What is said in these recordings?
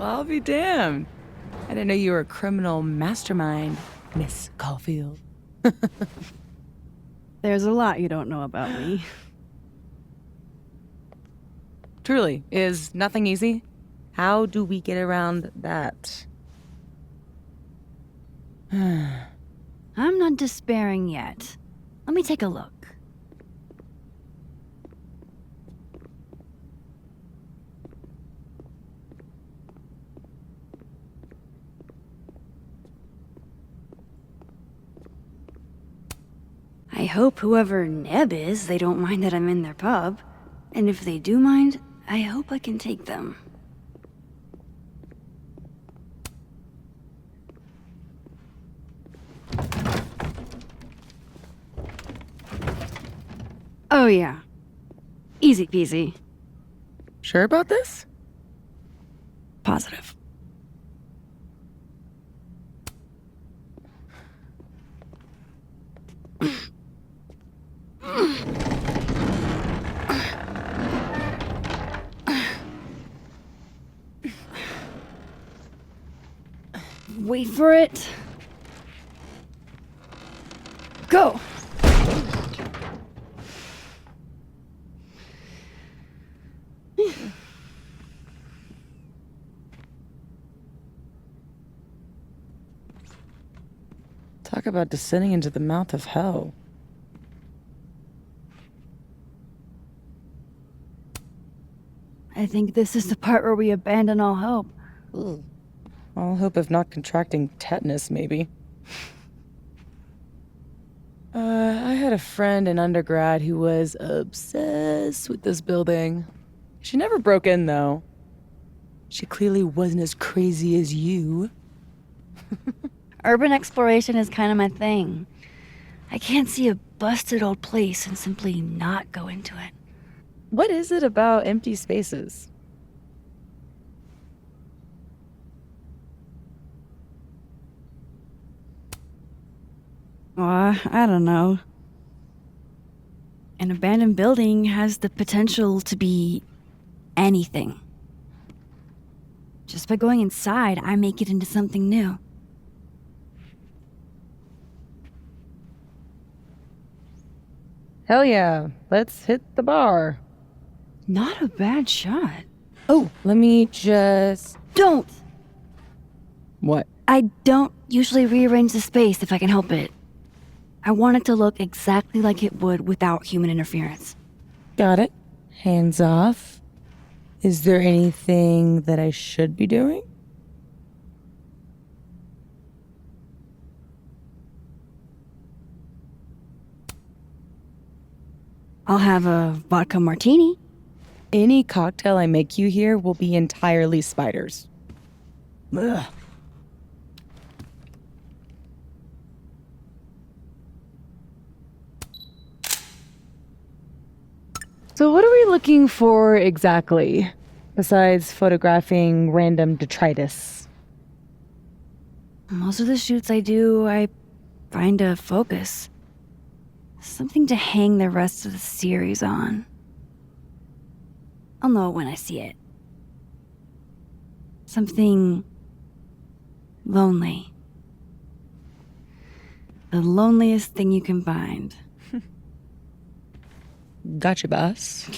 I'll be damned. I didn't know you were a criminal mastermind, Miss Caulfield. There's a lot you don't know about me. Truly, is nothing easy? How do we get around that? I'm not despairing yet. Let me take a look. I hope whoever Neb is, they don't mind that I'm in their pub. And if they do mind, I hope I can take them. Oh yeah. Easy peasy. Sure about this? Positive. Wait for it. Go! Talk about descending into the mouth of hell. I think this is the part where we abandon all hope. Ugh. All hope of not contracting tetanus, maybe. I had a friend in undergrad who was obsessed with this building. She never broke in, though. She clearly wasn't as crazy as you. Urban exploration is kind of my thing. I can't see a busted old place and simply not go into it. What is it about empty spaces? I don't know. An abandoned building has the potential to be anything. Just by going inside, I make it into something new. Hell yeah, let's hit the bar. Not a bad shot. Oh, let me just... Don't! What? I don't usually rearrange the space if I can help it. I want it to look exactly like it would without human interference. Got it. Hands off. Is there anything that I should be doing? I'll have a vodka martini. Any cocktail I make you here will be entirely spiders. Ugh. So what are we looking for exactly, besides photographing random detritus? Most of the shoots I do, I find a focus. Something to hang the rest of the series on. I'll know it when I see it. Something lonely. The loneliest thing you can find. Gotcha, boss.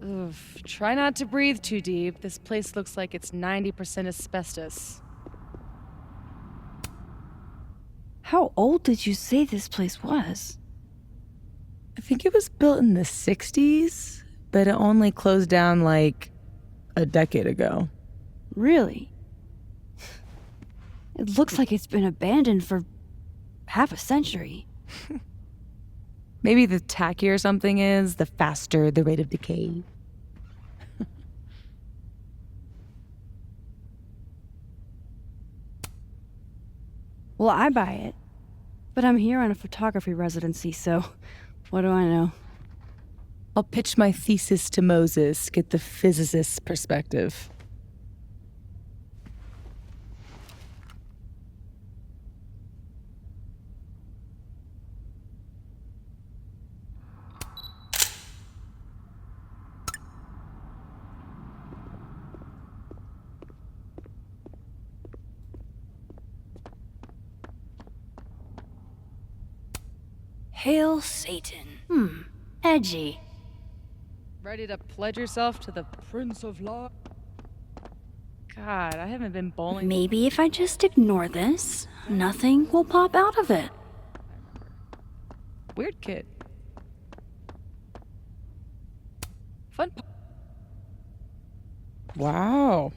Oof, try not to breathe too deep. This place looks like it's 90% asbestos. How old did you say this place was? I think it was built in the 60s, but it only closed down like a decade ago. Really? It looks like it's been abandoned for half a century. Maybe the tackier something is, the faster the rate of decay. Well, I buy it. But I'm here on a photography residency, so what do I know? I'll pitch my thesis to Moses, get the physicist's perspective. Hail Satan. Edgy. Ready to pledge yourself to the Prince of Law? God, I haven't been bowling. Maybe if I just ignore this, nothing will pop out of it. Weird kid. Fun. Wow.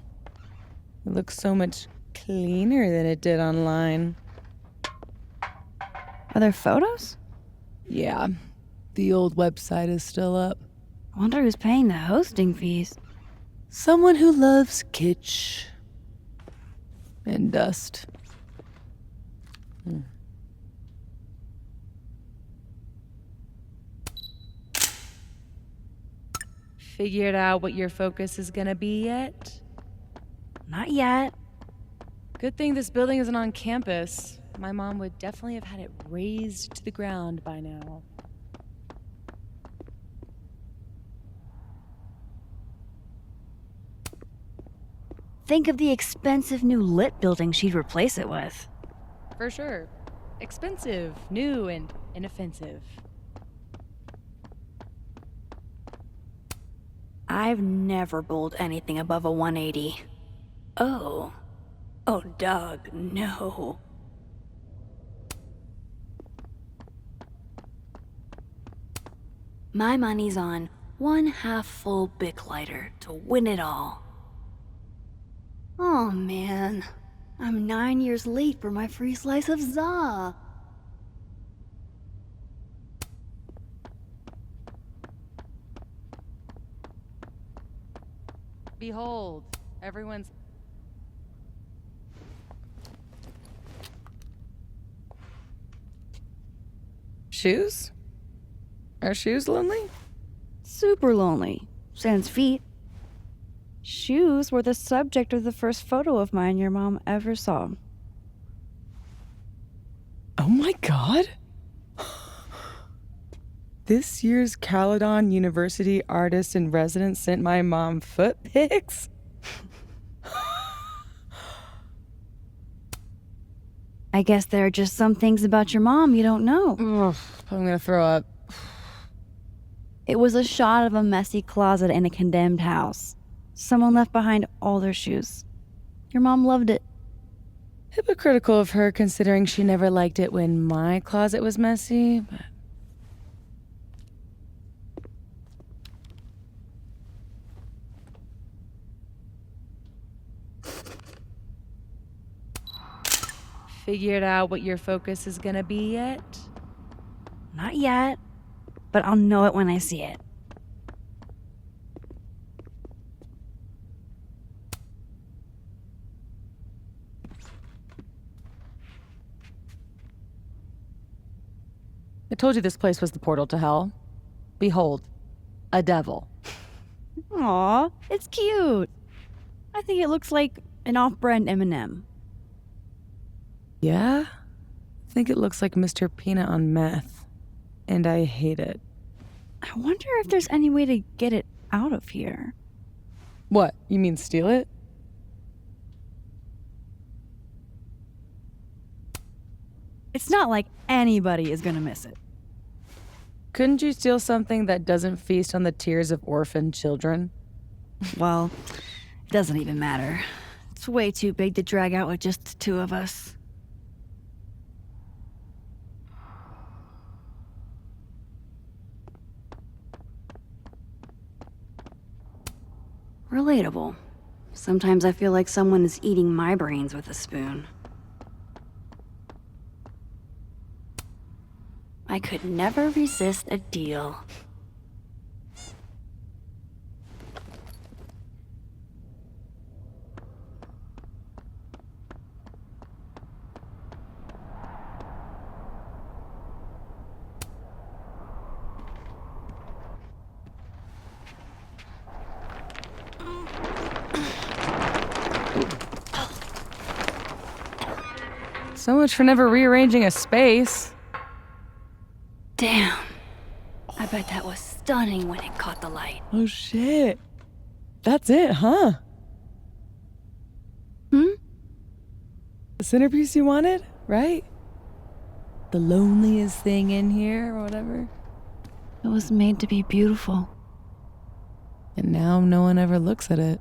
It looks so much cleaner than it did online. Are there photos? Yeah. The old website is still up. I wonder who's paying the hosting fees. Someone who loves kitsch and dust. Figured out what your focus is gonna be yet? Not yet. Good thing this building isn't on campus. My mom would definitely have had it razed to the ground by now. Think of the expensive new lit building she'd replace it with. For sure. Expensive, new, and inoffensive. I've never bowled anything above a 180. Oh, Doug, no. My money's on one half-full Bic lighter to win it all. Oh man, I'm 9 years late for my free slice of za. Behold, everyone's... Shoes? Are shoes lonely? Super lonely. Sans feet. Shoes were the subject of the first photo of mine your mom ever saw. Oh my god! This year's Caledon University artist in residence sent my mom foot pics? I guess there are just some things about your mom you don't know. Ugh, I'm gonna throw up. It was a shot of a messy closet in a condemned house. Someone left behind all their shoes. Your mom loved it. Hypocritical of her, considering she never liked it when my closet was messy, but... Figured out what your focus is gonna be yet? Not yet, but I'll know it when I see it. I told you this place was the portal to hell. Behold, a devil. Aw, it's cute. I think it looks like an off-brand M&M. Yeah? I think it looks like Mr. Peanut on meth. And I hate it. I wonder if there's any way to get it out of here. What, you mean steal it? It's not like anybody is gonna miss it. Couldn't you steal something that doesn't feast on the tears of orphaned children? Well, it doesn't even matter. It's way too big to drag out with just the two of us. Relatable. Sometimes I feel like someone is eating my brains with a spoon. I could never resist a deal. So much for never rearranging a space. Damn. I bet that was stunning when it caught the light. Oh shit. That's it, huh? Hmm? The centerpiece you wanted, right? the loneliest thing in here or whatever. It was made to be beautiful. And now no one ever looks at it.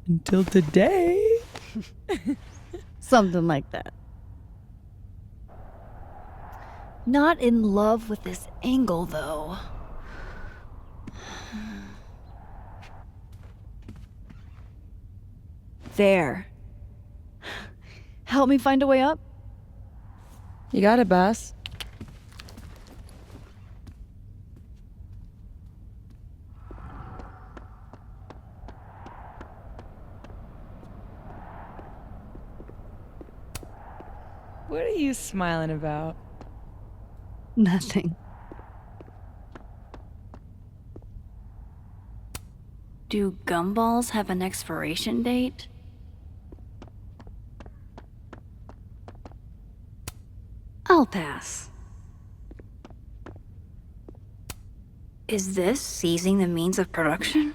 Until today. Something like that. Not in love with this angle, though. There. Help me find a way up? You got it, boss. What are you smiling about? Nothing. Do gumballs have an expiration date? I'll pass. Is this seizing the means of production?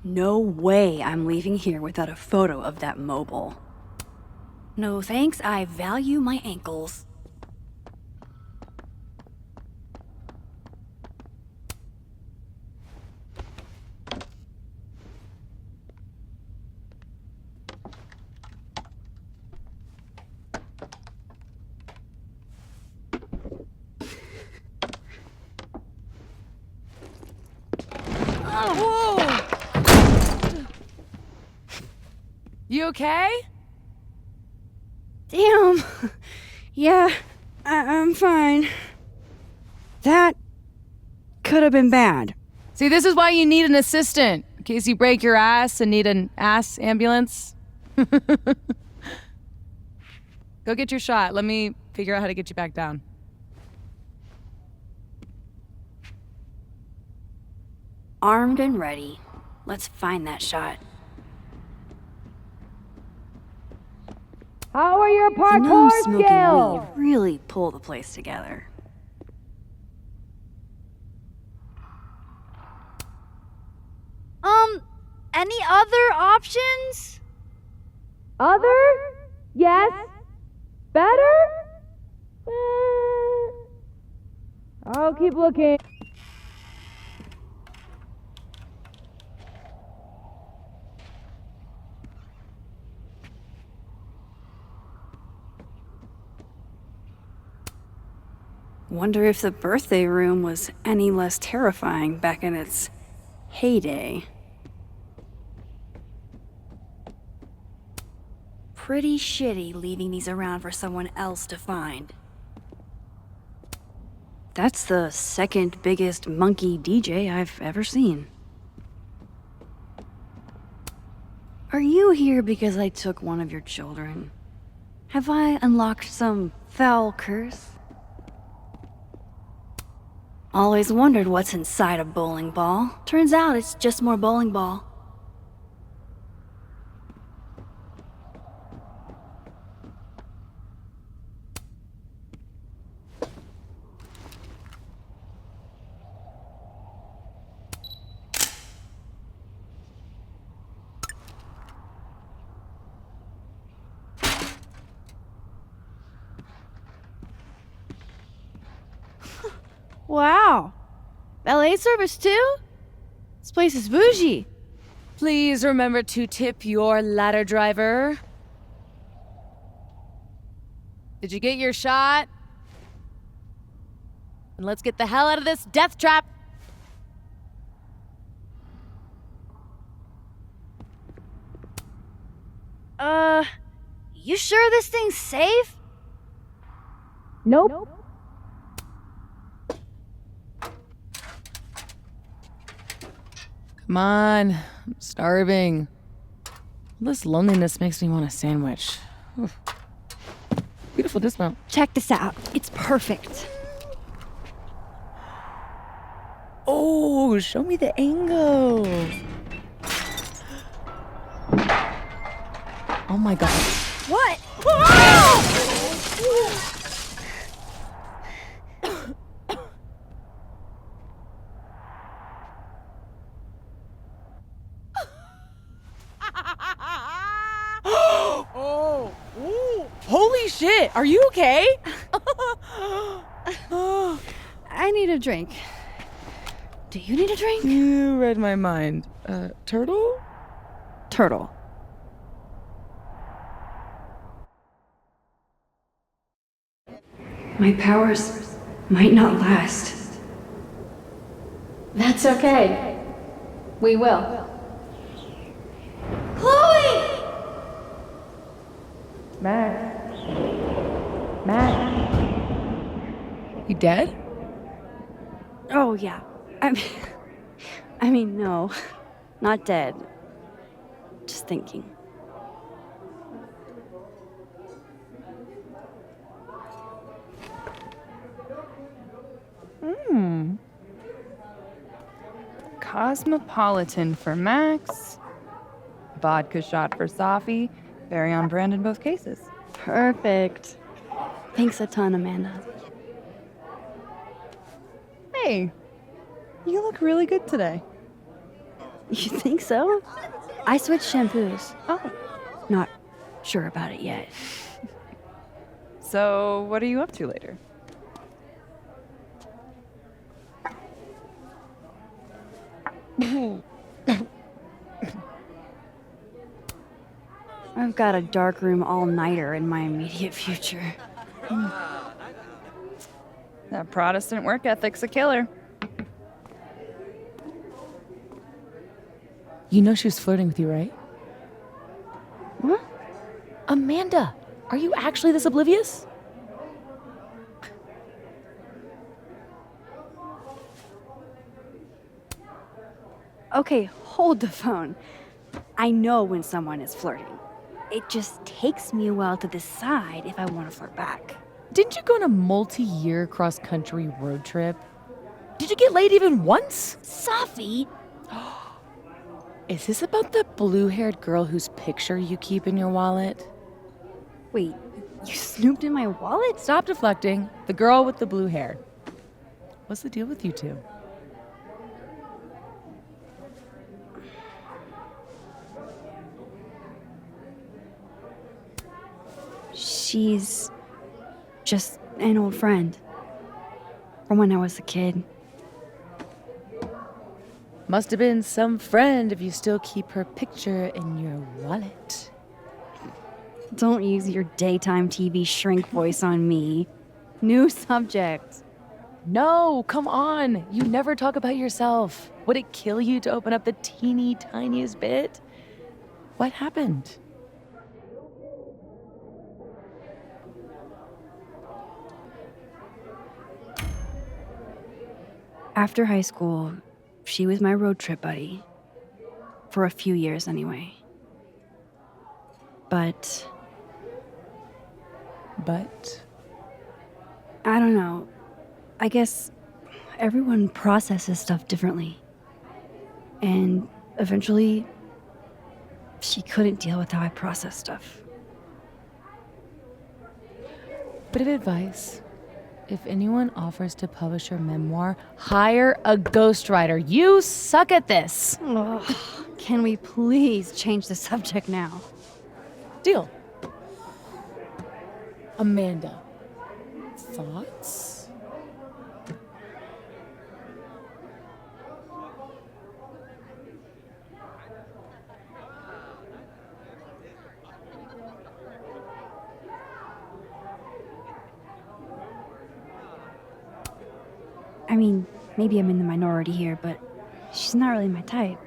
No way I'm leaving here without a photo of that mobile. No thanks, I value my ankles. Whoa! You okay? Damn. Yeah, I'm fine. That could have been bad. See, this is why you need an assistant. In case you break your ass and need an ass ambulance. Go get your shot. Let me figure out how to get you back down. Armed and ready. Let's find that shot. How are your The parkour gnome smoking skills? weed really pull the place together. Any other options? Other? Yes. Better? I'll keep looking. Wonder if the birthday room was any less terrifying back in its heyday. Pretty shitty leaving these around for someone else to find. That's the second biggest monkey DJ I've ever seen. Are you here because I took one of your children? Have I unlocked some foul curse? Always wondered what's inside a bowling ball. Turns out it's just more bowling ball. Wow. Valet service too? This place is bougie. Please remember to tip your ladder driver. Did you get your shot? And let's get the hell out of this death trap. You sure this thing's safe? Nope. Come on, I'm starving. All this loneliness makes me want a sandwich. Beautiful dismount. Check this out. It's perfect. Oh, show me the angle. Oh my god. What? Oh, ooh. Holy shit, are you okay? I need a drink. Do you need a drink? You read my mind. Turtle? Turtle. My powers might not last. That's okay. We will. Chloe! Max. Max. You dead? Oh, yeah. I mean, no. Not dead. Just thinking. Cosmopolitan for Max. Vodka shot for Safi. Very on brand in both cases. Perfect. Thanks a ton, Amanda. Hey, you look really good today. You think so? I switched shampoos. Oh. Not sure about it yet. So, what are you up to later? I've got a darkroom all-nighter in my immediate future. That Protestant work ethic's a killer. You know she was flirting with you, right? What? Amanda, are you actually this oblivious? Okay, hold the phone. I know when someone is flirting. It just takes me a while to decide if I want to flirt back. Didn't you go on a multi-year cross-country road trip? Did you get laid even once? Safi! Is this about the blue-haired girl whose picture you keep in your wallet? Wait, you snooped in my wallet? Stop deflecting. The girl with the blue hair. What's the deal with you two? She's just an old friend. From when I was a kid. Must have been some friend if you still keep her picture in your wallet. Don't use your daytime TV shrink voice on me. New subject. No, come on. You never talk about yourself. Would it kill you to open up the teeny tiniest bit? What happened? After high school, she was my road trip buddy. For a few years, anyway. But I don't know. I guess everyone processes stuff differently. And eventually, she couldn't deal with how I process stuff. Bit of advice. If anyone offers to publish your memoir, hire a ghostwriter. You suck at this. Ugh, can we please change the subject now? Deal. Amanda, thoughts? I mean, maybe I'm in the minority here, but she's not really my type.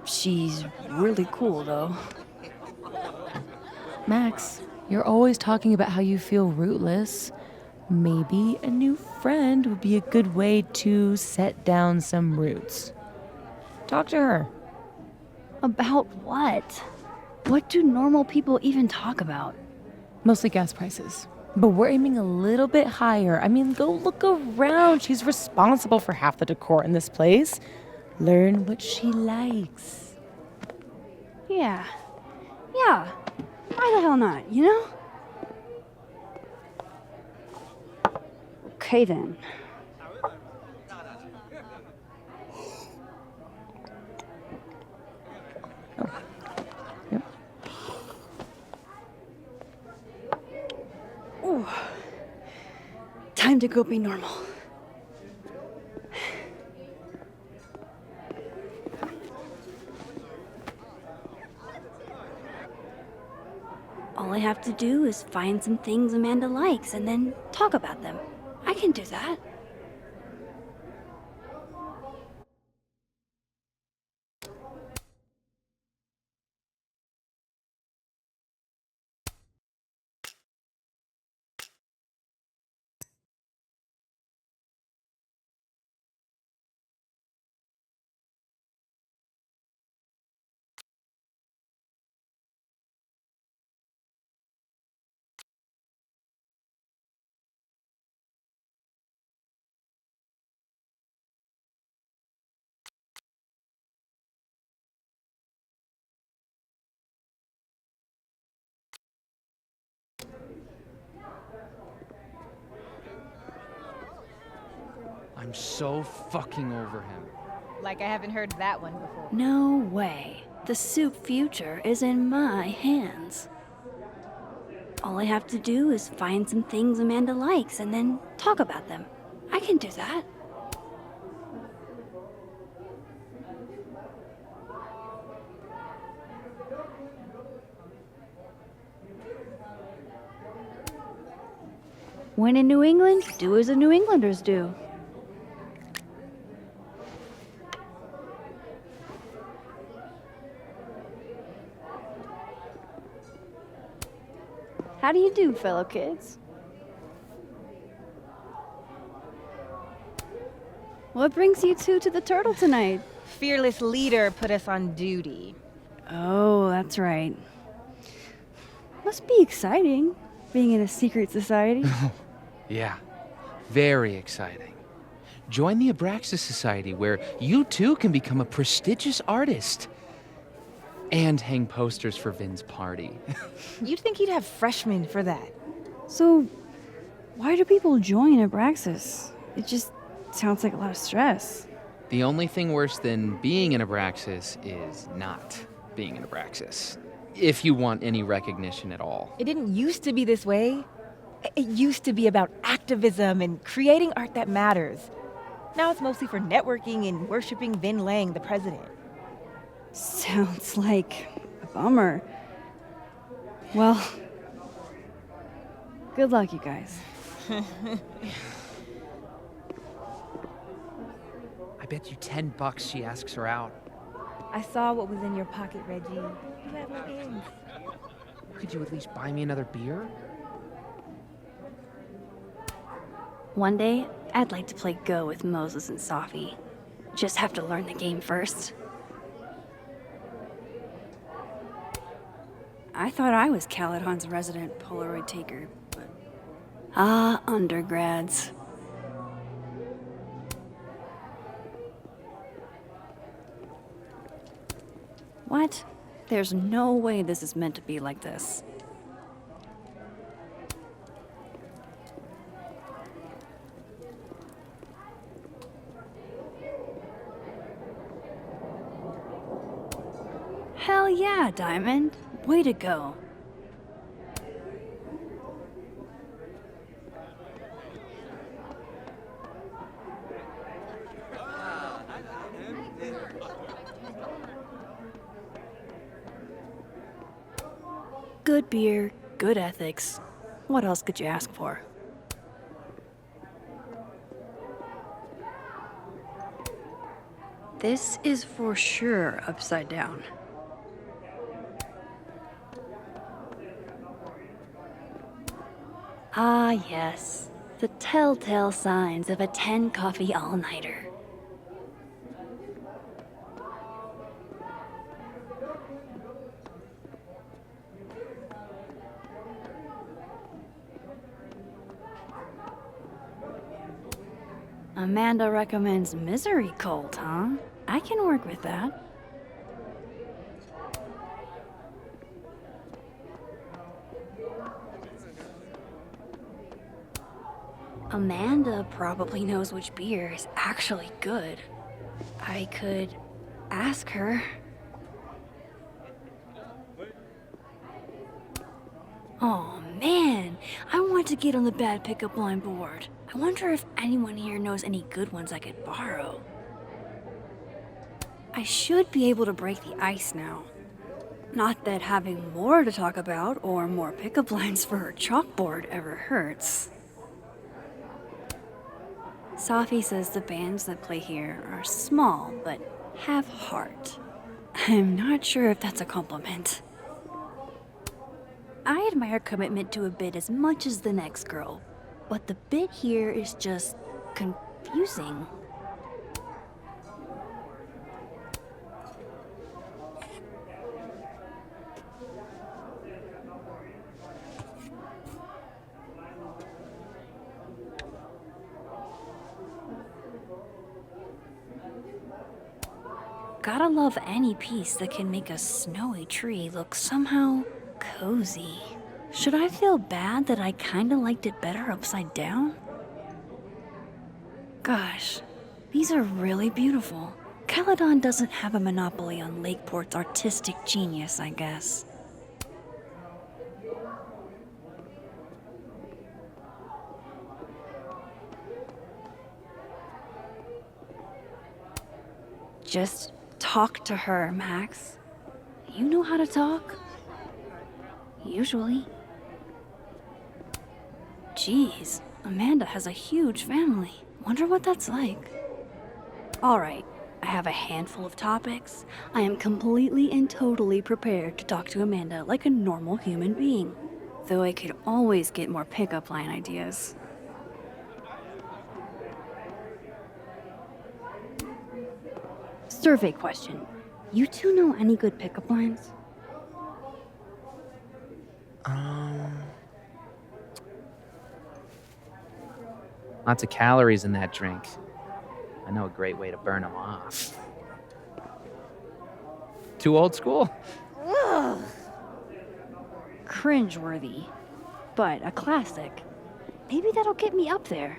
She's really cool, though. Max, you're always talking about how you feel rootless. Maybe a new friend would be a good way to set down some roots. Talk to her. About what? What do normal people even talk about? Mostly gas prices. But we're aiming a little bit higher. I mean, go look around. She's responsible for half the decor in this place. Learn what she likes. Yeah. Yeah. Why the hell not, you know? Okay then. Yep. Ooh. Time to go be normal. All I have to do is find some things Amanda likes and then talk about them. I can do that. I'm so fucking over him. Like I haven't heard that one before. No way. The soup future is in my hands. All I have to do is find some things Amanda likes and then talk about them. I can do that. When in New England, do as the New Englanders do. How do you do, fellow kids? What brings you two to the Turtle tonight? Fearless leader put us on duty. Oh, that's right. Must be exciting, being in a secret society. Yeah, very exciting. Join the Abraxas Society, where you too can become a prestigious artist. And hang posters for Vin's party. You'd think he'd have freshmen for that. So, why do people join Abraxas? It just sounds like a lot of stress. The only thing worse than being an Abraxas is not being an Abraxas. If you want any recognition at all. It didn't used to be this way. It used to be about activism and creating art that matters. Now it's mostly for networking and worshiping Vin Lang, the president. Sounds like a bummer. Well, good luck, you guys. I bet you $10 she asks her out. I saw what was in your pocket, Reggie. You have no ends. Could you at least buy me another beer? One day, I'd like to play Go with Moses and Safi. Just have to learn the game first. I thought I was Caladon's resident Polaroid taker, but... Ah, undergrads. What? There's no way this is meant to be like this. Hell yeah, Diamond. Way to go. Good beer, good ethics. What else could you ask for? This is for sure upside down. Ah, yes. The telltale signs of a 10 coffee all-nighter. Amanda recommends misery cult, huh? I can work with that. Amanda probably knows which beer is actually good. I could ask her. Oh man, I want to get on the bad pickup line board. I wonder if anyone here knows any good ones I could borrow. I should be able to break the ice now. Not that having more to talk about or more pickup lines for her chalkboard ever hurts. Safi says the bands that play here are small, but have heart. I'm not sure if that's a compliment. I admire commitment to a bit as much as the next girl, but the bit here is just confusing. Gotta love any piece that can make a snowy tree look somehow cozy. Should I feel bad that I kinda liked it better upside down? Gosh, these are really beautiful. Caledon doesn't have a monopoly on Lakeport's artistic genius, I guess. Just talk to her, Max. You know how to talk? Usually. Jeez, Amanda has a huge family. Wonder what that's like. Alright, I have a handful of topics. I am completely and totally prepared to talk to Amanda like a normal human being. Though I could always get more pickup line ideas. Survey question. You two know any good pickup lines? Lots of calories in that drink. I know a great way to burn them off. Too old school? Ugh. Cringeworthy, but a classic. Maybe that'll get me up there.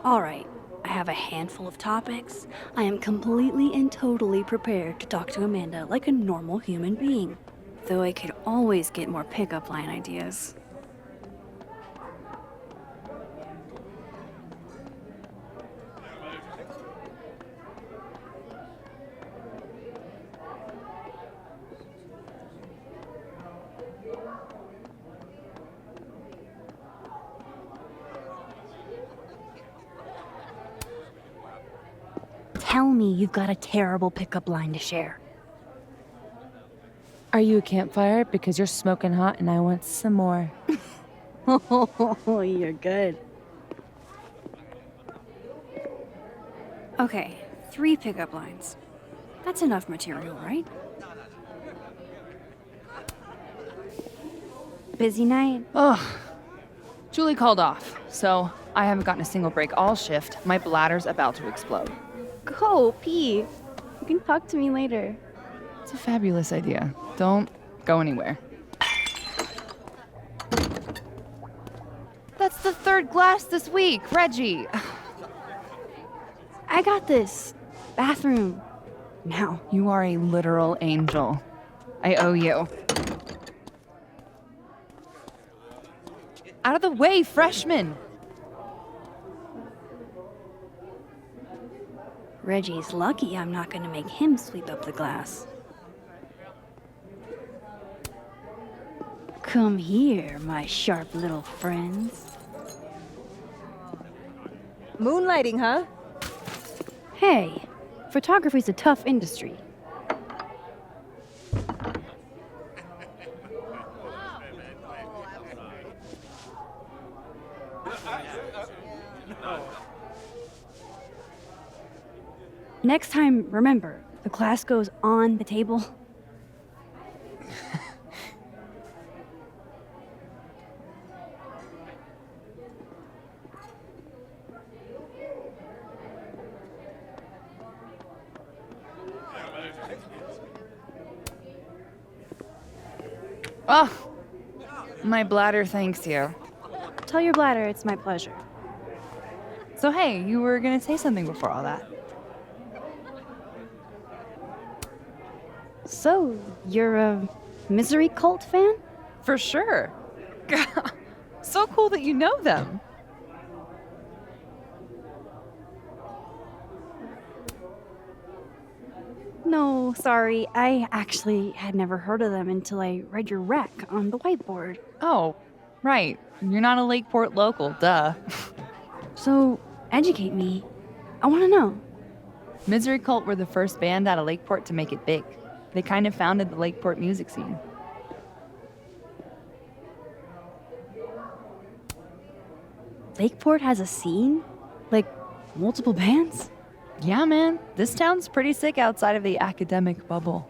Alright, I have a handful of topics. I am completely and totally prepared to talk to Amanda like a normal human being. Though I could always get more pickup line ideas. Tell me you've got a terrible pickup line to share. Are you a campfire? Because you're smoking hot and I want some more. Oh, you're good. Okay, 3 pickup lines. That's enough material, right? Busy night? Ugh. Julie called off, so I haven't gotten a single break all shift. My bladder's about to explode. Go, pee. You can talk to me later. It's a fabulous idea. Don't go anywhere. That's the 3rd glass this week, Reggie. I got this. Bathroom. Now. You are a literal angel. I owe you. Out of the way, freshman! Reggie's lucky I'm not gonna make him sweep up the glass. Come here, my sharp little friends. Moonlighting, huh? Hey, photography's a tough industry. Next time, remember, the glass goes on the table. Oh, my bladder thanks you. Tell your bladder it's my pleasure. So hey, you were gonna say something before all that. So, you're a Misery Cult fan? For sure. So cool that you know them. No, sorry. I actually had never heard of them until I read your rec on the whiteboard. Oh, right. You're not a Lakeport local, duh. So, educate me. I want to know. Misery Cult were the first band out of Lakeport to make it big. They kind of founded the Lakeport music scene. Lakeport has a scene? Like, multiple bands? Yeah, man. This town's pretty sick outside of the academic bubble.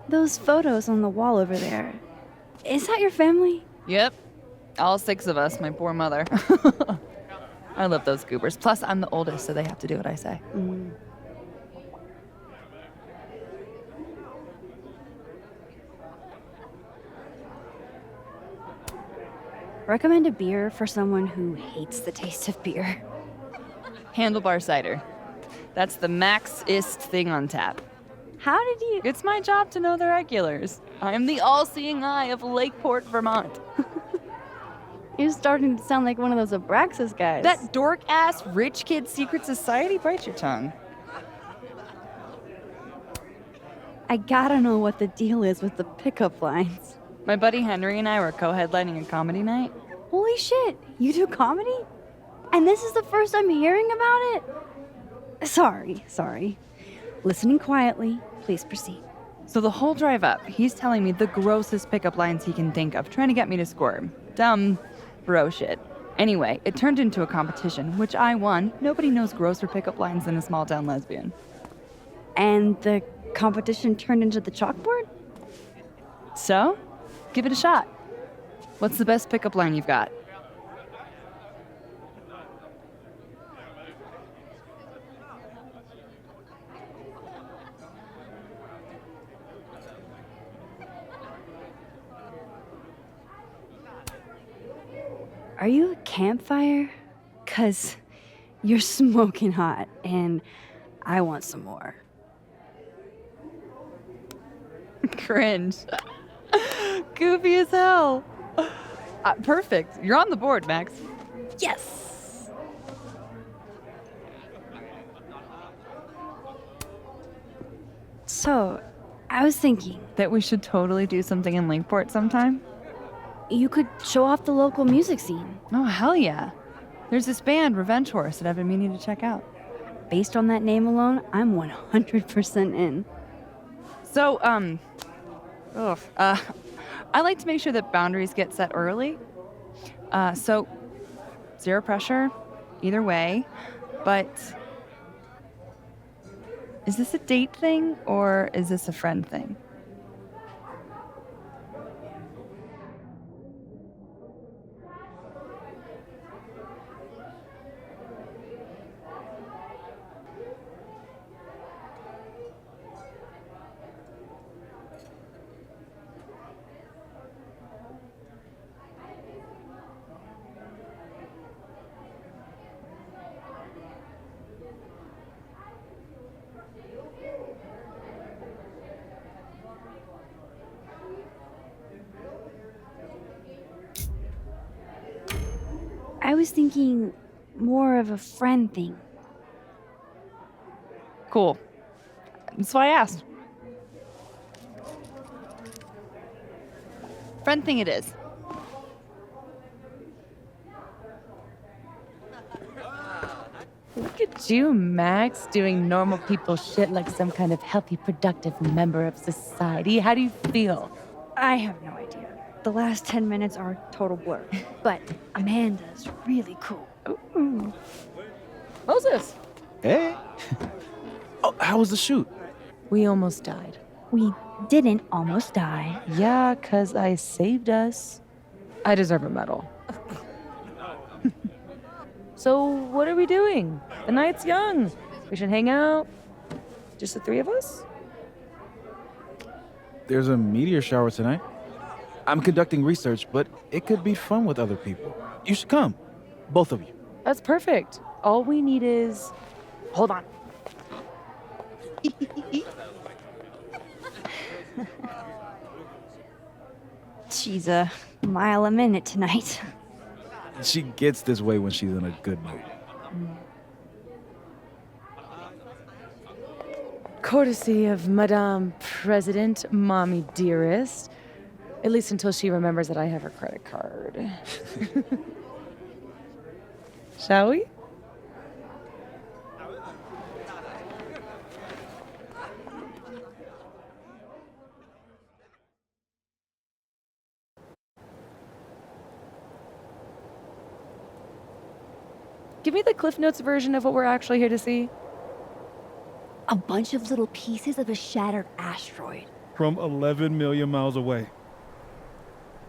Those photos on the wall over there. Is that your family? Yep. All 6 of us, my poor mother. I love those goobers. Plus, I'm the oldest, so they have to do what I say. Recommend a beer for someone who hates the taste of beer. Handlebar cider. That's the max-ist thing on tap. How did you... It's my job to know the regulars. I am the all-seeing eye of Lakeport, Vermont. You're starting to sound like one of those Abraxas guys. That dork-ass rich kid secret society? Bite your tongue. I gotta know what the deal is with the pickup lines. My buddy Henry and I were co-headlining a comedy night. Holy shit, you do comedy? And this is the first I'm hearing about it? Sorry. Listening quietly, please proceed. So the whole drive up, he's telling me the grossest pickup lines he can think of, trying to get me to squirm. Dumb bro shit. Anyway, it turned into a competition, which I won. Nobody knows grosser pickup lines than a small town lesbian. And the competition turned into the chalkboard? So, give it a shot. What's the best pickup line you've got? Are you a campfire? 'Cause you're smoking hot, and I want some more. Cringe. Goofy as hell. Perfect. You're on the board, Max. Yes! So, I was thinking, That we should totally do something in Lakeport sometime? you could show off the local music scene. Oh, hell yeah. There's this band, Revenge Horse, that I've been meaning to check out. Based on that name alone, I'm 100% in. So, I like to make sure that boundaries get set early. So, zero pressure, either way. But, is this a date thing, or is this a friend thing? I was thinking more of a friend thing. Cool. That's why I asked. Friend thing it is. Look at you, Max, doing normal people shit like some kind of healthy, productive member of society. How do you feel? I have no idea. The last 10 minutes are a total blur. But Amanda's really cool. Moses. Hey. Oh, how was the shoot? We almost died. We didn't almost die. Yeah, 'cause I saved us. I deserve a medal. So what are we doing? The night's young. We should hang out, Just the three of us? There's a meteor shower tonight. I'm conducting research, but it could be fun with other people. You should come. Both of you. That's perfect. All we need is... Hold on. She's a mile a minute tonight. She gets this way when she's in a good mood. Courtesy of Madame President, Mommy Dearest. At least until she remembers that I have her credit card. Shall we? Give me the Cliff Notes version of what we're actually here to see. A bunch of little pieces of a shattered asteroid. From 11 million miles away.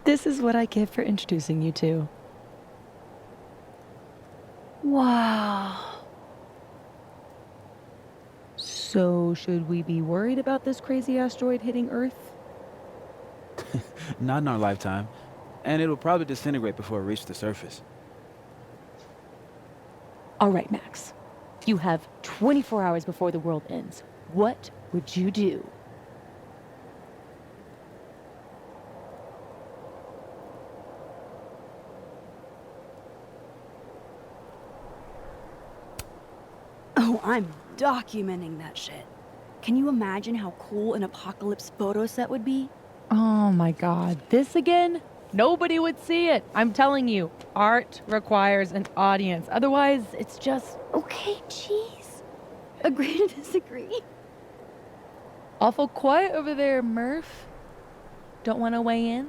This is what I get for introducing you to. Wow. So, should we be worried about this crazy asteroid hitting Earth? Not in our lifetime. And it'll probably disintegrate before it reaches the surface. All right, Max. You have 24 hours before the world ends. What would you do? Oh, I'm documenting that shit. Can you imagine how cool an apocalypse photo set would be? Oh my god, this again? Nobody would see it. I'm telling you, art requires an audience. Otherwise, it's just Okay, jeez. Agree to disagree. awful quiet over there, Murph. Don't want to weigh in?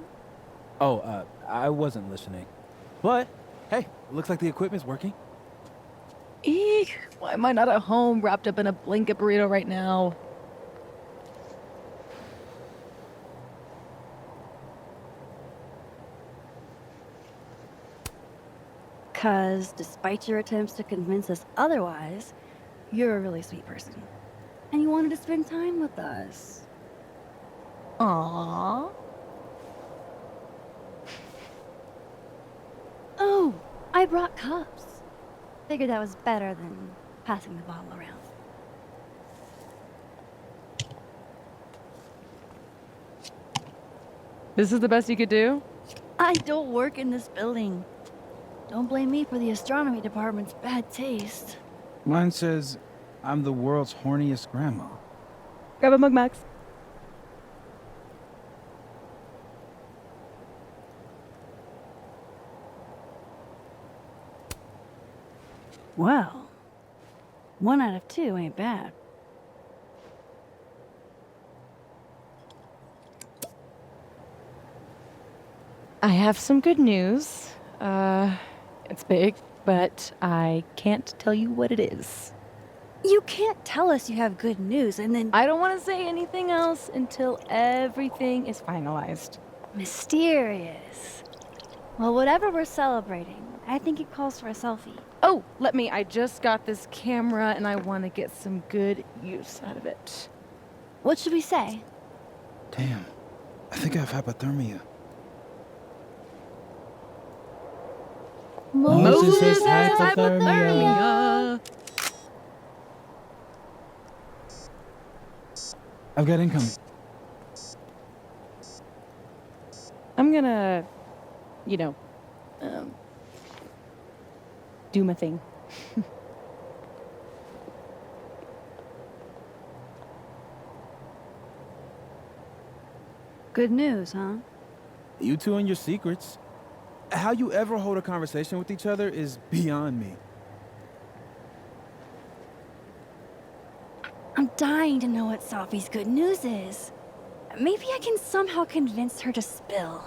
Oh, I wasn't listening. But, hey, looks like the equipment's working. Eek, why am I not at home wrapped up in a blanket burrito right now? Because despite your attempts to convince us otherwise, you're a really sweet person. And you wanted to spend time with us. Aww. Oh, I brought cups. Figured that was better than passing the bottle around. This is the best you could do? I don't work in this building. Don't blame me for the astronomy department's bad taste. Mine says, I'm the world's horniest grandma. Grab a mug, Max. Well, 1 out of 2 ain't bad. I have some good news. It's big, but I can't tell you what it is. You can't tell us you have good news and then... I don't want to say anything else until everything is finalized. Mysterious. Well, whatever we're celebrating, I think it calls for a selfie. Oh, I just got this camera and I want to get some good use out of it. What should we say? Damn, I think I have hypothermia. Moses has hypothermia. I've got incoming. I'm gonna, do my thing. Good news, huh? You two and your secrets. How you ever hold a conversation with each other is beyond me. I'm dying to know what Sophie's good news is. Maybe I can somehow convince her to spill.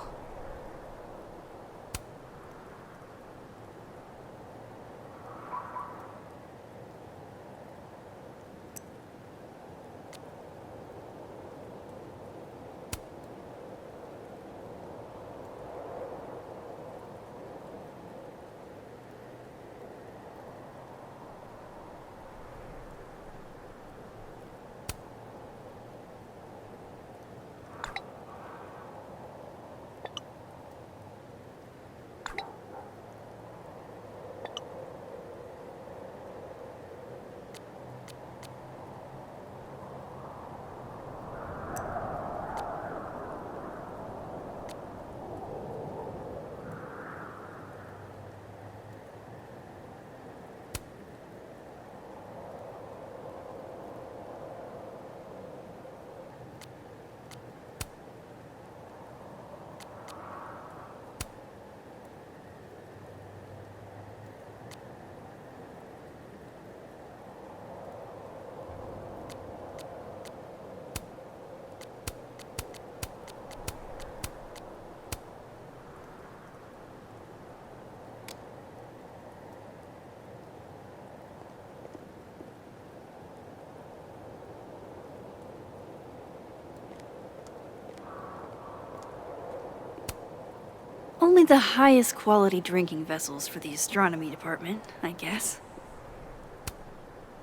Only the highest quality drinking vessels for the astronomy department, I guess.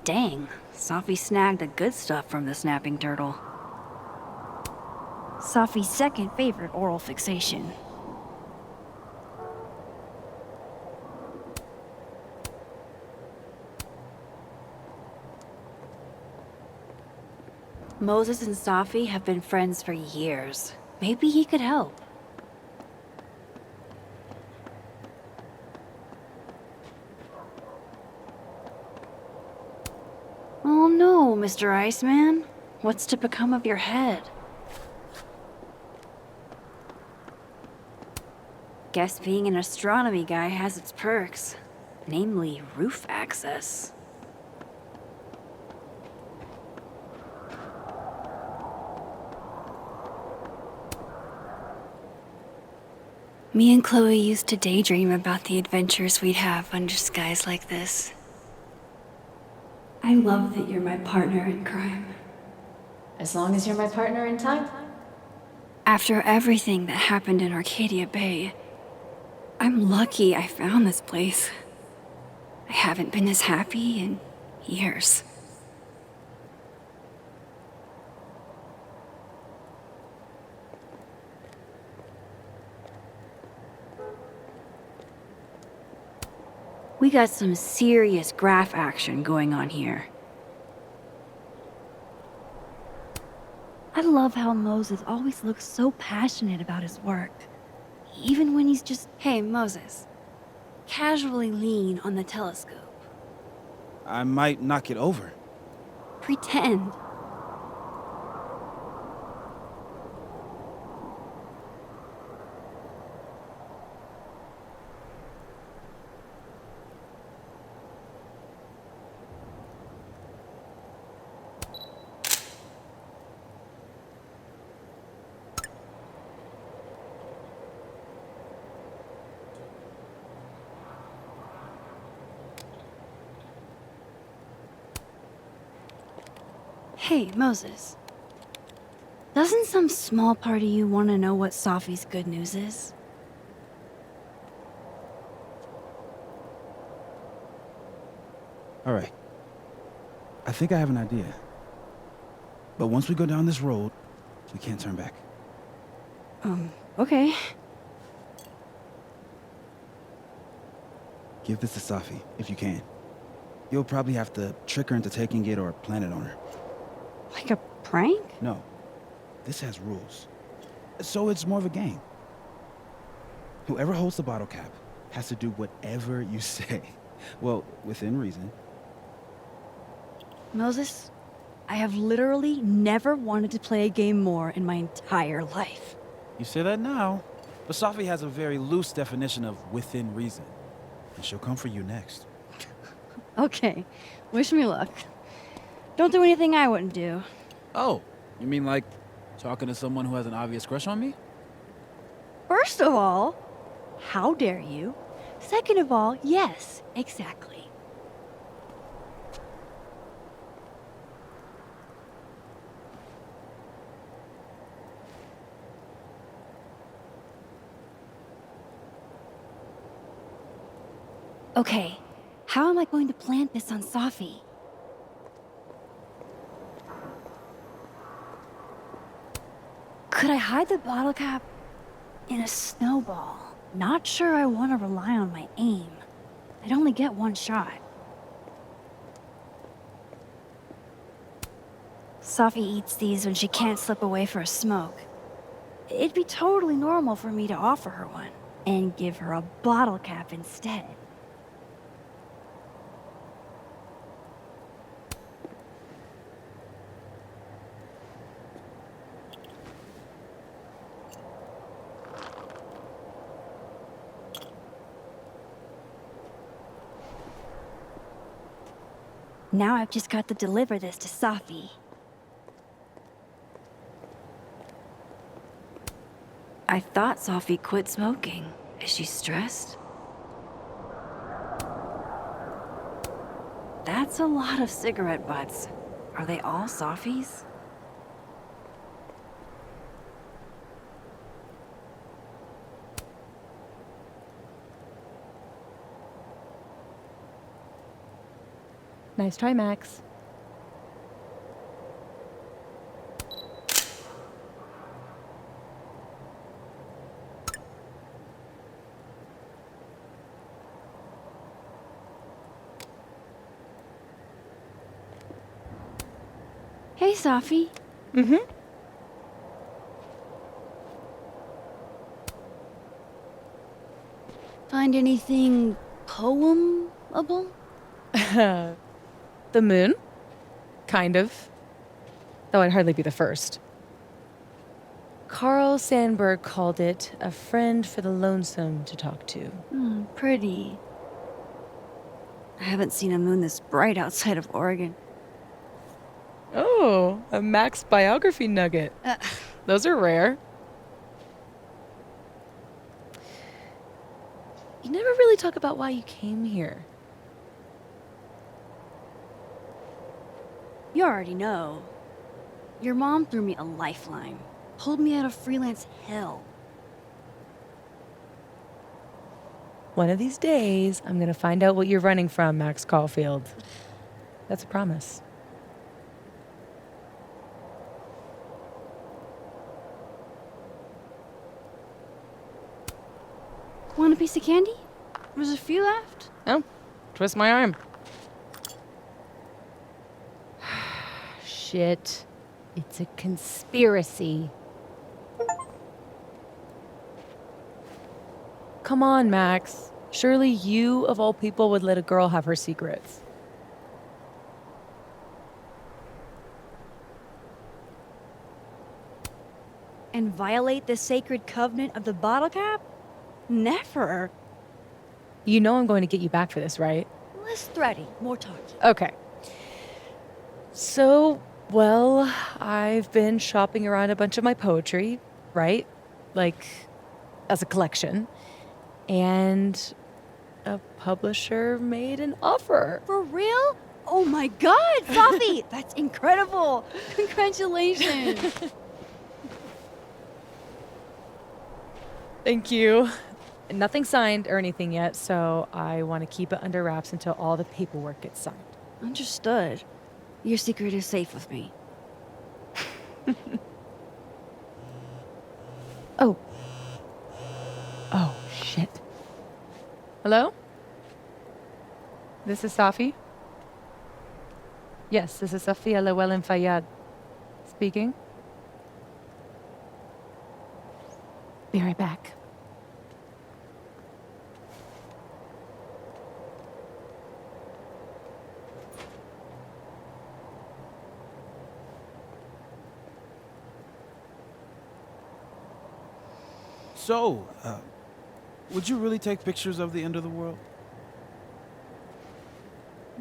Dang, Safi snagged the good stuff from the snapping turtle. Safi's second favorite oral fixation. Moses and Safi have been friends for years. Maybe he could help. Oh no, Mr. Iceman. What's to become of your head? Guess being an astronomy guy has its perks. Namely, roof access. Me and Chloe used to daydream about the adventures we'd have under skies like this. I love that you're my partner in crime. As long as you're my partner in time. After everything that happened in Arcadia Bay, I'm lucky I found this place. I haven't been as happy in years. We got some serious graph action going on here. I love how Moses always looks so passionate about his work. Even when he's just, hey, Moses, casually lean on the telescope. I might knock it over. Pretend. Hey, Moses. Doesn't some small part of you want to know what Safi's good news is? All right. I think I have an idea. But once we go down this road, we can't turn back. Okay. Give this to Safi, if you can. You'll probably have to trick her into taking it or plant it on her. Like a prank? No. This has rules. So it's more of a game. Whoever holds the bottle cap has to do whatever you say. Well, within reason. Moses, I have literally never wanted to play a game more in my entire life. You say that now. But Safi has a very loose definition of within reason. And she'll come for you next. Okay, wish me luck. Don't do anything I wouldn't do. Oh, you mean like talking to someone who has an obvious crush on me? First of all, how dare you? Second of all, yes, exactly. Okay, how am I going to plant this on Safi? Could I hide the bottle cap in a snowball? Not sure I want to rely on my aim. I'd only get one shot. Safi eats these when she can't slip away for a smoke. It'd be totally normal for me to offer her one and give her a bottle cap instead. Now I've just got to deliver this to Safi. I thought Safi quit smoking. Is she stressed? That's a lot of cigarette butts. Are they all Safi's? Nice try, Max. Hey, Safi. Mm-hmm. Find anything poemable? The moon? Kind of. Though I'd hardly be the first. Carl Sandburg called it a friend for the lonesome to talk to. Pretty. I haven't seen a moon this bright outside of Oregon. Oh, a Max biography nugget. Those are rare. You never really talk about why you came here. You already know. Your mom threw me a lifeline. Pulled me out of freelance hell. One of these days, I'm gonna find out what you're running from, Max Caulfield. That's a promise. Want a piece of candy? There's a few left. Oh, twist my arm. Shit. It's a conspiracy. Come on, Max. Surely you, of all people, would let a girl have her secrets. And violate the sacred covenant of the bottle cap? Never. You know I'm going to get you back for this, right? Less threaty, more talky. Okay. So, well, I've been shopping around a bunch of my poetry, right? Like, as a collection. And a publisher made an offer. For real? Oh my god, Safi! That's incredible! Congratulations! Thank you. Nothing signed or anything yet, so I want to keep it under wraps until all the paperwork gets signed. Understood. Your secret is safe with me. Oh. Oh, shit. Hello? This is Safi? Yes, this is Safia Llewellyn Fayyad. Speaking. Be right back. So, would you really take pictures of the end of the world?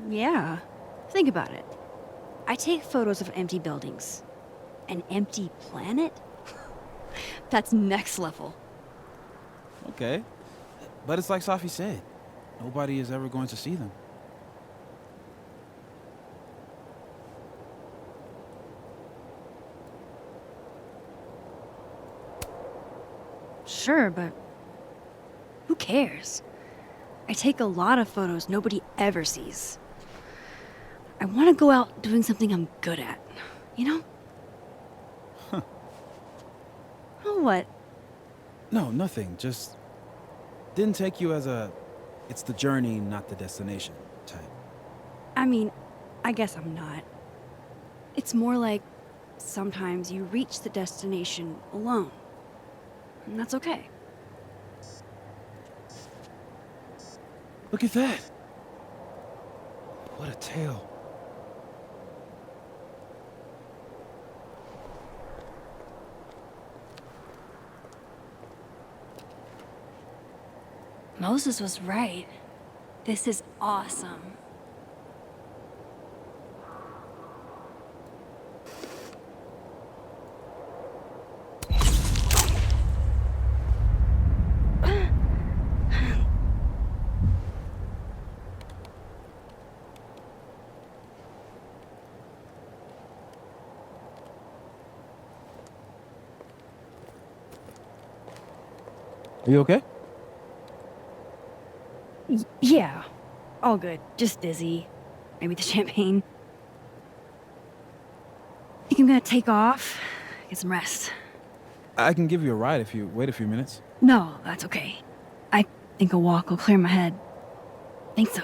Yeah. Think about it. I take photos of empty buildings. An empty planet? That's next level. Okay. But it's like Safi said, nobody is ever going to see them. Sure, but who cares? I take a lot of photos nobody ever sees. I want to go out doing something I'm good at, you know? Huh. Oh, what? No, nothing. Just didn't take you as a it's the journey, not the destination type. I mean, I guess I'm not. It's more like sometimes you reach the destination alone. And that's okay. Look at that. What a tale. Moses was right. This is awesome. Are you okay? Yeah, all good. Just dizzy. maybe the champagne. I think I'm gonna take off, get some rest. I can give you a ride if you wait a few minutes. No, that's okay. I think a walk will clear my head. Think so.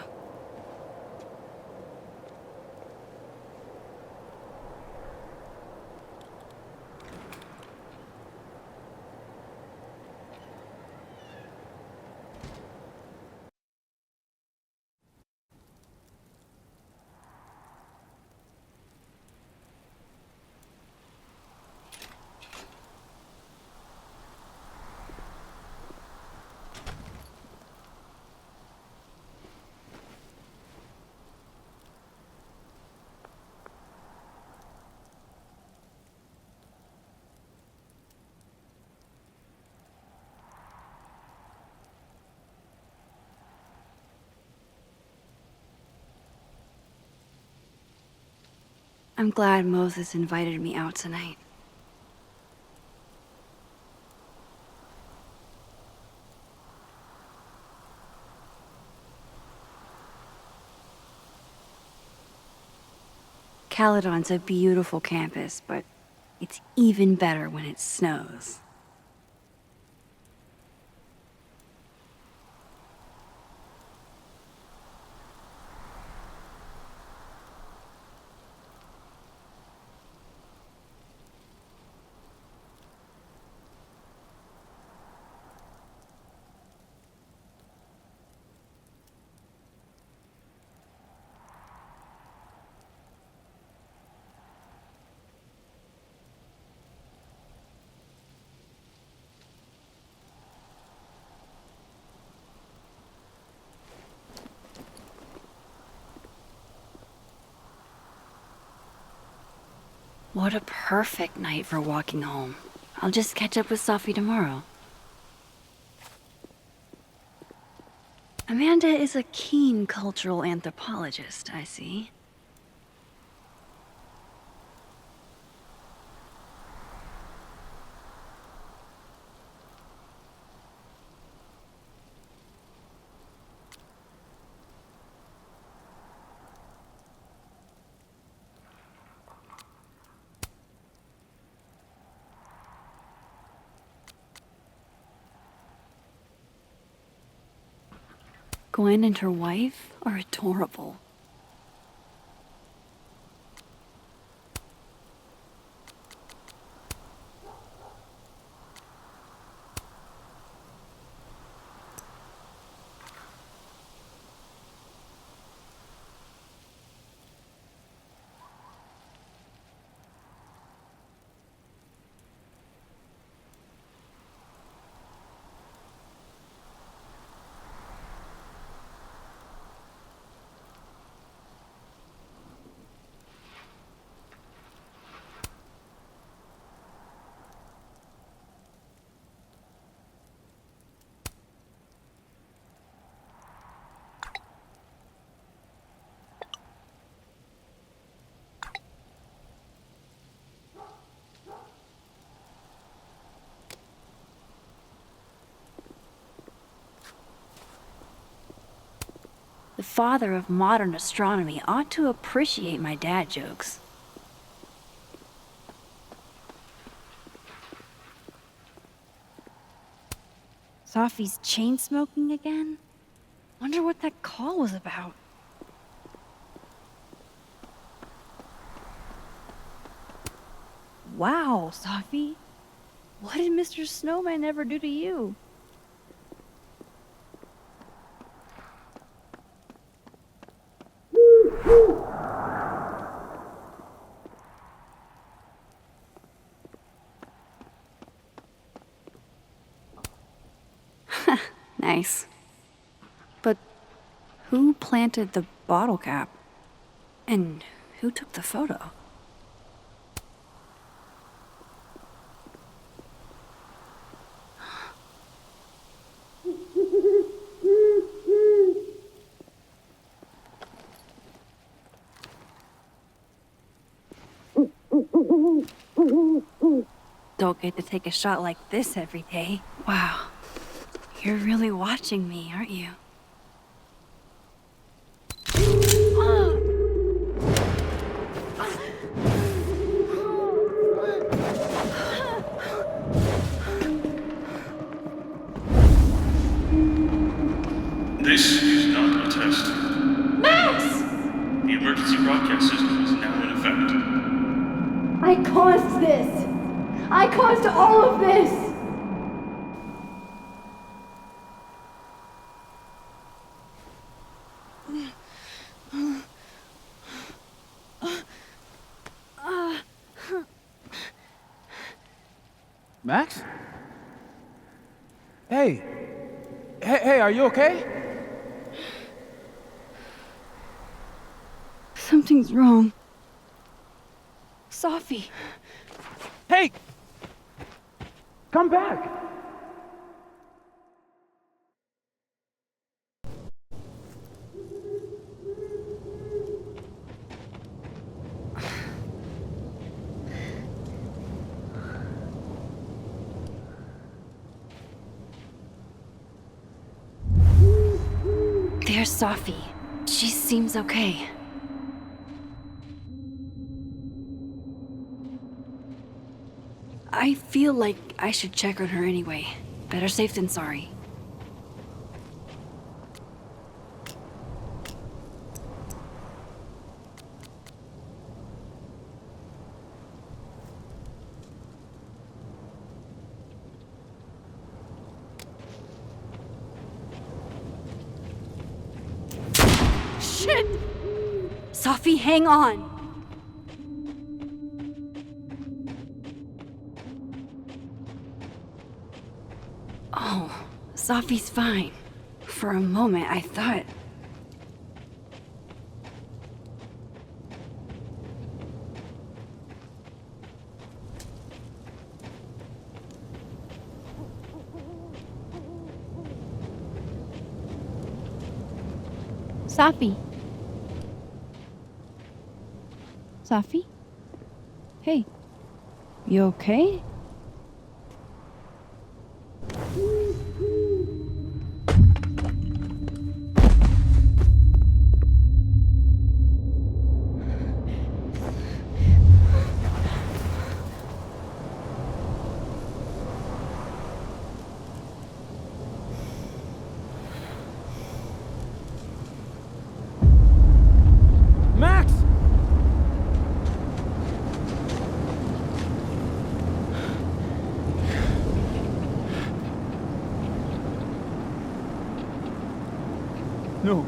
I'm glad Moses invited me out tonight. Caledon's a beautiful campus, but it's even better when it snows. What a perfect night for walking home. I'll just catch up with Sophie tomorrow. Amanda is a keen cultural anthropologist, I see. Gwen and her wife are adorable. The father of modern astronomy ought to appreciate my dad jokes. Sophie's chain smoking again? Wonder what that call was about. Wow, Sophie. What did Mr. Snowman ever do to you? Nice. But who planted the bottle cap? And who took the photo? Don't get to take a shot like this every day. Wow. You're really watching me, aren't you? A test. Max! The emergency broadcast system is now in effect. I caused this! I caused all of this! Max? Hey. Hey, are you okay? Something's wrong. Sophie. Hey! Come back! There's Sophie. She seems okay. I feel like I should check on her anyway. Better safe than sorry. Shit! Sophie, hang on! Oh, Sophie's fine. For a moment, I thought... Sophie. Sophie? Hey. You okay? Max! No.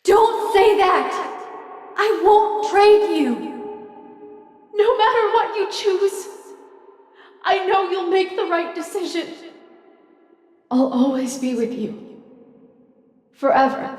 Don't say that! I won't trade you! No matter what you choose, I know you'll make the right decision. I'll always be with you. Forever.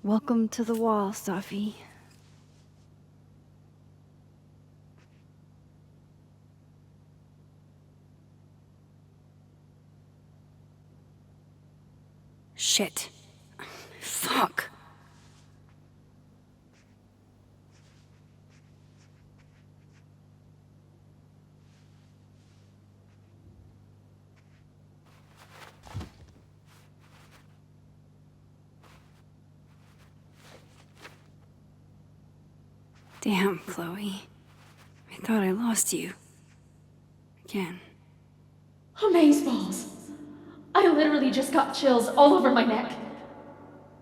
Welcome to the wall, Sophie. Shit. Fuck. Damn, Chloe. I thought I lost you. Again. Amazeballs! I literally just got chills all over my neck.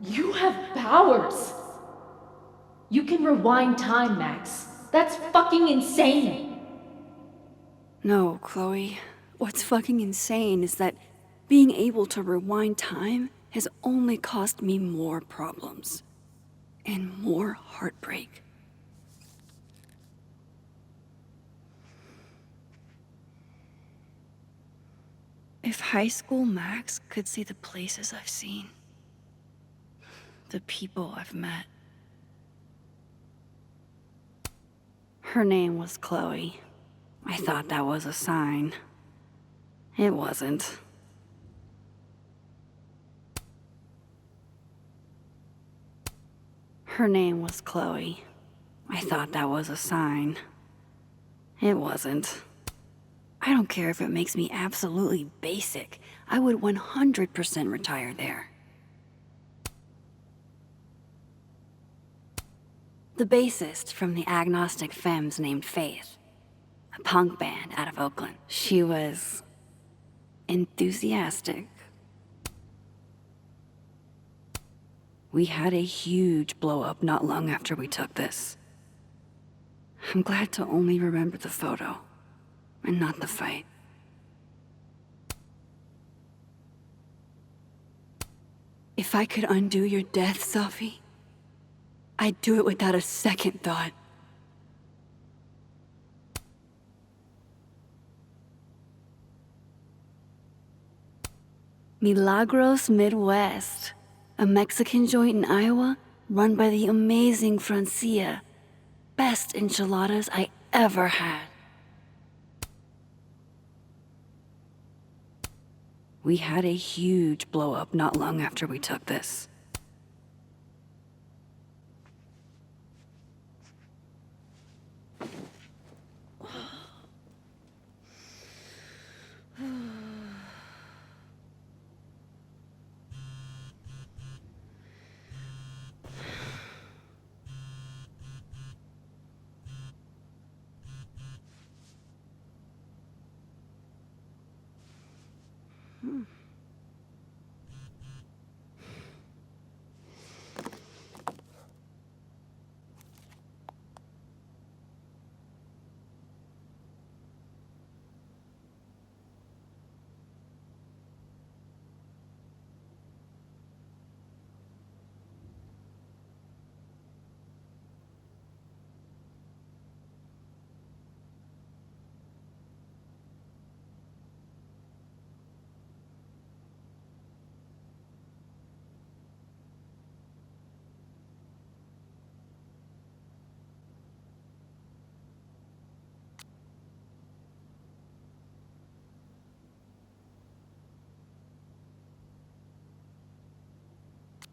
You have powers. You can rewind time, Max. That's fucking insane. No, Chloe. What's fucking insane is that being able to rewind time has only caused me more problems. And more heartbreak. If high school Max could see the places I've seen, the people I've met. Her name was Chloe. I thought that was a sign. It wasn't. Her name was Chloe. I thought that was a sign. It wasn't. I don't care if it makes me absolutely basic. I would 100% retire there. The bassist from the agnostic femmes named Faith, a punk band out of Oakland. She was enthusiastic. We had a huge blow-up not long after we took this. I'm glad to only remember the photo, and not the fight. If I could undo your death, Sophie, I'd do it without a second thought. Milagros Midwest, a Mexican joint in Iowa run by the amazing Francia. Best enchiladas I ever had. We had a huge blow-up not long after we took this.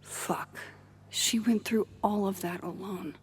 Fuck. She went through all of that alone.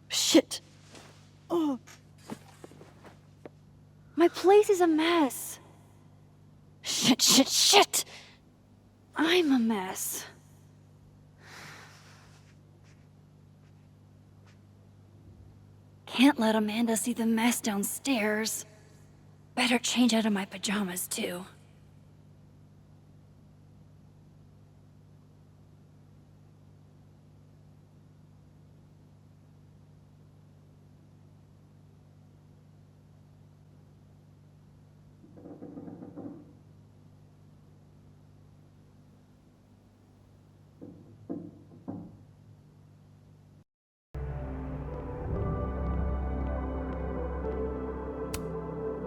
Shit. Oh. My place is a mess. Shit. I'm a mess. Can't let Amanda see the mess downstairs. Better change out of my pajamas, too.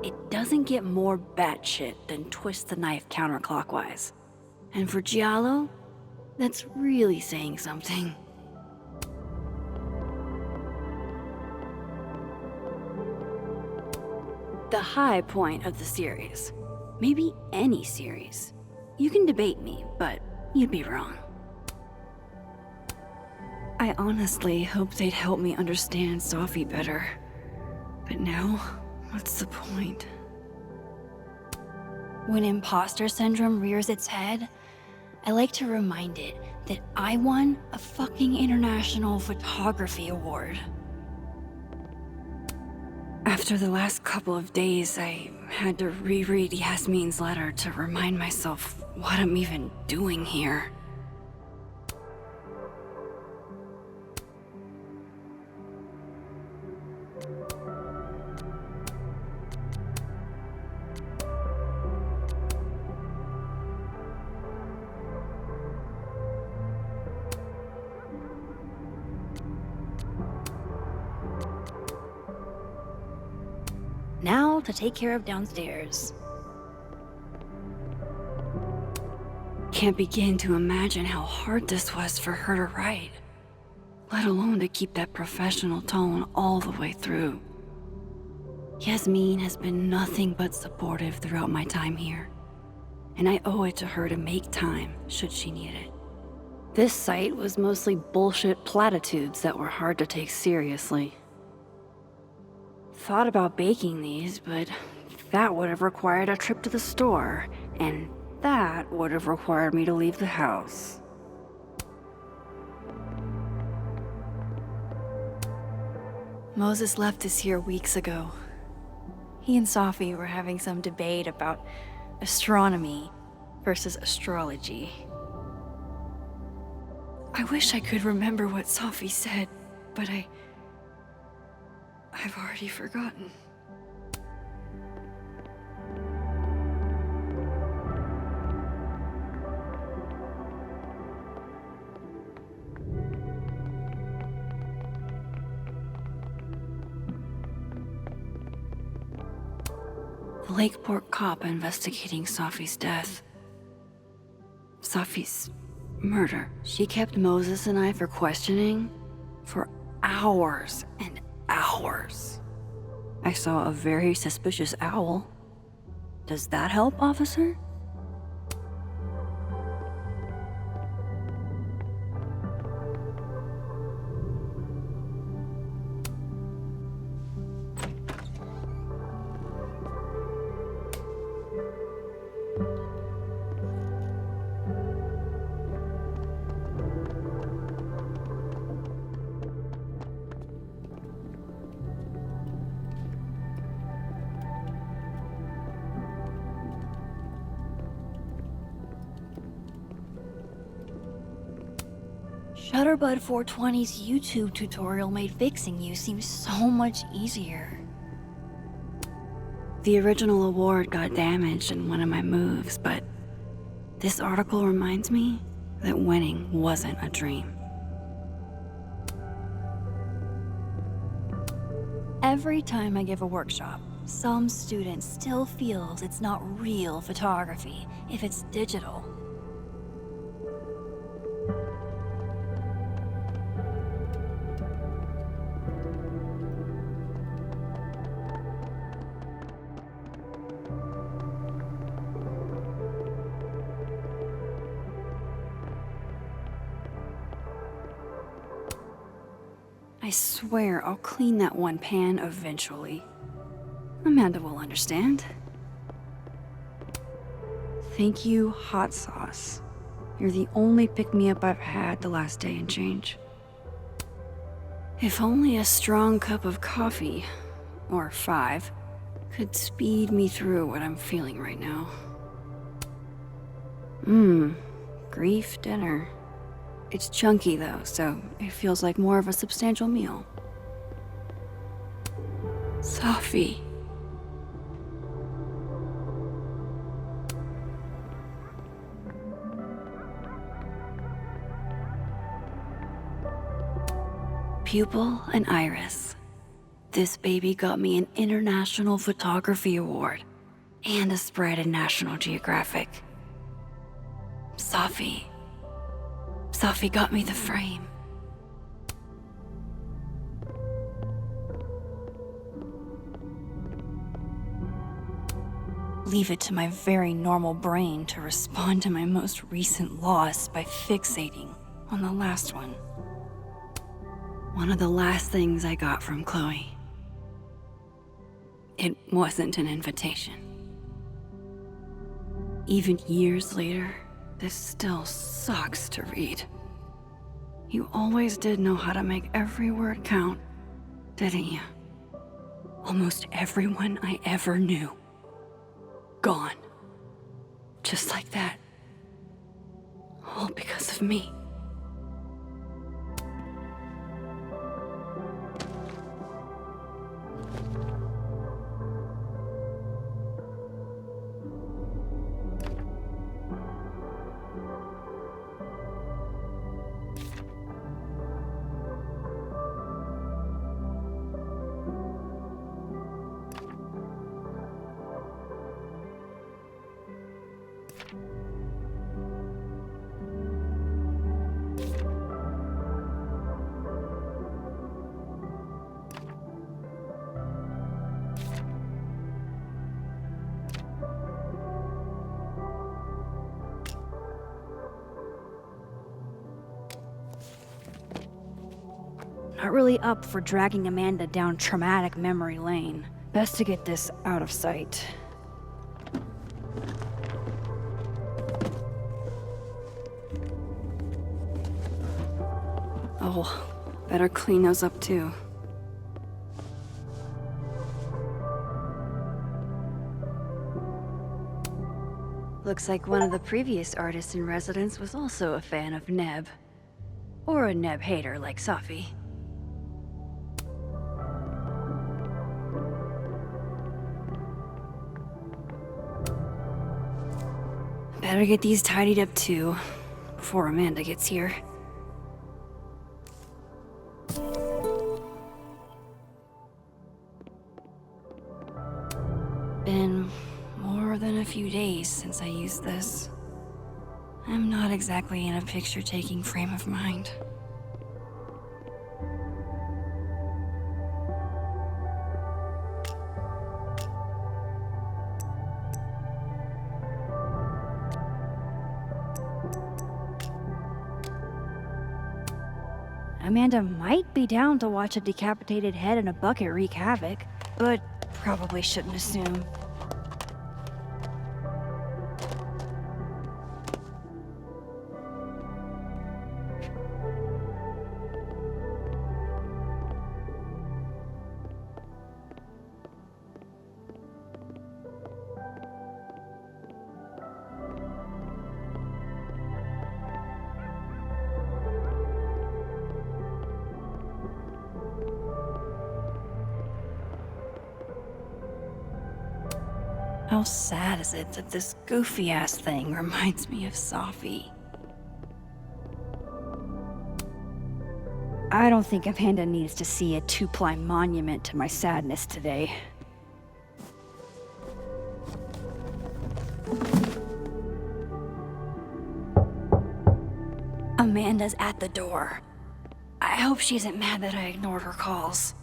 It doesn't get more batshit than twist the knife counterclockwise. And for Giallo, that's really saying something. The high point of the series. Maybe any series. You can debate me, but you'd be wrong. I honestly hoped they'd help me understand Sophie better. But now, what's the point? When imposter syndrome rears its head, I like to remind it that I won a fucking international photography award. After the last couple of days, I had to reread Yasmin's letter to remind myself what I'm even doing here. Now to take care of downstairs. Can't begin to imagine how hard this was for her to write, let alone to keep that professional tone all the way through. Yasmin has been nothing but supportive throughout my time here, and I owe it to her to make time should she need it. This site was mostly bullshit platitudes that were hard to take seriously. Thought about baking these, but that would have required a trip to the store, and that would have required me to leave the house. Moses left us here weeks ago. He and Sophie were having some debate about astronomy versus astrology. I wish I could remember what Sophie said, but I've already forgotten. The Lakeport cop investigating Sophie's death. Sophie's murder. She kept Moses and I for questioning for hours and hours. I saw a very suspicious owl. Does that help, officer? Shutterbud 420's YouTube tutorial made fixing you seem so much easier. The original award got damaged in one of my moves, but this article reminds me that winning wasn't a dream. Every time I give a workshop, some student still feels it's not real photography if it's digital. I swear I'll clean that one pan eventually. Amanda will understand. Thank you, hot sauce. You're the only pick-me-up I've had the last day and change. If only a strong cup of coffee, or 5, could speed me through what I'm feeling right now. Grief dinner. It's chunky though, so it feels like more of a substantial meal. Safi. Pupil and iris. This baby got me an International Photography Award and a spread in National Geographic. Safi. Safi got me the frame. Leave it to my very normal brain to respond to my most recent loss by fixating on the last one. One of the last things I got from Chloe. It wasn't an invitation. Even years later, this still sucks to read. You always did know how to make every word count, didn't you? Almost everyone I ever knew. Gone. Just like that. All because of me. Not really up for dragging Amanda down traumatic memory lane. Best to get this out of sight. Oh, better clean those up too. Looks like one of the previous artists in residence was also a fan of Neb. Or a Neb hater like Safi. Better get these tidied up too, before Amanda gets here. Been more than a few days since I used this. I'm not exactly in a picture-taking frame of mind. Amanda might be down to watch a decapitated head in a bucket wreak havoc, but probably shouldn't assume. How sad is it that this goofy-ass thing reminds me of Safi? I don't think Amanda needs to see a 2-ply monument to my sadness today. Amanda's at the door. I hope she isn't mad that I ignored her calls.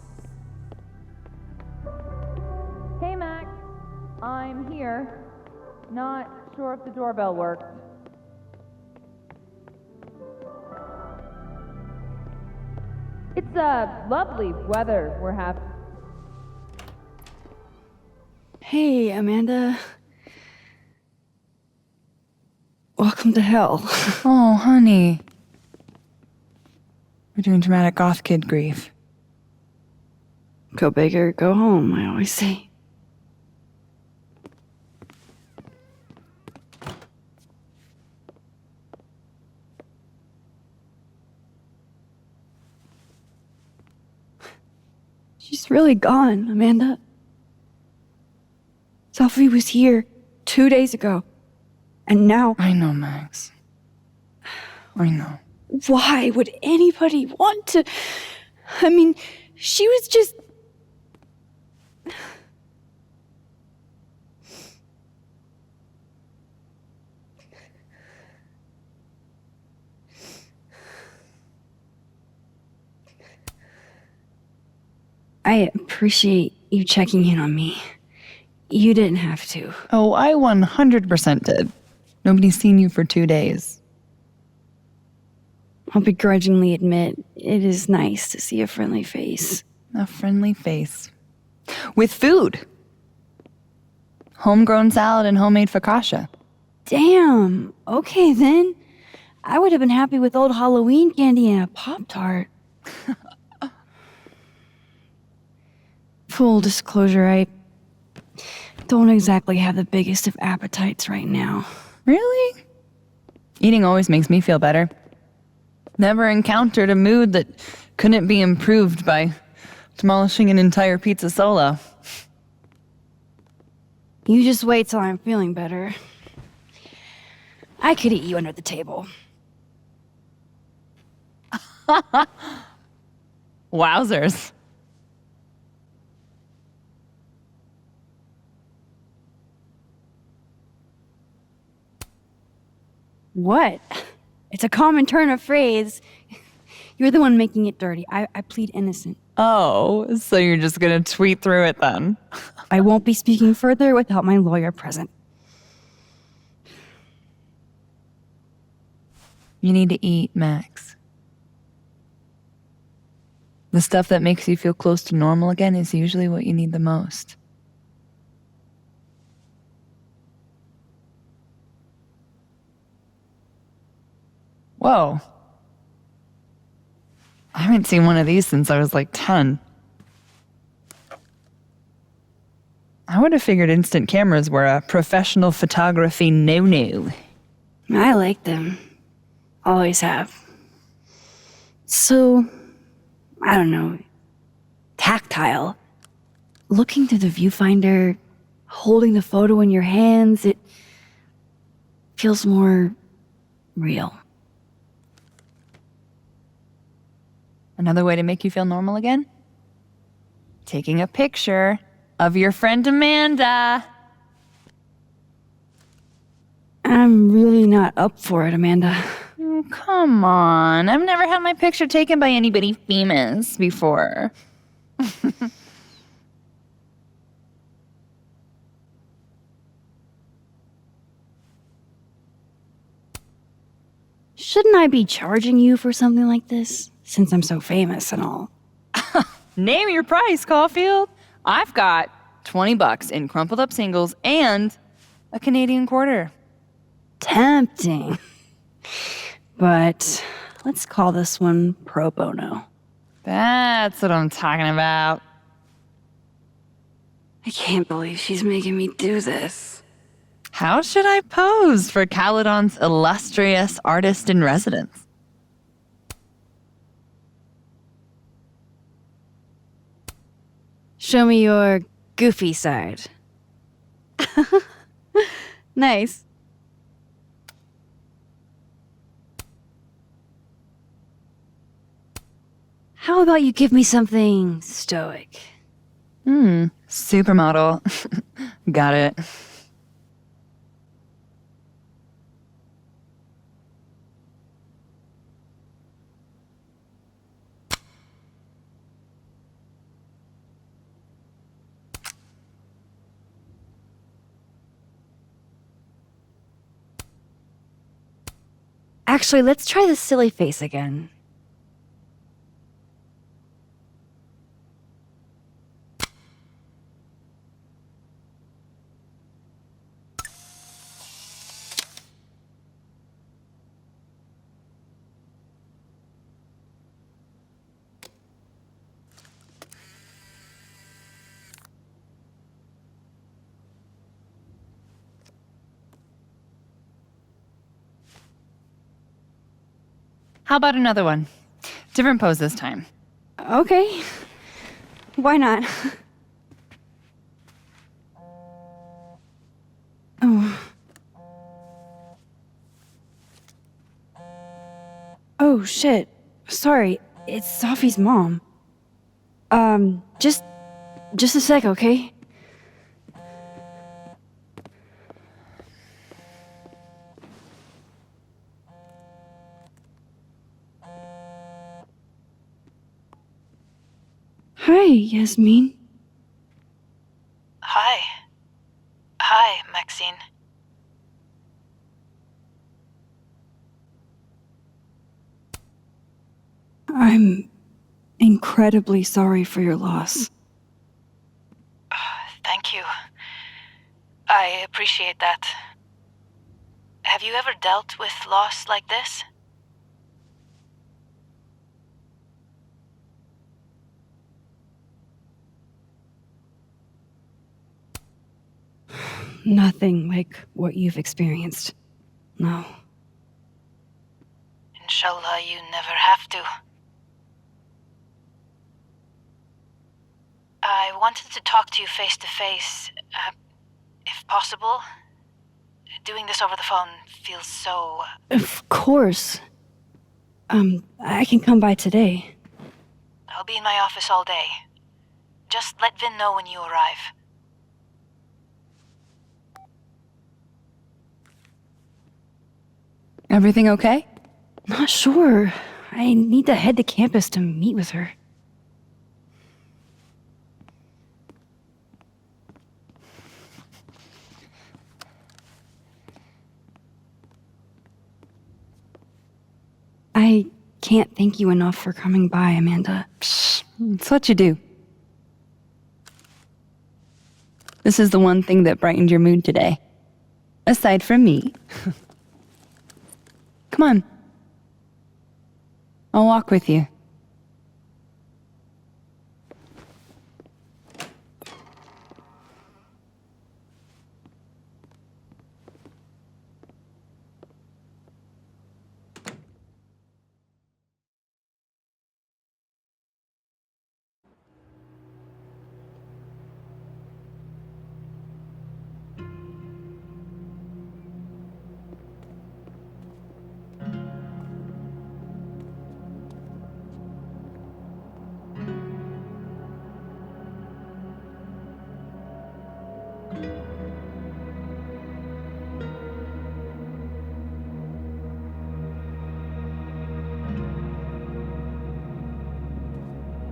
Hey, Max. I'm here. Not sure if the doorbell worked. It's lovely weather we're having. Hey, Amanda. Welcome to hell. Oh, honey. We're doing dramatic goth kid grief. Go big or go home, I always say. She's really gone, Amanda. Sophie was here 2 days ago. And now... I know, Max. I know. Why would anybody want to... I mean, she was just... I appreciate you checking in on me. You didn't have to. Oh, I 100% did. Nobody's seen you for 2 days. I'll begrudgingly admit, it is nice to see a friendly face. A friendly face. With food. Homegrown salad and homemade focaccia. Damn, okay then. I would have been happy with old Halloween candy and a Pop-Tart. Full disclosure, I don't exactly have the biggest of appetites right now. Really? Eating always makes me feel better. Never encountered a mood that couldn't be improved by demolishing an entire pizza solo. You just wait till I'm feeling better. I could eat you under the table. Wowzers. What? It's a common turn of phrase. You're the one making it dirty. I plead innocent. Oh, so you're just gonna tweet through it then? I won't be speaking further without my lawyer present. You need to eat, Max. The stuff that makes you feel close to normal again is usually what you need the most. Whoa. I haven't seen one of these since I was like 10. I would have figured instant cameras were a professional photography no-no. I like them. Always have. So, I don't know, tactile. Looking through the viewfinder, holding the photo in your hands, it feels more real. Another way to make you feel normal again? Taking a picture of your friend Amanda. I'm really not up for it, Amanda. Oh, come on. I've never had my picture taken by anybody famous before. Shouldn't I be charging you for something like this? Since I'm so famous and all. Name your price, Caulfield. I've got $20 in crumpled up singles and a Canadian quarter. Tempting. But let's call this one pro bono. That's what I'm talking about. I can't believe she's making me do this. How should I pose for Caledon's illustrious artist in residence? Show me your goofy side. Nice. How about you give me something stoic? Supermodel. Got it. Actually, let's try the silly face again. How about another one? Different pose this time. Okay. Why not? Oh. Oh, shit. Sorry, it's Sophie's mom. Just a sec, okay? Hi, Yasmin. Hi. Hi, Maxine. I'm incredibly sorry for your loss. Thank you. I appreciate that. Have you ever dealt with loss like this? Nothing like what you've experienced. No. Inshallah, you never have to. I wanted to talk to you face to face, if possible. Doing this over the phone feels so... Of course. I can come by today. I'll be in my office all day. Just let Vin know when you arrive. Everything okay? Not sure. I need to head to campus to meet with her. I can't thank you enough for coming by, Amanda. It's what you do. This is the one thing that brightened your mood today. Aside from me. Come on. I'll walk with you.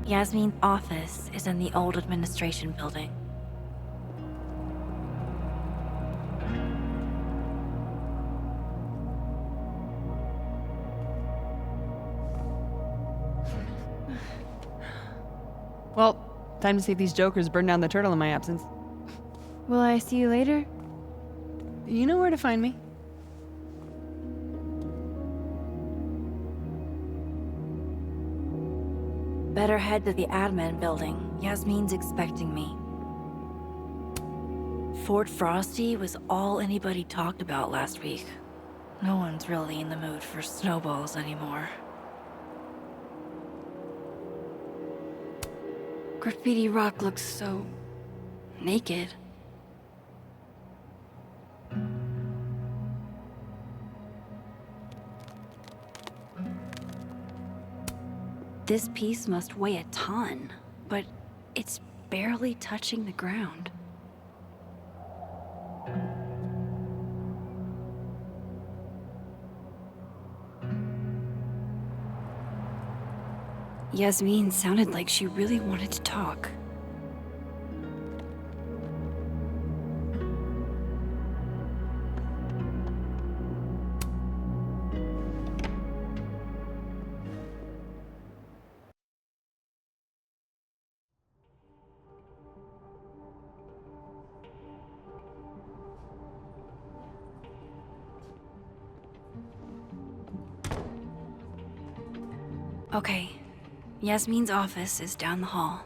Yasmin's office is in the old administration building. Well, time to see if these jokers burn down the turtle in my absence. Will I see you later? You know where to find me. Better head to the admin building. Yasmin's expecting me. Fort Frosty was all anybody talked about last week. No one's really in the mood for snowballs anymore. Graffiti Rock looks so... naked. This piece must weigh a ton, but it's barely touching the ground. Yasmin sounded like she really wanted to talk. Okay, Yasmin's office is down the hall.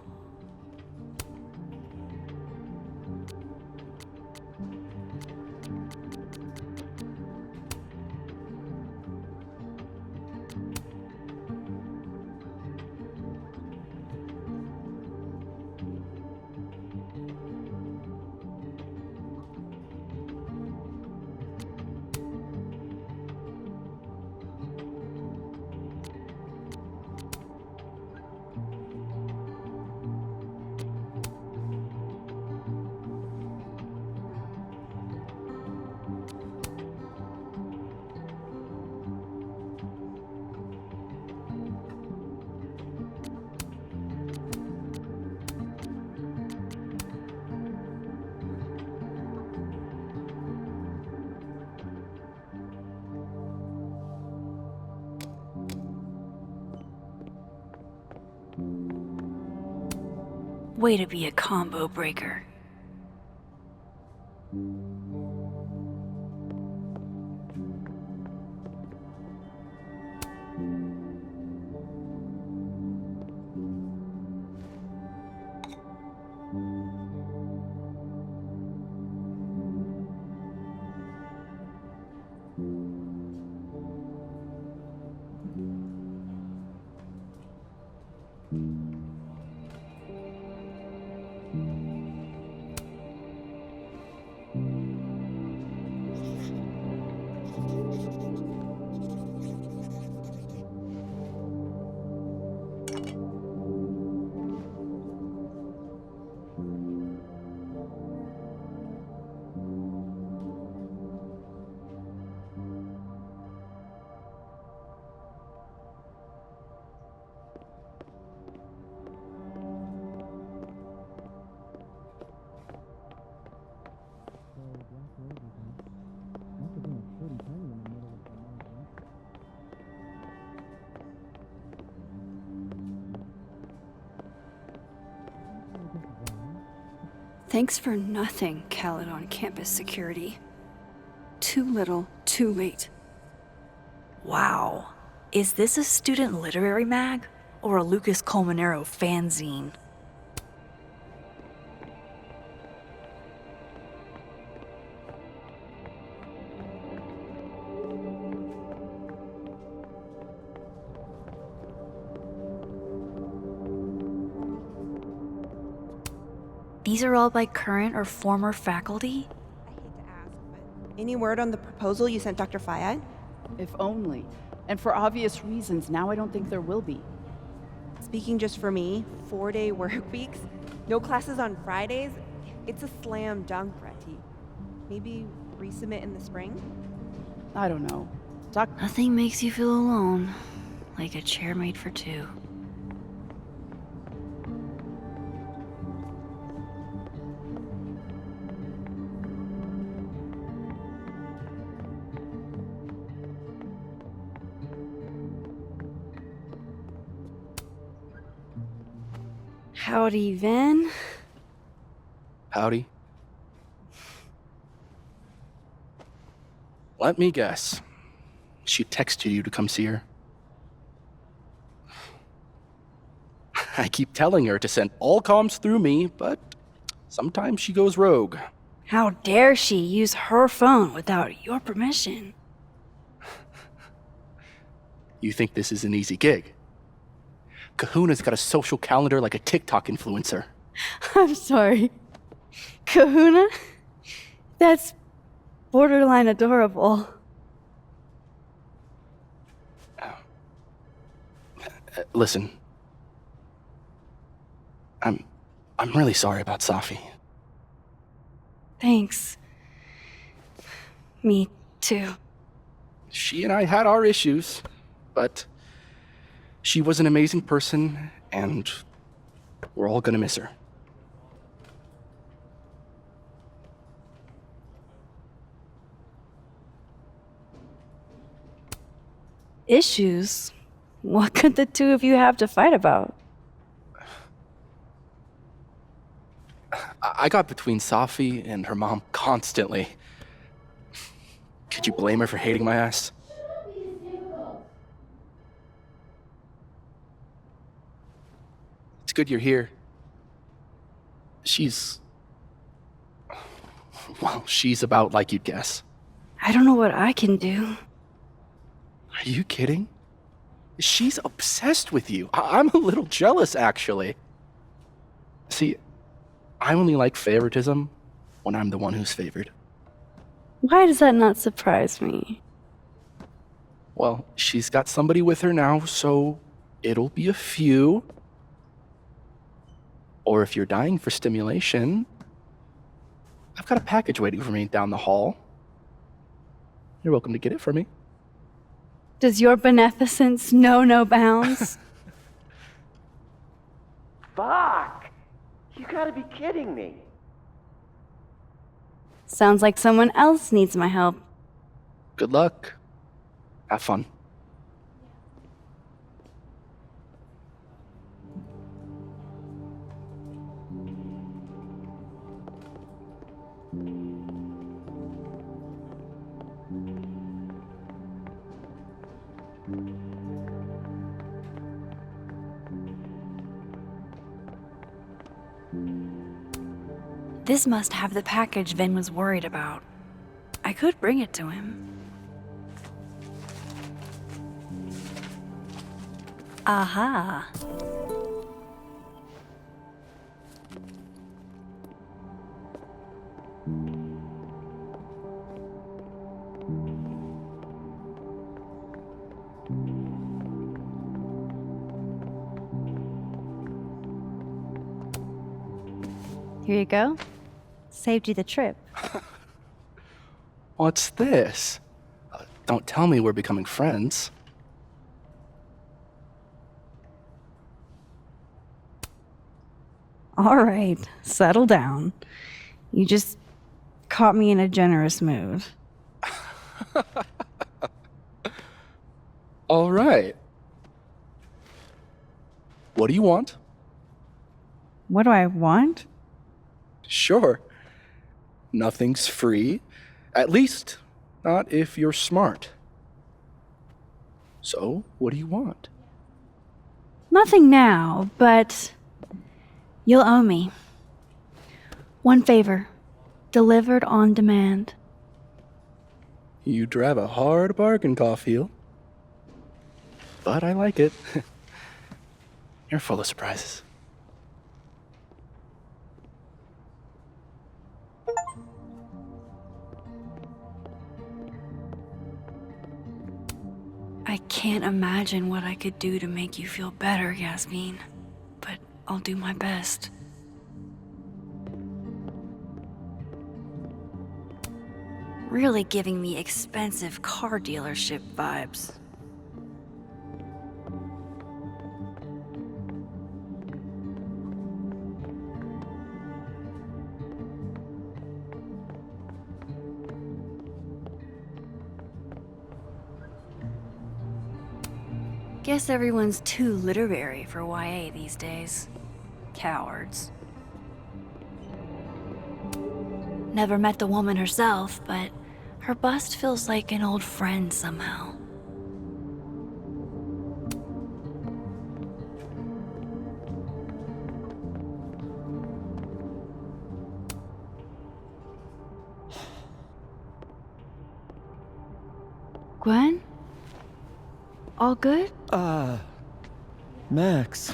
Way to be a combo breaker. Thanks for nothing, Caledon campus security. Too little, too late. Wow. Is this a student literary mag? Or a Lucas Colmenero fanzine? These are all by current or former faculty? I hate to ask, but any word on the proposal you sent Dr. Fayad? If only. And for obvious reasons, now I don't think there will be. Speaking just for me, 4-day work weeks, no classes on Fridays, it's a slam dunk, Bretty. Maybe resubmit in the spring? I don't know. Nothing makes you feel alone like a chair made for two. Howdy, Vin. Howdy. Let me guess. She texted you to come see her? I keep telling her to send all comms through me, but sometimes she goes rogue. How dare she use her phone without your permission? You think this is an easy gig? Kahuna's got a social calendar like a TikTok influencer. I'm sorry. Kahuna? That's borderline adorable. Listen. I'm really sorry about Safi. Thanks. Me too. She and I had our issues, but she was an amazing person, and we're all gonna miss her. Issues? What could the two of you have to fight about? I got between Safi and her mom constantly. Could you blame her for hating my ass? It's good you're here. She's about like you'd guess. I don't know what I can do. Are you kidding? She's obsessed with you. I'm a little jealous, actually. See, I only like favoritism when I'm the one who's favored. Why does that not surprise me? Well, she's got somebody with her now, so it'll be a few. Or if you're dying for stimulation, I've got a package waiting for me down the hall. You're welcome to get it for me. Does your beneficence know no bounds? Fuck! You gotta be kidding me. Sounds like someone else needs my help. Good luck. Have fun. This must have the package Vin was worried about. I could bring it to him. Aha. Here you go. Saved you the trip. What's this? Don't tell me we're becoming friends. All right, settle down. You just caught me in a generous mood. All right. What do you want? What do I want? Sure. Nothing's free. At least, not if you're smart. So, what do you want? Nothing now, but you'll owe me. One favor, delivered on demand. You drive a hard bargain, Caulfield. But I like it. You're full of surprises. I can't imagine what I could do to make you feel better, Yasmin. But I'll do my best. Really giving me expensive car dealership vibes. Guess everyone's too literary for YA these days. Cowards. Never met the woman herself, but her bust feels like an old friend somehow. Gwen? All good? Max.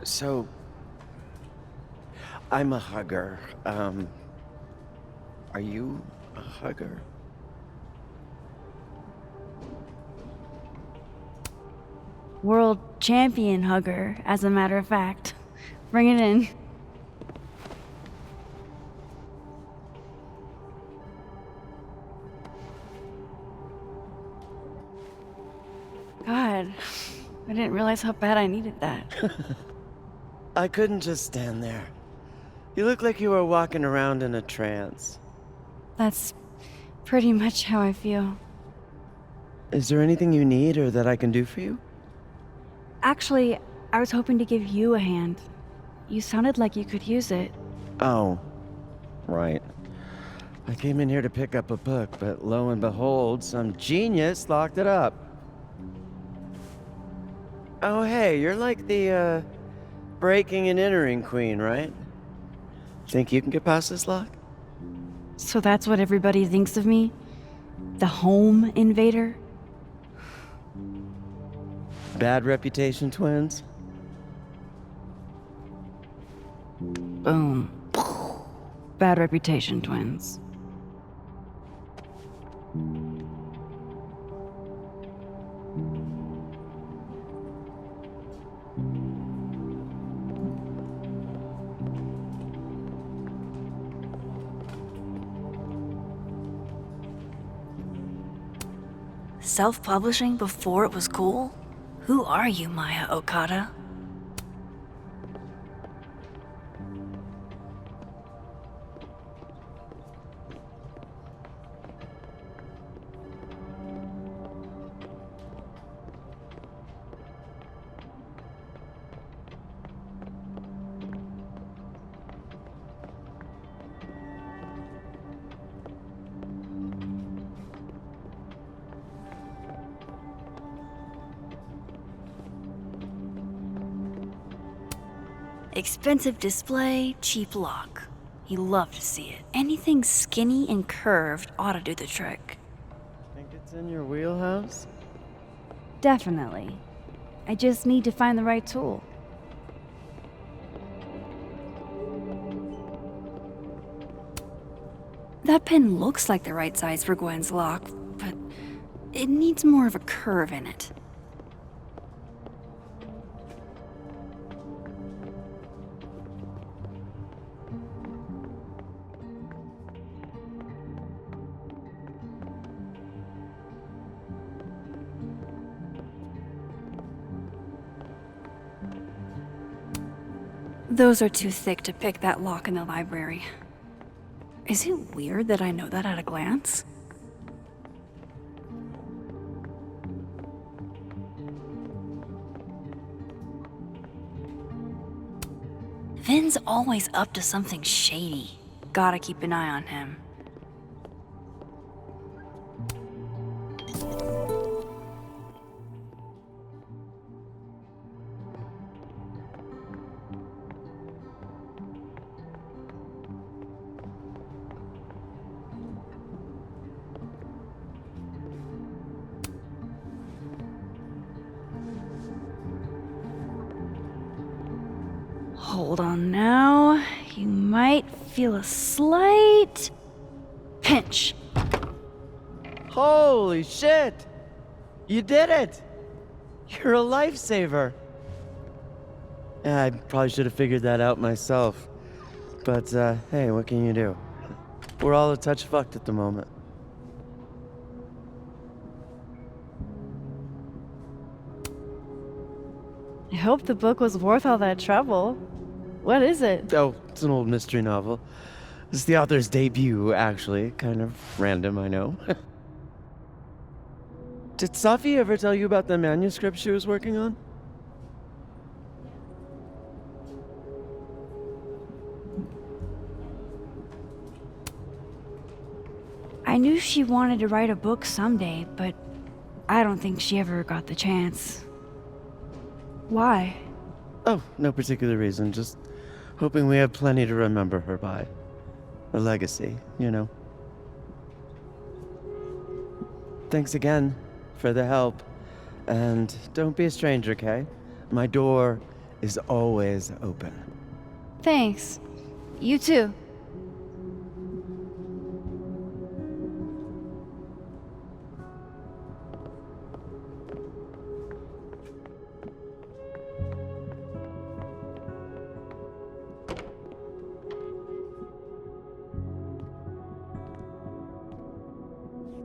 So... I'm a hugger. Are you a hugger? World champion hugger, as a matter of fact. Bring it in. God, I didn't realize how bad I needed that. I couldn't just stand there. You look like you were walking around in a trance. That's pretty much how I feel. Is there anything you need or that I can do for you? Actually, I was hoping to give you a hand. You sounded like you could use it. Oh, right. I came in here to pick up a book, but lo and behold, some genius locked it up. Oh, hey, you're like the, breaking and entering queen, right? Think you can get past this lock? So that's what everybody thinks of me? The home invader? Bad reputation, twins? Boom. Bad reputation, twins. Self-publishing before it was cool? Who are you, Maya Okada? Expensive display, cheap lock. You love to see it. Anything skinny and curved ought to do the trick. Think it's in your wheelhouse? Definitely. I just need to find the right tool. That pen looks like the right size for Gwen's lock, but it needs more of a curve in it. Those are too thick to pick that lock in the library. Is it weird that I know that at a glance? Vin's always up to something shady. Gotta keep an eye on him. Hold on now. You might feel a slight pinch. Holy shit! You did it! You're a lifesaver. Yeah, I probably should have figured that out myself. But, hey, what can you do? We're all a touch fucked at the moment. I hope the book was worth all that trouble. What is it? Oh, it's an old mystery novel. It's the author's debut, actually. Kind of random, I know. Did Safi ever tell you about the manuscript she was working on? I knew she wanted to write a book someday, but I don't think she ever got the chance. Why? Oh, no particular reason. Just hoping we have plenty to remember her by. A legacy, you know. Thanks again for the help. And don't be a stranger, Kay. My door is always open. Thanks. You too.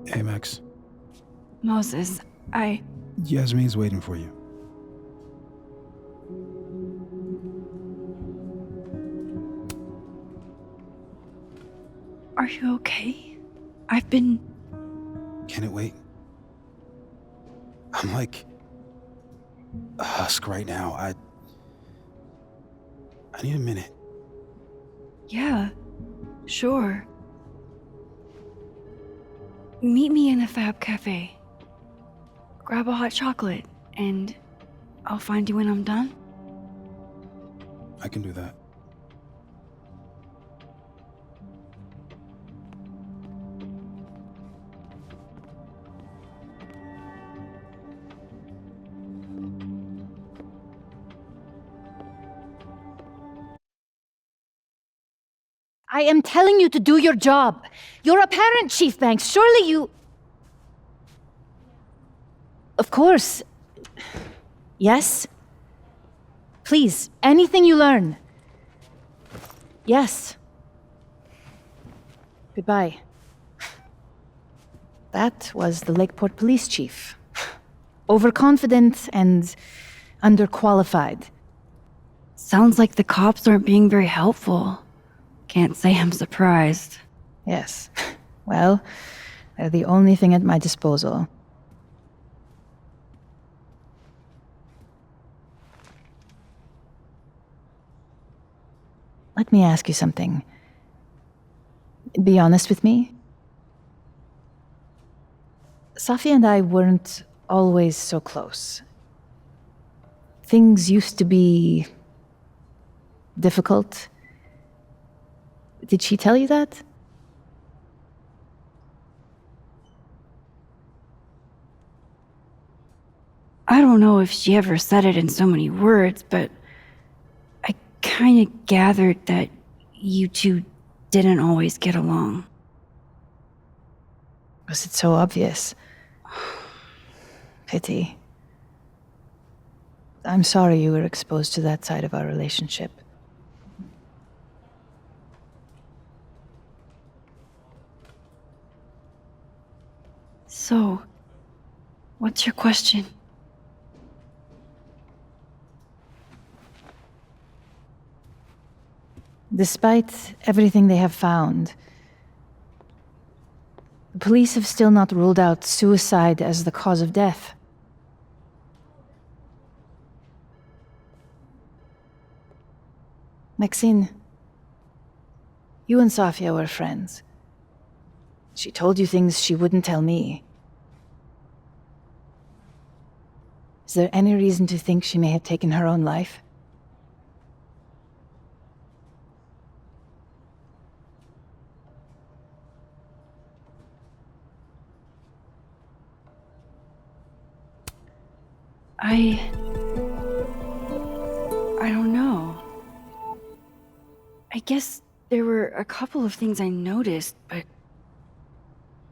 Hey, Max. Moses, Yasmin's waiting for you. Are you okay? I've been... Can it wait? I'm like a husk right now. I need a minute. Yeah, sure. Meet me in the Fab Cafe. Grab a hot chocolate, and I'll find you when I'm done. I can do that. I am telling you to do your job. You're a parent, Chief Banks. Surely you... Of course. Yes? Please, anything you learn. Yes. Goodbye. That was the Lakeport Police Chief. Overconfident and underqualified. Sounds like the cops aren't being very helpful. Can't say I'm surprised. Yes. Well, they're the only thing at my disposal. Let me ask you something. Be honest with me. Safi and I weren't always so close. Things used to be difficult. Did she tell you that? I don't know if she ever said it in so many words, but I kind of gathered that you two didn't always get along. Was it so obvious? Pity. I'm sorry you were exposed to that side of our relationship. So, what's your question? Despite everything they have found, the police have still not ruled out suicide as the cause of death. Maxine, you and Safia were friends. She told you things she wouldn't tell me. Is there any reason to think she may have taken her own life? I don't know. I guess there were a couple of things I noticed, but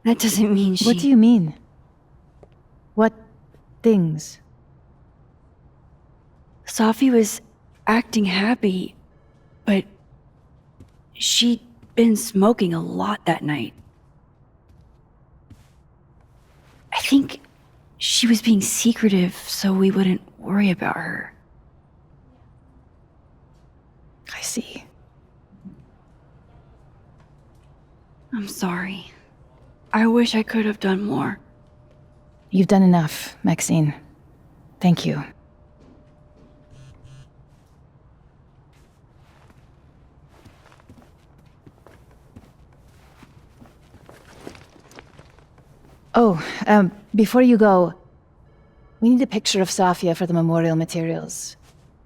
that doesn't mean she... What do you mean? What things? Safi was acting happy, but she'd been smoking a lot that night. I think she was being secretive so we wouldn't worry about her. I see. I'm sorry. I wish I could have done more. You've done enough, Maxine. Thank you. Oh, before you go, we need a picture of Safia for the memorial materials.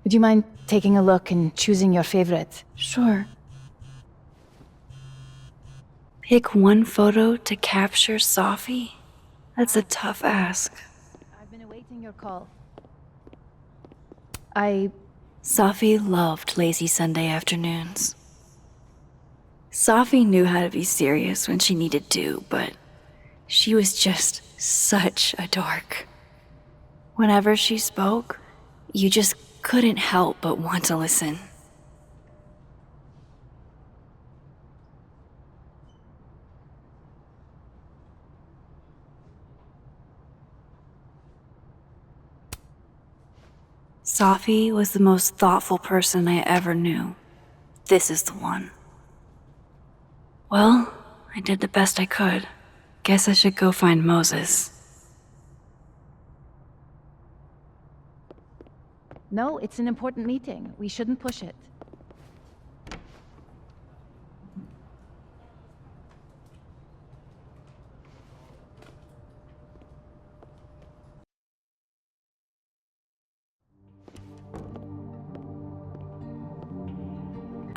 Would you mind taking a look and choosing your favorite? Sure. Pick one photo to capture Safi? That's a tough ask. I've been awaiting your call. Safi loved lazy Sunday afternoons. Safi knew how to be serious when she needed to, but she was just such a dork. Whenever she spoke, you just couldn't help but want to listen. Safi was the most thoughtful person I ever knew. This is the one. Well, I did the best I could. Guess I should go find Moses. No, it's an important meeting. We shouldn't push it.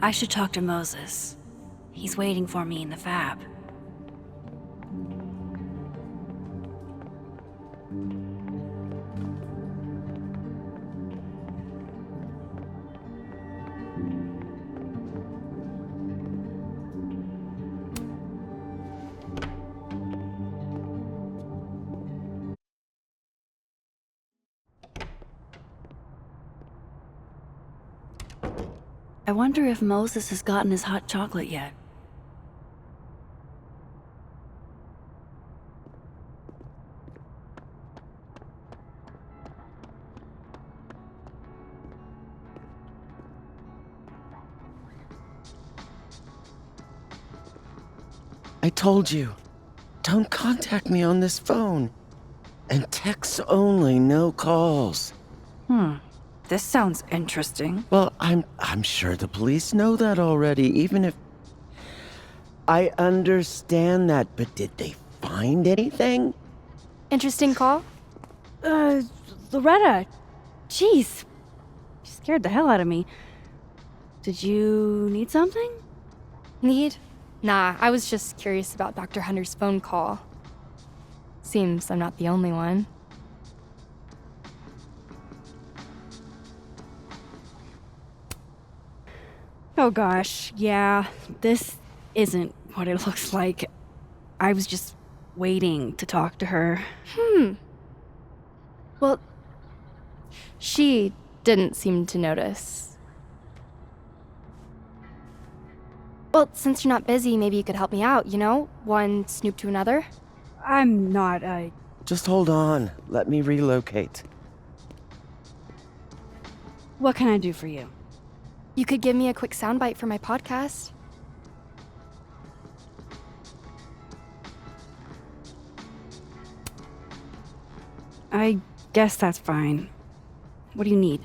I should talk to Moses. He's waiting for me in the fab. I wonder if Moses has gotten his hot chocolate yet. I told you, don't contact me on this phone. And texts only, no calls. This sounds interesting. Well, I'm sure the police know that already, even if... I understand that, but did they find anything? Interesting call? Loretta. Jeez. You scared the hell out of me. Did you need something? Need? Nah, I was just curious about Dr. Hunter's phone call. Seems I'm not the only one. Oh gosh, yeah, this isn't what it looks like. I was just waiting to talk to her. Well, she didn't seem to notice. Well, since you're not busy, maybe you could help me out, you know? One snoop to another. I'm not, Just hold on. Let me relocate. What can I do for you? You could give me a quick soundbite for my podcast. I guess that's fine. What do you need?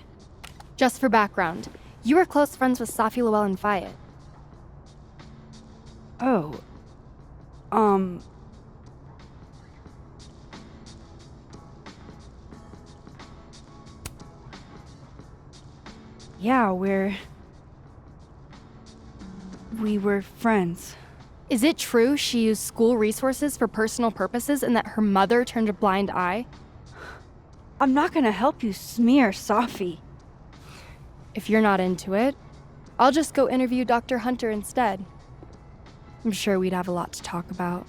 Just for background, you were close friends with Safi Lowell and Fayed. Oh. Yeah, we were friends. Is it true she used school resources for personal purposes and that her mother turned a blind eye? I'm not gonna help you smear Safi. If you're not into it, I'll just go interview Dr. Hunter instead. I'm sure we'd have a lot to talk about.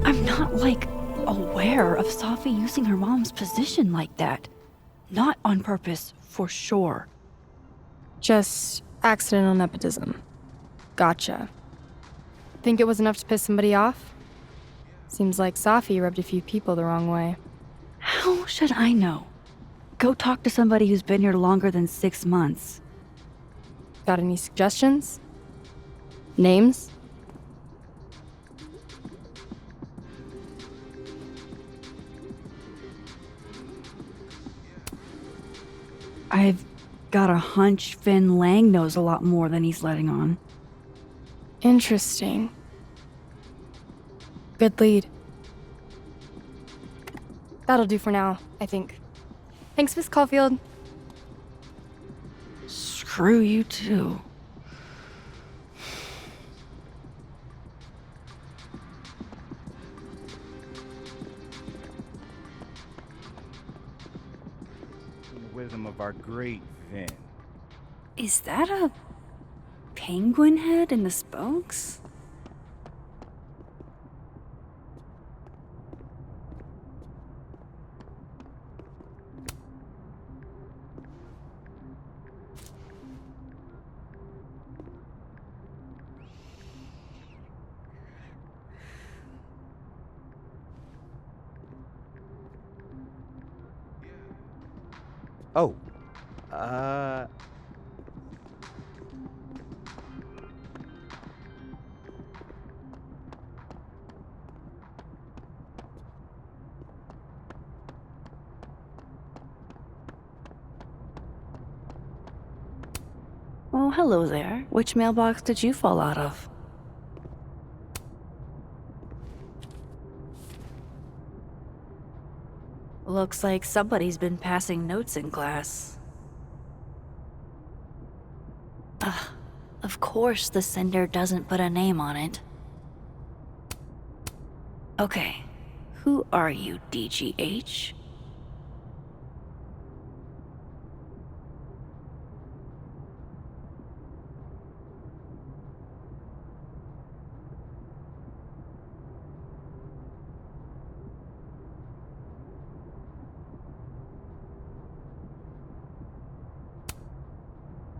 I'm not, aware of Safi using her mom's position like that. Not on purpose, for sure. Just accidental nepotism. Gotcha. Think it was enough to piss somebody off? Seems like Safi rubbed a few people the wrong way. How should I know? Go talk to somebody who's been here longer than 6 months. Got any suggestions? Names? I've got a hunch Finn Lang knows a lot more than he's letting on. Interesting. Good lead. That'll do for now, I think. Thanks, Miss Caulfield. Screw you too. The wisdom of our great Vin. Is that a penguin head in the spokes? Oh. Oh, hello there. Which mailbox did you fall out of? Looks like somebody's been passing notes in class. Of course the sender doesn't put a name on it. Okay, who are you, DGH?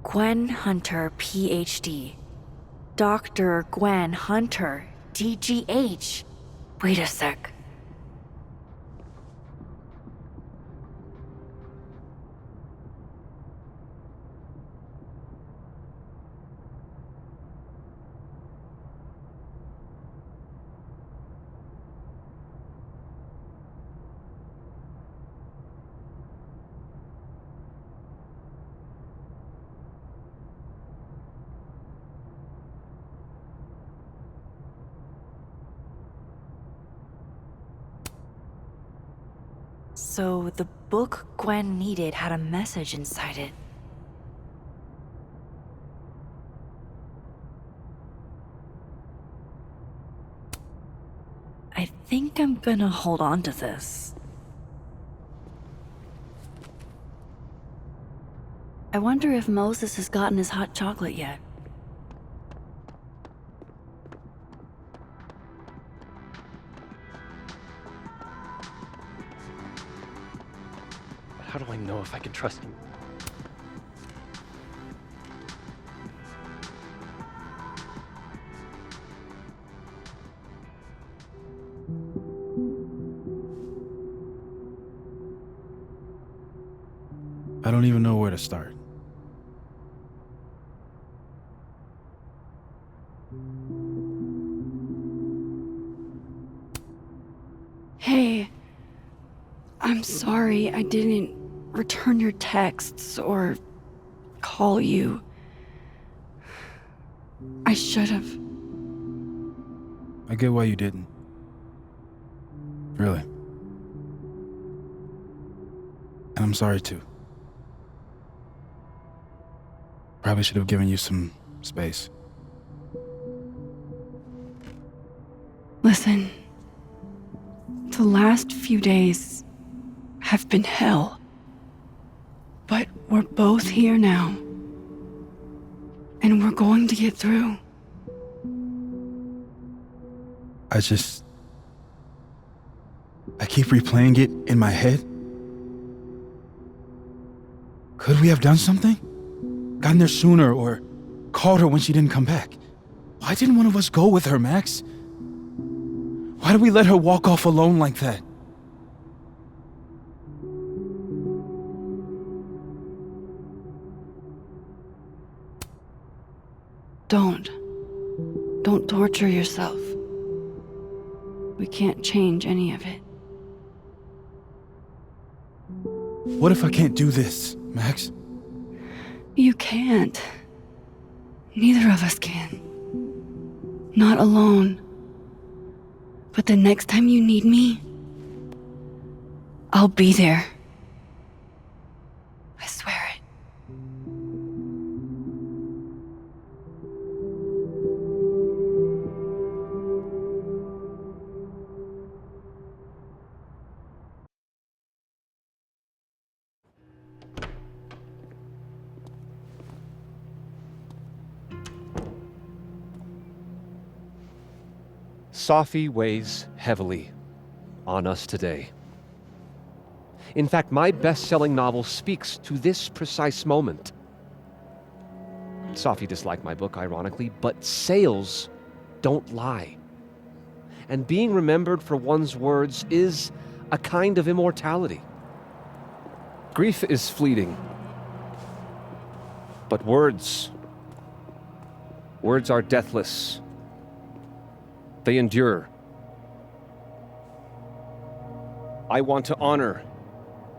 Gwen Hunter, PhD. Dr. Gwen Hunter, DGH. Wait a sec. So the book Gwen needed had a message inside it. I think I'm gonna hold on to this. I wonder if Moses has gotten his hot chocolate yet. How do I know if I can trust him? I don't even know where to start. Hey, I'm sorry I didn't return your texts or call you. I should have. I get why you didn't. Really. And I'm sorry too. Probably should have given you some space. Listen, the last few days have been hell. But we're both here now. And we're going to get through. I keep replaying it in my head. Could we have done something? Gotten there sooner or called her when she didn't come back? Why didn't one of us go with her, Max? Why did we let her walk off alone like that? Don't torture yourself. We can't change any of it. What if I can't do this, Max? You can't. Neither of us can. Not alone. But the next time you need me, I'll be there. I swear it. Safi weighs heavily on us today. In fact, my best-selling novel speaks to this precise moment. Safi disliked my book, ironically, but sales don't lie. And being remembered for one's words is a kind of immortality. Grief is fleeting, but words are deathless. They endure. I want to honor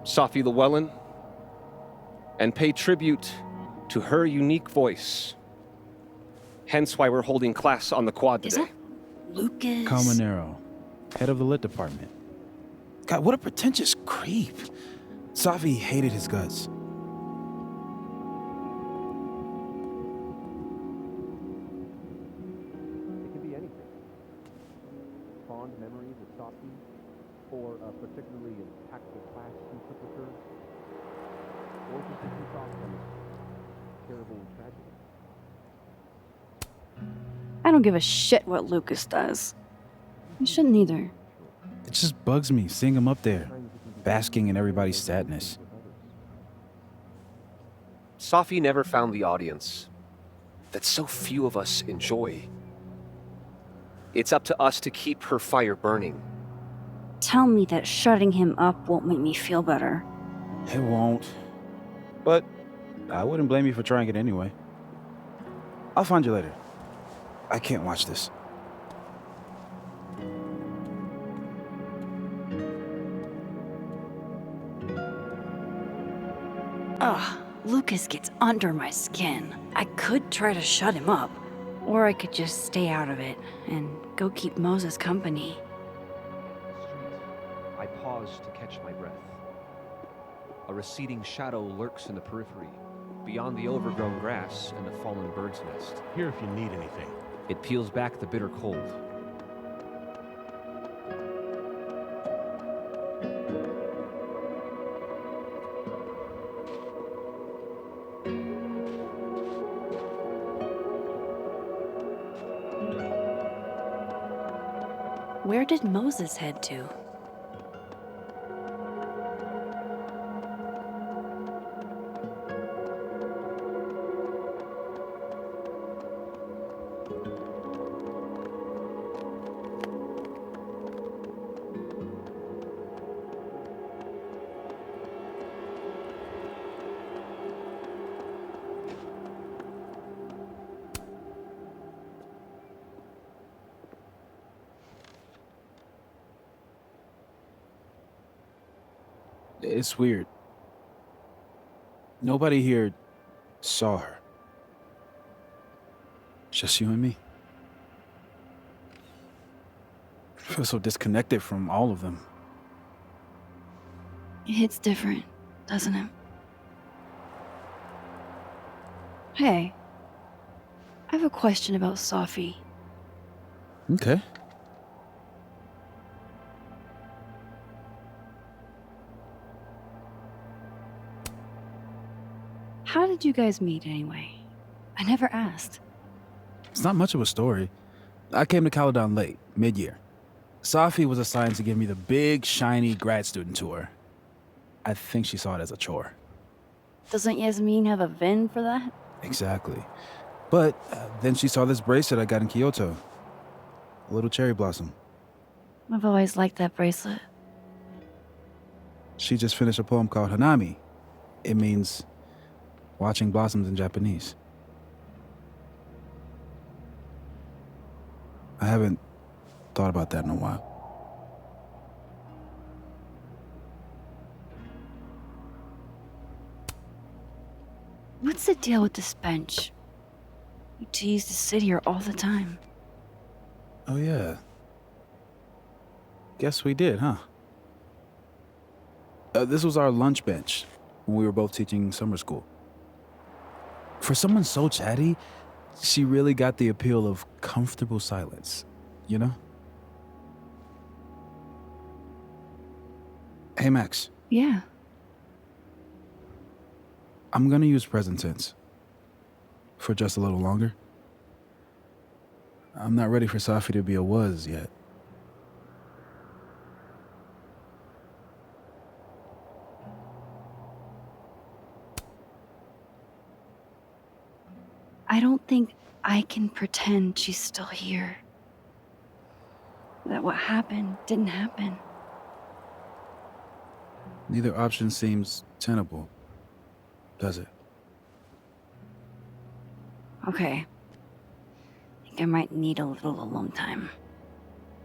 Safi Llewellyn and pay tribute to her unique voice. Hence why we're holding class on the quad today. Is that Lucas? Calmanero, head of the lit department. God, what a pretentious creep. Safi hated his guts. fond memories of Sophie, or a particularly impactful class she took with her, or just a few thoughts on this terrible tragedy? I don't give a shit what Lucas does. You shouldn't either. It just bugs me seeing him up there, basking in everybody's sadness. Sophie never found the audience that so few of us enjoy. It's up to us to keep her fire burning. Tell me that shutting him up won't make me feel better. It won't. But I wouldn't blame you for trying it anyway. I'll find you later. I can't watch this. Ugh, Lucas gets under my skin. I could try to shut him up, or I could just stay out of it and go keep Moses company. I pause to catch my breath. A receding shadow lurks in the periphery, beyond the overgrown grass and the fallen bird's nest. Here if you need anything. It peels back the bitter cold. Where did Moses head to? It's weird. Nobody here saw her. Just you and me. I feel so disconnected from all of them. It hits different, doesn't it? Hey, I have a question about Sophie. Okay. How did you guys meet anyway? I never asked. It's not much of a story. I came to Caledon late, mid-year. Sophie was assigned to give me the big, shiny grad student tour. I think she saw it as a chore. Doesn't Yasmin have a VIN for that? Exactly. But then she saw this bracelet I got in Kyoto. A little cherry blossom. I've always liked that bracelet. She just finished a poem called Hanami. It means watching blossoms in Japanese. I haven't thought about that in a while. What's the deal with this bench? You two used to sit here all the time. Oh yeah. Guess we did, huh? This was our lunch bench when we were both teaching summer school. For someone so chatty, she really got the appeal of comfortable silence, you know? Hey, Max. Yeah. I'm gonna use present tense. For just a little longer. I'm not ready for Sophie to be a was yet. I don't think I can pretend she's still here. That what happened didn't happen. Neither option seems tenable, does it? Okay. I think I might need a little alone time.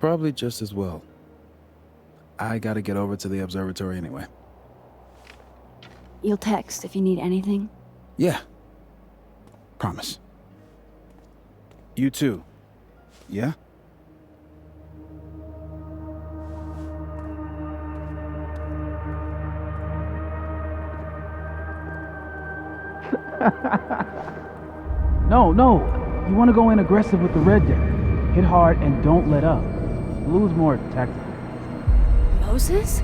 Probably just as well. I gotta get over to the observatory anyway. You'll text if you need anything? Yeah. Promise. You too. Yeah? No. You want to go in aggressive with the red deck. Hit hard and don't let up. Blue's more tactical. Moses?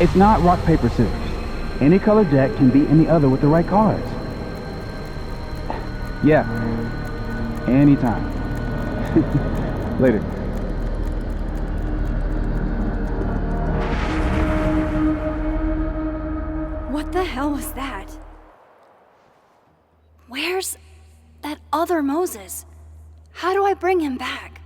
It's not rock, paper, scissors. Any colored deck can beat any other with the right cards. Yeah. Anytime. Later. What the hell was that? Where's that other Moses? How do I bring him back?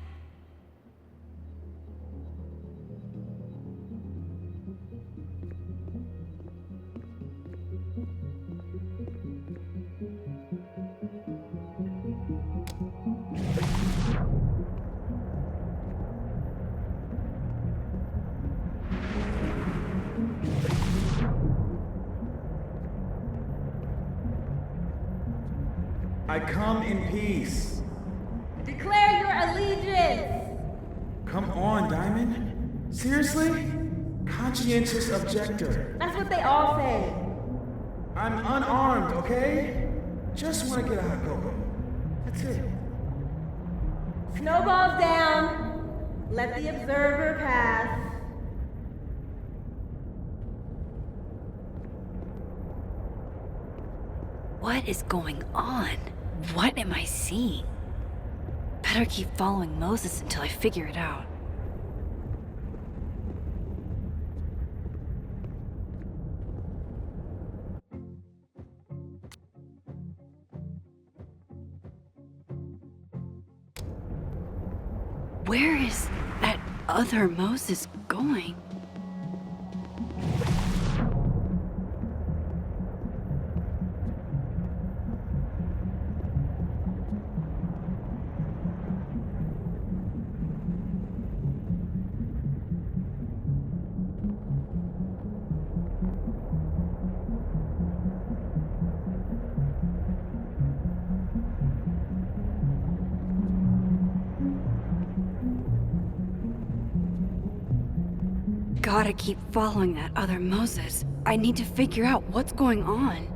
I come in peace. Declare your allegiance! Come on, Diamond. Seriously? Conscientious objector. That's what they all say. I'm unarmed, okay? Just want to get a hot cocoa. That's it. Snowballs down. Let the observer pass. What is going on? What am I seeing? Better keep following Moses until I figure it out. Where is that other Moses going? Gotta keep following that other Moses. I need to figure out what's going on.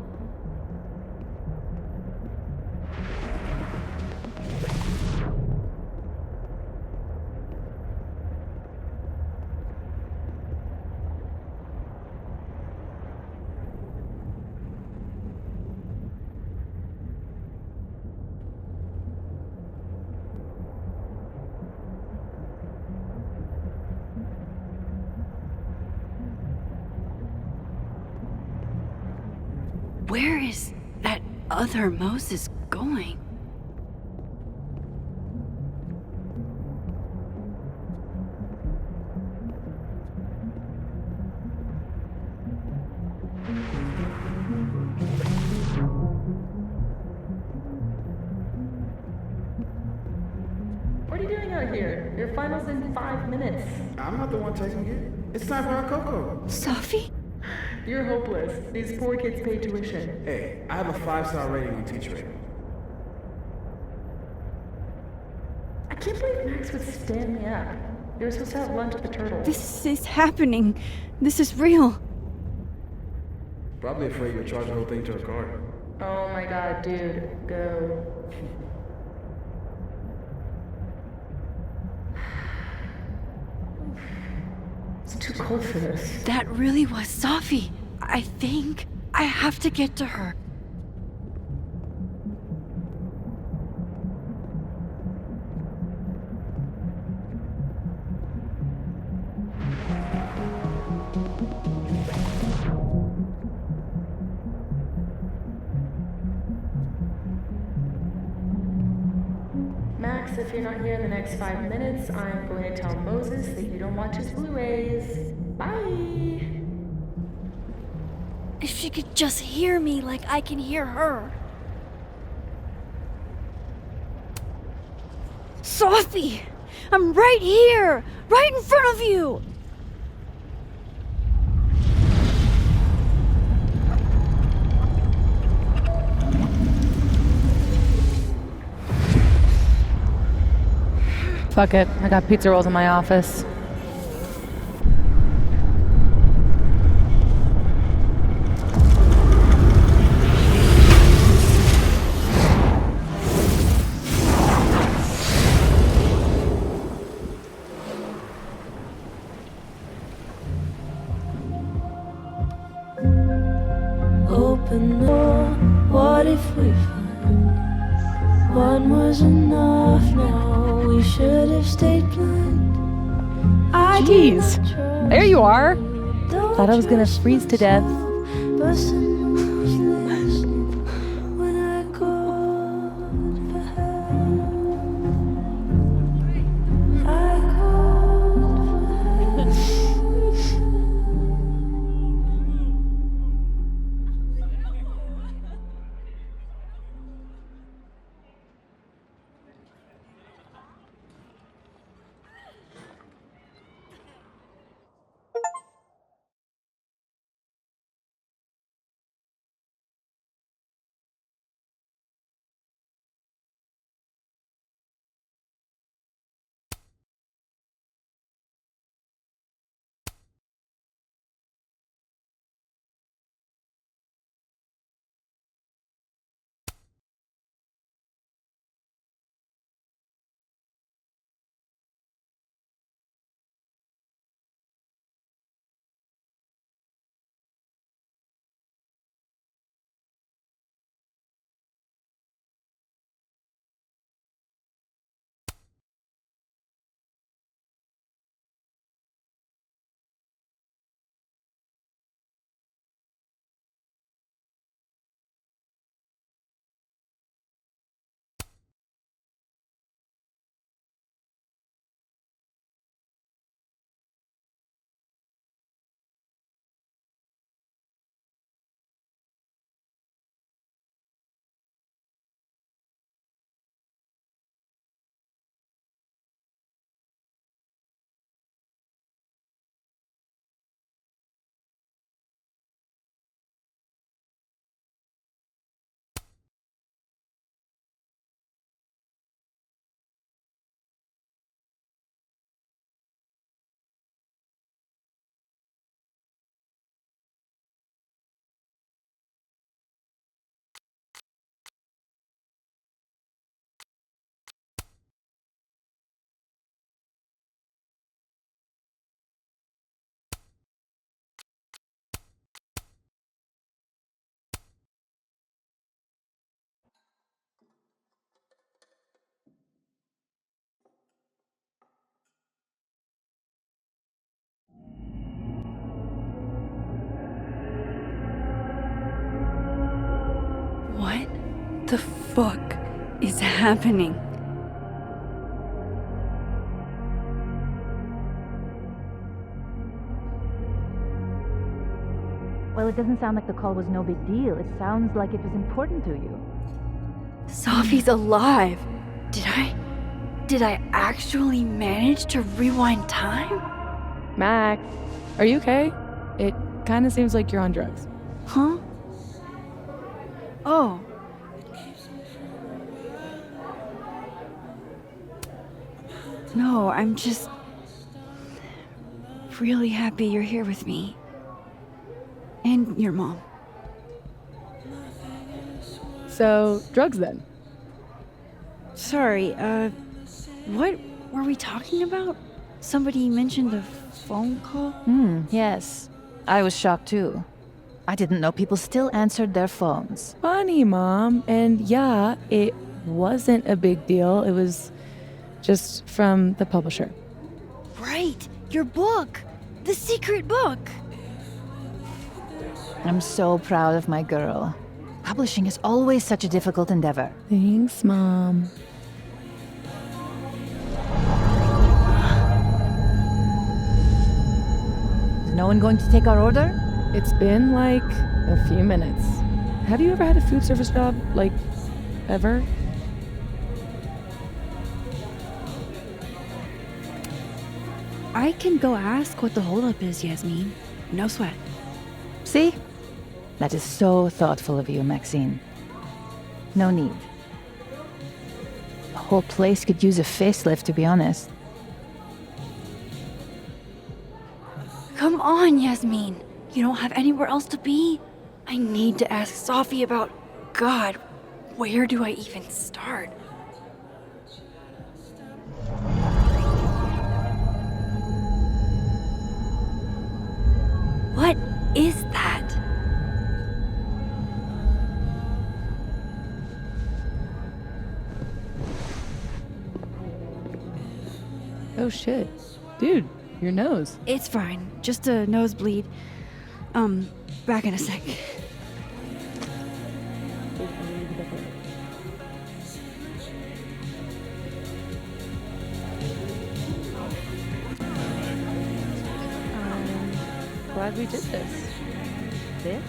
Where is that other Moses going? What are you doing out here? Your final's in 5 minutes. I'm not the one taking it. It's time for our cocoa. Safi? You're hopeless. These poor kids pay tuition. Hey, I have a 5-star rating on Teacher. I can't believe Max would stand me up. You were supposed to have lunch at the Turtle. This is happening. This is real. Probably afraid you'll charge the whole thing to her card. Oh my god, dude. Go. It's too cold for this. That really was Safi. I think I have to get to her. Max, if you're not here in the next 5 minutes, I'm going to tell Moses that you don't watch his Blu-rays. Bye! If she could just hear me like I can hear her. Safi! I'm right here! Right in front of you! Fuck it, I got pizza rolls in my office. Open the door, what if we find one was enough now? We should have stayed blind. Jeez, there you are. Thought I was gonna freeze to death. But someone was listening when I called for help. I called for help. What the fuck is happening? Well, it doesn't sound like the call was no big deal. It sounds like it was important to you. Sophie's alive. Did I actually manage to rewind time? Max, are you okay? It kind of seems like you're on drugs. Huh? Oh. No, I'm just really happy you're here with me. And your mom. So, drugs then? Sorry, what were we talking about? Somebody mentioned a phone call? Yes. I was shocked too. I didn't know people still answered their phones. Funny, Mom. And yeah, it wasn't a big deal. It was just from the publisher. Right! Your book! The secret book! I'm so proud of my girl. Publishing is always such a difficult endeavor. Thanks, Mom. Is no one going to take our order? It's been like a few minutes. Have you ever had a food service job? Like, ever? I can go ask what the holdup is, Yasmin. No sweat. See? That is so thoughtful of you, Maxine. No need. whole place could use a facelift, to be honest. Come on, Yasmin. You don't have anywhere else to be? I need to ask Safi about... God, where do I even start? What is that? Oh shit. Dude, your nose. It's fine. Just a nosebleed. Back in a sec. Glad we did this. This?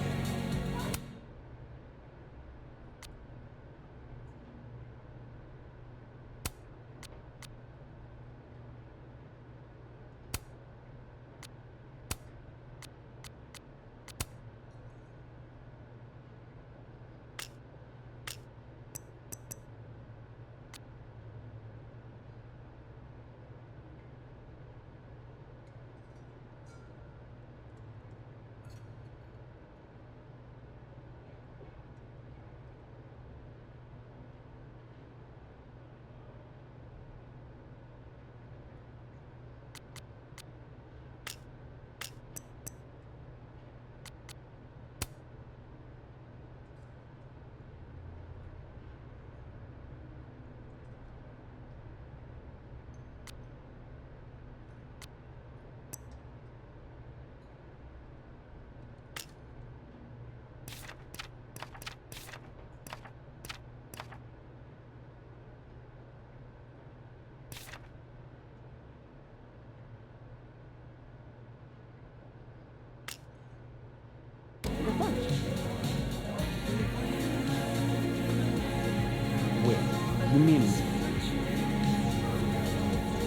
You mean...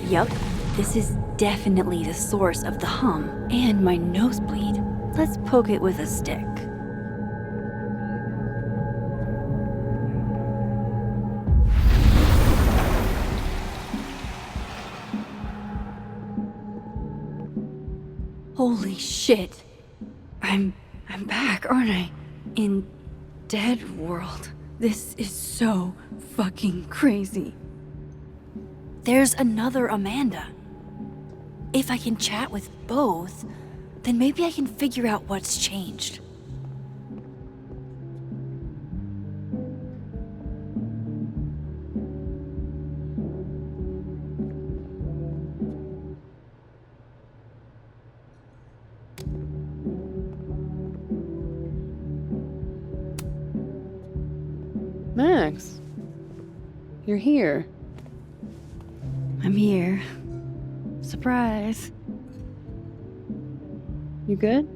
Yup, this is definitely the source of the hum and my nosebleed. Let's poke it with a stick. Holy shit. I'm back, aren't I? In Dead World. This is so fucking crazy. There's another Amanda. If I can chat with both, then maybe I can figure out what's changed. Max, you're here. I'm here. Surprise. You good?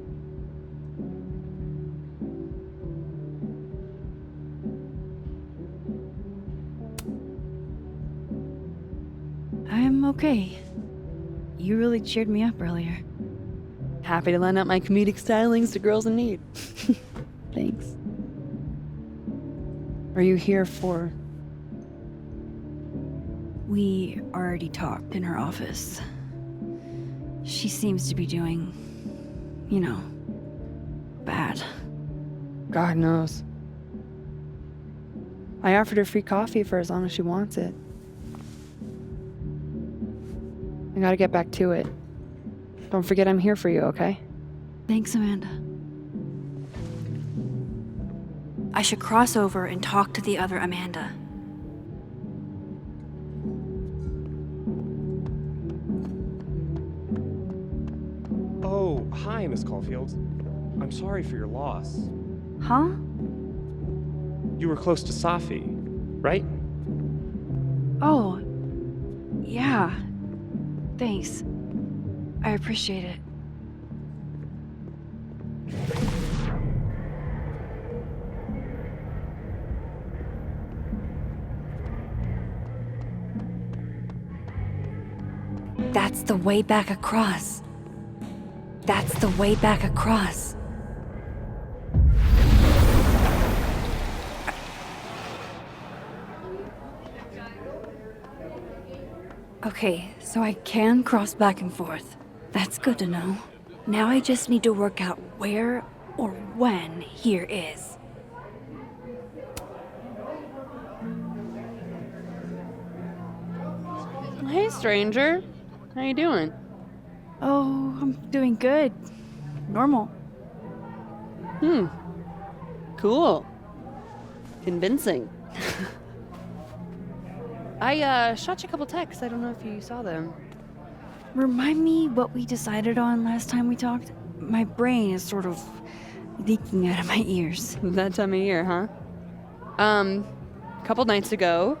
I'm okay. You really cheered me up earlier. Happy to lend out my comedic stylings to girls in need. Thanks. Are you here for... We already talked in her office. She seems to be doing, you know, bad. God knows. I offered her free coffee for as long as she wants it. I gotta get back to it. Don't forget I'm here for you, okay? Thanks, Amanda. I should cross over and talk to the other Amanda. Oh, hi, Miss Caulfield. I'm sorry for your loss. Huh? You were close to Safi, right? Oh, yeah. Thanks. I appreciate it. That's the way back across. That's the way back across. Okay, so I can cross back and forth. That's good to know. Now I just need to work out where or when here is. Hey, stranger. How you doing? Oh, I'm doing good. Normal. Cool. Convincing. I shot you a couple texts. I don't know if you saw them. Remind me what we decided on last time we talked? My brain is sort of leaking out of my ears. That time of year, huh? A couple nights ago,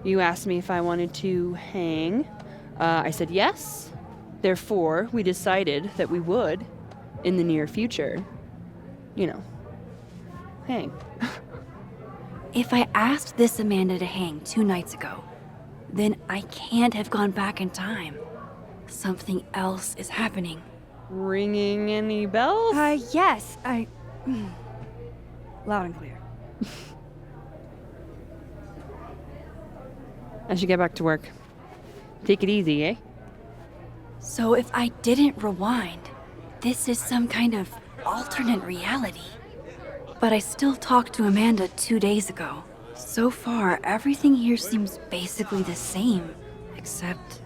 you asked me if I wanted to hang. I said yes. Therefore, we decided that we would, in the near future, you know, hang. If I asked this Amanda to hang 2 nights ago, then I can't have gone back in time. Something else is happening. Ringing any bells? Yes, loud and clear. I should get back to work. Take it easy, eh? So if I didn't rewind, this is some kind of alternate reality. But I still talked to Amanda 2 days ago. So far, everything here seems basically the same, except...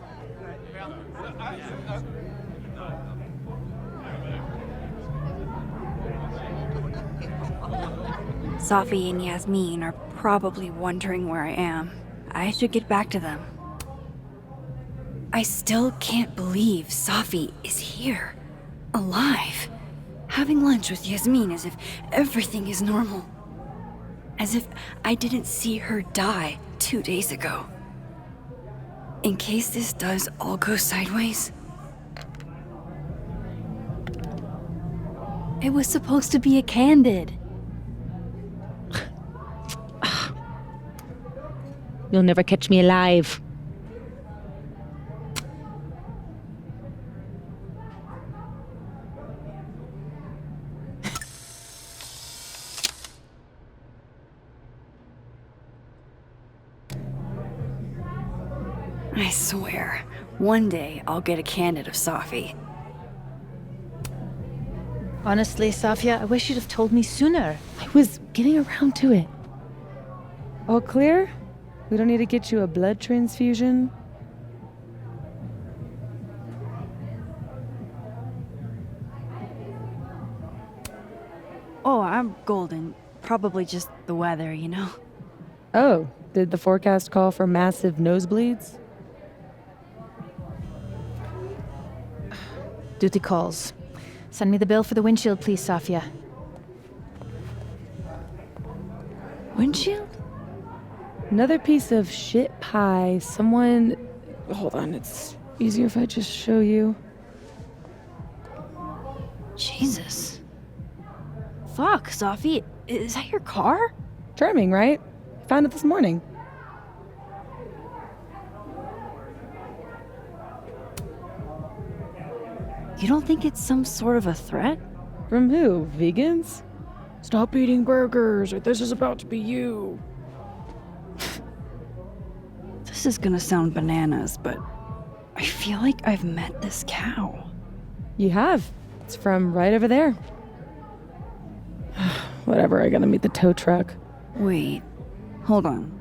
Safi and Yasmin are probably wondering where I am. I should get back to them. I still can't believe Safi is here, alive, having lunch with Yasmin as if everything is normal. As if I didn't see her die 2 days ago. In case this does all go sideways. It was supposed to be a candid. You'll never catch me alive. I swear, one day I'll get a candid of Safi. Honestly, Safia, I wish you'd have told me sooner. I was getting around to it. All clear? We don't need to get you a blood transfusion? Oh, I'm golden. Probably just the weather, you know? Oh, did the forecast call for massive nosebleeds? Duty calls. Send me the bill for the windshield, please, Safia. Windshield? Another piece of shit pie. Someone... Hold on, it's easier if I just show you. Jesus. Fuck, Safi. Is that your car? Charming, right? Found it this morning. You don't think it's some sort of a threat? From who? Vegans? Stop eating burgers, or this is about to be you. This is gonna sound bananas, but I feel like I've met this cow. You have. It's from right over there. Whatever, I gotta meet the tow truck. Wait, hold on.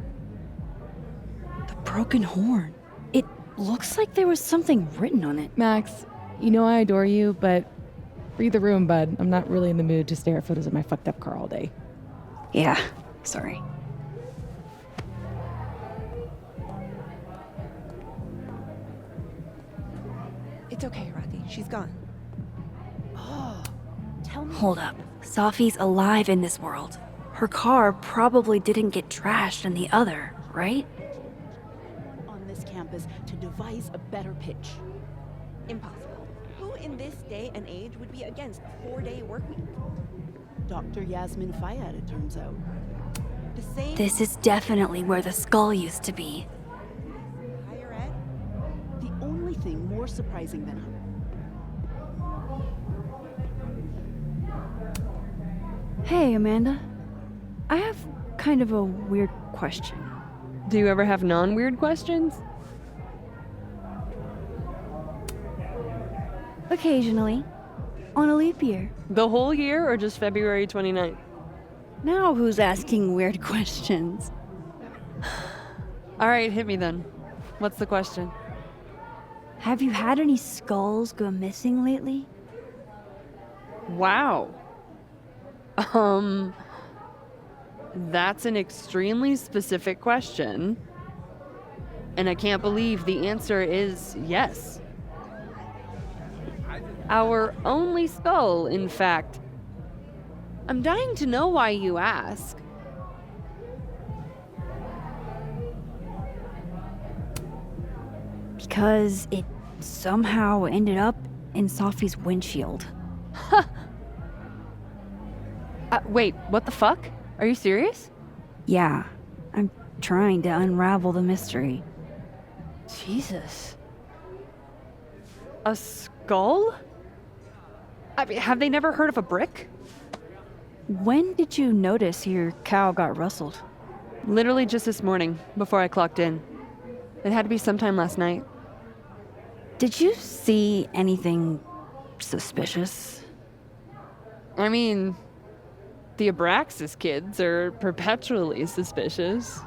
The broken horn. It looks like there was something written on it. Max, you know I adore you, but read the room, bud. I'm not really in the mood to stare at photos of my fucked up car all day. Yeah, sorry. It's okay, Rati. She's gone. Oh, tell me. Hold up. Safi's alive in this world. Her car probably didn't get trashed in the other, right? On this campus to devise a better pitch. Impossible. Who in this day and age would be against a 4-day work week? Dr. Yasmin Fayyad, it turns out. The same. This is definitely where the skull used to be. Higher ed? The only thing more surprising than her. Hey, Amanda. I have kind of a weird question. Do you ever have non-weird questions? Occasionally. On a leap year. The whole year or just February 29th? Now who's asking weird questions? All right, hit me then. What's the question? Have you had any skulls go missing lately? Wow. That's an extremely specific question. And I can't believe the answer is yes. Our only skull, in fact. I'm dying to know why you ask. Because it somehow ended up in Sophie's windshield. Wait, what the fuck? Are you serious? Yeah, I'm trying to unravel the mystery. Jesus. A skull? I mean, have they never heard of a brick? When did you notice your cow got rustled? Literally just this morning, before I clocked in. It had to be sometime last night. Did you see anything suspicious? I mean, the Abraxas kids are perpetually suspicious.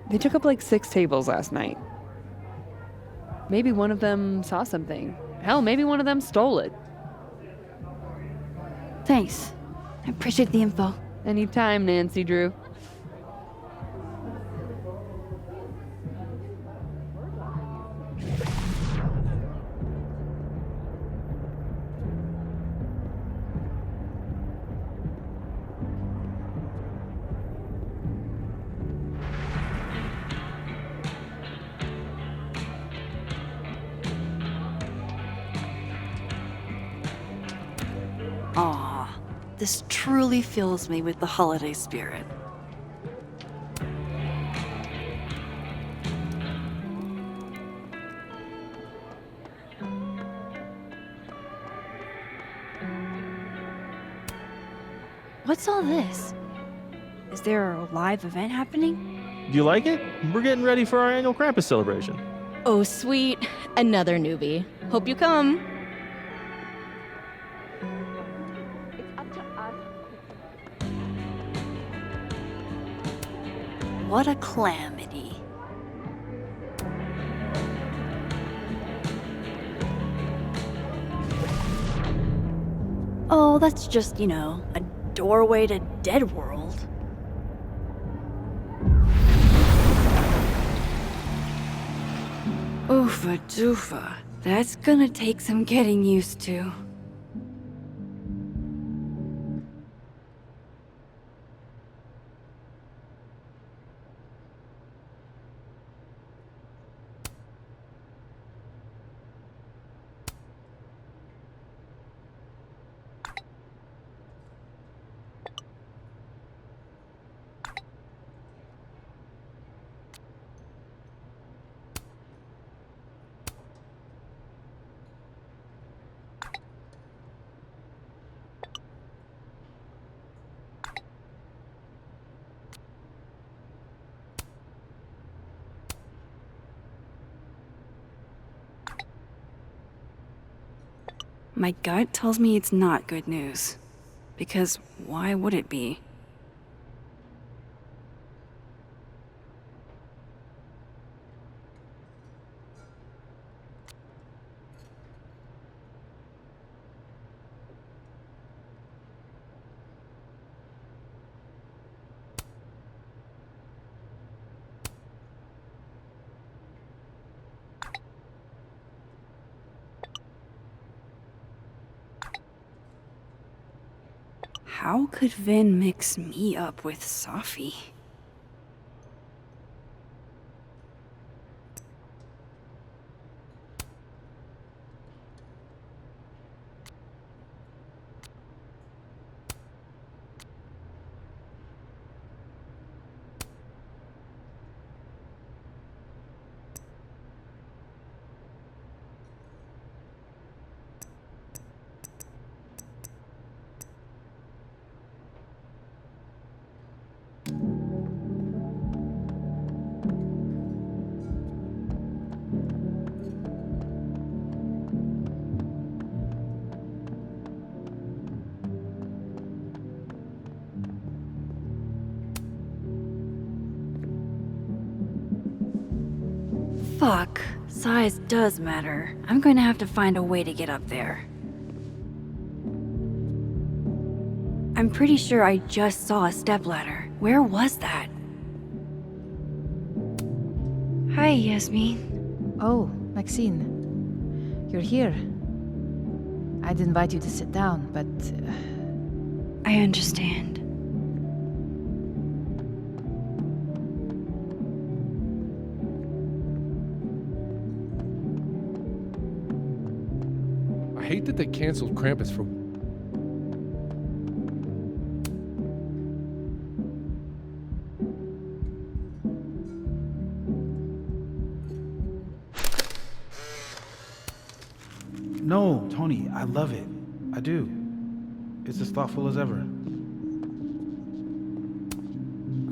They took up like 6 tables last night. Maybe one of them saw something. Hell, maybe one of them stole it. Thanks. I appreciate the info. Anytime, Nancy Drew. Aw, this truly fills me with the holiday spirit. What's all this? Is there a live event happening? Do you like it? We're getting ready for our annual Krampus celebration. Oh, sweet. Another newbie. Hope you come. What a calamity. Oh, that's just, a doorway to Dead World. Oofa doofa. That's gonna take some getting used to. My gut tells me it's not good news. Because why would it be? How could Vin mix me up with Safi? Fuck. Size does matter. I'm going to have to find a way to get up there. I'm pretty sure I just saw a stepladder. Where was that? Hi, Yasmin. Oh, Maxine. You're here. I'd invite you to sit down, but... I understand. I hate that they canceled Krampus for... No, Tony, I love it. I do. It's as thoughtful as ever.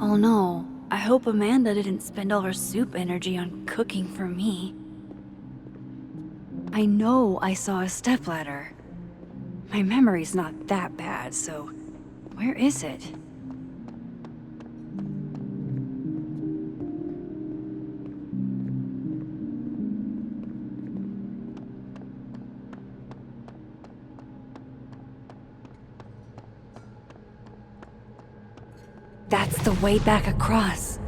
Oh no. I hope Amanda didn't spend all her soup energy on cooking for me. I know I saw a stepladder. My memory's not that bad, so where is it? That's the way back across.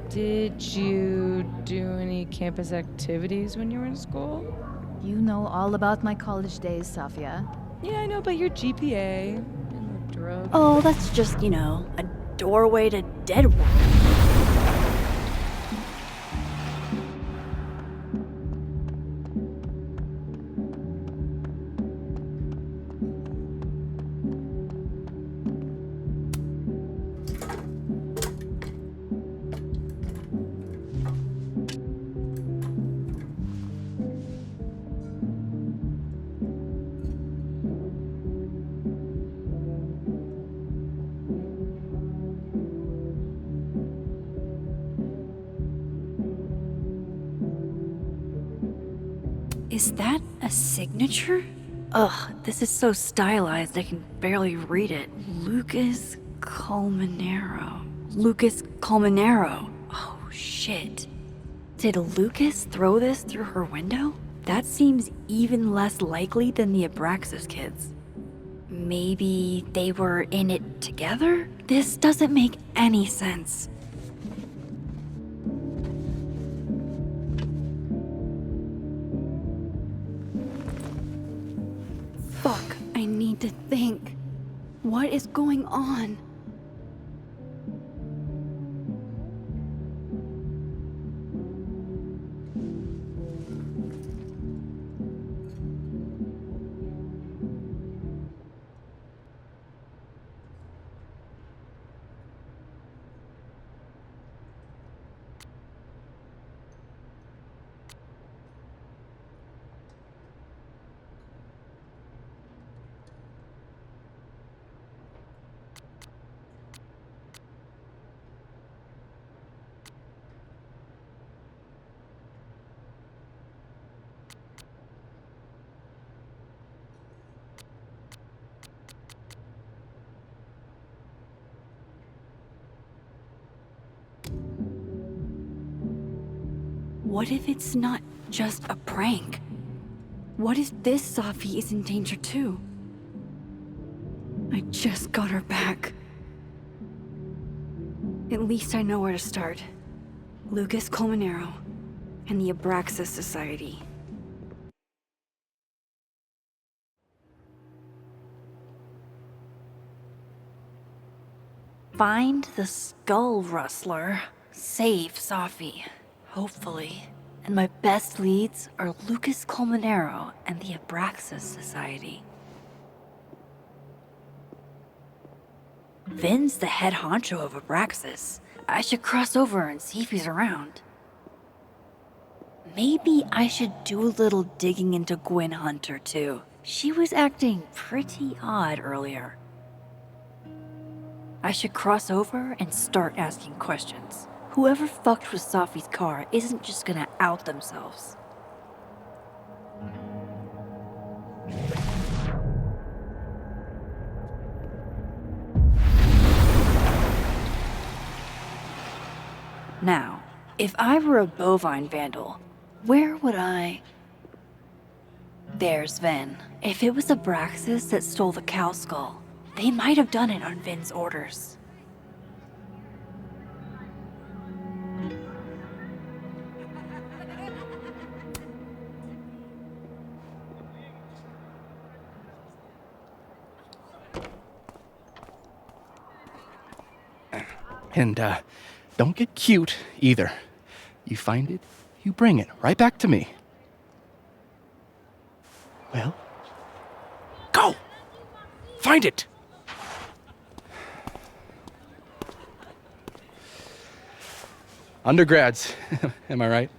Did you do any campus activities when you were in school? You know all about my college days, Safia. Yeah, I know about your GPA and the drugs. Oh, that's just, you know, a doorway to Deadwood. Is that a signature? Ugh, this is so stylized I can barely read it. Lucas Colmenero. Lucas Colmenero. Oh, shit. Did Lucas throw this through her window? That seems even less likely than the Abraxas kids. Maybe they were in it together? This doesn't make any sense. Fuck, I need to think. What is going on? What if it's not just a prank? What if this Safi is in danger too? I just got her back. At least I know where to start. Lucas Colmenero and the Abraxas Society. Find the Skull Rustler. Save Safi. Hopefully. And my best leads are Lucas Colmenero and the Abraxas Society. Vin's the head honcho of Abraxas. I should cross over and see if he's around. Maybe I should do a little digging into Gwen Hunter too. She was acting pretty odd earlier. I should cross over and start asking questions. Whoever fucked with Safi's car isn't just gonna out themselves. Now, if I were a bovine vandal, where would I... There's Ven. If it was Abraxas that stole the cow skull, they might have done it on Ven's orders. And, don't get cute either. You find it, you bring it right back to me. Well, go! Find it! Undergrads, am I right?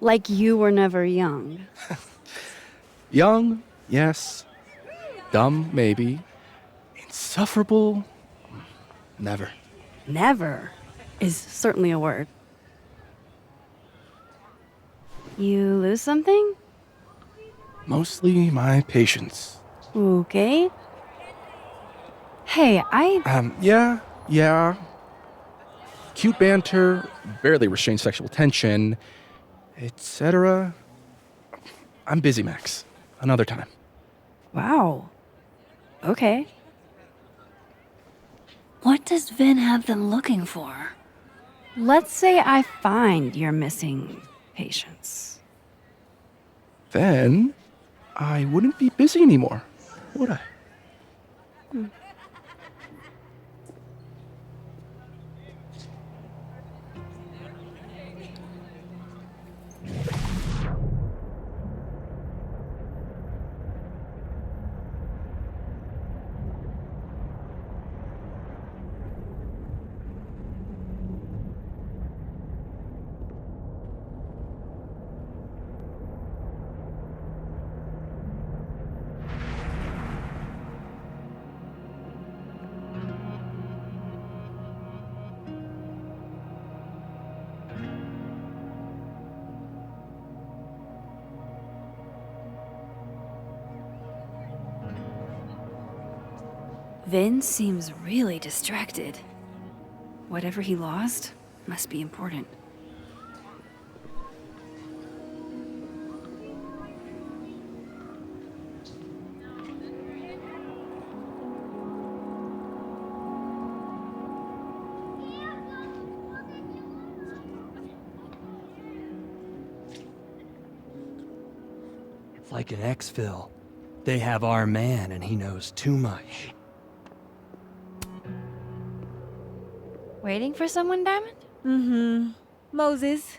Like you were never young. Young, yes. Dumb, maybe. Insufferable, never. Never is certainly a word. You lose something? Mostly my patience. Okay. Hey, Yeah. Cute banter, barely restrained sexual tension, etc. I'm busy, Max. Another time. Wow. Okay. What does Ven have them looking for? Let's say I find your missing patience. Then I wouldn't be busy anymore, would I? Ven seems really distracted. Whatever he lost must be important. It's like an exfil. They have our man and he knows too much. Waiting for someone, Diamond? Mm-hmm. Moses.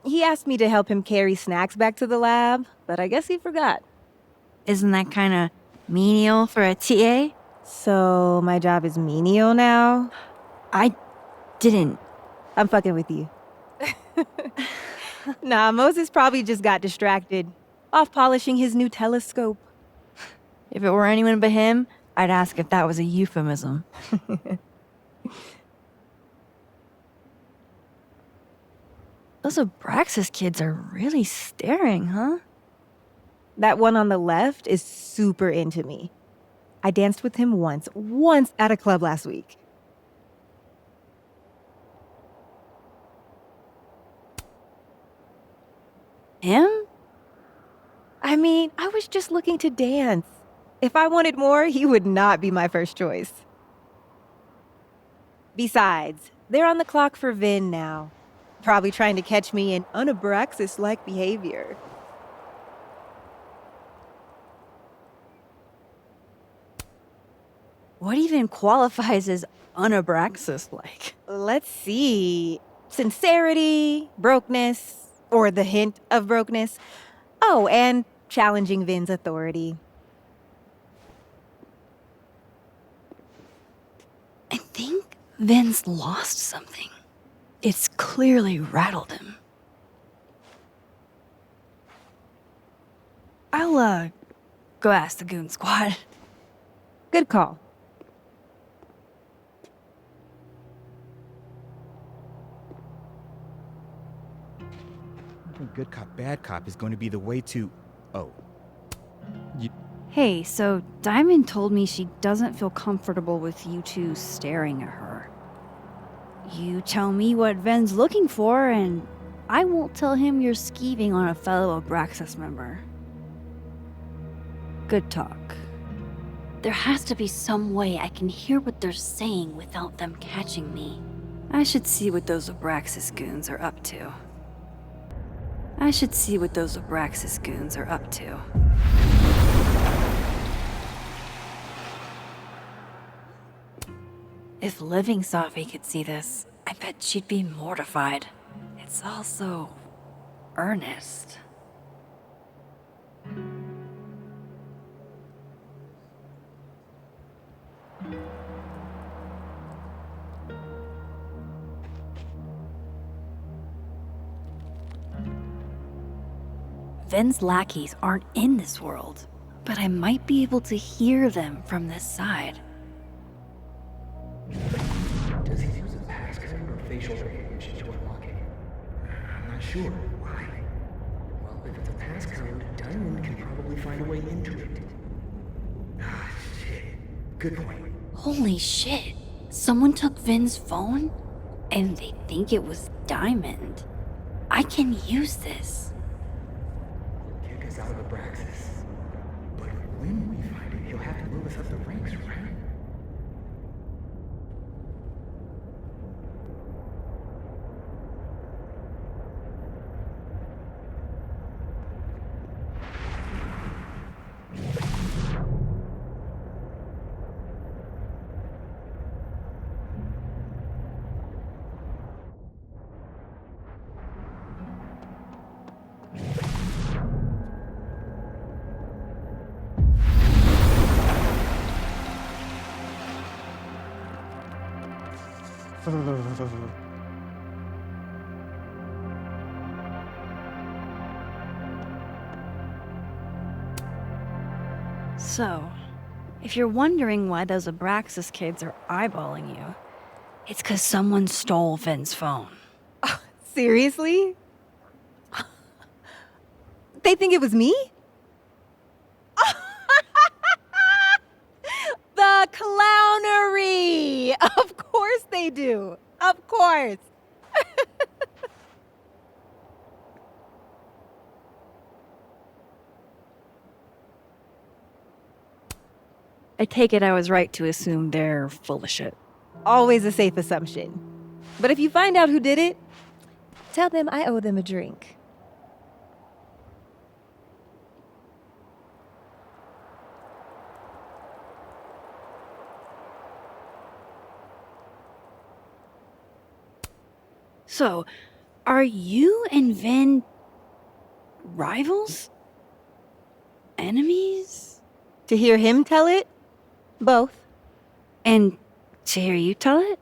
He asked me to help him carry snacks back to the lab, but I guess he forgot. Isn't that kind of menial for a TA? So my job is menial now? I didn't. I'm fucking with you. Nah, Moses probably just got distracted. Off polishing his new telescope. If it were anyone but him, I'd ask if that was a euphemism. Those Abraxas kids are really staring, huh? That one on the left is super into me. I danced with him once at a club last week. Him? I mean, I was just looking to dance. If I wanted more, he would not be my first choice. Besides, they're on the clock for Vin now. Probably trying to catch me in unabraxas-like behavior. What even qualifies as unabraxas-like? Let's see. Sincerity, brokenness, or the hint of brokenness. Oh, and challenging Vin's authority. I think Vin's lost something. It's clearly rattled him. I'll go ask the goon squad. Good call. I think good cop, bad cop is going to be the way to... Oh. Hey, so Diamond told me she doesn't feel comfortable with you two staring at her. You tell me what Ven's looking for, and I won't tell him you're skeeving on a fellow Abraxas member. Good talk. There has to be some way I can hear what they're saying without them catching me. I should see what those Abraxas goons are up to. If living Safi could see this, I bet she'd be mortified. It's all so earnest. Ven's lackeys aren't in this world, but I might be able to hear them from this side. Does he use a passcode or facial recognition to unlock it? I'm not sure. Why? Well, if it's a passcode, Diamond can probably find a way into it. Ah, shit. Good point. Holy shit! Someone took Ven's phone? And they think it was Diamond. I can use this. Kick us out of Abraxas. But when we find it, he'll have to move us up the ranks, right? So, if you're wondering why those Abraxas kids are eyeballing you, it's 'cause someone stole Ven's phone. Seriously? They think it was me? The clownery! Of course they do. Of course. I take it I was right to assume they're full of shit. Always a safe assumption. But if you find out who did it, tell them I owe them a drink. So, are you and Ven rivals? Enemies? To hear him tell it? Both. And to hear you tell it?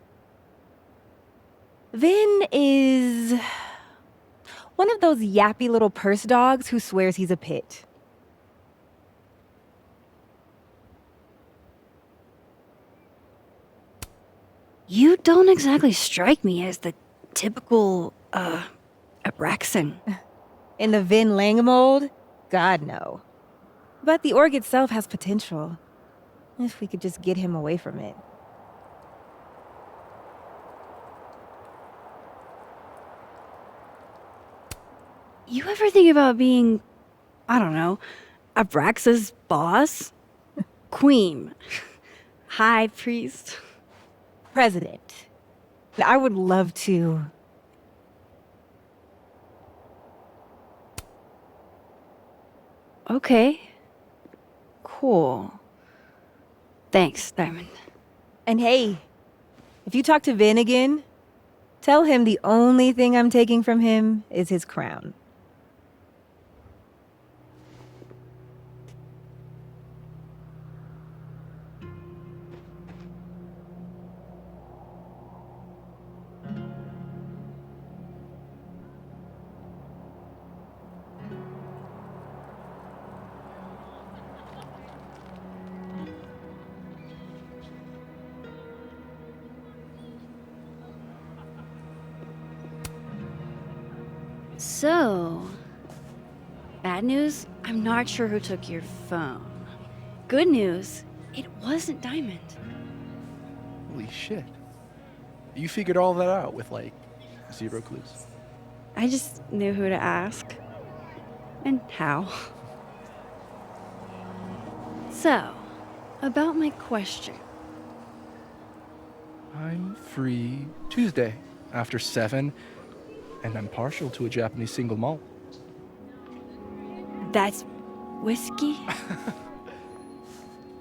Ven is one of those yappy little purse dogs who swears he's a pit. You don't exactly strike me as the typical, Abraxan. In the Vin Lang mold? God, no. But the org itself has potential. If we could just get him away from it. You ever think about being, I don't know, Abraxa's boss? Queen? High priest? President. I would love to. Okay. Cool. Thanks, Diamond. And hey, if you talk to Vin again, tell him the only thing I'm taking from him is his crown. So, bad news, I'm not sure who took your phone. Good news, it wasn't Diamond. Holy shit. You figured all that out with, like, 0 clues. I just knew who to ask. And how. So, about my question. I'm free Tuesday after 7, and I'm partial to a Japanese single malt. That's whiskey?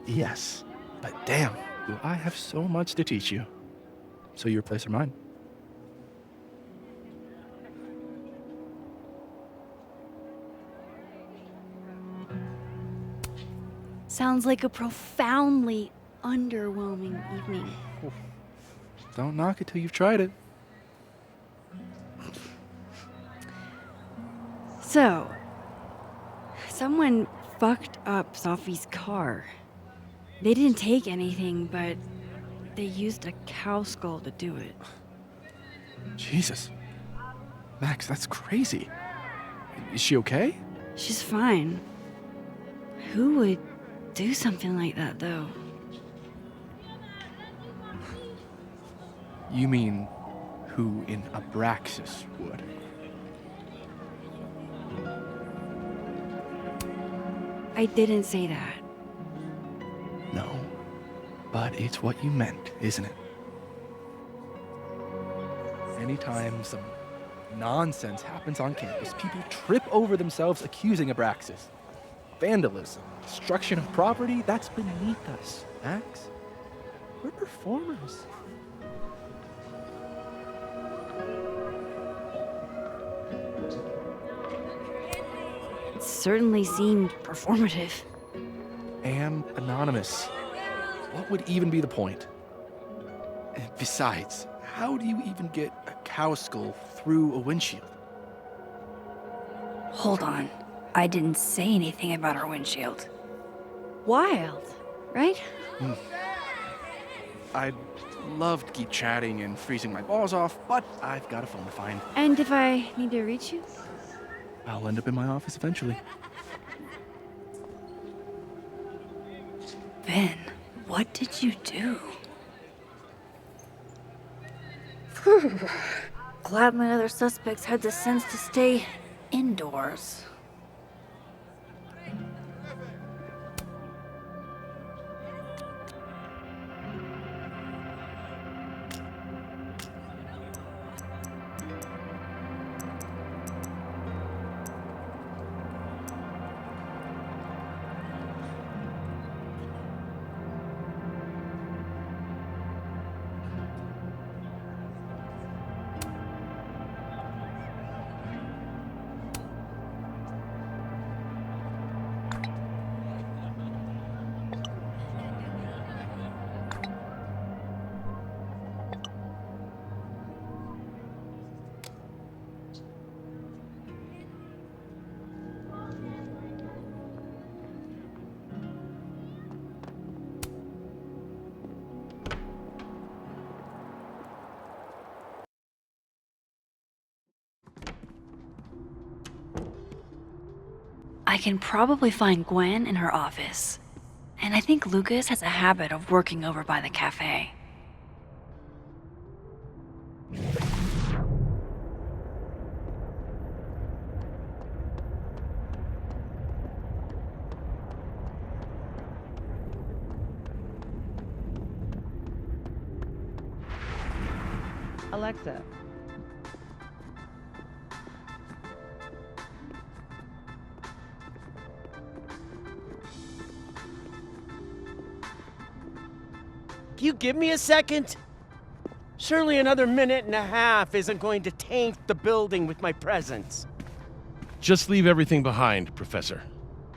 Yes, but damn, do I have so much to teach you. So your place or mine? Sounds like a profoundly underwhelming evening. Don't knock it till you've tried it. So, someone fucked up Sophie's car. They didn't take anything, but they used a cow skull to do it. Jesus. Max, that's crazy. Is she okay? She's fine. Who would do something like that, though? You mean who in Abraxas would? I didn't say that. No, but it's what you meant, isn't it? Anytime some nonsense happens on campus, people trip over themselves accusing Abraxas. Vandalism, destruction of property, that's beneath us, Max. We're performers. It certainly seemed performative. And anonymous. What would even be the point? And besides, how do you even get a cow skull through a windshield? Hold on. I didn't say anything about our windshield. Wild, right? I'd love to keep chatting and freezing my balls off, but I've got a phone to find. And if I need to reach you? I'll end up in my office eventually. Ben, what did you do? Glad my other suspects had the sense to stay indoors. I can probably find Gwen in her office. And I think Lucas has a habit of working over by the cafe. Alexa. You give me a second? Surely another minute and a half isn't going to taint the building with my presence. Just leave everything behind, Professor.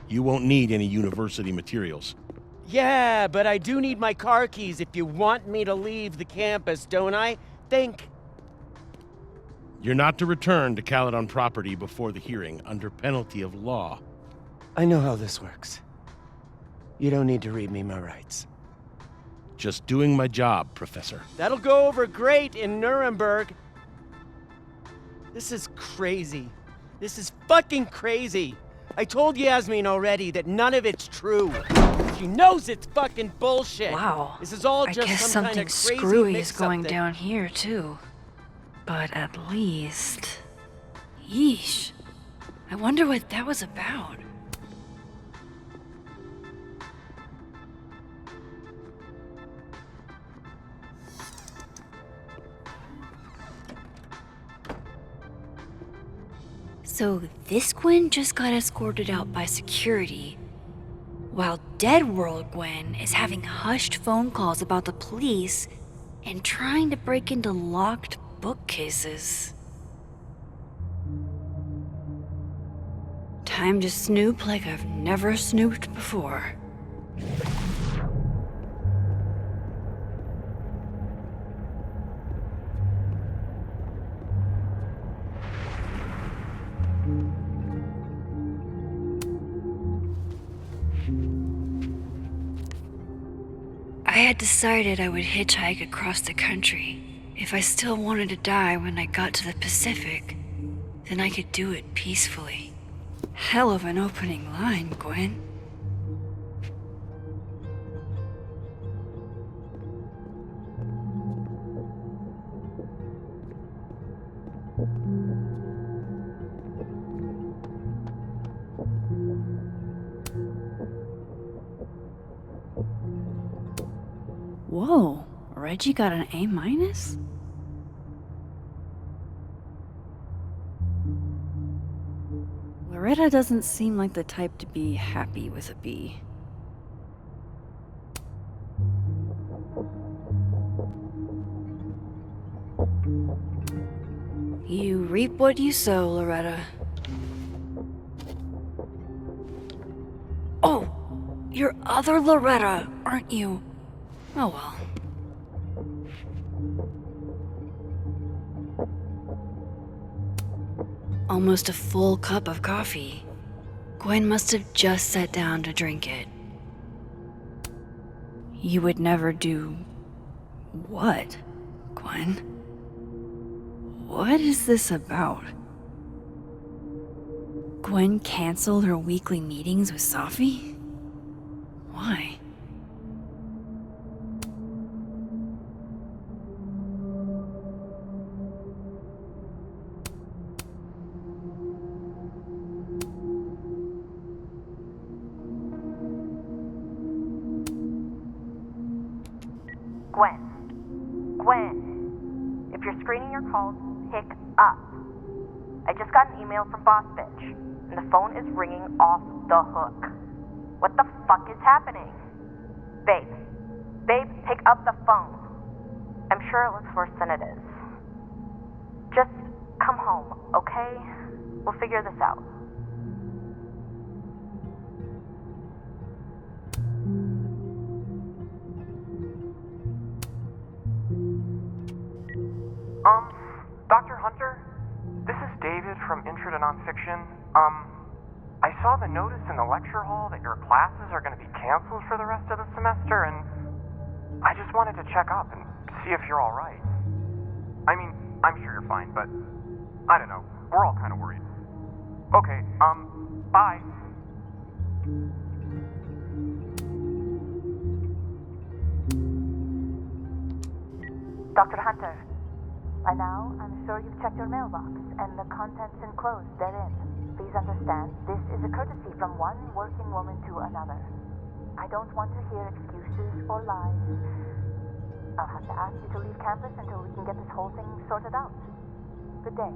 You won't need any university materials. Yeah, but I do need my car keys if you want me to leave the campus, don't I? Think. You're not to return to Caledon property before the hearing under penalty of law. I know how this works. You don't need to read me my rights. Just doing my job, Professor. That'll go over great in Nuremberg. This is crazy. This is fucking crazy. I told Yasmin already that none of it's true. She knows it's fucking bullshit. Wow. This is all I just guess some kind something of crazy screwy is mix-up going that- down here, too. But at least... Yeesh. I wonder what that was about. So this Gwen just got escorted out by security, while Dead World Gwen is having hushed phone calls about the police and trying to break into locked bookcases. Time to snoop like I've never snooped before. I had decided I would hitchhike across the country. If I still wanted to die when I got to the Pacific, then I could do it peacefully. Hell of an opening line, Gwen. Whoa, Reggie got an A-? Loretta doesn't seem like the type to be happy with a B. You reap what you sow, Loretta. Oh, you're other Loretta, aren't you? Oh well. Almost a full cup of coffee. Gwen must have just sat down to drink it. You would never do... what, Gwen? What is this about? Gwen canceled her weekly meetings with Safi? Why? Gwen, if you're screening your calls, pick up. I just got an email from Boss Bitch, and the phone is ringing off the hook. What the fuck is happening? Babe, pick up the phone. I'm sure it looks worse than it is. Just come home, okay? We'll figure this out. Dr. Hunter? This is David from Intro to Nonfiction. I saw the notice in the lecture hall that your classes are going to be canceled for the rest of the semester, and I just wanted to check up and see if you're alright. I mean, I'm sure you're fine, but I don't know. We're all kind of worried. Okay, bye. Dr. Hunter, by now, I'm sure you've checked your mailbox, and the contents enclosed therein. Please understand, this is a courtesy from one working woman to another. I don't want to hear excuses or lies. I'll have to ask you to leave campus until we can get this whole thing sorted out. Good day.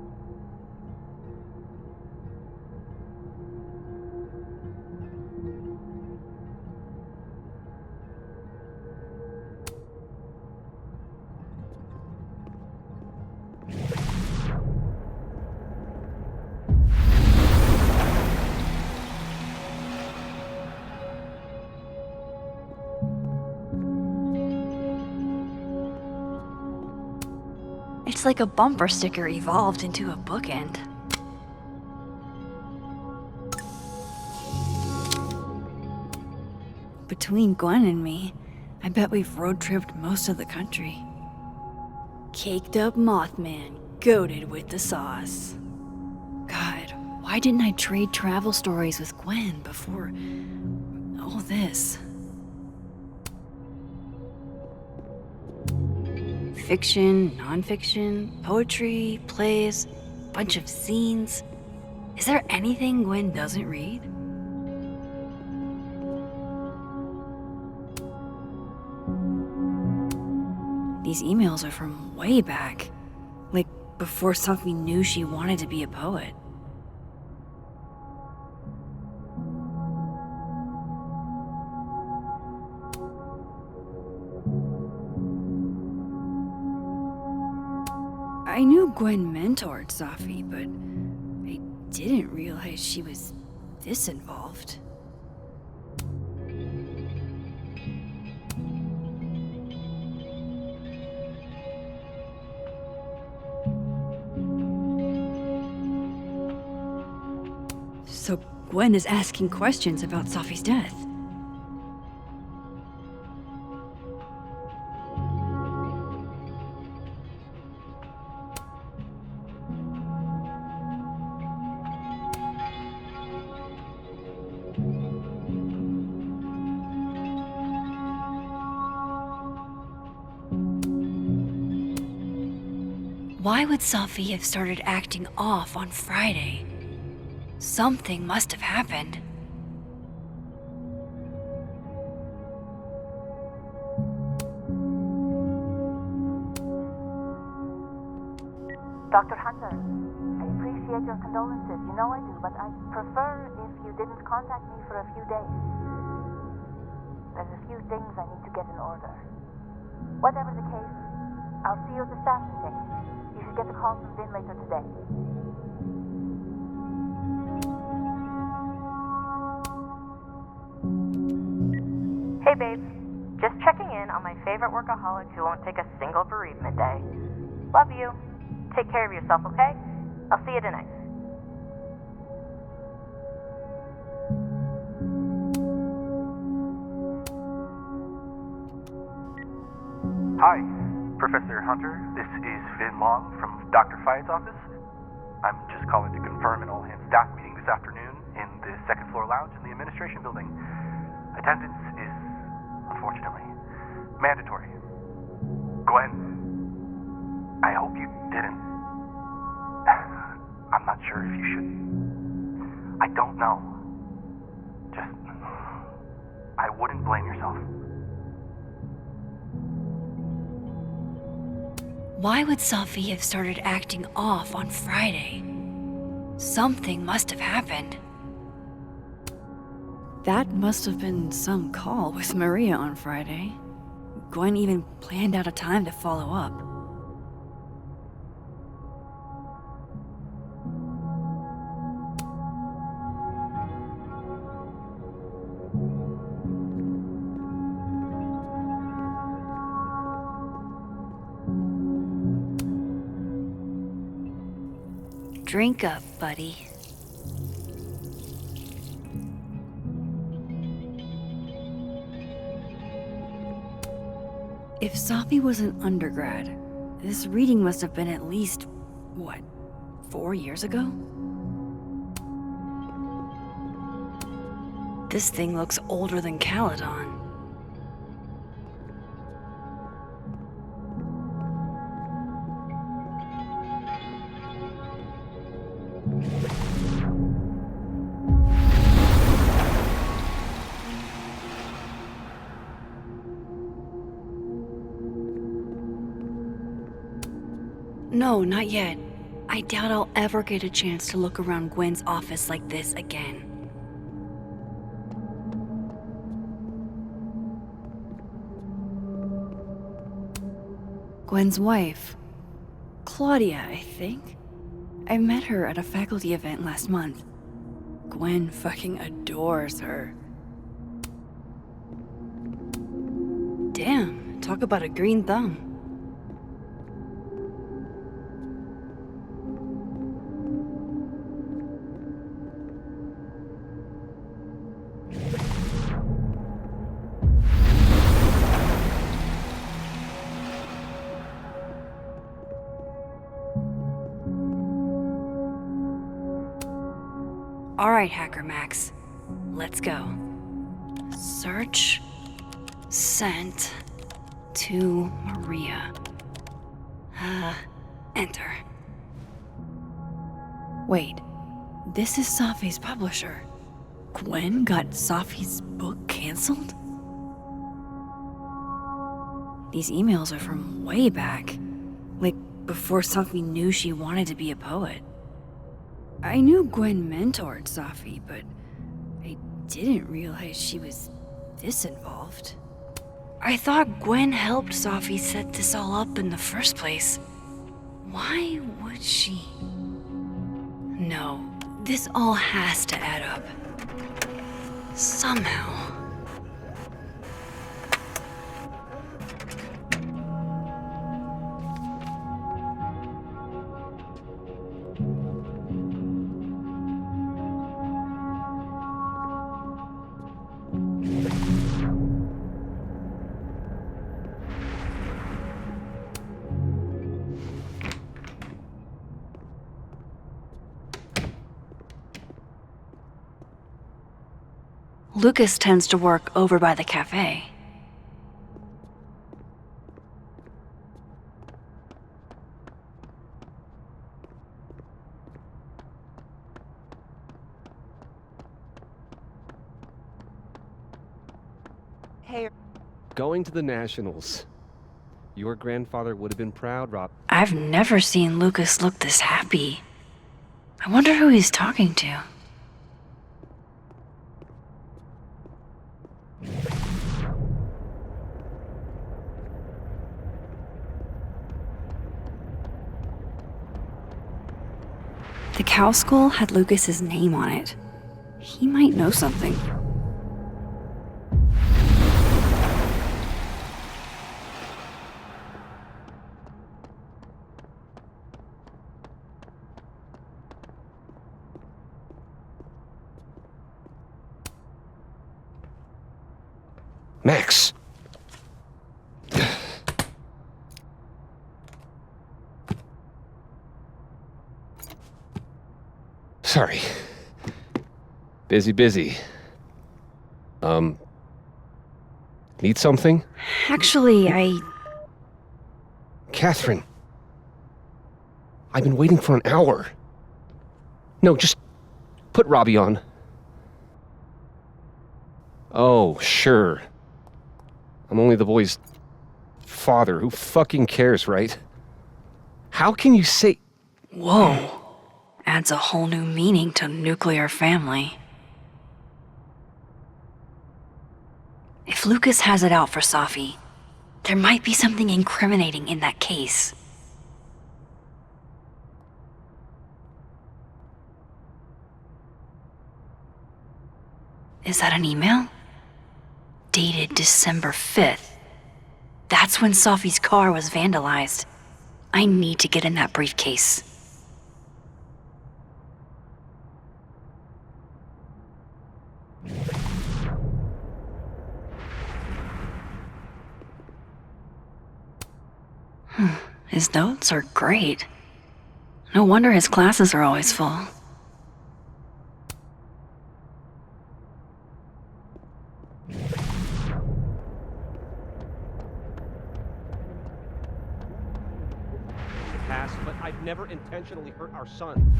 It's like a bumper sticker evolved into a bookend. Between Gwen and me, I bet we've road-tripped most of the country. Caked up Mothman, goated with the sauce. God, Why didn't I trade travel stories with Gwen before all this? Fiction, nonfiction, poetry, plays, bunch of scenes. Is there anything Gwen doesn't read? These emails are from way back. Like, before Sophie knew she wanted to be a poet. I knew Gwen mentored Sophie, but I didn't realize she was this involved. So Gwen is asking questions about Sophie's death. Why would Sophie have started acting off on Friday? Something must have happened. Dr. Hunter, I appreciate your condolences. You know I do, but I'd prefer if you didn't contact me for a few days. There's a few things I need to get in order. Whatever the case, I'll see you at the staff meeting. You should get a call from Vin later today. Hey babes, just checking in on my favorite workaholic who won't take a single bereavement day. Love you. Take care of yourself, okay? I'll see you tonight. Hi, Professor Hunter. This is Vin Long from Dr. Fayette's office. I'm just calling to confirm an all-hands staff meeting this afternoon in the second floor lounge in the administration building. Attendance is, unfortunately, mandatory. Gwen, I hope you didn't. I'm not sure if you should. I don't know. Just, I wouldn't blame yourself. Why would Sophie have started acting off on Friday? Something must have happened. That must have been some call with Maria on Friday. Gwen even planned out a time to follow up. Drink up, buddy. If Sophie was an undergrad, this reading must have been at least, 4 years ago? This thing looks older than Caledon. No, not yet. I doubt I'll ever get a chance to look around Gwen's office like this again. Gwen's wife, Claudia, I think. I met her at a faculty event last month. Gwen fucking adores her. Damn, talk about a green thumb. Alright, Hacker Max. Let's go. Search. Sent. To Maria. Enter. Wait. This is Safi's publisher. Gwen got Safi's book canceled? These emails are from way back. Like, before Safi knew she wanted to be a poet. I knew Gwen mentored Safi, but I didn't realize she was this involved. I thought Gwen helped Safi set this all up in the first place. Why would she? No, this all has to add up. Somehow. Lucas tends to work over by the cafe. Hey. Going to the Nationals. Your grandfather would have been proud, Rob. I've never seen Lucas look this happy. I wonder who he's talking to. The cow skull had Lucas's name on it. He might know something. Max! Sorry. Busy. Need something? Actually, Catherine. I've been waiting for an hour. No, just put Robbie on. Oh, sure. I'm only the boy's father. Who fucking cares, right? How can you say... Whoa. Adds a whole new meaning to nuclear family. If Lucas has it out for Safi, there might be something incriminating in that case. Is that an email? Dated December 5th. That's when Safi's car was vandalized. I need to get in that briefcase. His notes are great. No wonder his classes are always full. Past, but I've never intentionally hurt our son.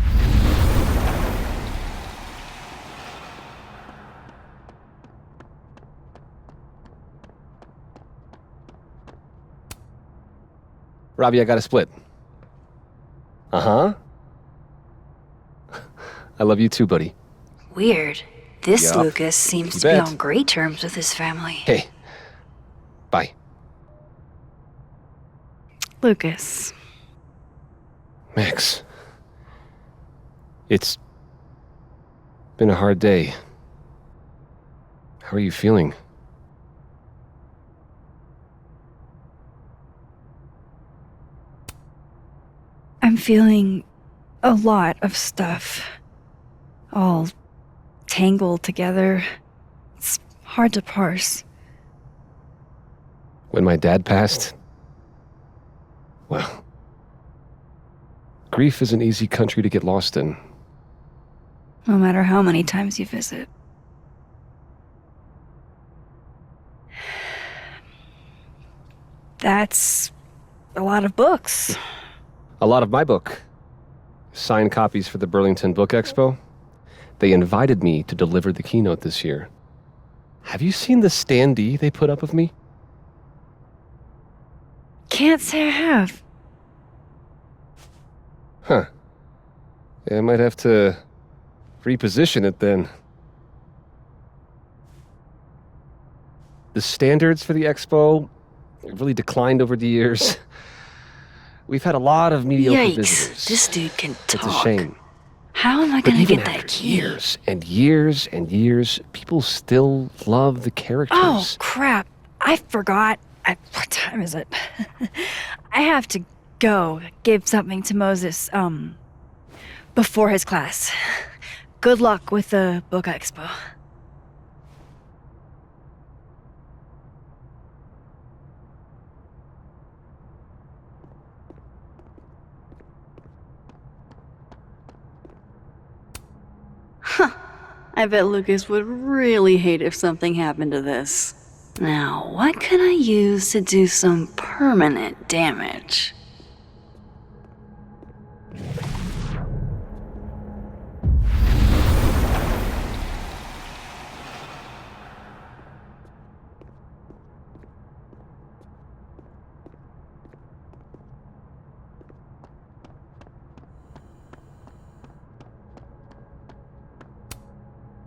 Robbie, I got a split. Uh-huh. I love you too, buddy. Weird. This Yup. Lucas seems to be on great terms with his family. Hey. Bye. Lucas. Max. It's been a hard day. How are you feeling? I'm feeling a lot of stuff. All tangled together. It's hard to parse. When my dad passed, well, grief is an easy country to get lost in. no matter how many times you visit. That's a lot of books. A lot of my book. Signed copies for the Burlington Book Expo. They invited me to deliver the keynote this year. Have you seen the standee they put up of me? Can't say I have. Huh. Yeah, I might have to reposition it then. The standards for the expo have really declined over the years. We've had a lot of mediocre visitors. This dude can talk. It's a shame. How am I But gonna even get that after key? years and years and years, people still love the characters. Oh, crap. I forgot. What time is it? I have to go give something to Moses, before his class. Good luck with the book expo. I bet Lucas would really hate if something happened to this. Now, what can I use to do some permanent damage?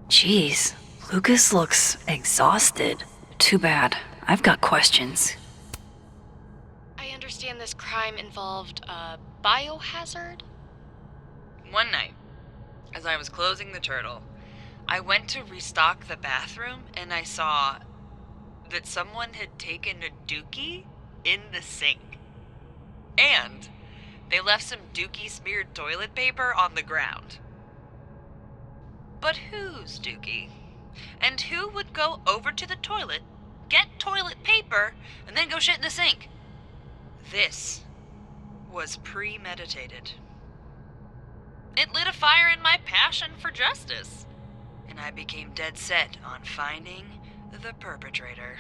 Jeez, Lucas looks exhausted. Too bad. I've got questions. I understand this crime involved a biohazard? One night, as I was closing the turtle, I went to restock the bathroom and I saw that someone had taken a dookie in the sink. And they left some dookie-smeared toilet paper on the ground. But whose dookie? And who would go over to the toilet, get toilet paper, and then go shit in the sink? This was premeditated. It lit a fire in my passion for justice, and I became dead set on finding the perpetrator.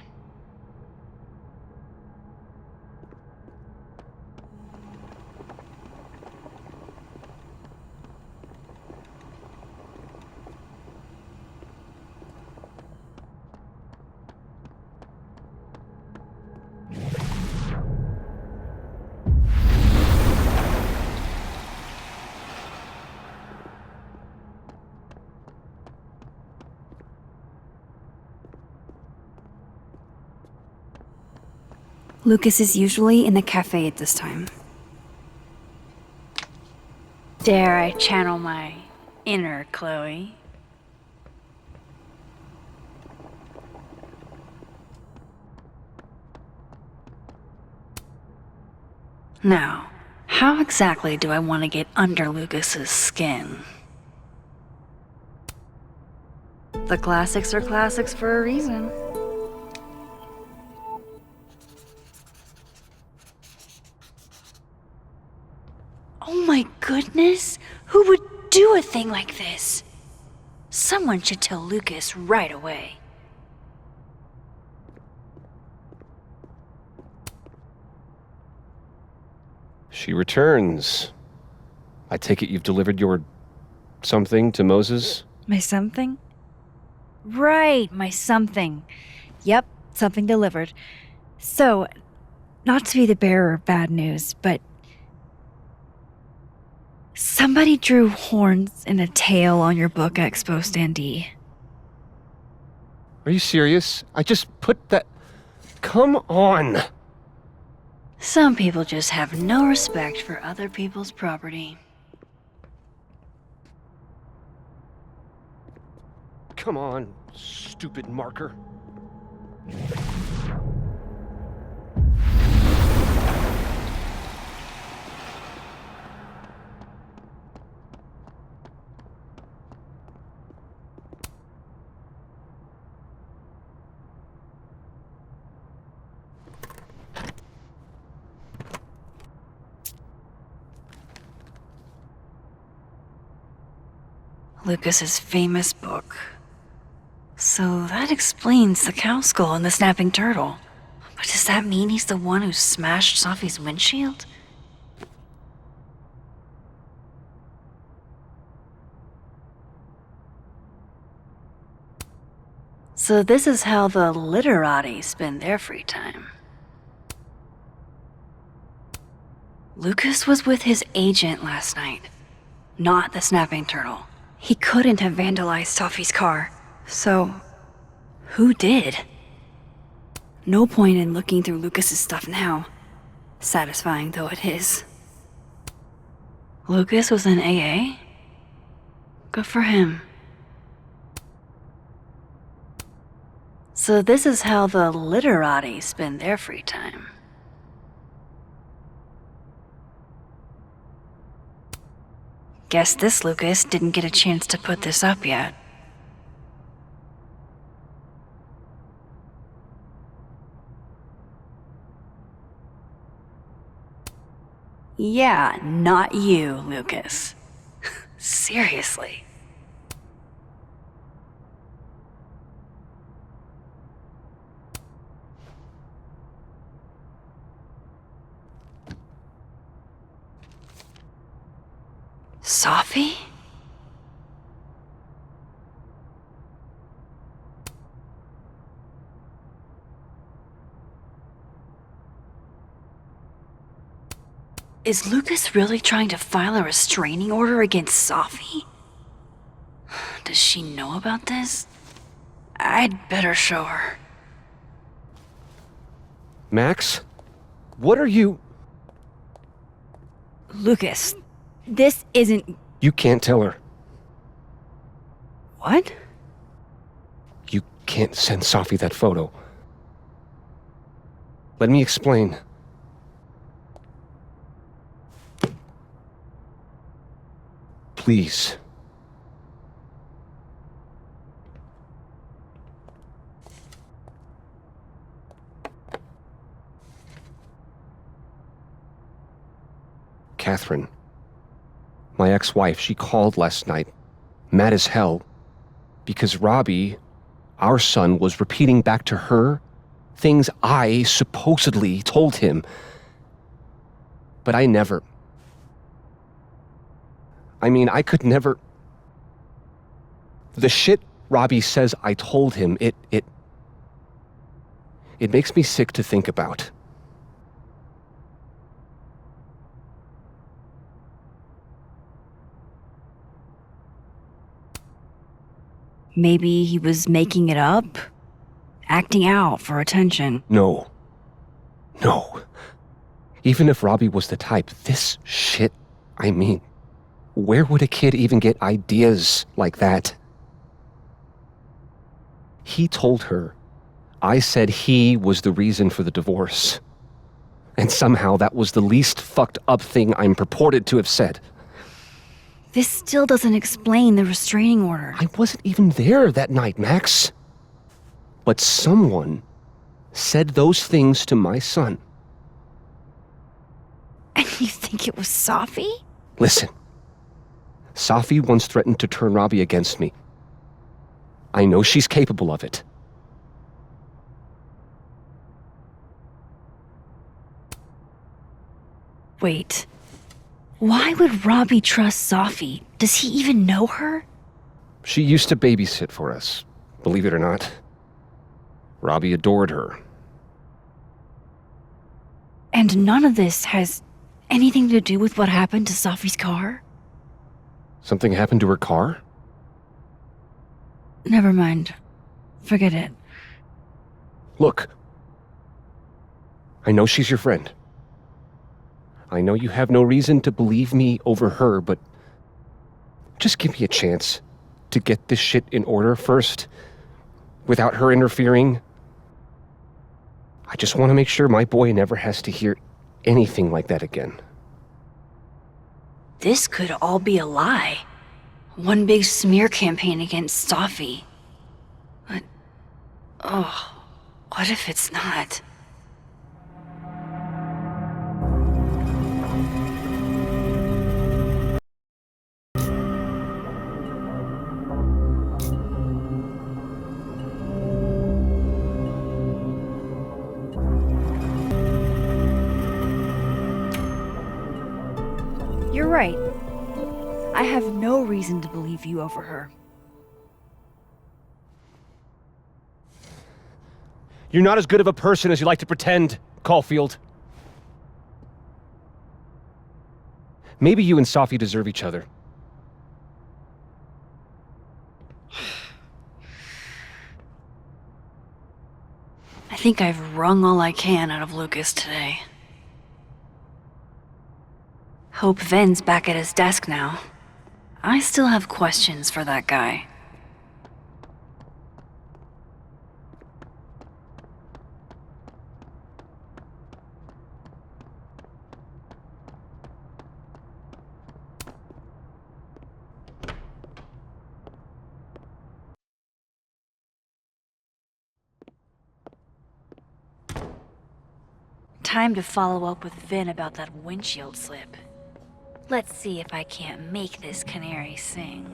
Lucas is usually in the cafe at this time. Dare I channel my inner Chloe? Now, how exactly do I want to get under Lucas's skin? The classics are classics for a reason. Oh my goodness! Who would do a thing like this? Someone should tell Lucas right away. She returns. I take it you've delivered your something to Moses? My something? Right, my something. Yep, something delivered. So, not to be the bearer of bad news, but somebody drew horns and a tail on your book expo standee. Are you serious? I just put that... Come on! Some people just have no respect for other people's property. Come on, stupid marker. Lucas's famous book. So that explains the cow skull and the snapping turtle. But does that mean he's the one who smashed Sophie's windshield? So this is how the literati spend their free time. Lucas was with his agent last night, not the snapping turtle. He couldn't have vandalized Sophie's car. So, who did? No point in looking through Lucas's stuff now, satisfying though it is. Lucas was in AA? Good for him. So this is how the literati spend their free time. Guess this Lucas didn't get a chance to put this up yet. Yeah, not you, Lucas. Seriously. Sophie? Is Lucas really trying to file a restraining order against Sophie? Does she know about this? I'd better show her. Max? What are you... Lucas, this isn't... You can't tell her. What? You can't send Sophie that photo. Let me explain. Please. Catherine, my ex-wife, she called last night, mad as hell, because Robbie, our son, was repeating back to her things I supposedly told him. But I never... I could never... The shit Robbie says I told him, it makes me sick to think about. Maybe he was making it up? Acting out for attention? No. Even if Robbie was the type, this shit, where would a kid even get ideas like that? He told her I said he was the reason for the divorce. And somehow that was the least fucked up thing I'm purported to have said. This still doesn't explain the restraining order. I wasn't even there that night, Max. But someone said those things to my son. And you think it was Sophie? Listen. Sophie once threatened to turn Robbie against me. I know she's capable of it. Wait. Why would Robbie trust Sophie? Does he even know her? She used to babysit for us, believe it or not. Robbie adored her. And none of this has anything to do with what happened to Sophie's car? Something happened to her car? Never mind. Forget it. Look. I know she's your friend. I know you have no reason to believe me over her, but just give me a chance to get this shit in order first, without her interfering. I just want to make sure my boy never has to hear anything like that again. This could all be a lie. One big smear campaign against Sophie. But, what if it's not? You're right. I have no reason to believe you over her. You're not as good of a person as you like to pretend, Caulfield. Maybe you and Sophie deserve each other. I think I've wrung all I can out of Lucas today. Hope Ven's back at his desk now. I still have questions for that guy. Time to follow up with Vin about that windshield slip. Let's see if I can't make this canary sing.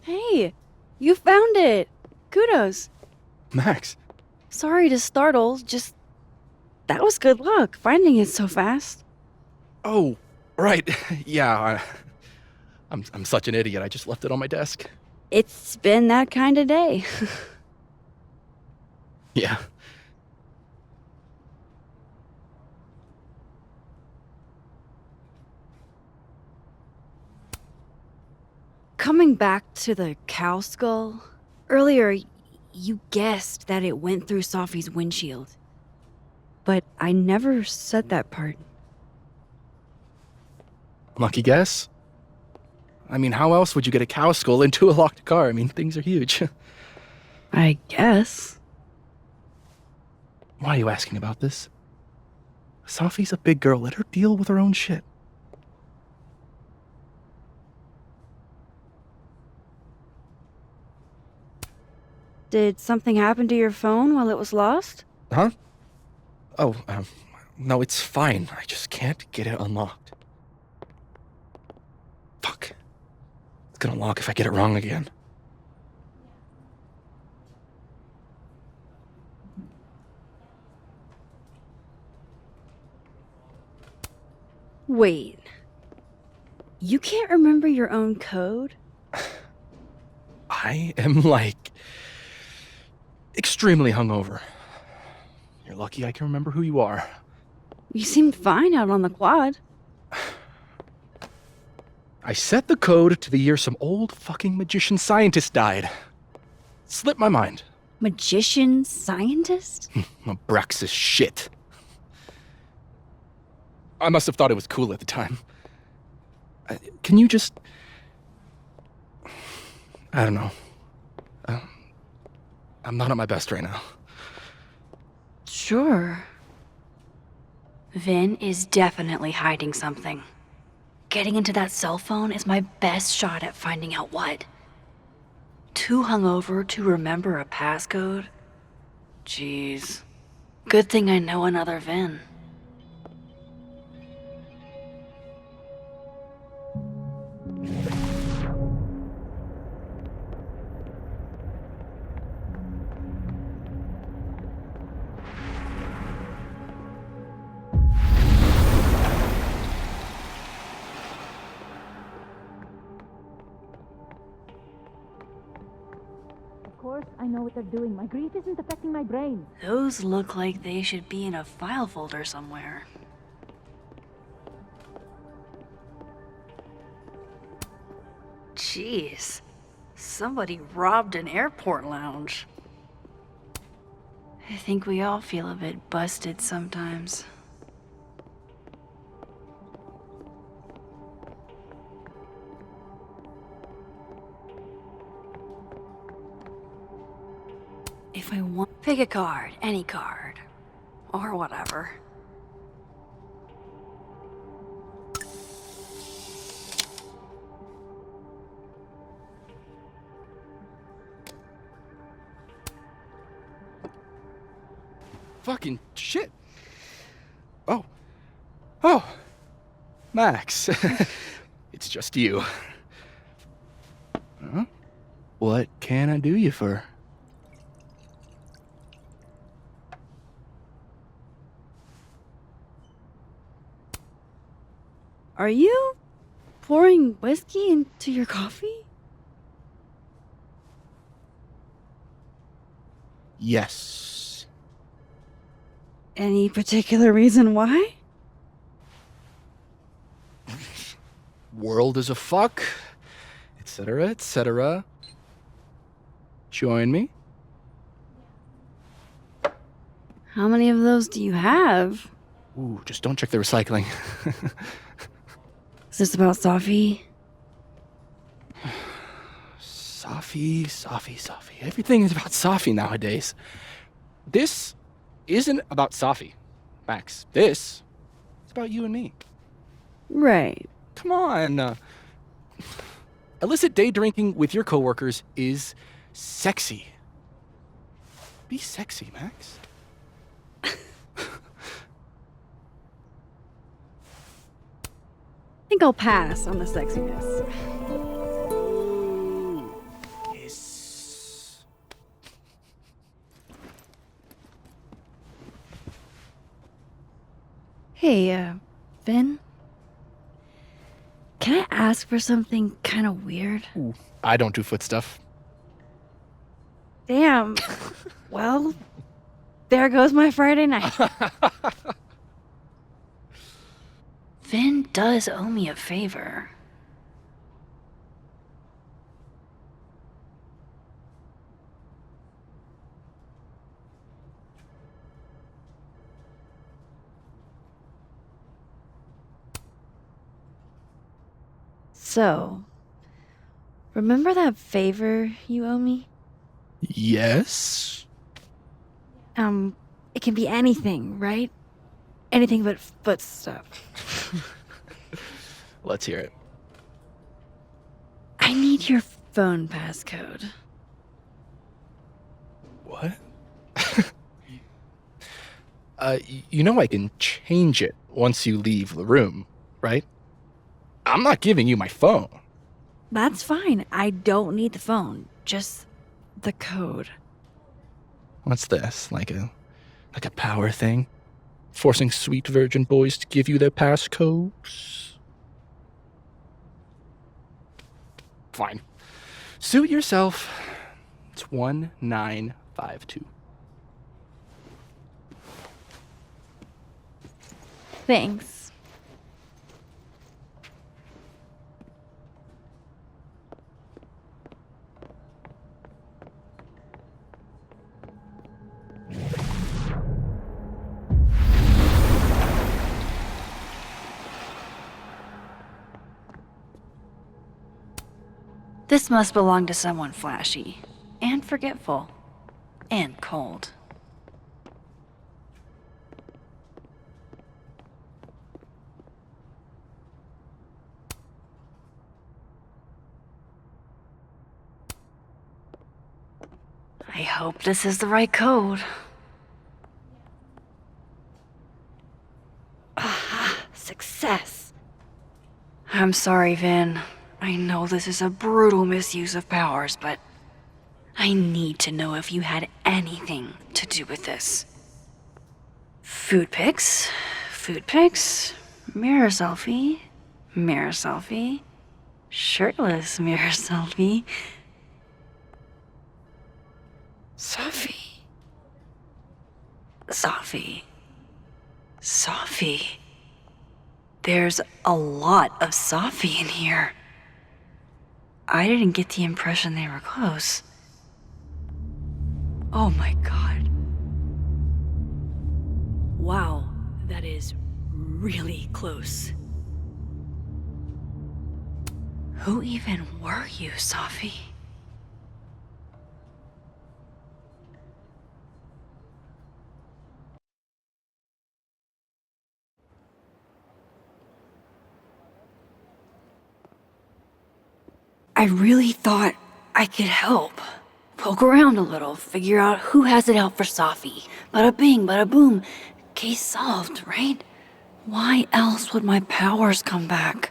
Hey, you found it! Kudos. Max. Sorry to startle, just... That was good luck, finding it so fast. Oh, right. Yeah, I'm such an idiot. I just left it on my desk. It's been that kind of day. Yeah. Coming back to the cow skull, earlier you guessed that it went through Sophie's windshield. But I never said that part. Lucky guess? I mean, how else would you get a cow skull into a locked car? I mean, things are huge. I guess. Why are you asking about this? Sophie's a big girl. Let her deal with her own shit. Did something happen to your phone while it was lost? Huh? Oh, no, it's fine. I just can't get it unlocked. Fuck. It's gonna lock if I get it wrong again. Wait. You can't remember your own code? I am, like, extremely hungover. You're lucky I can remember who you are. You seemed fine out on the quad. I set the code to the year some old fucking magician scientist died. Slipped my mind. Magician scientist? Abraxas shit. I must have thought it was cool at the time. Can you just... I don't know. I'm not at my best right now. Sure. Vin is definitely hiding something. Getting into that cell phone is my best shot at finding out what. Too hungover to remember a passcode? Jeez. Good thing I know another Vin. Of course, I know what they're doing. My grief isn't affecting my brain. Those look like they should be in a file folder somewhere. Jeez. Somebody robbed an airport lounge. I think we all feel a bit busted sometimes. If I want... Pick a card, any card. Or whatever. Fucking shit. Oh. Max. It's just you. Huh? What can I do you for? Are you pouring whiskey into your coffee? Yes. Any particular reason why? World is a fuck, etc., etc. Join me. How many of those do you have? Ooh, just don't check the recycling. Is this about Safi? Safi. Everything is about Safi nowadays. This isn't about Safi, Max. This is about you and me. Right. Come on. Illicit day drinking with your coworkers is sexy. Be sexy, Max. I think I'll pass on the sexiness. Yes. Hey, Vin? Can I ask for something kind of weird? Ooh, I don't do foot stuff. Damn. Well, there goes my Friday night. Vin does owe me a favor. So, remember that favor you owe me? Yes. It can be anything, right? Anything but foot stuff. Let's hear it. I need your phone passcode. What? You know I can change it once you leave the room, right? I'm not giving you my phone. That's fine. I don't need the phone. Just the code. What's this? Like a power thing? Forcing sweet virgin boys to give you their passcodes? Fine. Suit yourself. It's 1952. Thanks. This must belong to someone flashy, and forgetful, and cold. I hope this is the right code. Aha, success. I'm sorry, Vin. I know this is a brutal misuse of powers, but I need to know if you had anything to do with this. Food pics, mirror selfie, shirtless mirror selfie. Safi. There's a lot of Safi in here. I didn't get the impression they were close. Oh my god. Wow, that is really close. Who even were you, Safi? I really thought I could help. Poke around a little, figure out who has it out for Safi. Bada bing, bada boom. Case solved, right? Why else would my powers come back?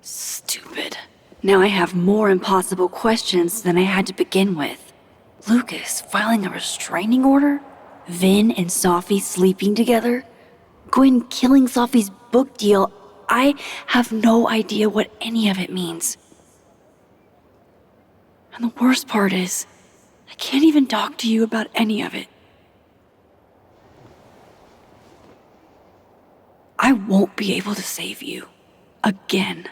Stupid. Now I have more impossible questions than I had to begin with. Lucas filing a restraining order? Vin and Safi sleeping together? Gwen killing Safi's book deal I have no idea what any of it means. And the worst part is, I can't even talk to you about any of it. I won't be able to save you. Again.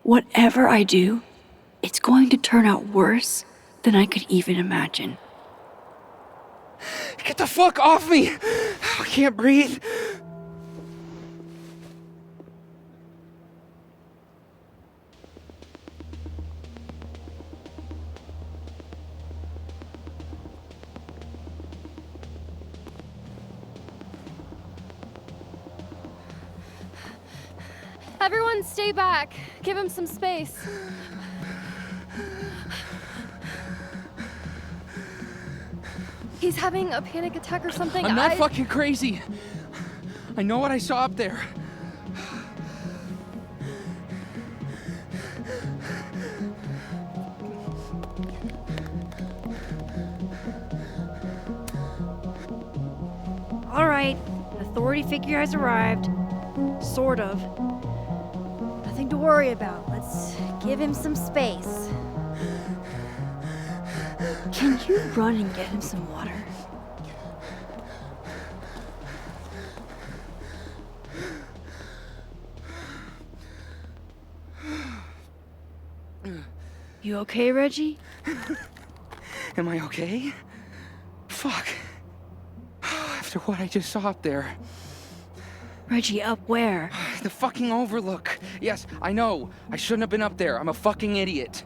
Whatever I do, it's going to turn out worse than I could even imagine. Get the fuck off me! I can't breathe. Everyone stay back. Give him some space. He's having a panic attack or something. I'm not fucking crazy. I know what I saw up there. All right, an authority figure has arrived. Sort of. Nothing to worry about. Let's give him some space. Can you run and get him some water? You okay, Reggie? Am I okay? Fuck. After what I just saw up there. Reggie, up where? The fucking overlook. Yes, I know. I shouldn't have been up there. I'm a fucking idiot.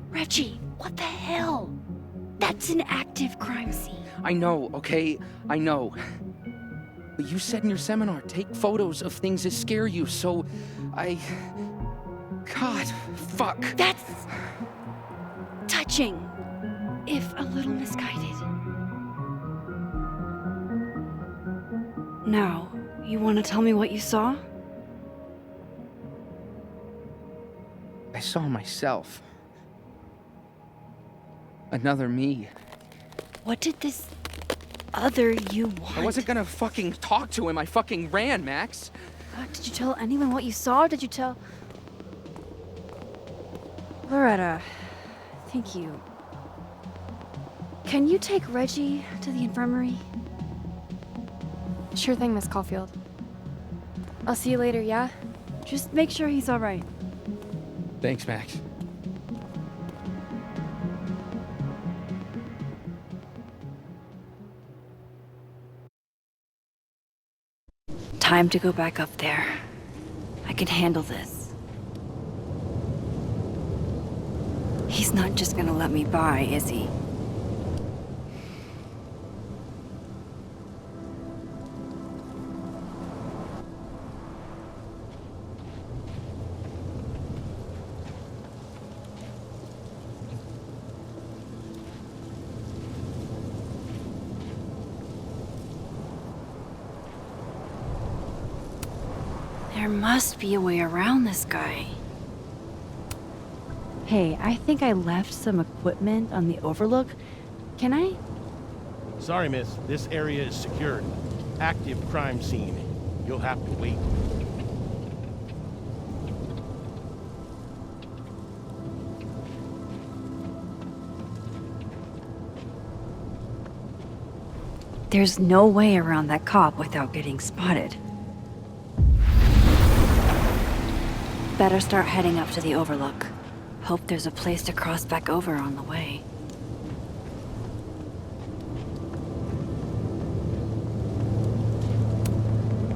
Reggie, what the hell? That's an active crime scene. I know, okay? I know. But you said in your seminar, take photos of things that scare you, so God, fuck. That's touching, if a little misguided. Now, you want to tell me what you saw? I saw myself. Another me. What did this other you want? I wasn't gonna fucking talk to him. I fucking ran, Max. Did you tell anyone what you saw? Did you tell... Loretta, thank you. Can you take Reggie to the infirmary? Sure thing, Miss Caulfield. I'll see you later, yeah? Just make sure he's all right. Thanks, Max. Time to go back up there. I can handle this. He's not just gonna let me by, is he? There must be a way around this guy. Hey, I think I left some equipment on the overlook. Can I? Sorry, miss. This area is secured. Active crime scene. You'll have to wait. There's no way around that cop without getting spotted. Better start heading up to the overlook. Hope there's a place to cross back over on the way.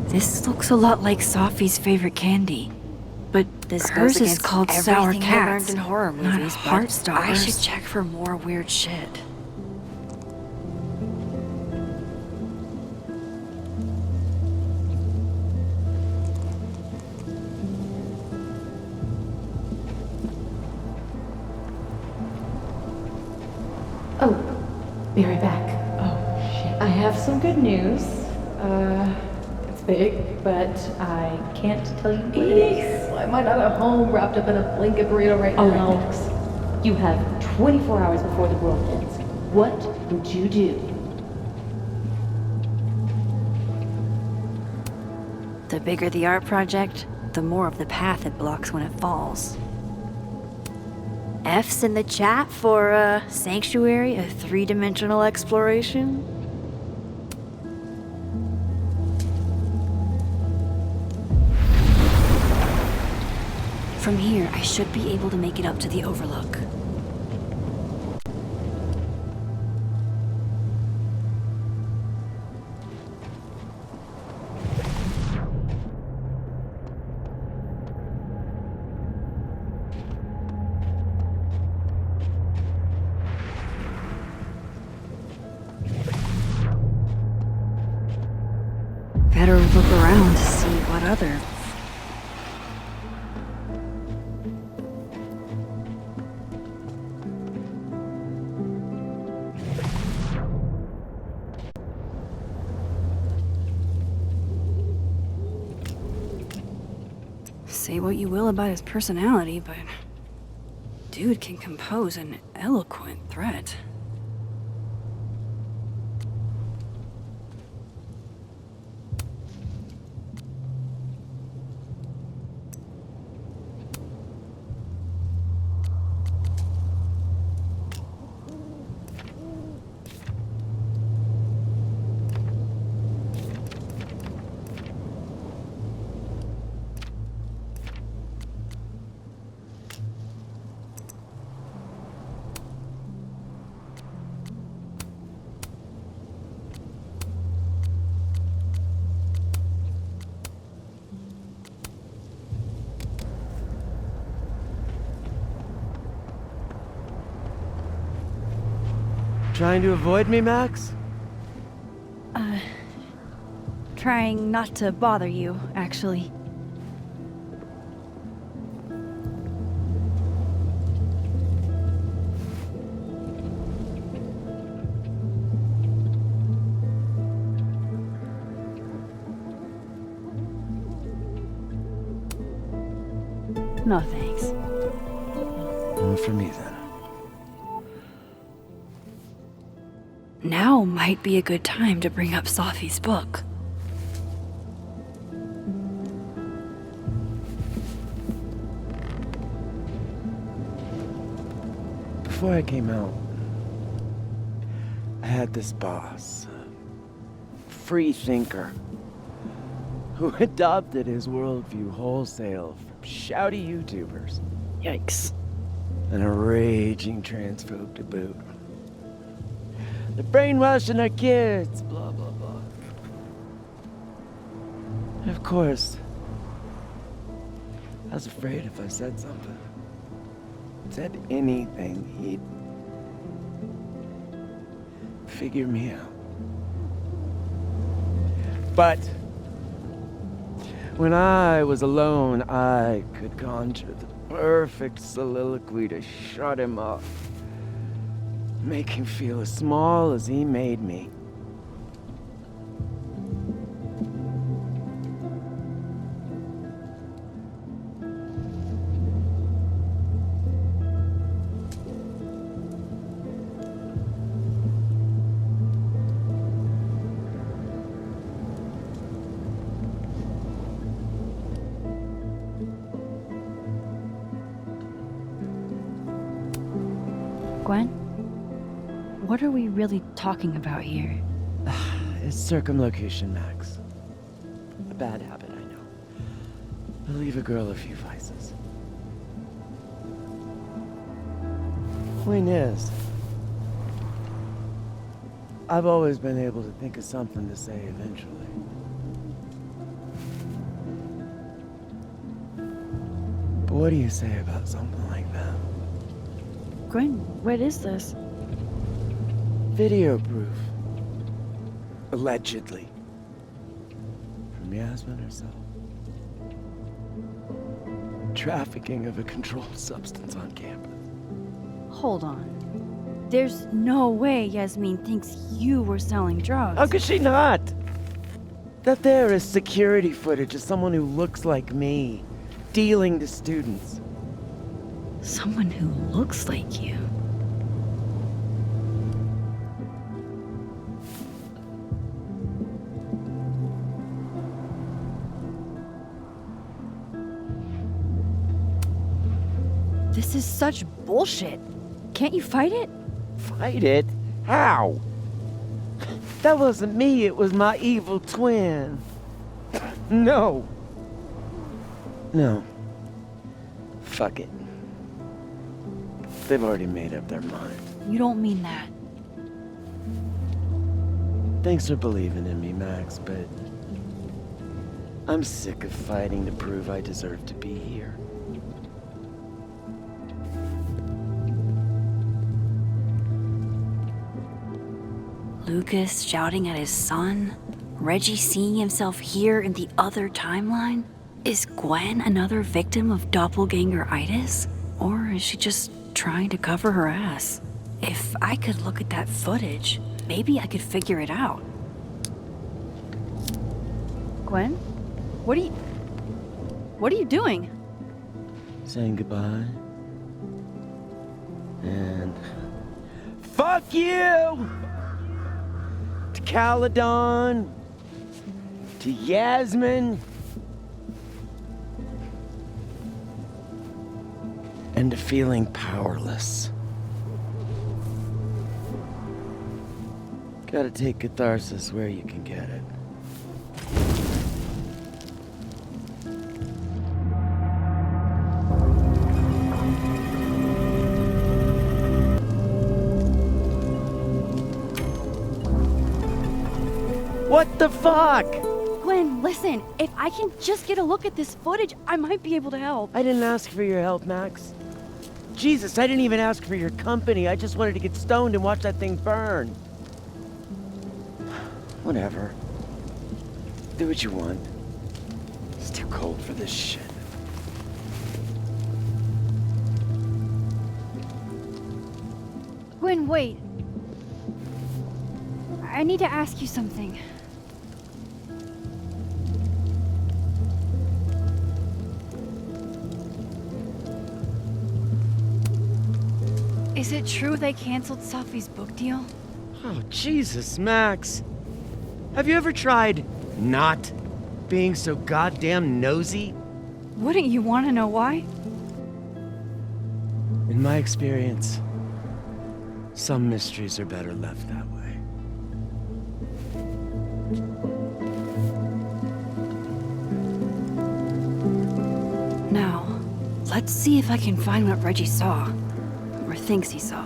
This looks a lot like Sophie's favorite candy. But This hers goes is against called Sour everything I Cats, learned in horror not movies, but Heartstoppers. I I should should check for more weird shit. Oh, be right back. Oh, shit. I have some good news. It's big, but I can't tell you what it is. I'm not at home wrapped up in a blanket burrito right now. Max. You have 24 hours before the world ends. What would you do? The bigger the art project, the more of the path it blocks when it falls. F's in the chat for Sanctuary, a 3-dimensional exploration. From here, I should be able to make it up to the Overlook. Better look around to see what other... Say what you will about his personality, but... dude can compose an eloquent threat. Trying to avoid me, Max? Trying not to bother you, actually. No thanks. For me, then. Now might be a good time to bring up Safi's book. Before I came out, I had this boss, a free thinker, who adopted his worldview wholesale from shouty YouTubers. Yikes. And a raging transphobe to boot. They're brainwashing our kids, blah, blah, blah. And of course, I was afraid if I said something, said anything, he'd figure me out. But when I was alone, I could conjure the perfect soliloquy to shut him up. Make him feel as small as he made me. Gwen? What are we really talking about here? It's circumlocution, Max. A bad habit, I know. But leave a girl a few vices. Point is, I've always been able to think of something to say eventually. But what do you say about something like that? Gwen, what is this? Video proof. Allegedly. From Yasmin herself. Trafficking of a controlled substance on campus. Hold on. There's no way Yasmin thinks you were selling drugs. How could she not? That there is security footage of someone who looks like me, dealing to students. Someone who looks like you? This is such bullshit. Can't you fight it? Fight it? How? That wasn't me, it was my evil twin. No. No. Fuck it. They've already made up their mind. You don't mean that. Thanks for believing in me, Max, but I'm sick of fighting to prove I deserve to be here. Lucas shouting at his son? Reggie seeing himself here in the other timeline? Is Gwen another victim of doppelganger-itis? Or is she just trying to cover her ass? If I could look at that footage, maybe I could figure it out. Gwen? What are you doing? Saying goodbye. And fuck you! To Caledon, to Yasmin, and to feeling powerless. Gotta take catharsis where you can get it. What the fuck? Gwen, listen. If I can just get a look at this footage, I might be able to help. I didn't ask for your help, Max. Jesus, I didn't even ask for your company. I just wanted to get stoned and watch that thing burn. Whatever. Do what you want. It's too cold for this shit. Gwen, wait. I need to ask you something. Is it true they canceled Sophie's book deal? Oh, Jesus, Max. Have you ever tried not being so goddamn nosy? Wouldn't you want to know why? In my experience, some mysteries are better left that way. Now, let's see if I can find what Reggie saw. Or thinks he saw.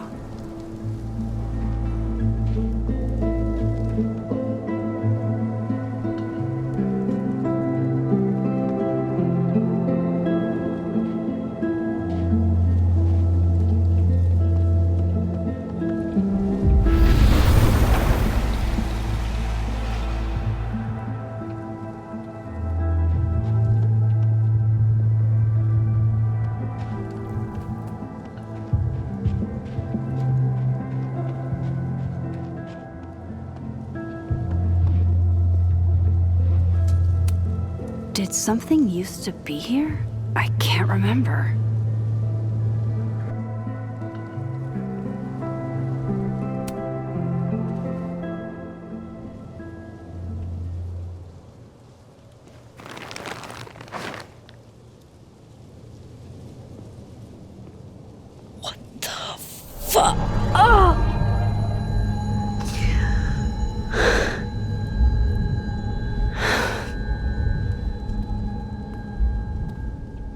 Did something used to be here? I can't remember. What the fuck? Oh!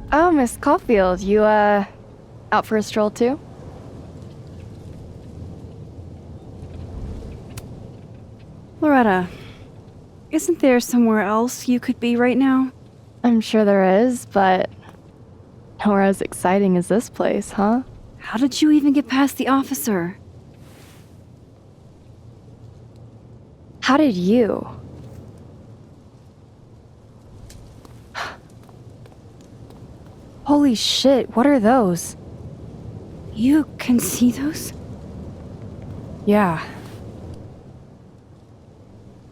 Oh, Miss Caulfield, you, out for a stroll too? Loretta, isn't there somewhere else you could be right now? I'm sure there is, but nowhere as exciting as this place, huh? How did you even get past the officer? How did you? Holy shit, what are those? You can see those? Yeah.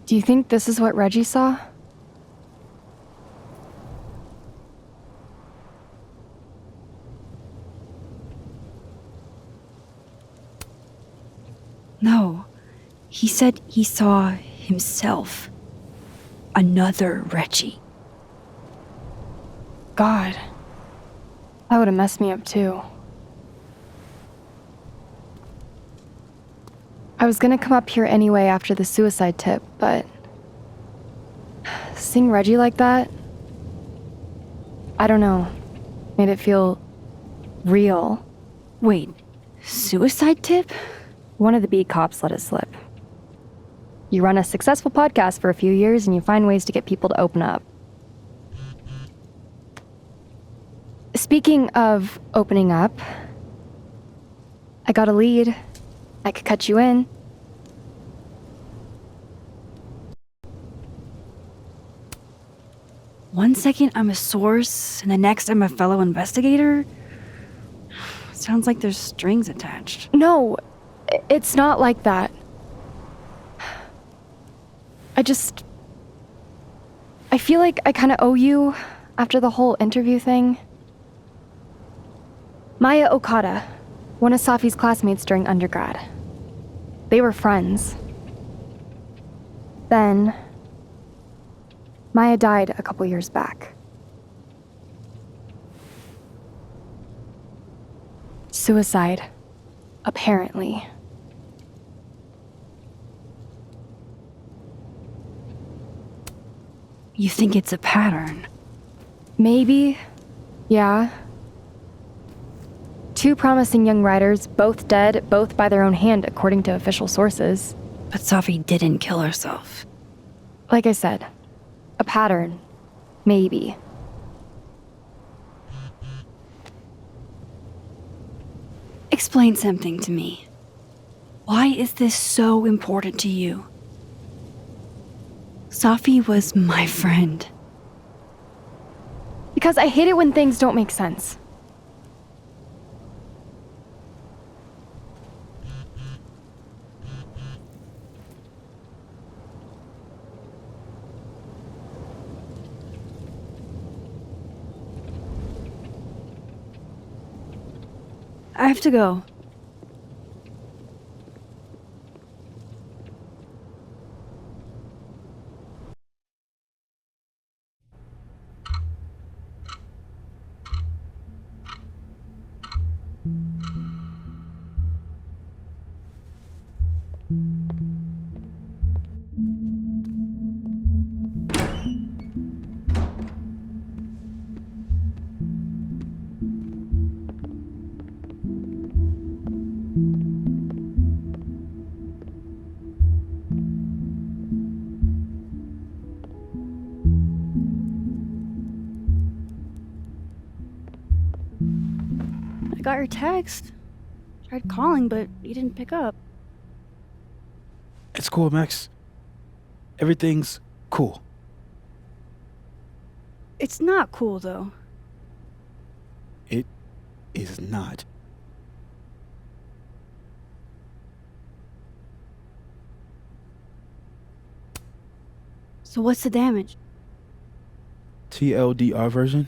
Do you think this is what Reggie saw? No. He said he saw himself. Another Reggie. God. That would have messed me up too. I was gonna come up here anyway after the suicide tip, but seeing Reggie like that, I don't know, made it feel real. Wait, suicide tip? One of the beat cops let it slip. You run a successful podcast for a few years and you find ways to get people to open up. Speaking of opening up, I got a lead. I could cut you in. One second I'm a source, and the next I'm a fellow investigator? Sounds like there's strings attached. No, it's not like that. I feel like I kind of owe you after the whole interview thing. Maya Okada, one of Safi's classmates during undergrad. They were friends. Then, Maya died a couple years back. Suicide, apparently. You think it's a pattern? Maybe, yeah. Two promising young writers, both dead, both by their own hand, according to official sources. But Safi didn't kill herself. Like I said, a pattern. Maybe. Explain something to me. Why is this so important to you? Safi was my friend. Because I hate it when things don't make sense. I have to go. I got your text. Tried calling, but you didn't pick up. It's cool, Max. Everything's cool. It's not cool, though. It is not. So what's the damage? TLDR version?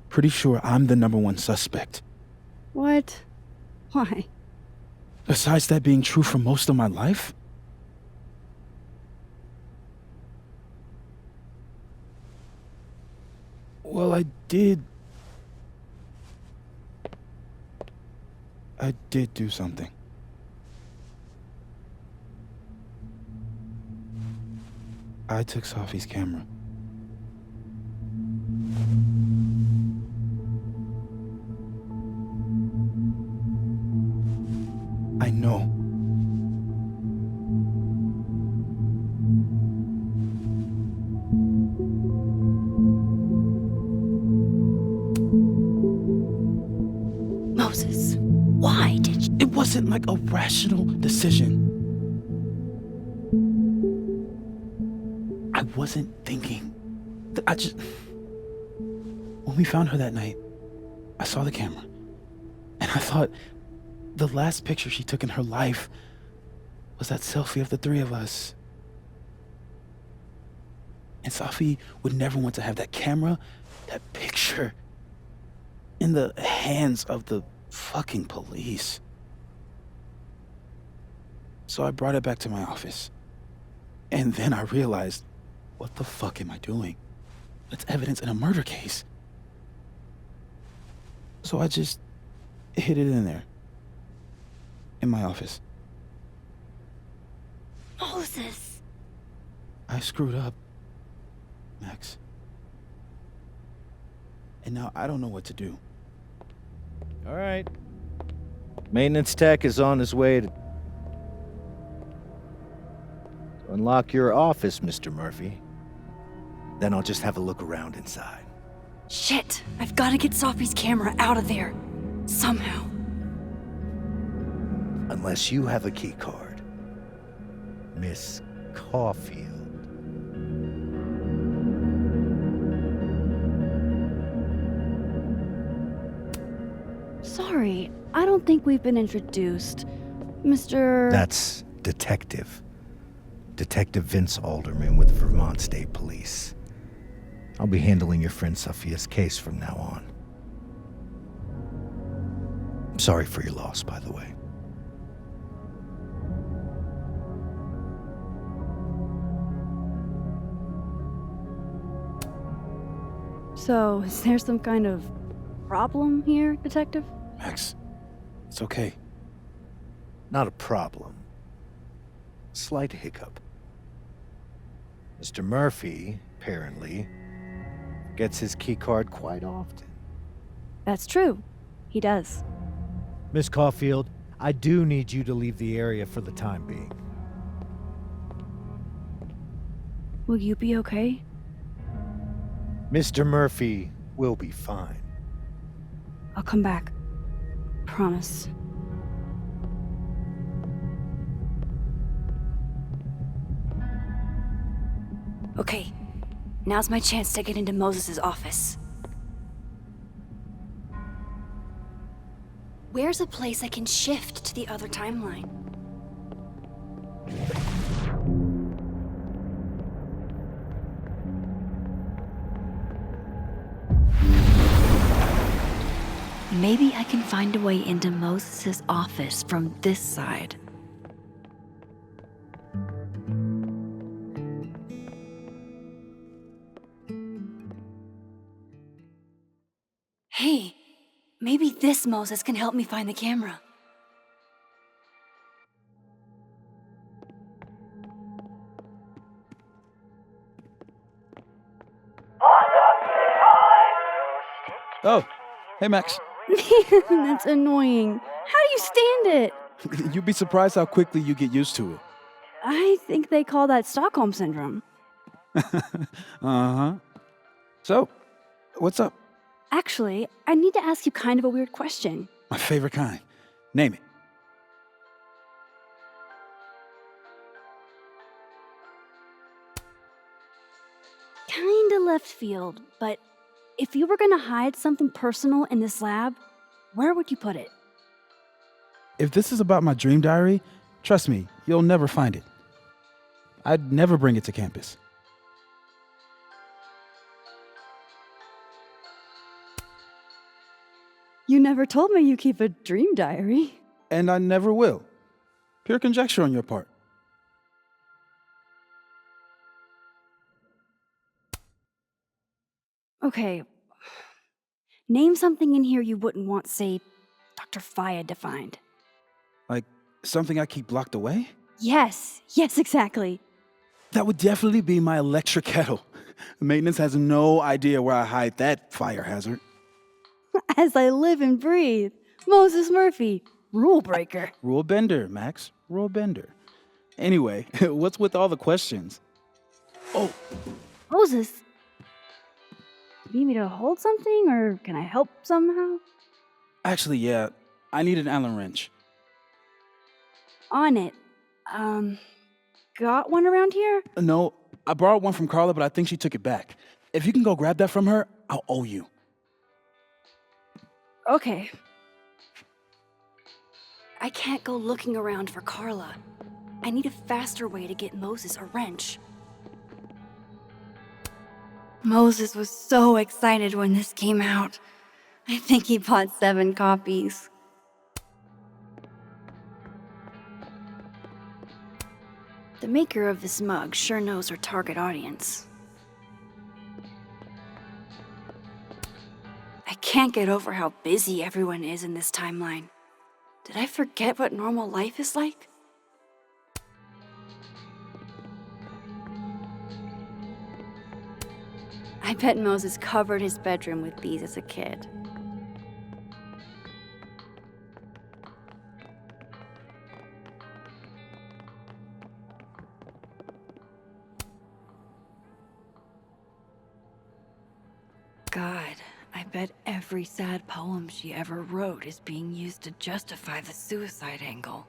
Pretty sure I'm the #1 suspect. What? Why? Besides that being true for most of my life? Well, I did do something. I took Safi's camera. I know. Moses, why did you? It wasn't like a rational decision. I wasn't thinking. When we found her that night, I saw the camera, and I thought the last picture she took in her life was that selfie of the three of us. And Safi would never want to have that camera, that picture, in the hands of the fucking police. So I brought it back to my office. And then I realized, what the fuck am I doing? It's evidence in a murder case. So I just hid it in there. In my office. Moses! I screwed up, Max. And now I don't know what to do. All right. Maintenance tech is on his way to unlock your office, Mr. Murphy. Then I'll just have a look around inside. Shit! I've got to get Sophie's camera out of there. Somehow. Unless you have a key card, Miss Caulfield. Sorry, I don't think we've been introduced. Mr. That's Detective. Detective Vince Alderman with Vermont State Police. I'll be handling your friend Sophia's case from now on. I'm sorry for your loss, by the way. So, is there some kind of problem here, Detective? Max, it's okay. Not a problem. Slight hiccup. Mr. Murphy, apparently, gets his keycard quite often. That's true. He does. Miss Caulfield, I do need you to leave the area for the time being. Will you be okay? Mr. Murphy will be fine. I'll come back. Promise. Okay, now's my chance to get into Moses' office. Where's a place I can shift to the other timeline? Maybe I can find a way into Moses' office from this side. Hey, maybe this Moses can help me find the camera. Oh, hey Max. That's annoying. How do you stand it? You'd be surprised how quickly you get used to it. I think they call that Stockholm Syndrome. Uh-huh. So, what's up? Actually, I need to ask you kind of a weird question. My favorite kind. Name it. Kinda left field, but if you were gonna hide something personal in this lab, where would you put it? If this is about my dream diary, trust me, you'll never find it. I'd never bring it to campus. You never told me you keep a dream diary. And I never will. Pure conjecture on your part. Okay. Name something in here you wouldn't want, say, Dr. Fayed to find. Like, something I keep locked away? Yes, exactly. That would definitely be my electric kettle. Maintenance has no idea where I hide that fire hazard. As I live and breathe. Moses Murphy, rule breaker. Rule bender, Max. Rule bender. Anyway, what's with all the questions? Oh, Moses, you need me to hold something, or can I help somehow? actually, yeah. I need an Allen wrench. On it. Got one around here? No, I borrowed one from Carla, but I think she took it back. If you can go grab that from her, I'll owe you. Okay. I can't go looking around for Carla. I need a faster way to get Moses a wrench. Moses was so excited when this came out. I think he bought 7 copies. The maker of this mug sure knows her target audience. I can't get over how busy everyone is in this timeline. Did I forget what normal life is like? I bet Moses covered his bedroom with these as a kid. God, I bet every sad poem she ever wrote is being used to justify the suicide angle.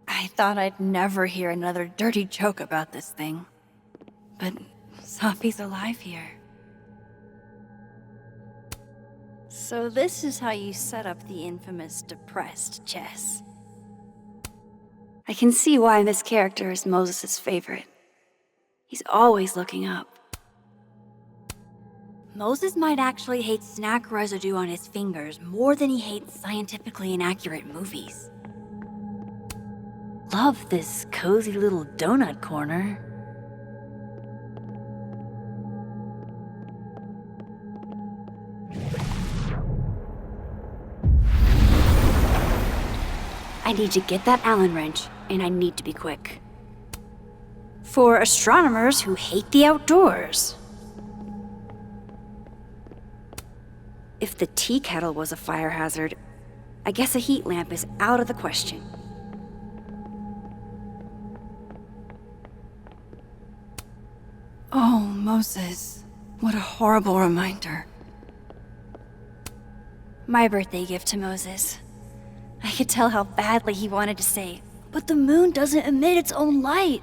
I thought I'd never hear another dirty joke about this thing. But Safi's alive here. So this is how you set up the infamous depressed chess. I can see why this character is Moses' favorite. He's always looking up. Moses might actually hate snack residue on his fingers more than he hates scientifically inaccurate movies. Love this cozy little donut corner. I need to get that Allen wrench, and I need to be quick. For astronomers who hate the outdoors. If the tea kettle was a fire hazard, I guess a heat lamp is out of the question. Oh, Moses. What a horrible reminder. My birthday gift to Moses. I could tell how badly he wanted to say, but the moon doesn't emit its own light.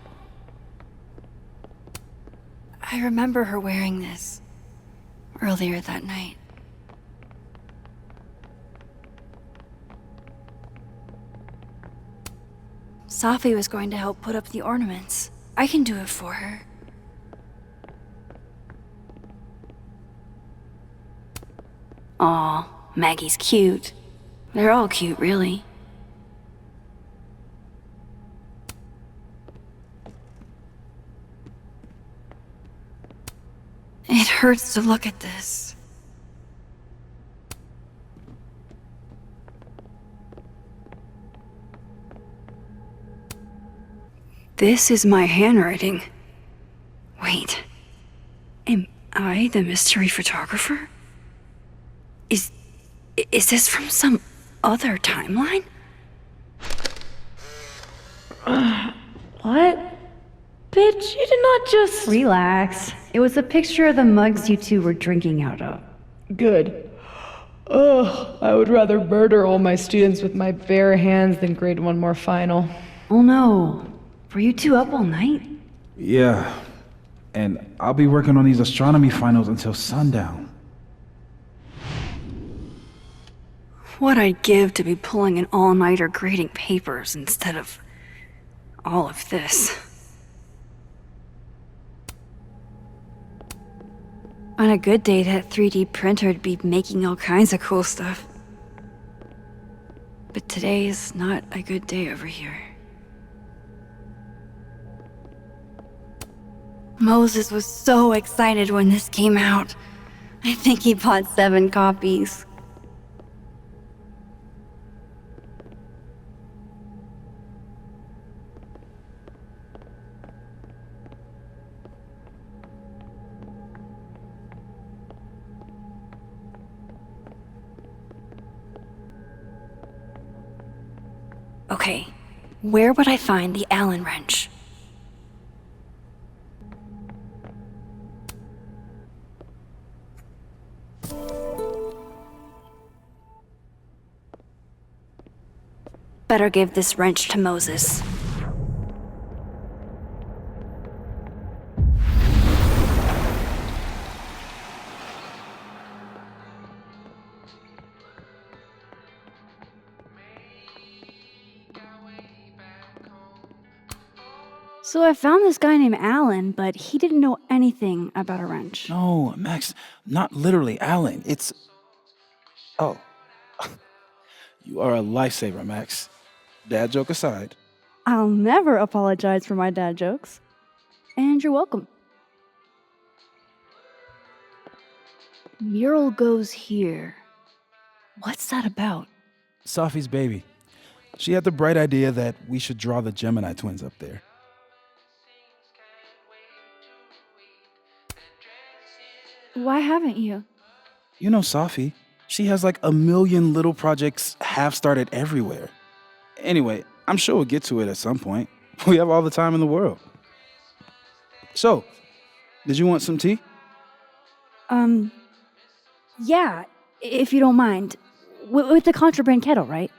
I remember her wearing this earlier that night. Safi was going to help put up the ornaments. I can do it for her. Aw, Maggie's cute. They're all cute, really. It hurts to look at this. This is my handwriting. Wait, am I the mystery photographer? Is this from some other timeline? What? Bitch, you did not just... Relax. It was a picture of the mugs you two were drinking out of. Good. Ugh, I would rather murder all my students with my bare hands than grade one more final. Oh no. Were you two up all night? Yeah. And I'll be working on these astronomy finals until sundown. What I'd give to be pulling an all-nighter grading papers instead of all of this. On a good day, that 3D printer'd be making all kinds of cool stuff. But today is not a good day over here. Moses was so excited when this came out. I think he bought 7 copies. Okay, where would I find the Allen wrench? Better give this wrench to Moses. So I found this guy named Alan, but he didn't know anything about a wrench. No, Max, not literally Alan. It's... Oh. You are a lifesaver, Max. Dad joke aside. I'll never apologize for my dad jokes. And you're welcome. Mural goes here. What's that about? Safi's baby. She had the bright idea that we should draw the Gemini twins up there. Why haven't you? You know Safi. She has like a million little projects half-started everywhere. Anyway, I'm sure we'll get to it at some point. We have all the time in the world. So, did you want some tea? Yeah, if you don't mind. With the contraband kettle, right?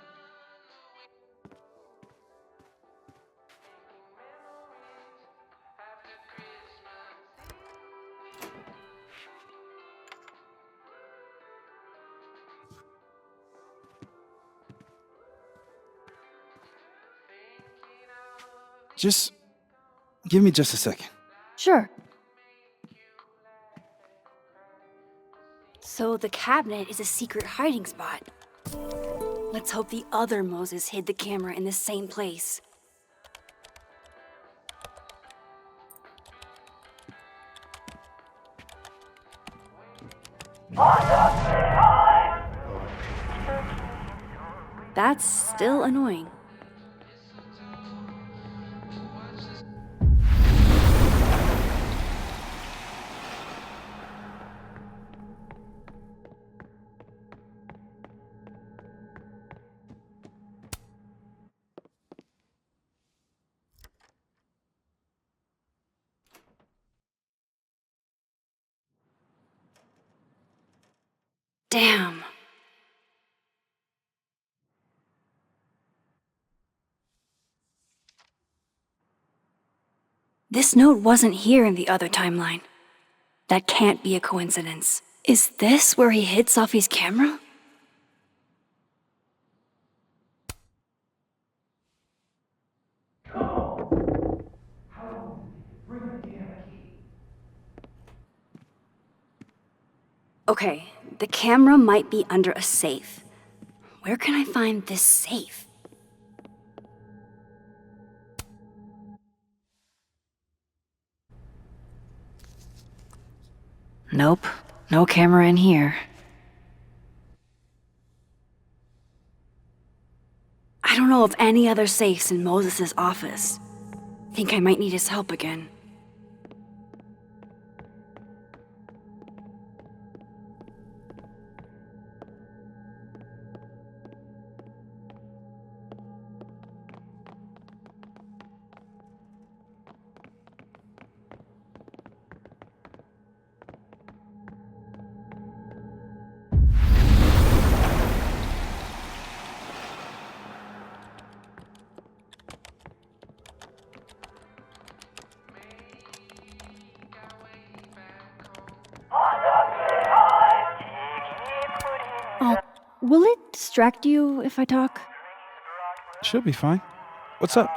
Just give me just a second. Sure. So the cabinet is a secret hiding spot. Let's hope the other Moses hid the camera in the same place. That's still annoying. Damn. This note wasn't here in the other timeline. That can't be a coincidence. Is this where he hid Safi's camera? Okay, the camera might be under a safe. Where can I find this safe? Nope, no camera in here. I don't know of any other safes in Moses' office. Think I might need his help again. Oh, will it distract you if I talk? She'll be fine. What's up?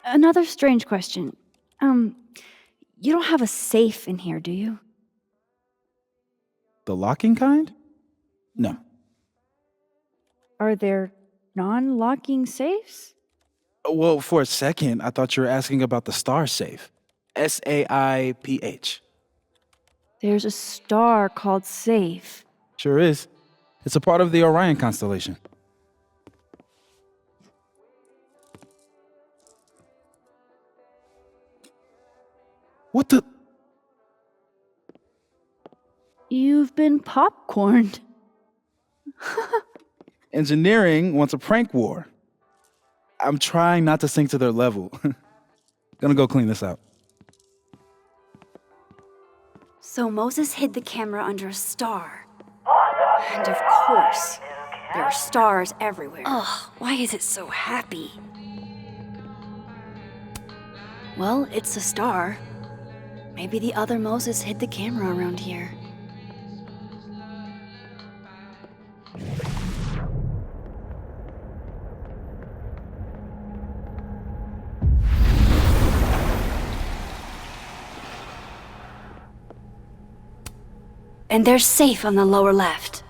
Another strange question. You don't have a safe in here, do you? The locking kind? No. Are there non-locking safes? Well, for a second, I thought you were asking about the star safe. SAIPH. There's a star called Safe. Sure is. It's a part of the Orion constellation. What the? You've been popcorned. Engineering wants a prank war. I'm trying not to sink to their level. Gonna go clean this out. So Moses hid the camera under a star. And of course, there are stars everywhere. Ugh, why is it so happy? Well, it's a star. Maybe the other Moses hid the camera around here. And there's Safe on the lower left.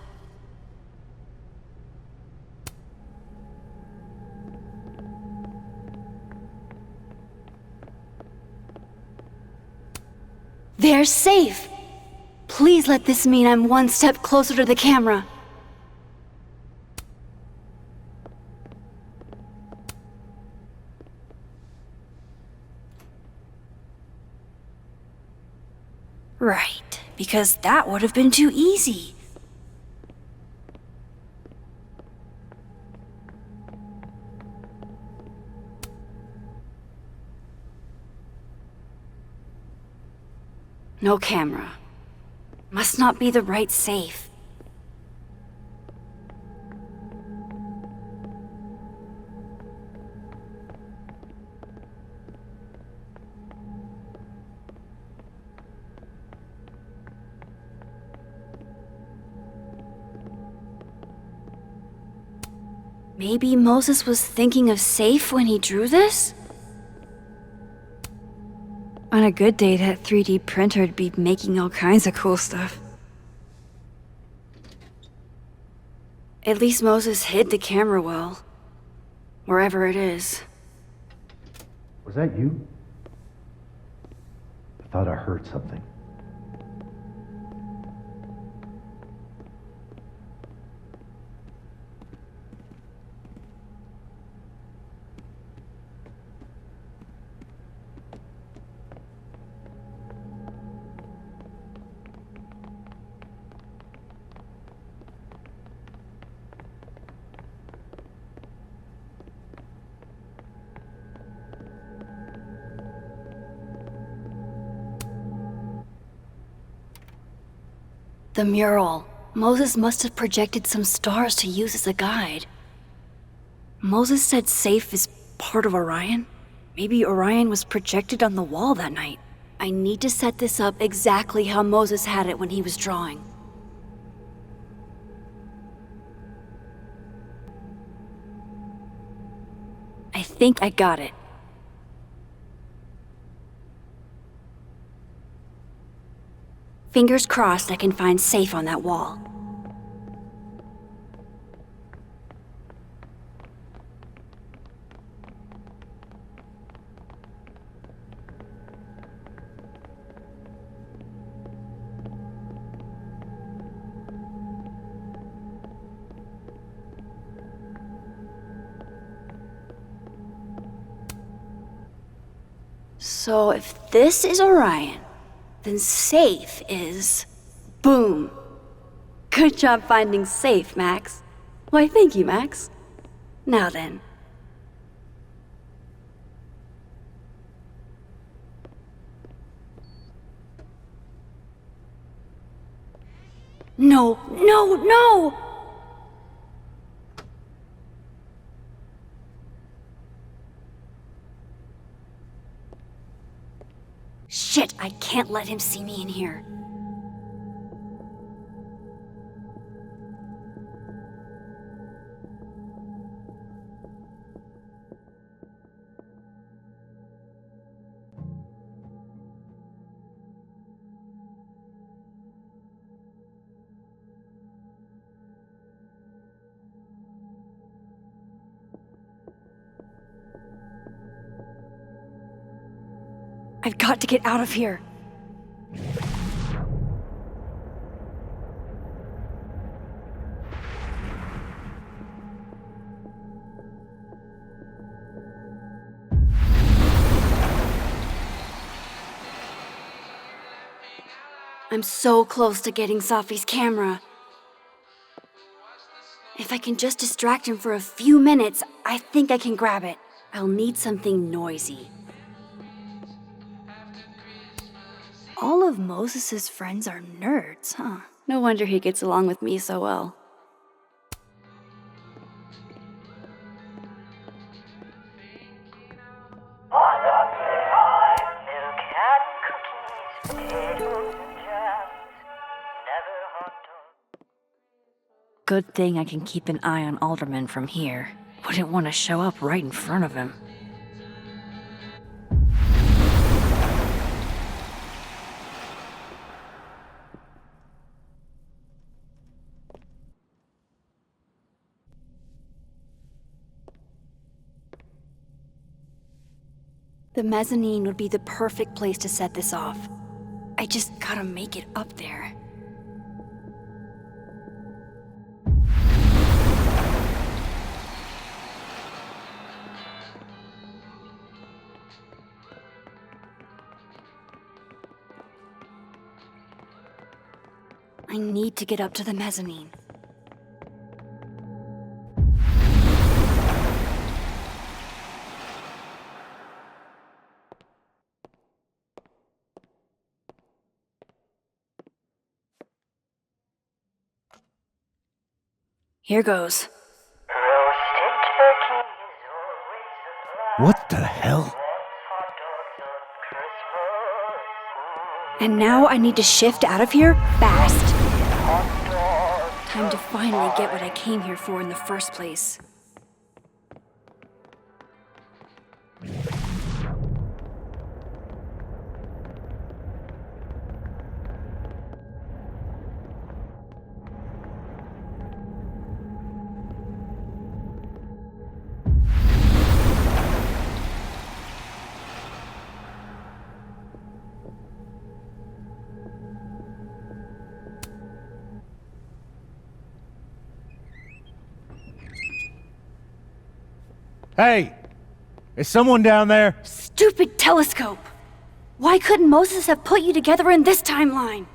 There's Safe! Please let this mean I'm one step closer to the camera. Right, because that would have been too easy. No camera. Must not be the right safe. Maybe Moses was thinking of safe when he drew this? On a good day, that 3D printer'd be making all kinds of cool stuff. At least Moses hid the camera well. Wherever it is. Was that you? I thought I heard something. The mural. Moses must have projected some stars to use as a guide. Moses said safe is part of Orion? Maybe Orion was projected on the wall that night. I need to set this up exactly how Moses had it when he was drawing. I think I got it. Fingers crossed I can find safe on that wall. So if this is Orion, then safe is... boom. Good job finding safe, Max. Why, thank you, Max. Now then. No, no, no! Shit, I can't let him see me in here. I've got to get out of here. I'm so close to getting Safi's camera. If I can just distract him for a few minutes, I think I can grab it. I'll need something noisy. All of Moses's friends are nerds, huh? No wonder he gets along with me so well. Good thing I can keep an eye on Alderman from here. Wouldn't want to show up right in front of him. The mezzanine would be the perfect place to set this off. I just gotta make it up there. I need to get up to the mezzanine. Here goes. What the hell? And now I need to shift out of here fast. Time to finally get what I came here for in the first place. Hey! Is someone down there? Stupid telescope! Why couldn't Moses have put you together in this timeline?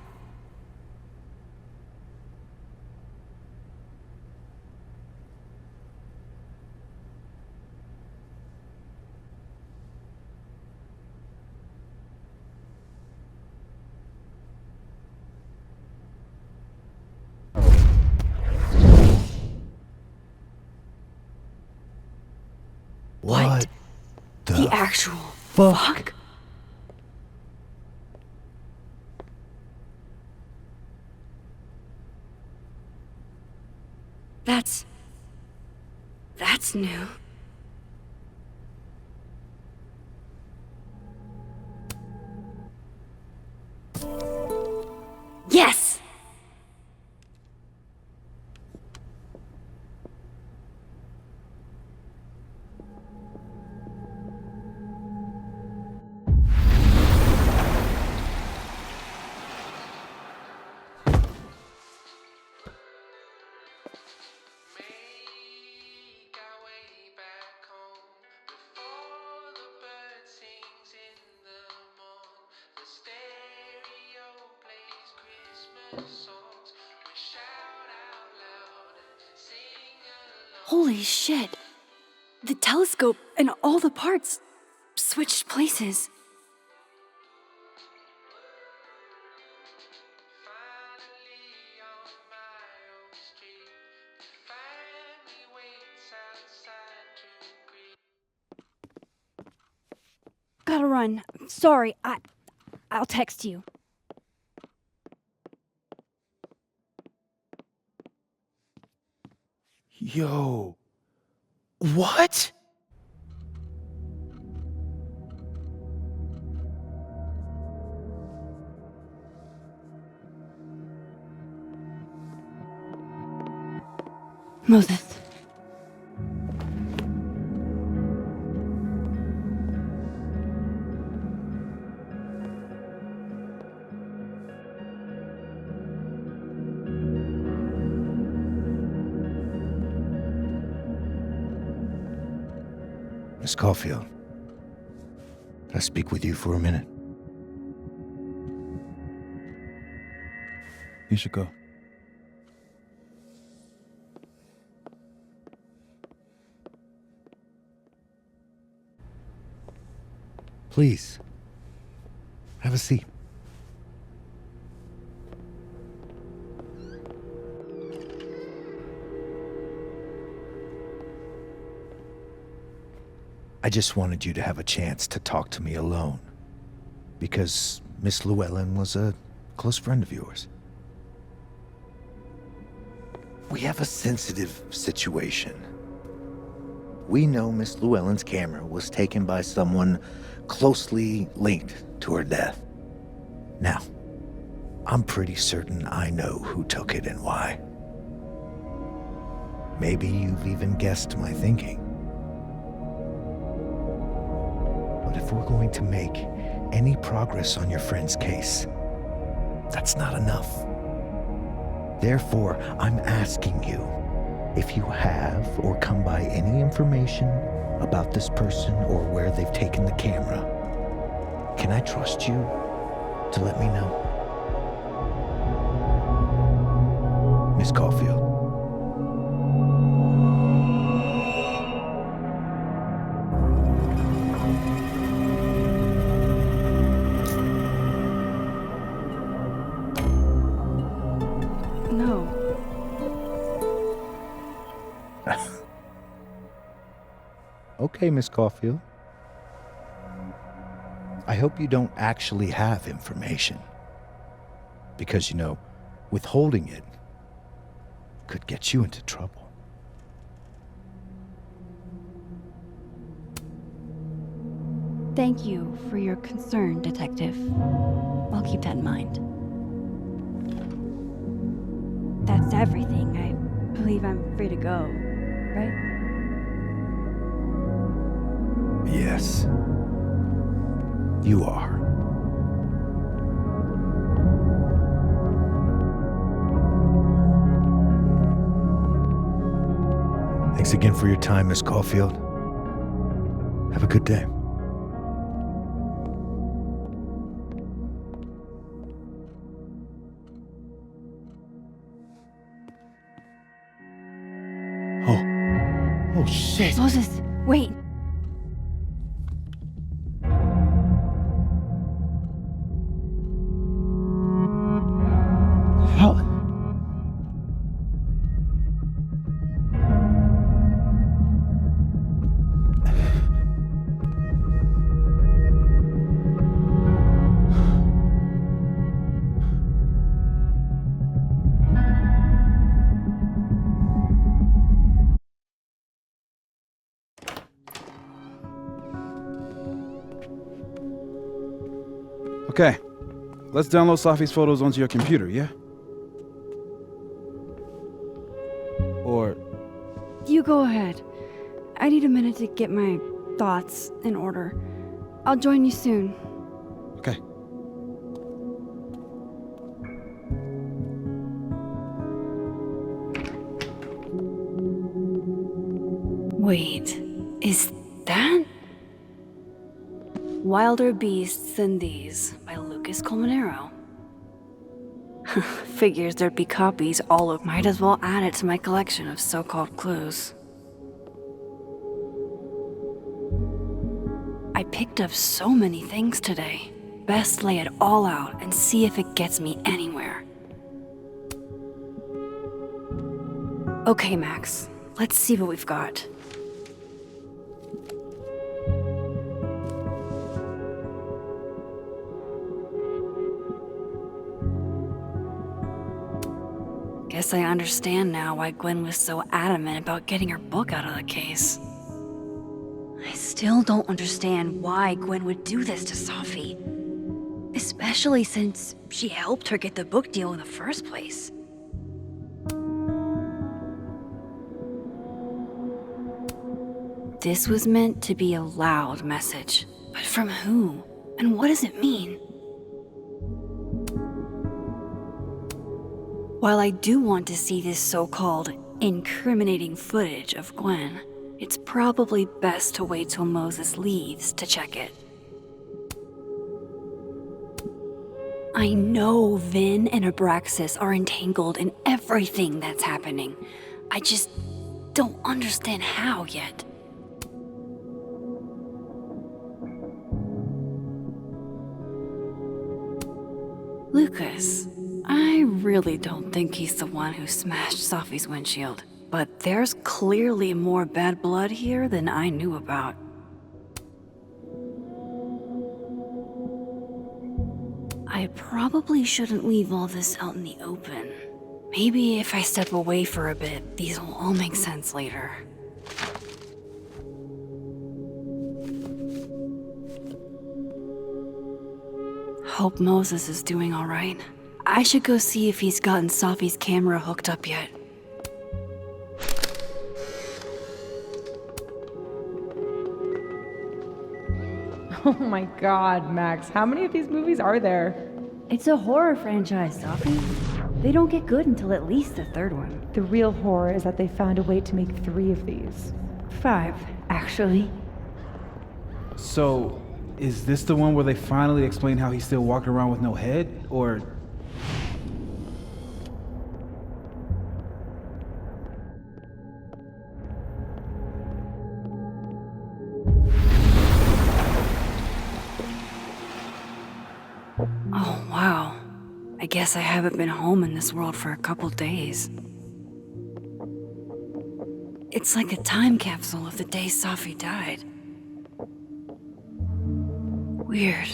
What The actual fuck? That's new. Yes! Holy shit! The telescope and all the parts switched places. Gotta run. Sorry, I'll text you. Yo. What? Moses. Miss Caulfield, can I speak with you for a minute? You should go. Please, have a seat. I just wanted you to have a chance to talk to me alone, because Miss Llewellyn was a close friend of yours. We have a sensitive situation. We know Miss Llewellyn's camera was taken by someone closely linked to her death. Now, I'm pretty certain I know who took it and why. Maybe you've even guessed my thinking. But if we're going to make any progress on your friend's case, that's not enough. Therefore, I'm asking you if you have or come by any information about this person or where they've taken the camera. Can I trust you to let me know? Miss Caulfield. No. Okay, Miss Caulfield. I hope you don't actually have information. Because, withholding it could get you into trouble. Thank you for your concern, Detective. I'll keep that in mind. That's everything. I believe I'm free to go, right? Yes. You are. Thanks again for your time, Miss Caulfield. Have a good day. Oh shit. Moses, wait. How? Okay, let's download Safi's photos onto your computer, yeah? Or... You go ahead. I need a minute to get my thoughts in order. I'll join you soon. Okay. Wait, is that? Wilder Beasts Than These by Lucas Colmenero. Figures there'd be copies all over. Might as well add it to my collection of so-called clues. I picked up so many things today. Best lay it all out and see if it gets me anywhere. Okay, Max, let's see what we've got. Guess I understand now why Gwen was so adamant about getting her book out of the case. I still don't understand why Gwen would do this to Safi. Especially since she helped her get the book deal in the first place. This was meant to be a loud message. But from who? And what does it mean? While I do want to see this so-called incriminating footage of Gwen, it's probably best to wait till Moses leaves to check it. I know Vin and Abraxas are entangled in everything that's happening. I just don't understand how yet. Lucas, I really don't think he's the one who smashed Safi's windshield, but there's clearly more bad blood here than I knew about. I probably shouldn't leave all this out in the open. Maybe if I step away for a bit, these will all make sense later. Hope Moses is doing all right. I should go see if he's gotten Safi's camera hooked up yet. Oh my god, Max, how many of these movies are there? It's a horror franchise, Safi. They don't get good until at least the third one. The real horror is that they found a way to make 3 of these. 5, actually. So, is this the one where they finally explain how he's still walking around with no head? Or... guess I haven't been home in this world for a couple days. It's like a time capsule of the day Safi died. Weird.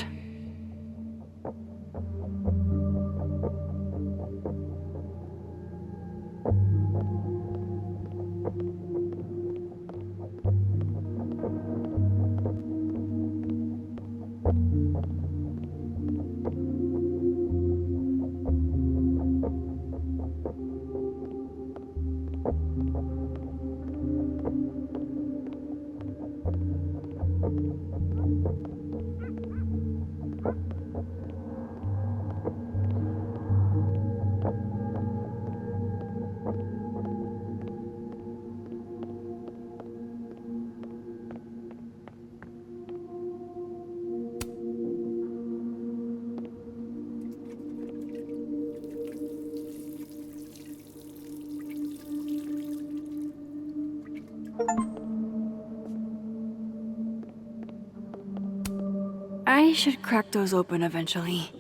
I should crack those open eventually.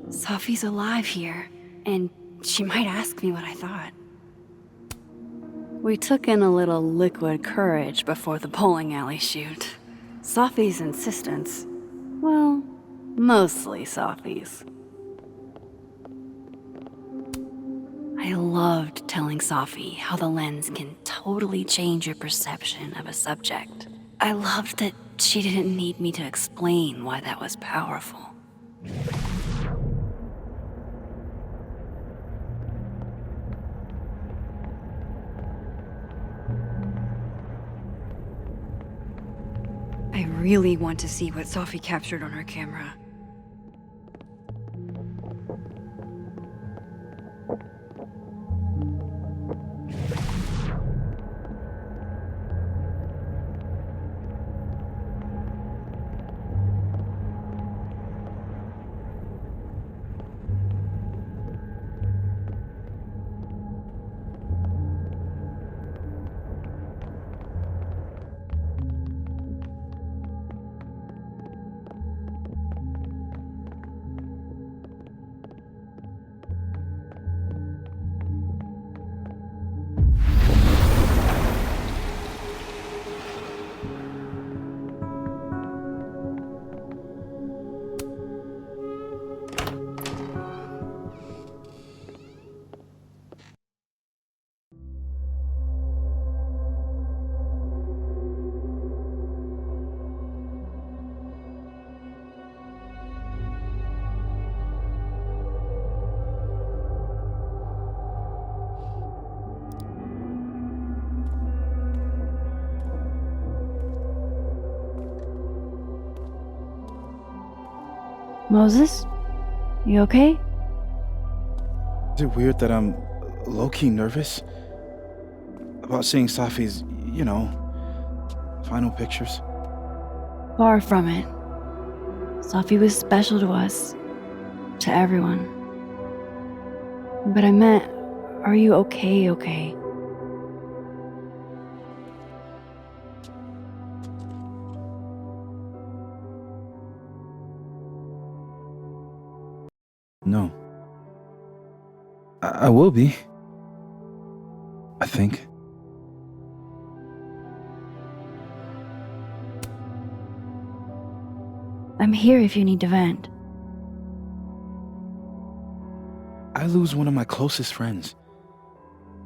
Safi's alive here, and she might ask me what I thought. We took in a little liquid courage before the bowling alley shoot. Safi's insistence. Well, mostly Safi's. I loved telling Safi how the lens can totally change your perception of a subject. I loved that she didn't need me to explain why that was powerful. I really want to see what Safi captured on her camera. Moses? You okay? Is it weird that I'm low-key nervous about seeing Safi's, final pictures? Far from it. Safi was special to us. To everyone. But I meant, are you okay? No. I will be. I think. I'm here if you need to vent. I lose one of my closest friends.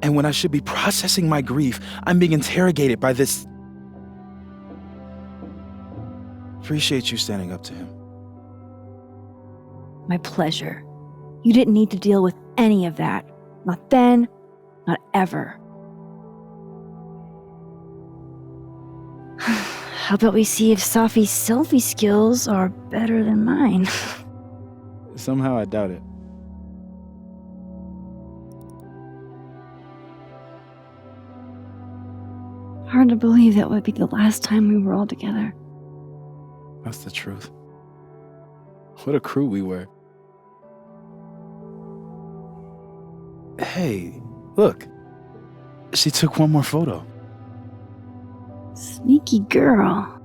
And when I should be processing my grief, I'm being interrogated by this. Appreciate you standing up to him. My pleasure. You didn't need to deal with any of that. Not then, not ever. How about we see if Safi's selfie skills are better than mine? Somehow I doubt it. Hard to believe that would be the last time we were all together. That's the truth. What a crew we were. Hey, look. She took one more photo. Sneaky girl.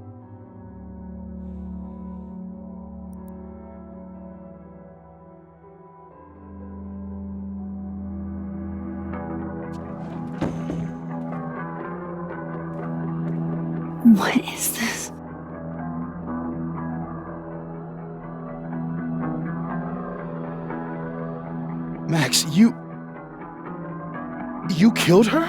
What is this? Max, you killed her?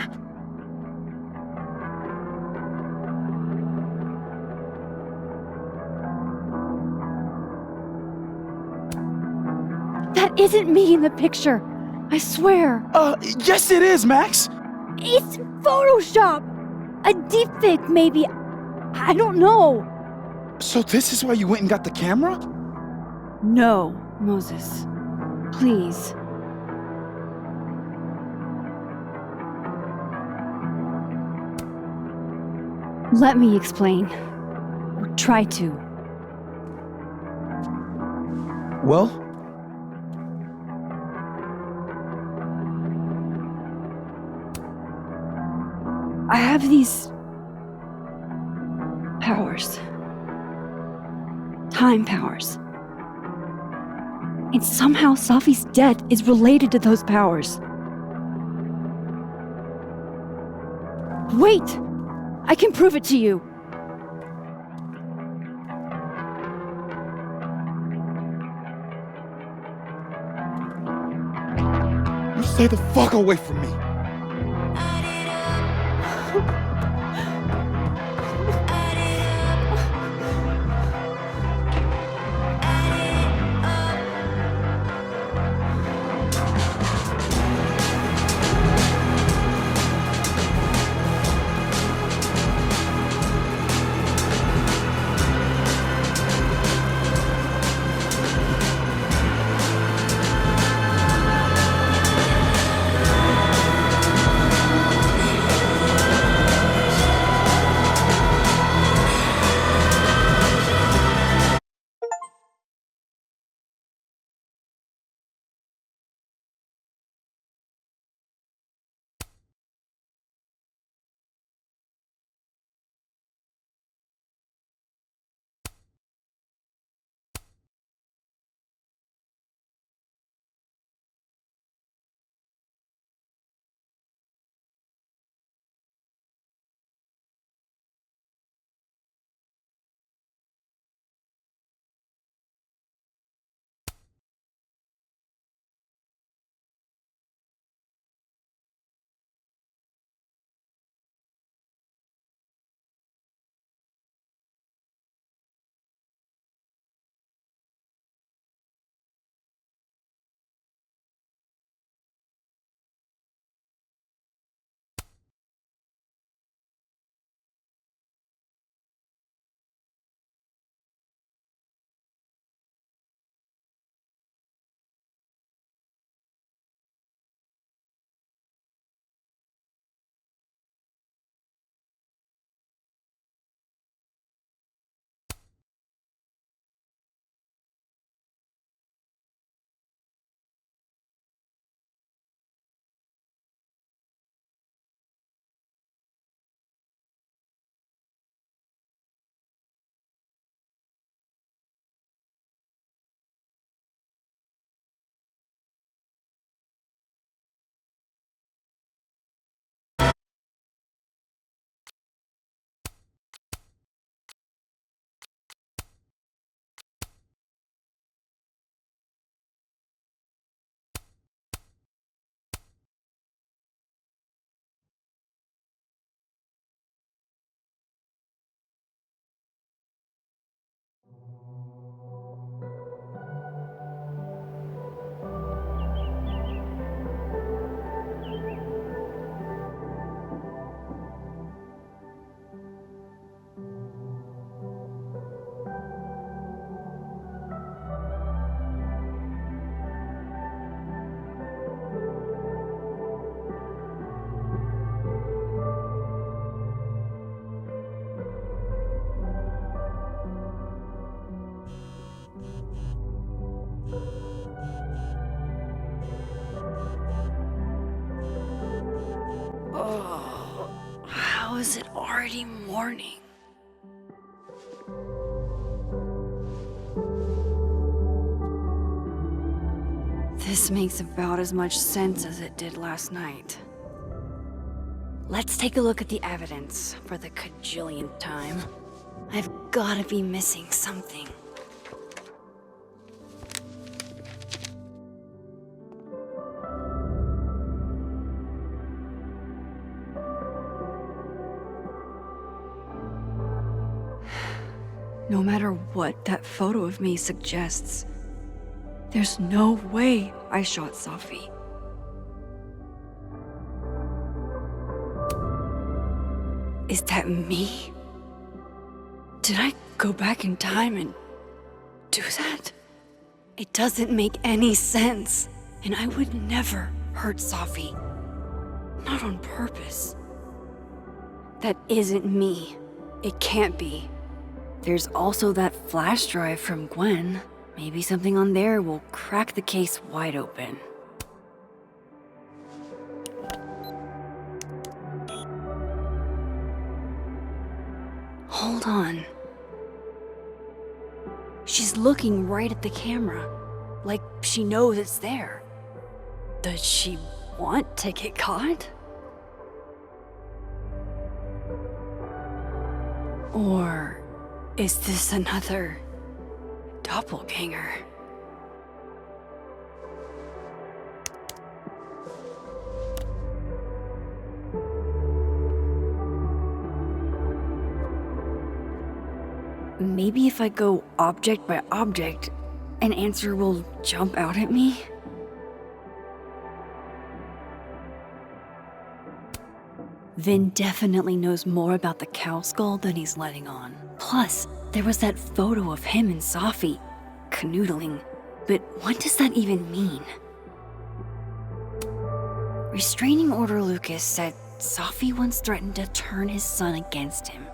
That isn't me in the picture. I swear. Yes it is, Max. It's Photoshop. A deepfake, maybe. I don't know. So this is why you went and got the camera? No, Moses. Please. Let me explain. Or try to. Well, I have these powers. Time powers. And somehow Safi's death is related to those powers. Wait! I can prove it to you. You stay the fuck away from me. How is it already morning? This makes about as much sense as it did last night. Let's take a look at the evidence for the cajillionth time. I've gotta be missing something. No matter what that photo of me suggests, there's no way I shot Safi. Is that me? Did I go back in time and do that? It doesn't make any sense, and I would never hurt Safi. Not on purpose. That isn't me. It can't be. There's also that flash drive from Gwen. Maybe something on there will crack the case wide open. Hold on. She's looking right at the camera, like she knows it's there. Does she want to get caught? Or is this another doppelganger? Maybe if I go object by object, an answer will jump out at me? Vin definitely knows more about the cow skull than he's letting on. Plus, there was that photo of him and Safi canoodling. But what does that even mean? Restraining Order Lucas said Safi once threatened to turn his son against him.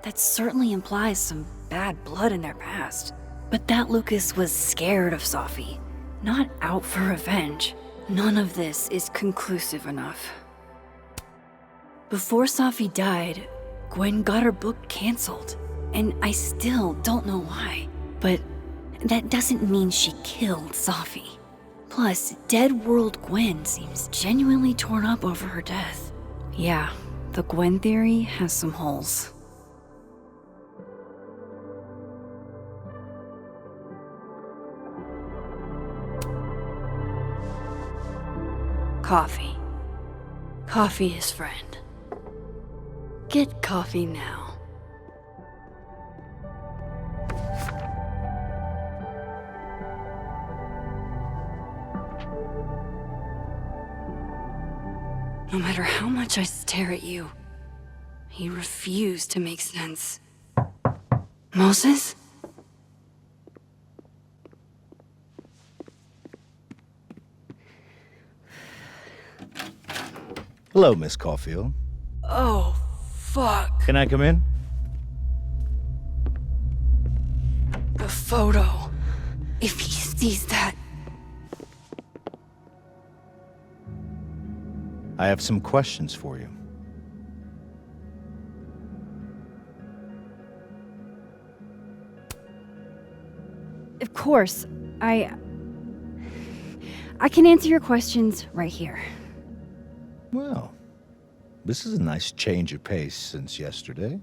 That certainly implies some bad blood in their past. But that Lucas was scared of Safi, not out for revenge. None of this is conclusive enough. Before Safi died, Gwen got her book canceled, and I still don't know why. But that doesn't mean she killed Safi. Plus, Dead World Gwen seems genuinely torn up over her death. Yeah, the Gwen theory has some holes. Coffee. Coffee is friend. Get coffee now. No matter how much I stare at you, you refuse to make sense. Moses? Hello, Miss Caulfield. Oh, fuck. Can I come in? The photo. If he sees that. I have some questions for you. Of course, I can answer your questions right here. Well, this is a nice change of pace since yesterday.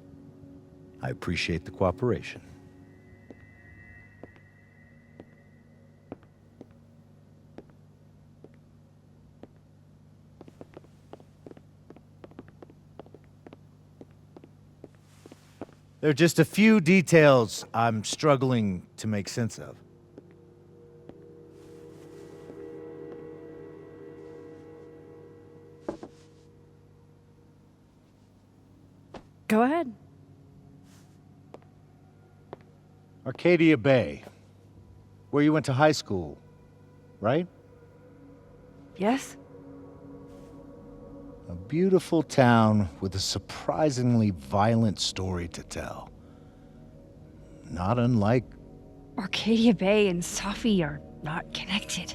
I appreciate the cooperation. There are just a few details I'm struggling to make sense of. Go ahead. Arcadia Bay, where you went to high school, right? Yes? A beautiful town with a surprisingly violent story to tell. Not unlike... Arcadia Bay and Safi are not connected.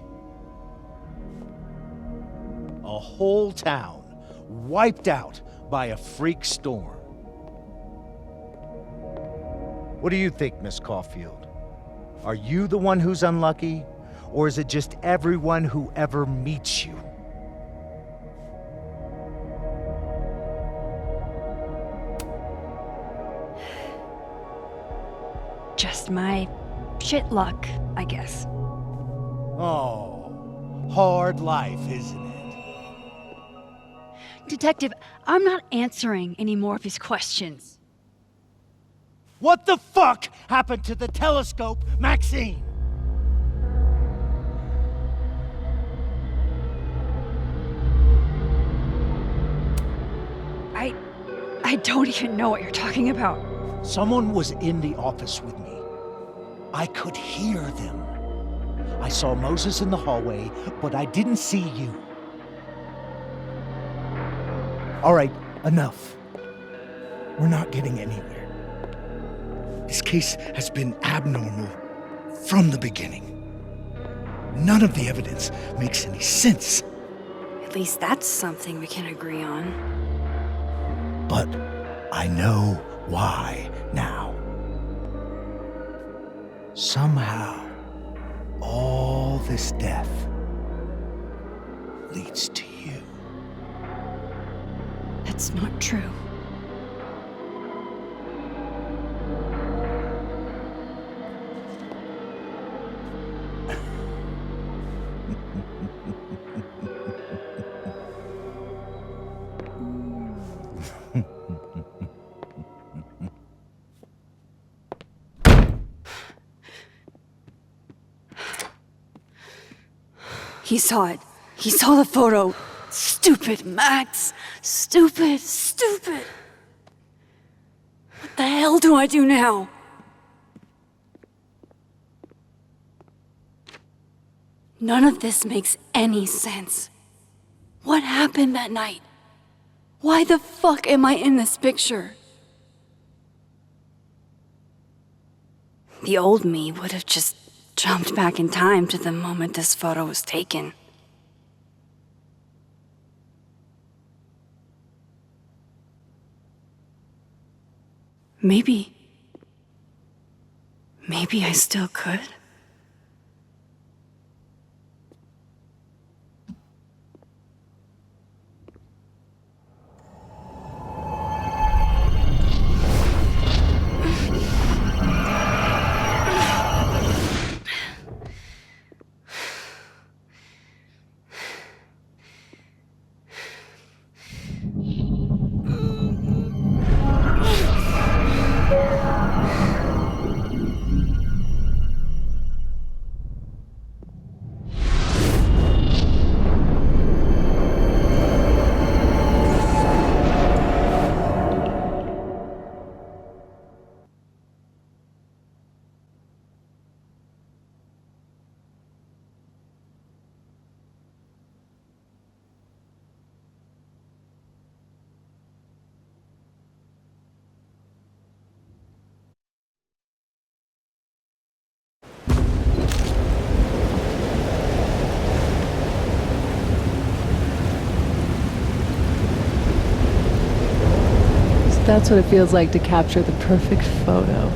A whole town wiped out by a freak storm. What do you think, Miss Caulfield? Are you the one who's unlucky, or is it just everyone who ever meets you? Just my shit luck, I guess. Oh, hard life, isn't it? Detective, I'm not answering any more of his questions. What the fuck happened to the telescope, Maxine? I don't even know what you're talking about. Someone was in the office with me. I could hear them. I saw Moses in the hallway, but I didn't see you. All right, enough. We're not getting anywhere. This case has been abnormal from the beginning. None of the evidence makes any sense. At least that's something we can agree on. But I know why now. Somehow, all this death leads to you. That's not true. He saw it. He saw the photo. Stupid Max. Stupid, stupid. What the hell do I do now? None of this makes any sense. What happened that night? Why the fuck am I in this picture? The old me would have just jumped back in time to the moment this photo was taken. Maybe I still could. That's what it feels like to capture the perfect photo.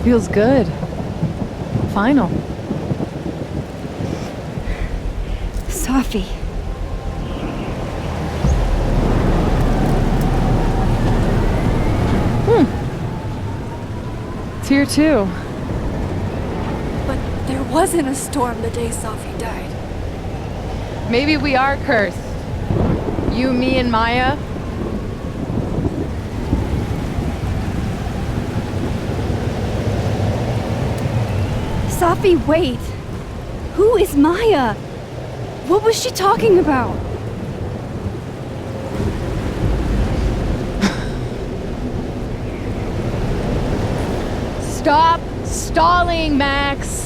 Feels good. Final. Safi. It's here too. But there wasn't a storm the day Safi died. Maybe we are cursed. You, me, and Maya. Safi, wait! Who is Maya? What was she talking about? Stop stalling, Max!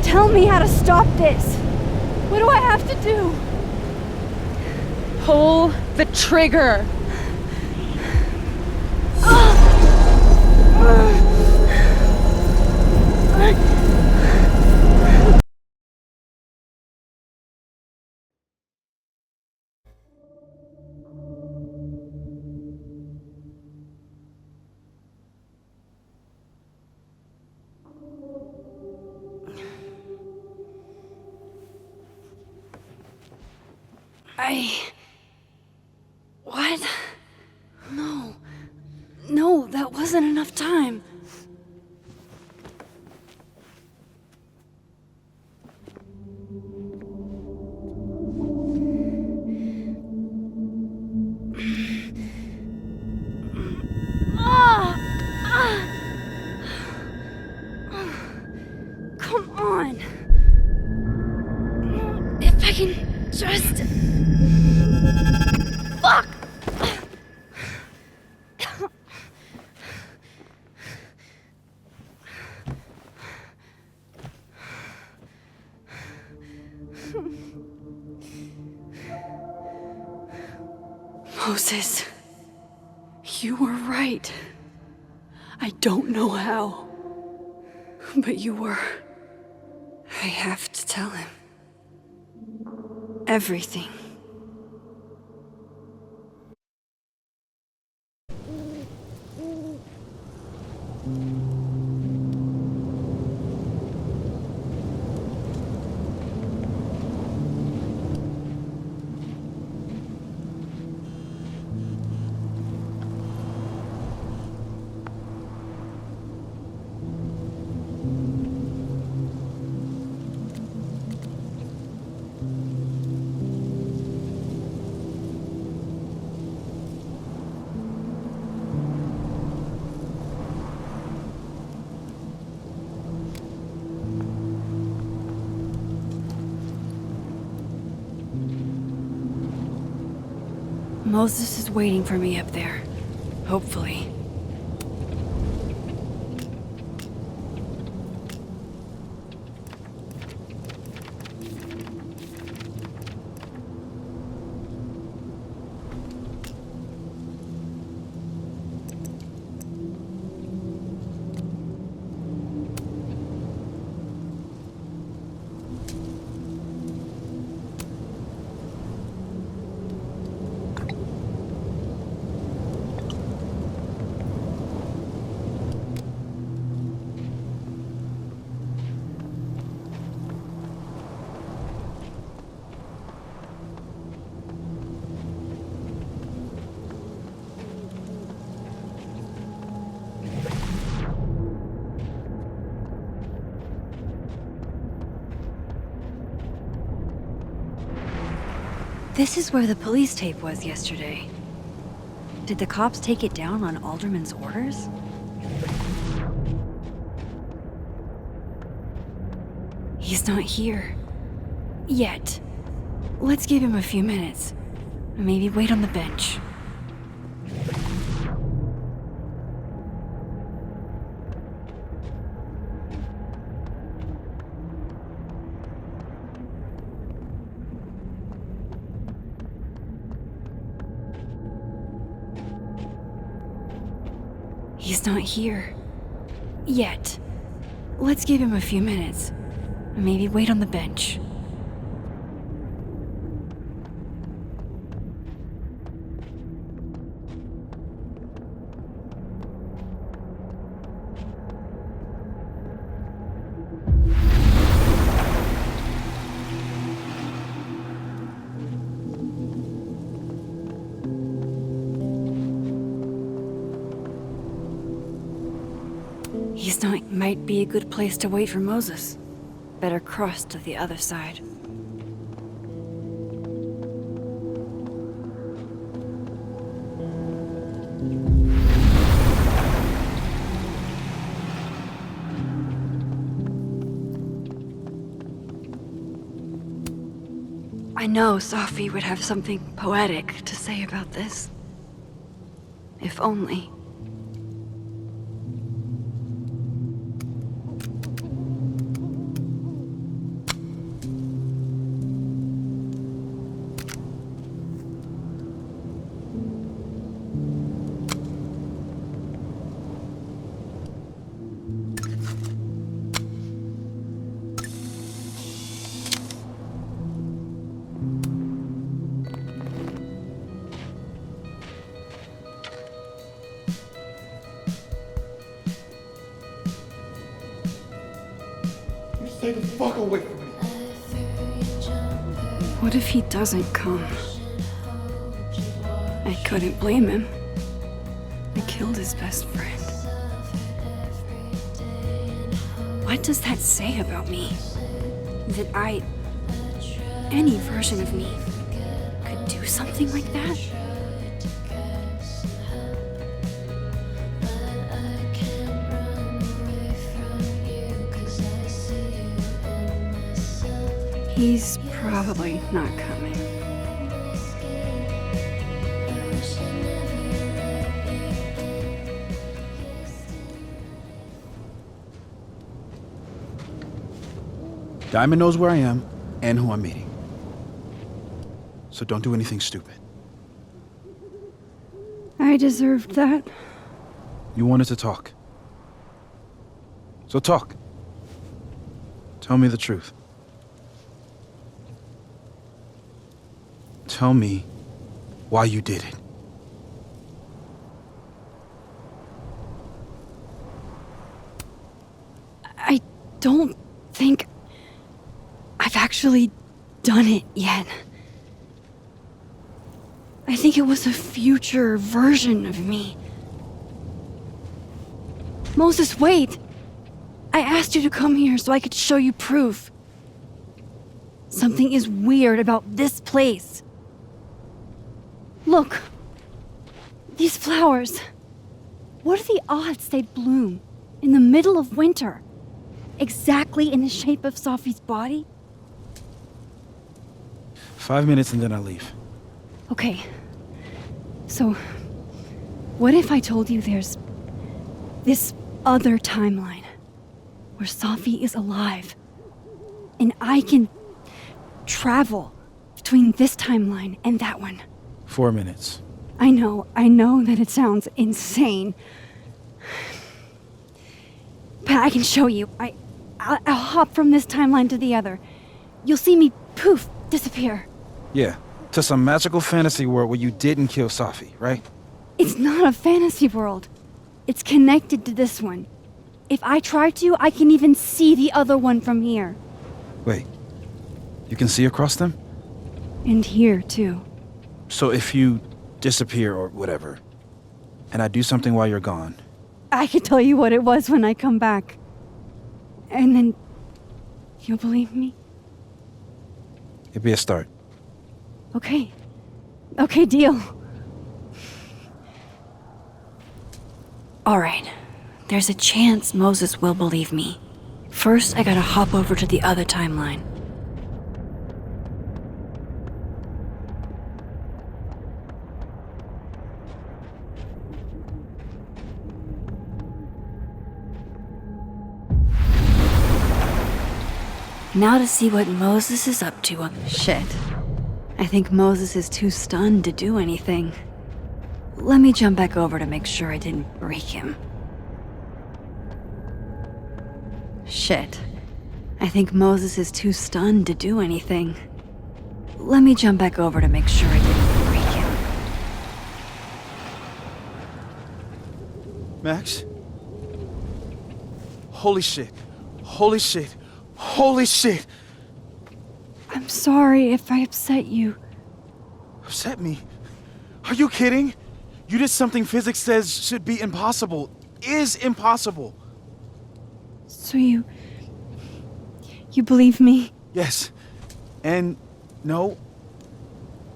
Tell me how to stop this! What do I have to do? Pull the trigger! What? No, that wasn't enough time. Come on. If I can just... Fuck! Moses, you were right. I don't know how, but you were. I have to tell him everything. Moses is waiting for me up there. Hopefully. This is where the police tape was yesterday. Did the cops take it down on Alderman's orders? He's not here. Yet. Let's give him a few minutes. Maybe wait on the bench. He's not here. Yet. Let's give him a few minutes. Maybe wait on the bench. He's not. Might be a good place to wait for Moses. Better cross to the other side. I know Sophie would have something poetic to say about this. If only. Stay the fuck away from me. What if he doesn't come? I couldn't blame him. I killed his best friend. What does that say about me? That any version of me, could do something like that? He's probably not coming. Diamond knows where I am and who I'm meeting. So don't do anything stupid. I deserved that. You wanted to talk. So talk. Tell me the truth. Tell me why you did it. I don't think I've actually done it yet. I think it was a future version of me. Moses, wait! I asked you to come here so I could show you proof. Something is weird about this place. Look. These flowers. What are the odds they'd bloom in the middle of winter? Exactly in the shape of Sophie's body? 5 minutes and then I leave. Okay. So, what if I told you there's this other timeline where Sophie is alive and I can travel between this timeline and that one? 4 minutes. I know that it sounds insane. But I can show you. I'll hop from this timeline to the other. You'll see me, poof, disappear. Yeah, to some magical fantasy world where you didn't kill Sophie, right? It's not a fantasy world. It's connected to this one. If I try to, I can even see the other one from here. Wait, you can see across them? And here, too. So if you disappear or whatever, and I do something while you're gone... I can tell you what it was when I come back. And then... you'll believe me? It'd be a start. Okay. Okay, deal. Alright. There's a chance Moses will believe me. First, I gotta hop over to the other timeline. Now to see what Moses is up to on... Shit. I think Moses is too stunned to do anything. Let me jump back over to make sure I didn't break him. Shit. I think Moses is too stunned to do anything. Let me jump back over to make sure I didn't break him. Max? Holy shit. Holy shit. Holy shit! I'm sorry if I upset you. Upset me? Are you kidding? You did something physics says should be impossible. Is impossible. So you believe me? Yes. And no.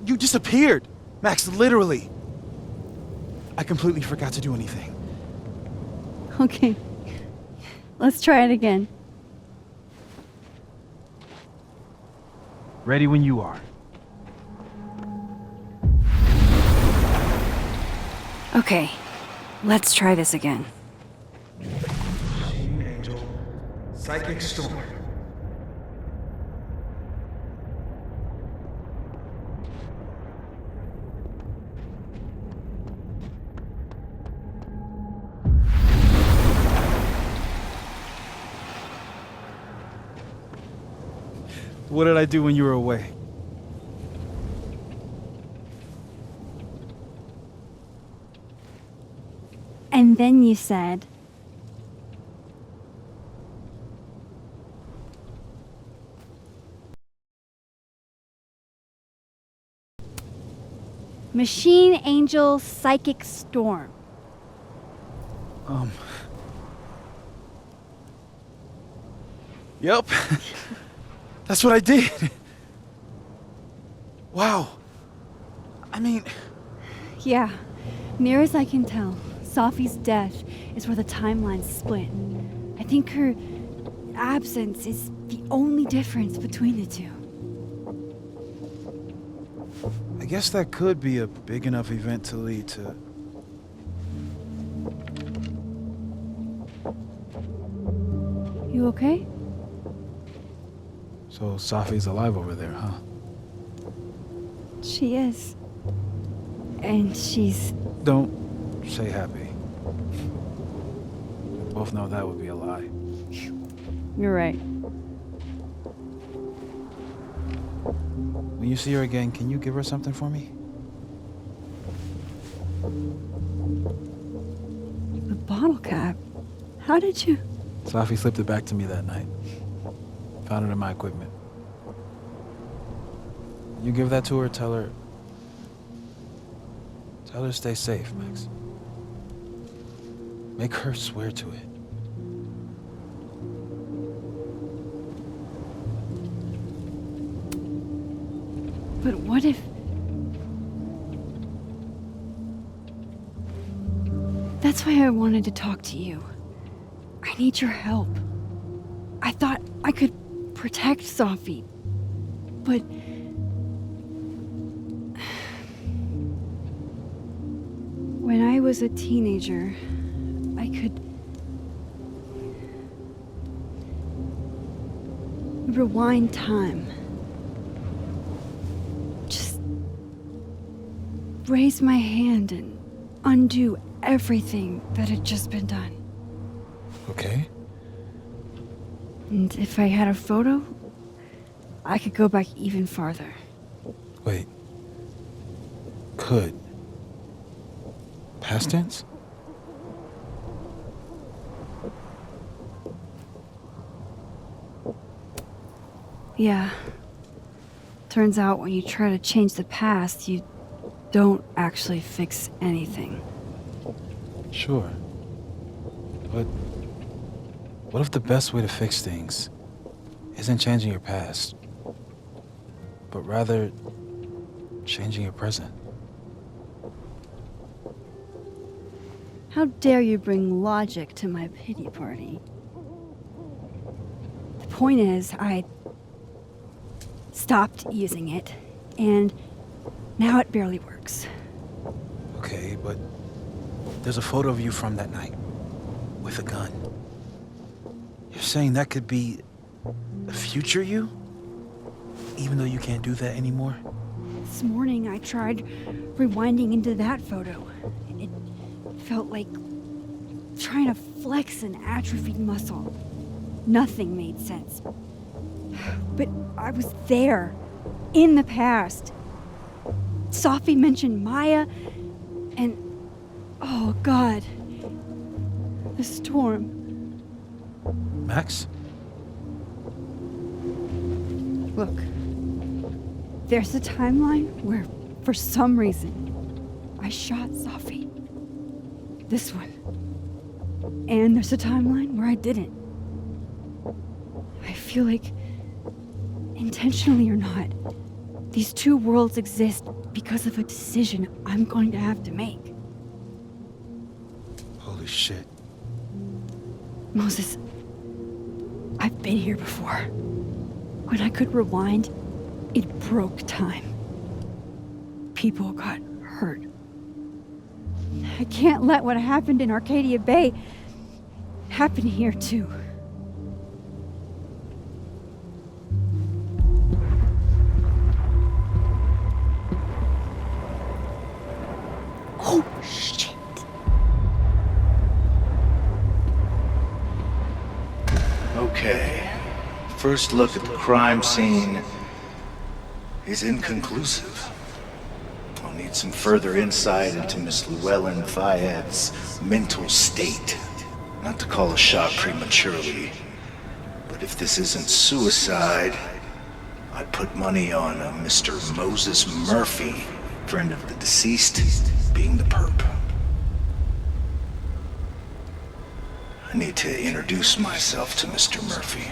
You disappeared. Max, literally. I completely forgot to do anything. Okay. Let's try it again. Ready when you are. Okay. Let's try this again. Machine Angel. Psychic Storm. What did I do when you were away? And then you said, Machine Angel Psychic Storm. Yep. That's what I did. Wow. I mean... Yeah, near as I can tell, Sophie's death is where the timelines split. I think her absence is the only difference between the two. I guess that could be a big enough event to lead to... You okay? So Sophie's alive over there, huh? She is. And she's... Don't say happy. We both know that would be a lie. You're right. When you see her again, can you give her something for me? The bottle cap? How did you... Sophie slipped it back to me that night. Found it in my equipment. You give that to her, tell her stay safe, Max. Make her swear to it. But what if... That's why I wanted to talk to you. I need your help. I thought I could protect Sophie, but... When I was a teenager, I could... rewind time. Just raise my hand and undo everything that had just been done. Okay. And if I had a photo, I could go back even farther. Wait. Could. Past tense? Yeah. Turns out when you try to change the past, you don't actually fix anything. Sure. But what if the best way to fix things isn't changing your past, but rather changing your present? How dare you bring logic to my pity party? The point is, I stopped using it, and now it barely works. Okay, but there's a photo of you from that night, with a gun. You're saying that could be the future you? Even though you can't do that anymore? This morning I tried rewinding into that photo. It felt like trying to flex an atrophied muscle. Nothing made sense. But I was there, in the past. Sophie mentioned Maya, and oh God, the storm. Max? Look, there's a timeline where, for some reason, I shot Sophie. This one. And there's a timeline where I didn't. I feel like, intentionally or not, these two worlds exist because of a decision I'm going to have to make. Holy shit. Moses, I've been here before. When I could rewind, it broke time. People got hurt. I can't let what happened in Arcadia Bay happen here too. Oh, shit. Okay. First look at the crime scene is inconclusive. I'll need some further insight into Miss Llewellyn Fayette's mental state. Not to call a shot prematurely, but if this isn't suicide, I'd put money on a Mr. Moses Murphy Friend of the deceased being the perp. I need to introduce myself to Mr. Murphy.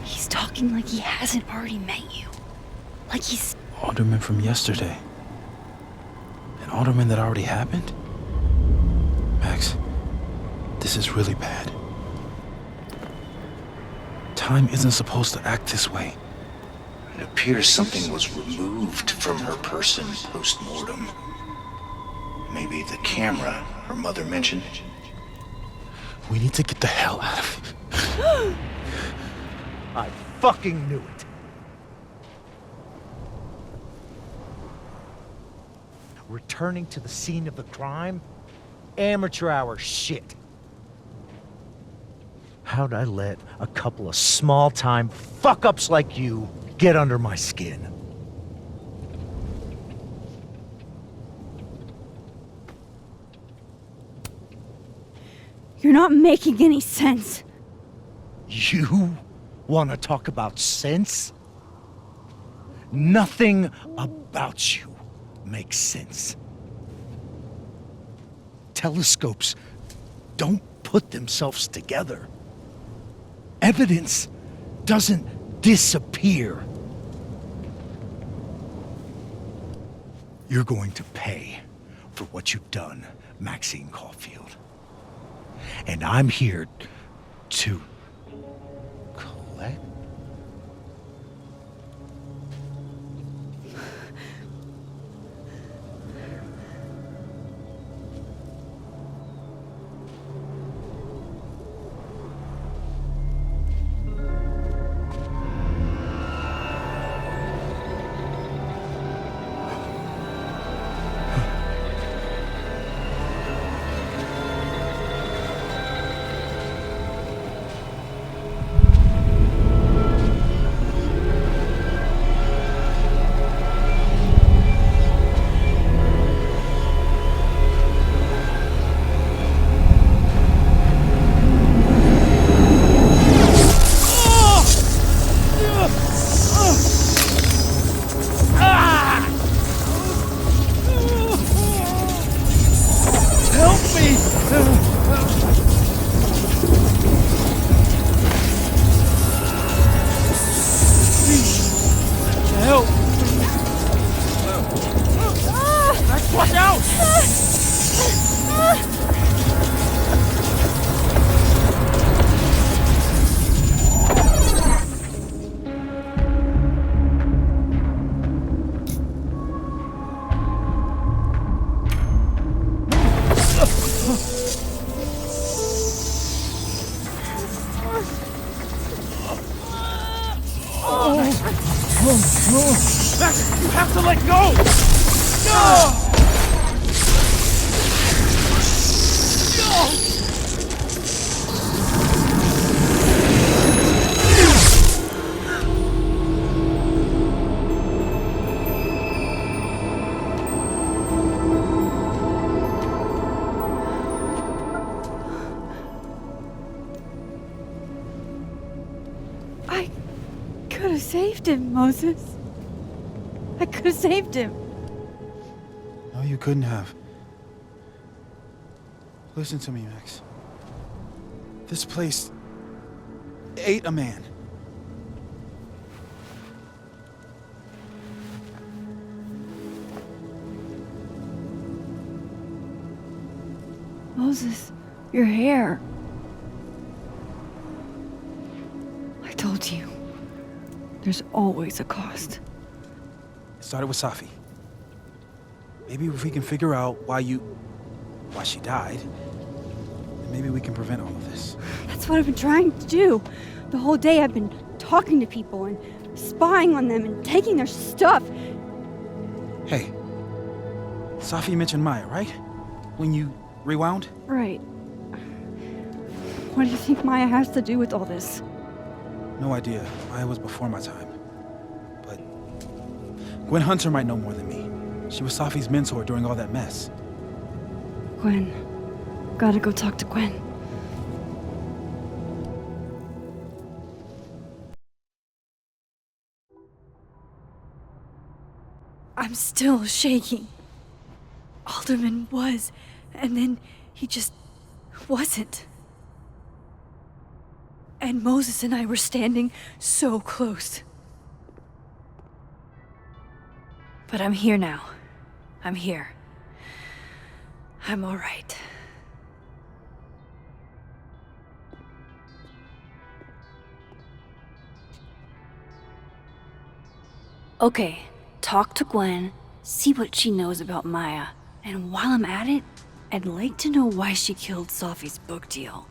He's talking like he hasn't already met you. Like he's... Alderman from yesterday. An alderman that already happened? Max, this is really bad. Time isn't supposed to act this way. It appears something was removed from her person post-mortem. Maybe the camera her mother mentioned. We need to get the hell out of here. I fucking knew it. Returning to the scene of the crime? Amateur hour shit. How'd I let a couple of small-time fuck-ups like you get under my skin? You're not making any sense. You want to talk about sense? Nothing about you makes sense. Telescopes don't put themselves together. Evidence doesn't disappear. You're going to pay for what you've done, Maxine Caulfield. And I'm here to collect. Max, you have to let go! I could have saved him, Moses. I could have saved him. No, you couldn't have. Listen to me, Max. This place ate a man. Moses, your hair. I told you. There's always a cost. It started with Safi. Maybe if we can figure out why she died, then maybe we can prevent all of this. That's what I've been trying to do. The whole day I've been talking to people and spying on them and taking their stuff. Hey, Safi mentioned Maya, right? When you rewound? Right. What do you think Maya has to do with all this? No idea. Maya was before my time. But Gwen Hunter might know more than me. She was Safi's mentor during all that mess. Gwen. Gotta go talk to Gwen. I'm still shaking. Alderman was, and then he just wasn't. And Moses and I were standing so close. But I'm here now. I'm here. I'm all right. Okay, talk to Gwen, see what she knows about Maya, and while I'm at it, I'd like to know why she killed Sophie's book deal.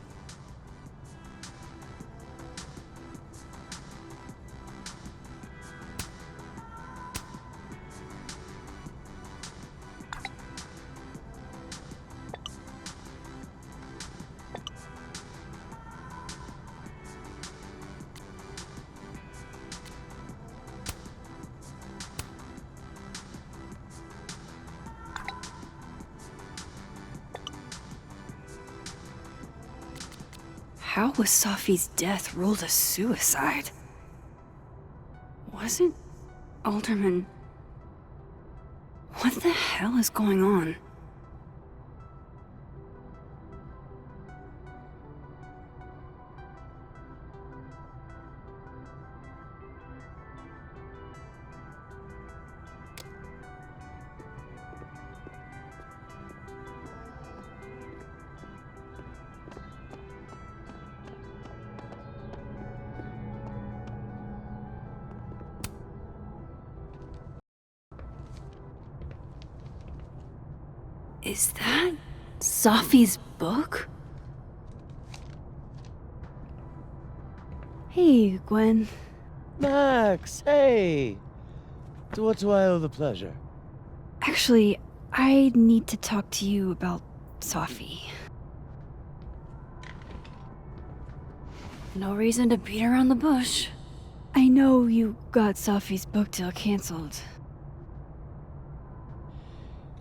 How was Sophie's death ruled a suicide? Wasn't Alderman... What the hell is going on? Is that Sophie's book? Hey, Gwen. Max, hey! To what do I owe the pleasure? Actually, I need to talk to you about Sophie. No reason to beat around the bush. I know you got Sophie's book deal canceled.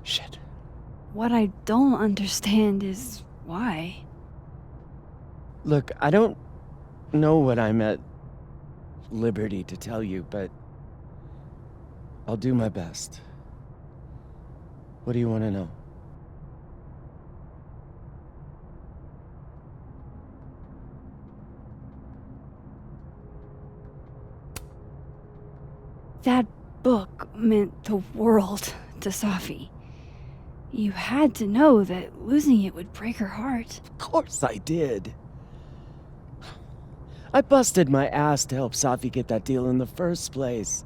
Shit. What I don't understand is why. Look, I don't know what I'm at liberty to tell you, but I'll do my best. What do you want to know? That book meant the world to Sophie. You had to know that losing it would break her heart. Of course I did. I busted my ass to help Sophie get that deal in the first place.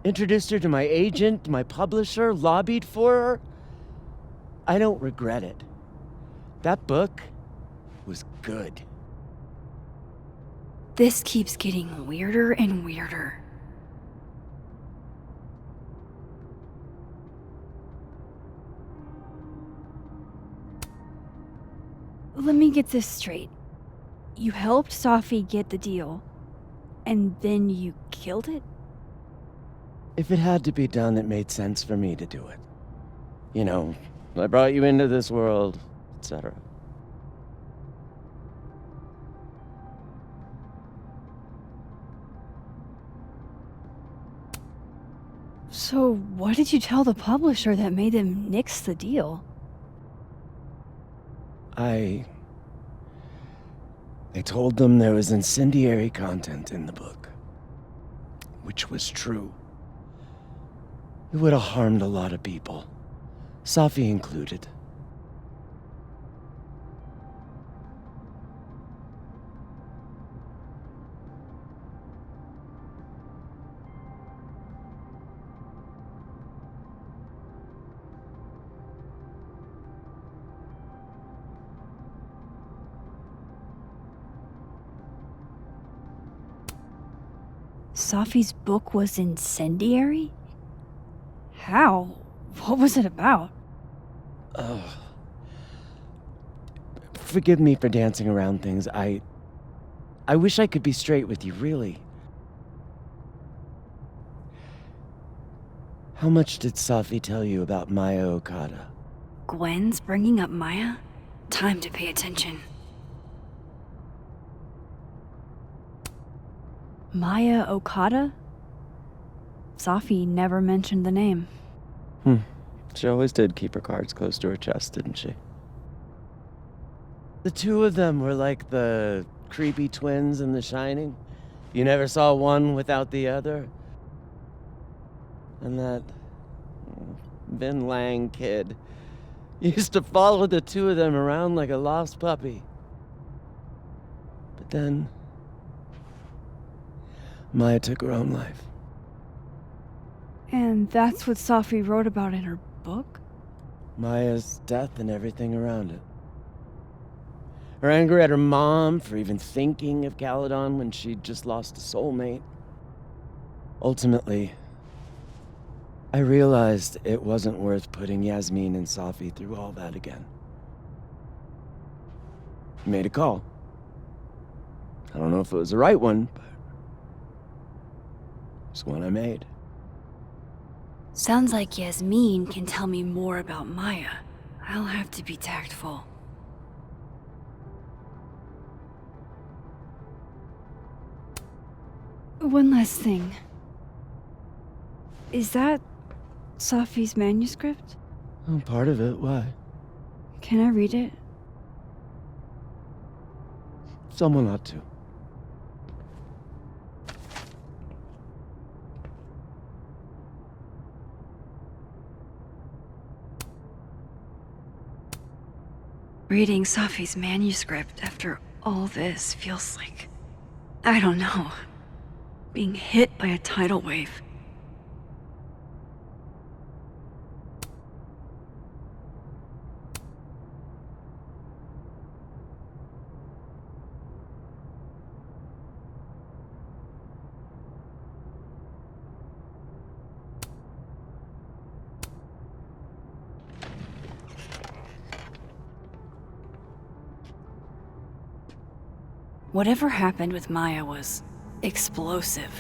Introduced her to my agent, my publisher, lobbied for her. I don't regret it. That book was good. This keeps getting weirder and weirder. Let me get this straight. You helped Sophie get the deal, and then you killed it? If it had to be done, it made sense for me to do it. You know, I brought you into this world, etc. So what did you tell the publisher that made them nix the deal? I told them there was incendiary content in the book. Which was true. It would have harmed a lot of people. Sophie included. Sophie's book was incendiary? How? What was it about? Forgive me for dancing around things. I wish I could be straight with you, really. How much did Sophie tell you about Maya Okada? Gwen's bringing up Maya? Time to pay attention. Maya Okada? Sophie never mentioned the name. She always did keep her cards close to her chest, didn't she? The two of them were like the creepy twins in The Shining. You never saw one without the other. And that Vin Lang kid used to follow the two of them around like a lost puppy. But then Maya took her own life. And that's what Safi wrote about in her book? Maya's death and everything around it. Her anger at her mom for even thinking of Caledon when she'd just lost a soulmate. Ultimately, I realized it wasn't worth putting Yasmin and Safi through all that again. I made a call. I don't know if it was the right one, but it's one I made. Sounds like Yasmin can tell me more about Maya. I'll have to be tactful. One last thing. Is that Safi's manuscript? Oh, part of it, why? Can I read it? Someone ought to. Reading Safi's manuscript after all this feels like, I don't know, being hit by a tidal wave. Whatever happened with Maya was explosive.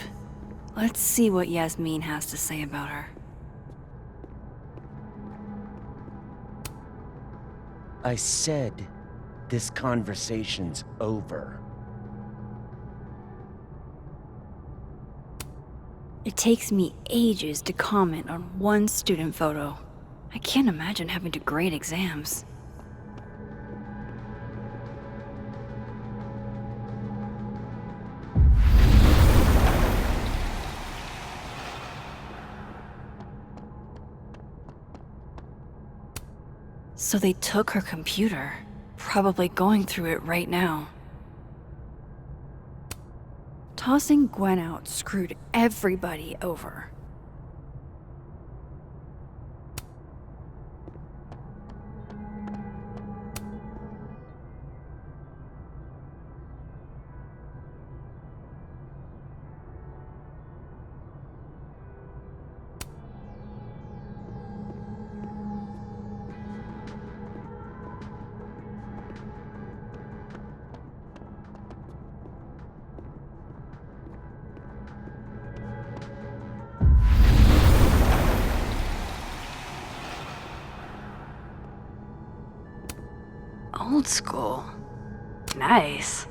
Let's see what Yasmin has to say about her. I said this conversation's over. It takes me ages to comment on one student photo. I can't imagine having to grade exams. So they took her computer, probably going through it right now. Tossing Gwen out screwed everybody over. Old school. Nice.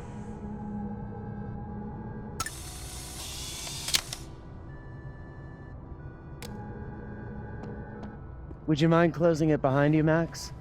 Would you mind closing it behind you, Max?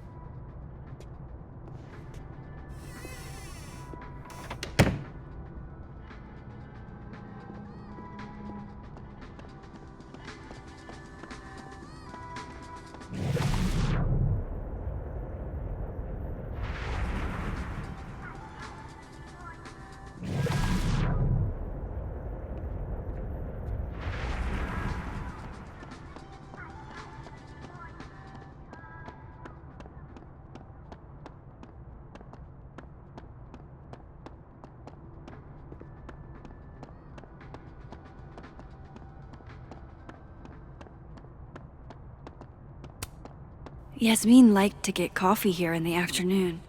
Yasmin liked to get coffee here in the afternoon.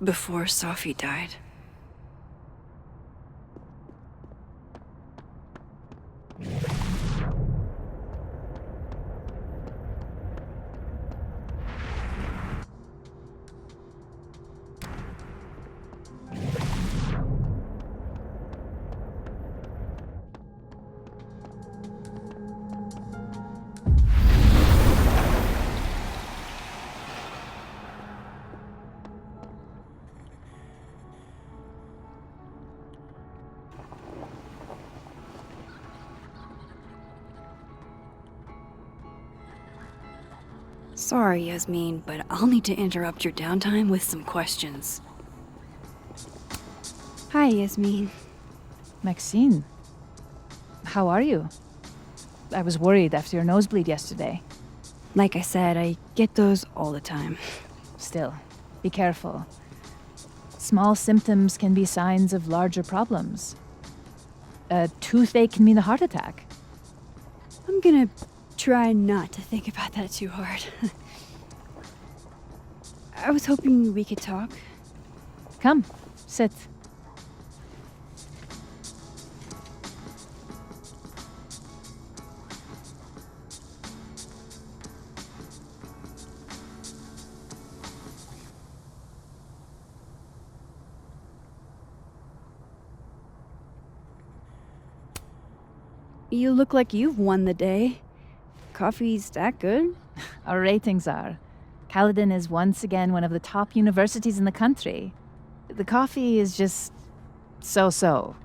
Before Safi died. Sorry, Yasmin, but I'll need to interrupt your downtime with some questions. Hi, Yasmin. Maxine, how are you? I was worried after your nosebleed yesterday. Like I said, I get those all the time. Still, be careful. Small symptoms can be signs of larger problems. A toothache can mean a heart attack. I'm gonna try not to think about that too hard. I was hoping we could talk. Come, sit. You look like you've won the day. Coffee's that good? Our ratings are. Caledon is once again one of the top universities in the country. The coffee is just so-so.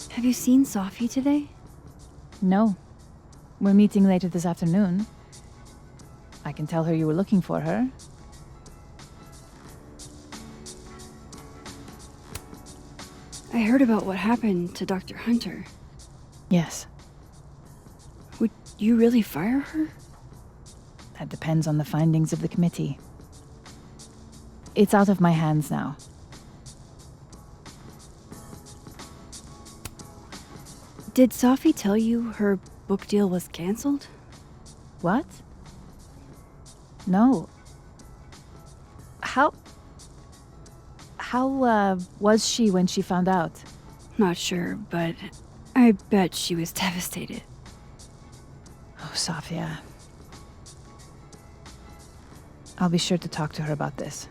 Have you seen Sophie today? No. We're meeting later this afternoon. I can tell her you were looking for her. I heard about what happened to Dr. Hunter. Yes. Would you really fire her? That depends on the findings of the committee. It's out of my hands now. Did Sophie tell you her book deal was canceled? What? No. How was she when she found out? Not sure, but I bet she was devastated. Oh, Sophia. I'll be sure to talk to her about this.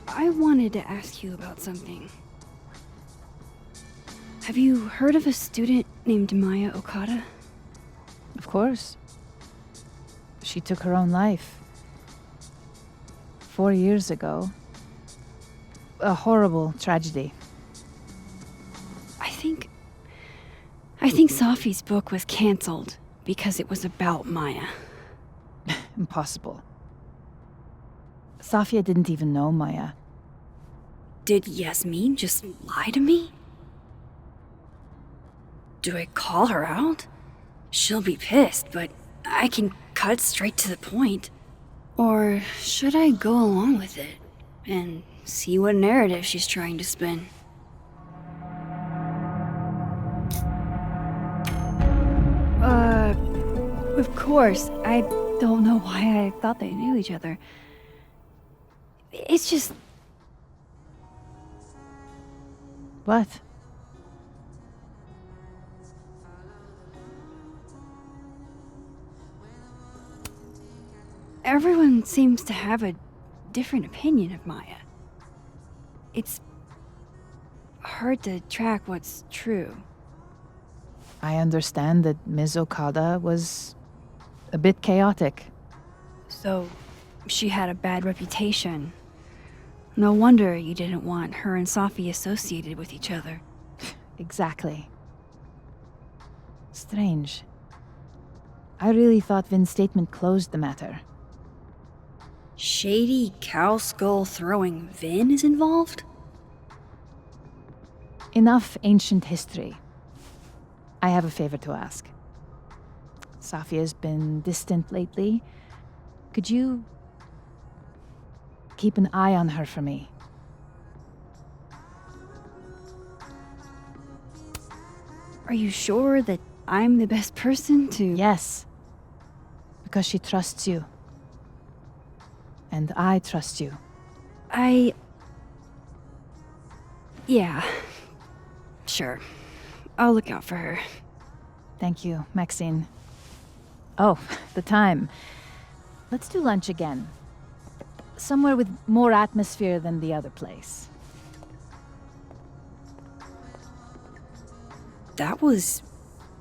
I wanted to ask you about something. Have you heard of a student named Maya Okada? Of course. She took her own life. 4 years ago. A horrible tragedy. I think Sophie's book was canceled because it was about Maya. Impossible. Sophia didn't even know Maya. Did Yasmin just lie to me? Do I call her out? She'll be pissed, but I can cut straight to the point. Or should I go along with it and see what narrative she's trying to spin? Of course. I don't know why I thought they knew each other. It's just... What? Everyone seems to have a different opinion of Maya. It's hard to track what's true. I understand that Ms. Okada was a bit chaotic. So, she had a bad reputation. No wonder you didn't want her and Sophie associated with each other. Exactly. Strange. I really thought Vin's statement closed the matter. Shady cow skull throwing Vin is involved? Enough ancient history. I have a favor to ask. Sophia's been distant lately. Could you keep an eye on her for me? Are you sure that I'm the best person to... Yes. Because she trusts you. And I trust you. Yeah. Sure. I'll look out for her. Thank you, Maxine. Oh, the time. Let's do lunch again. Somewhere with more atmosphere than the other place. That was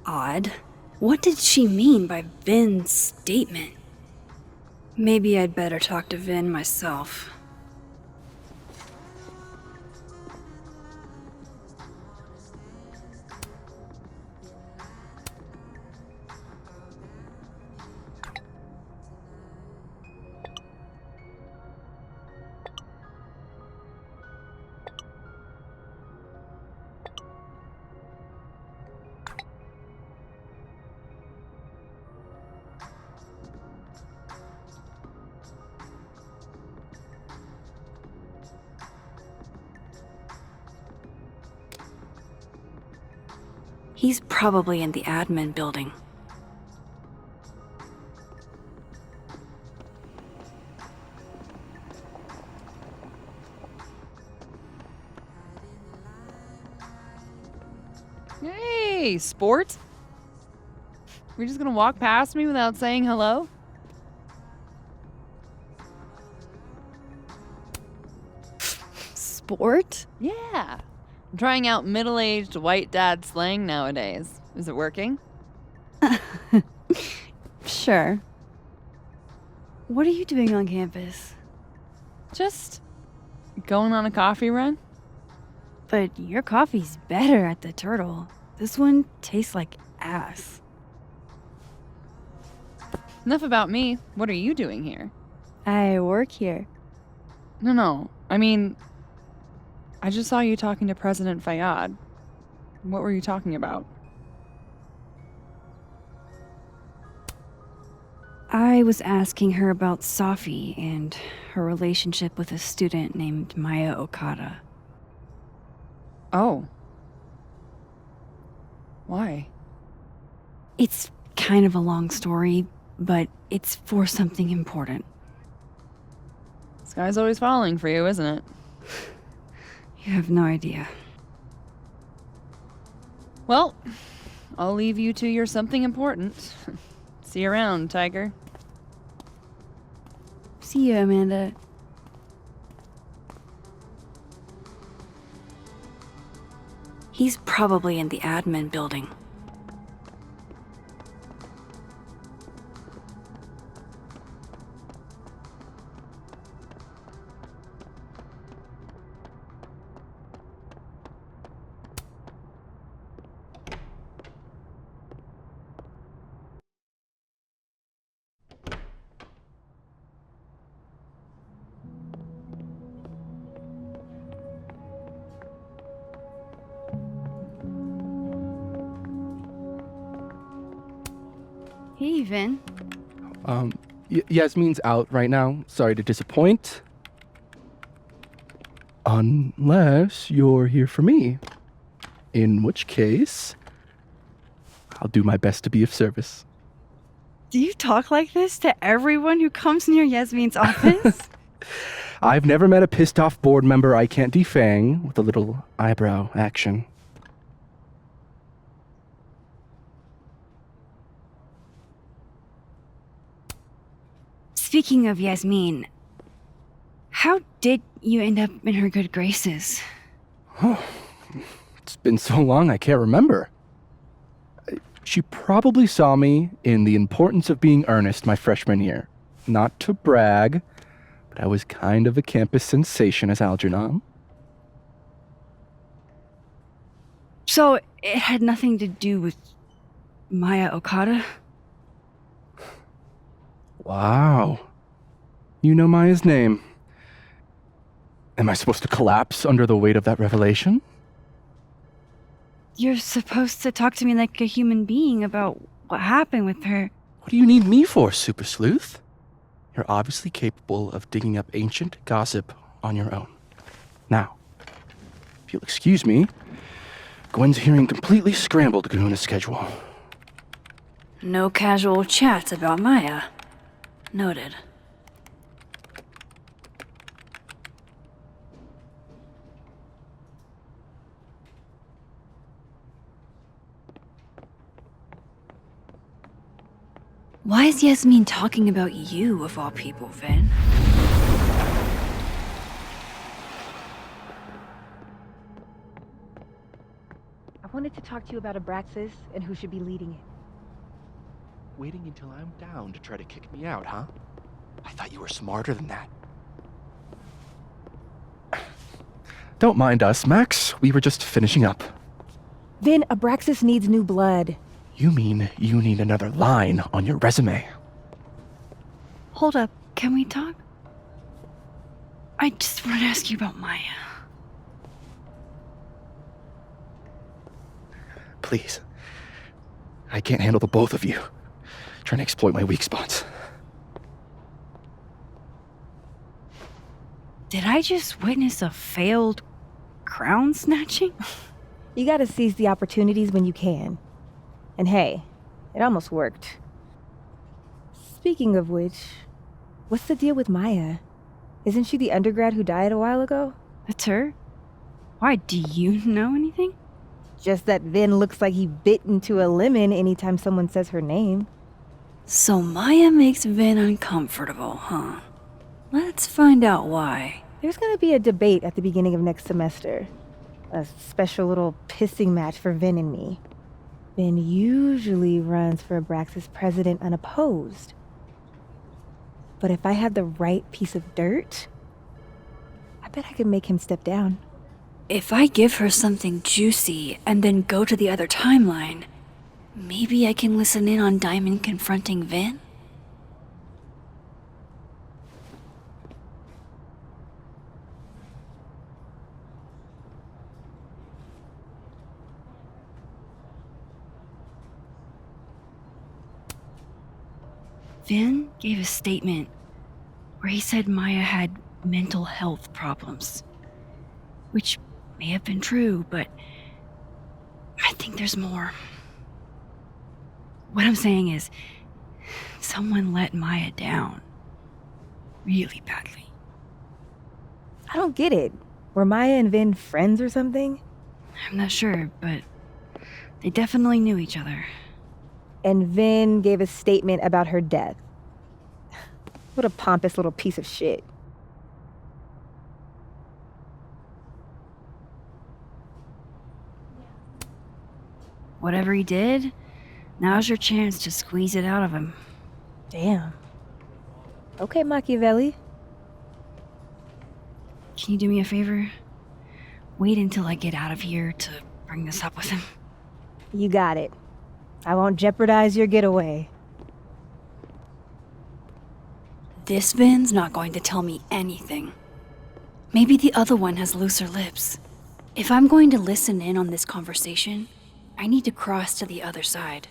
odd. What did she mean by Vin's statement? Maybe I'd better talk to Vin myself. He's probably in the admin building. Hey, sport? You're just gonna walk past me without saying hello? Sport? Yeah. I'm trying out middle-aged white dad slang nowadays. Is it working? Sure. What are you doing on campus? Just going on a coffee run. But your coffee's better at the Turtle. This one tastes like ass. Enough about me. What are you doing here? I work here. No. I mean, I just saw you talking to President Fayyad. What were you talking about? I was asking her about Safi and her relationship with a student named Maya Okada. Oh. Why? It's kind of a long story, but it's for something important. This guy's always falling for you, isn't it? You have no idea. Well, I'll leave you to your something important. See you around, Tiger. See you, Amanda. He's probably in the admin building. Hey, Vin. Yasmin's out right now. Sorry to disappoint. Unless you're here for me. In which case, I'll do my best to be of service. Do you talk like this to everyone who comes near Yasmin's office? I've never met a pissed off board member I can't defang with a little eyebrow action. Speaking of Yasmin, how did you end up in her good graces? Oh, it's been so long I can't remember. She probably saw me in The Importance of Being Earnest my freshman year. Not to brag, but I was kind of a campus sensation as Algernon. So it had nothing to do with Maya Okada? Wow. You know Maya's name. Am I supposed to collapse under the weight of that revelation? You're supposed to talk to me like a human being about what happened with her. What do you need me for, Super Sleuth? You're obviously capable of digging up ancient gossip on your own. Now, if you'll excuse me, Gwen's hearing completely scrambled Kahuna schedule. No casual chats about Maya. Noted. Why is Yasmin talking about you, of all people, Vin? I wanted to talk to you about Abraxas and who should be leading it. Waiting until I'm down to try to kick me out, huh? I thought you were smarter than that. Don't mind us, Max. We were just finishing up. Vin, Abraxas needs new blood. You mean you need another line on your resume? Hold up, can we talk? I just want to ask you about Maya. Please. I can't handle the both of you trying to exploit my weak spots. Did I just witness a failed crown snatching? You gotta seize the opportunities when you can. And hey, it almost worked. Speaking of which, what's the deal with Maya? Isn't she the undergrad who died a while ago? That's her? Why, do you know anything? Just that Vin looks like he bit into a lemon anytime someone says her name. So Maya makes Vin uncomfortable, huh? Let's find out why. There's gonna be a debate at the beginning of next semester. A special little pissing match for Vin and me. Vin usually runs for Abraxas president unopposed. But if I had the right piece of dirt, I bet I could make him step down. If I give her something juicy and then go to the other timeline, maybe I can listen in on Diamond confronting Vin? Vin gave a statement where he said Maya had mental health problems, which may have been true, but I think there's more. What I'm saying is, someone let Maya down really badly. I don't get it. Were Maya and Vin friends or something? I'm not sure, but they definitely knew each other. And Vin gave a statement about her death. What a pompous little piece of shit. Whatever he did, now's your chance to squeeze it out of him. Damn. Okay, Machiavelli. Can you do me a favor? Wait until I get out of here to bring this up with him. You got it. I won't jeopardize your getaway. This Vin's not going to tell me anything. Maybe the other one has looser lips. If I'm going to listen in on this conversation, I need to cross to the other side.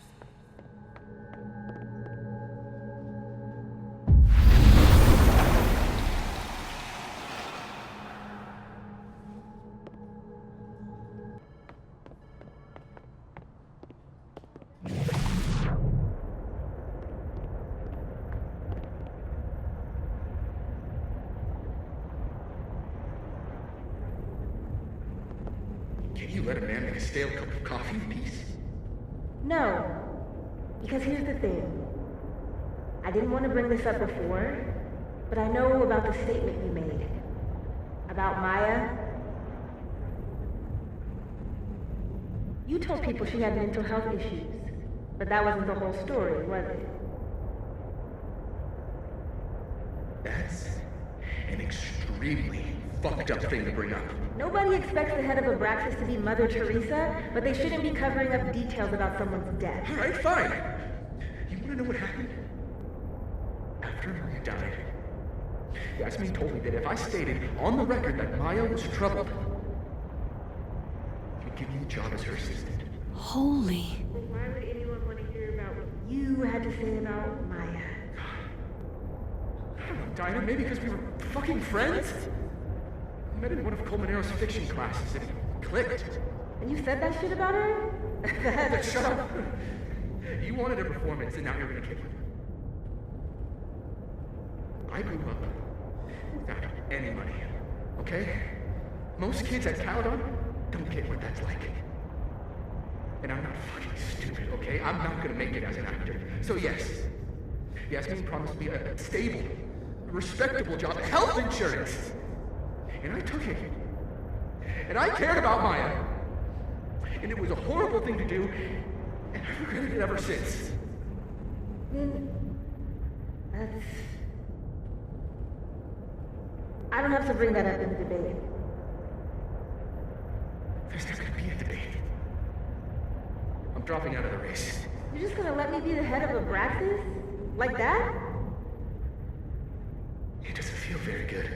Can you let a man make a stale cup of coffee in peace? No. Because here's the thing. I didn't want to bring this up before, but I know about the statement you made. About Maya. You told people she had mental health issues, but that wasn't the whole story, was it? That's an extremely fucked up thing to bring up. Nobody expects the head of Abraxas to be Mother Teresa, but they shouldn't be covering up details about someone's death. Alright, fine. You wanna know what happened? After Maya died, Yasmin told me that if I stated on the record that Maya was troubled, she'd give me a job as her assistant. Holy. Why would anyone want to hear about what you had to say about Maya? I don't know, Dinah, maybe because we were fucking friends? I met in one of Colmenaro's fiction classes and it clicked. And you said that shit about her? Shut up. You wanted a performance and now you're gonna give it. I grew up without any money, okay? Most kids at Caledon don't get what that's like. And I'm not fucking stupid, okay? I'm not gonna make it as an actor. So yes, Yasmin promised me a stable, respectable job, health insurance. And I took it. And I cared about Maya. And it was a horrible thing to do, and I've regretted it ever since. That's... I don't have to bring that up in the debate. There's not gonna be a debate. I'm dropping out of the race. You're just gonna let me be the head of Abraxas? Like that? It doesn't feel very good.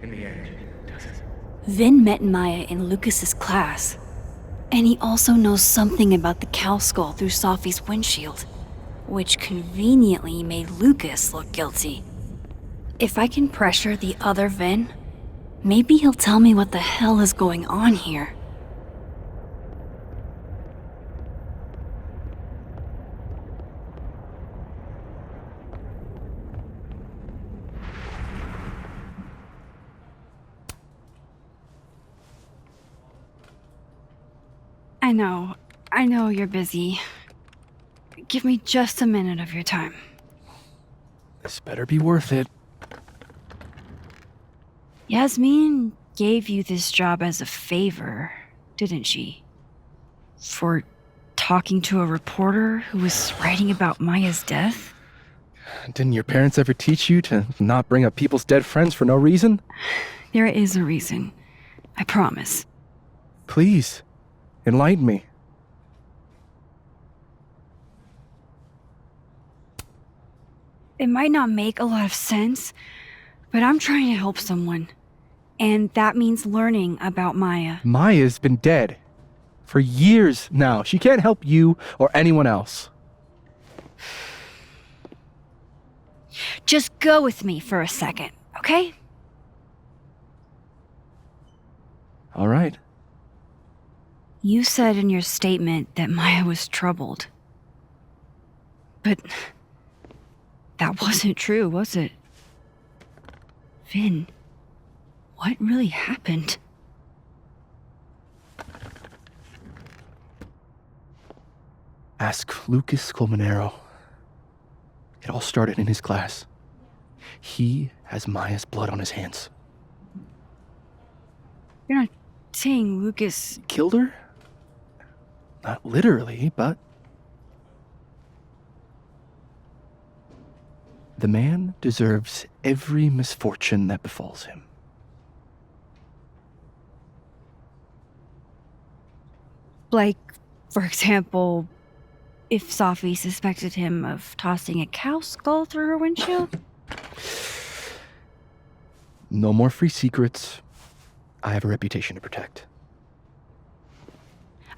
In the end, does it? Vin met Maya in Lucas's class. And he also knows something about the cow skull through Sophie's windshield, which conveniently made Lucas look guilty. If I can pressure the other Vin, maybe he'll tell me what the hell is going on here. I know you're busy. Give me just a minute of your time. This better be worth it. Yasmin gave you this job as a favor, didn't she? For talking to a reporter who was writing about Maya's death? Didn't your parents ever teach you to not bring up people's dead friends for no reason? There is a reason. I promise. Please, enlighten me. It might not make a lot of sense, but I'm trying to help someone. And that means learning about Maya. Maya's been dead for years now. She can't help you or anyone else. Just go with me for a second, okay? All right. You said in your statement that Maya was troubled. But that wasn't true, was it? Vin, what really happened? Ask Lucas Colmenero. It all started in his class. He has Maya's blood on his hands. You're not saying Lucas Killed her? Not literally, but... The man deserves every misfortune that befalls him. Like, for example, if Safi suspected him of tossing a cow skull through her windshield? No more free secrets. I have a reputation to protect.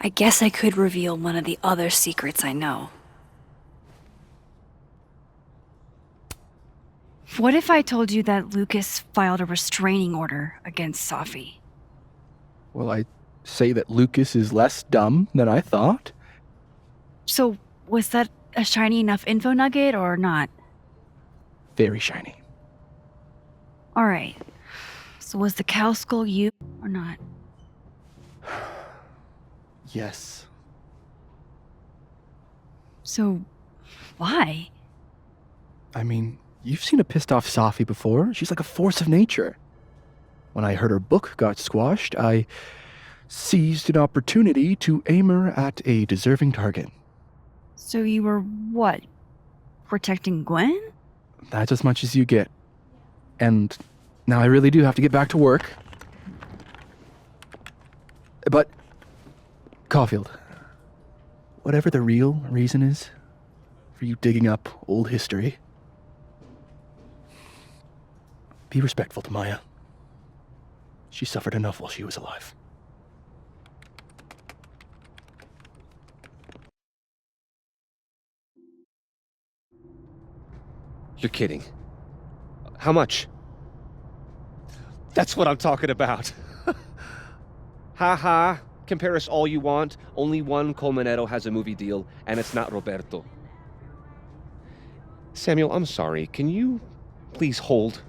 I guess I could reveal one of the other secrets I know. What if I told you that Lucas filed a restraining order against Safi? Well, I say that Lucas is less dumb than I thought. So, was that a shiny enough info nugget or not? Very shiny. Alright. So was the cow skull you or not? Yes. So, why? I mean, you've seen a pissed off Safi before. She's like a force of nature. When I heard her book got squashed, I seized an opportunity to aim her at a deserving target. So you were what? Protecting Gwen? That's as much as you get. And now I really do have to get back to work. But, Caulfield, whatever the real reason is for you digging up old history, be respectful to Maya. She suffered enough while she was alive. You're kidding. How much? That's what I'm talking about. Ha ha. Compare us all you want. Only one Colmenero has a movie deal, and it's not Roberto. Samuel, I'm sorry. Can you please hold?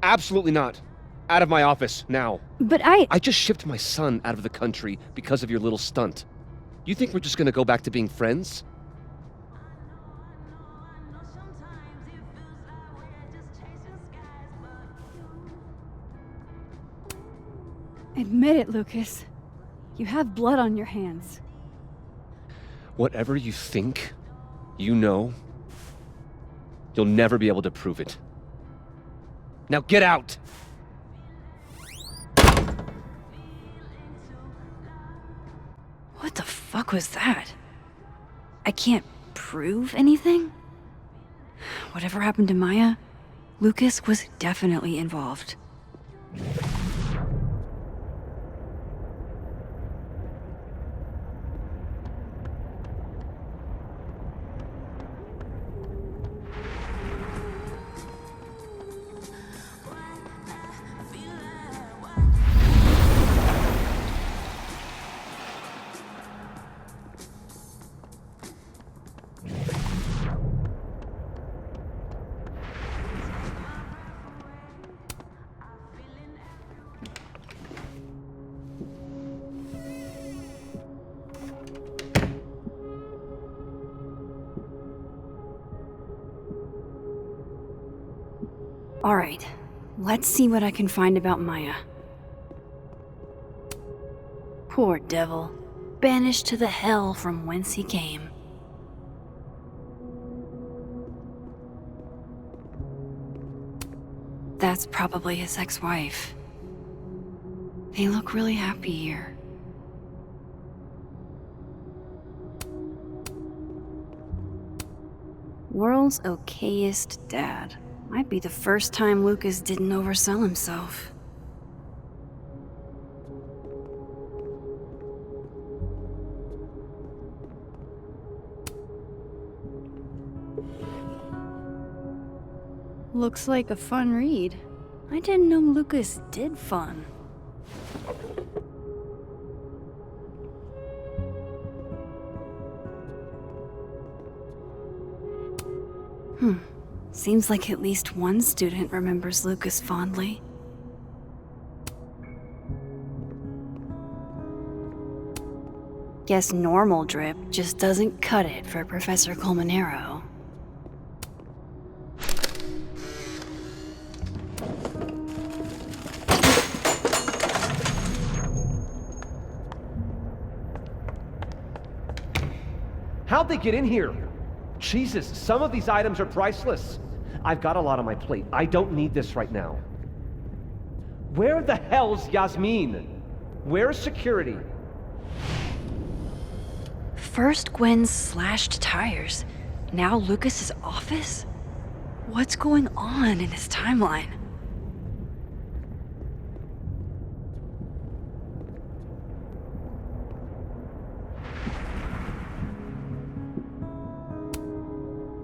Absolutely not. Out of my office, now. But I just shipped my son out of the country because of your little stunt. You think we're just gonna go back to being friends? Admit it, Lucas. You have blood on your hands. Whatever you think, you know, you'll never be able to prove it. Now get out! What the fuck was that? I can't prove anything? Whatever happened to Maya, Lucas was definitely involved. Alright, let's see what I can find about Maya. Poor devil, banished to the hell from whence he came. That's probably his ex-wife. They look really happy here. World's okayest dad. Might be the first time Lucas didn't oversell himself. Looks like a fun read. I didn't know Lucas did fun. Seems like at least one student remembers Lucas fondly. Guess normal drip just doesn't cut it for Professor Colmenero. How'd they get in here? Jesus, some of these items are priceless. I've got a lot on my plate. I don't need this right now. Where the hell's Yasmin? Where's security? First Gwen's slashed tires, now Lucas's office? What's going on in his timeline?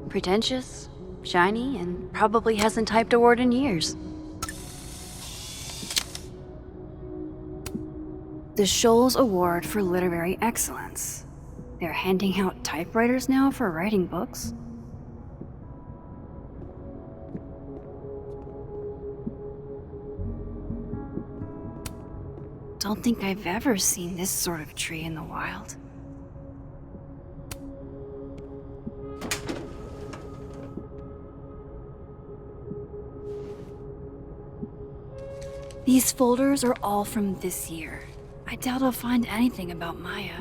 Pretentious, shiny, and probably hasn't typed a word in years. The Scholes Award for Literary Excellence. They're handing out typewriters now for writing books. Don't think I've ever seen this sort of tree in the wild. These folders are all from this year. I doubt I'll find anything about Maya.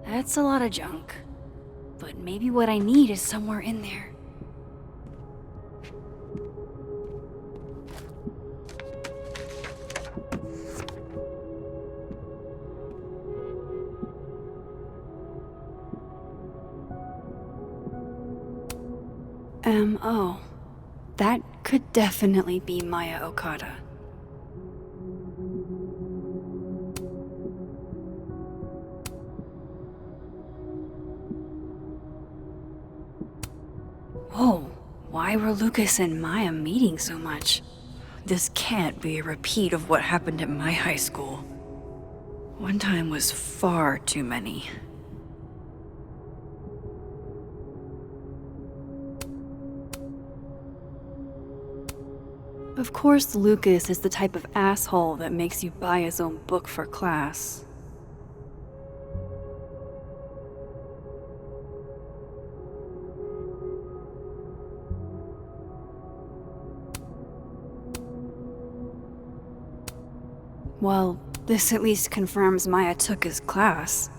That's a lot of junk, but maybe what I need is somewhere in there. Oh, that could definitely be Maya Okada. Whoa, why were Lucas and Maya meeting so much? This can't be a repeat of what happened at my high school. One time was far too many. Of course, Lucas is the type of asshole that makes you buy his own book for class. Well, this at least confirms Maya took his class.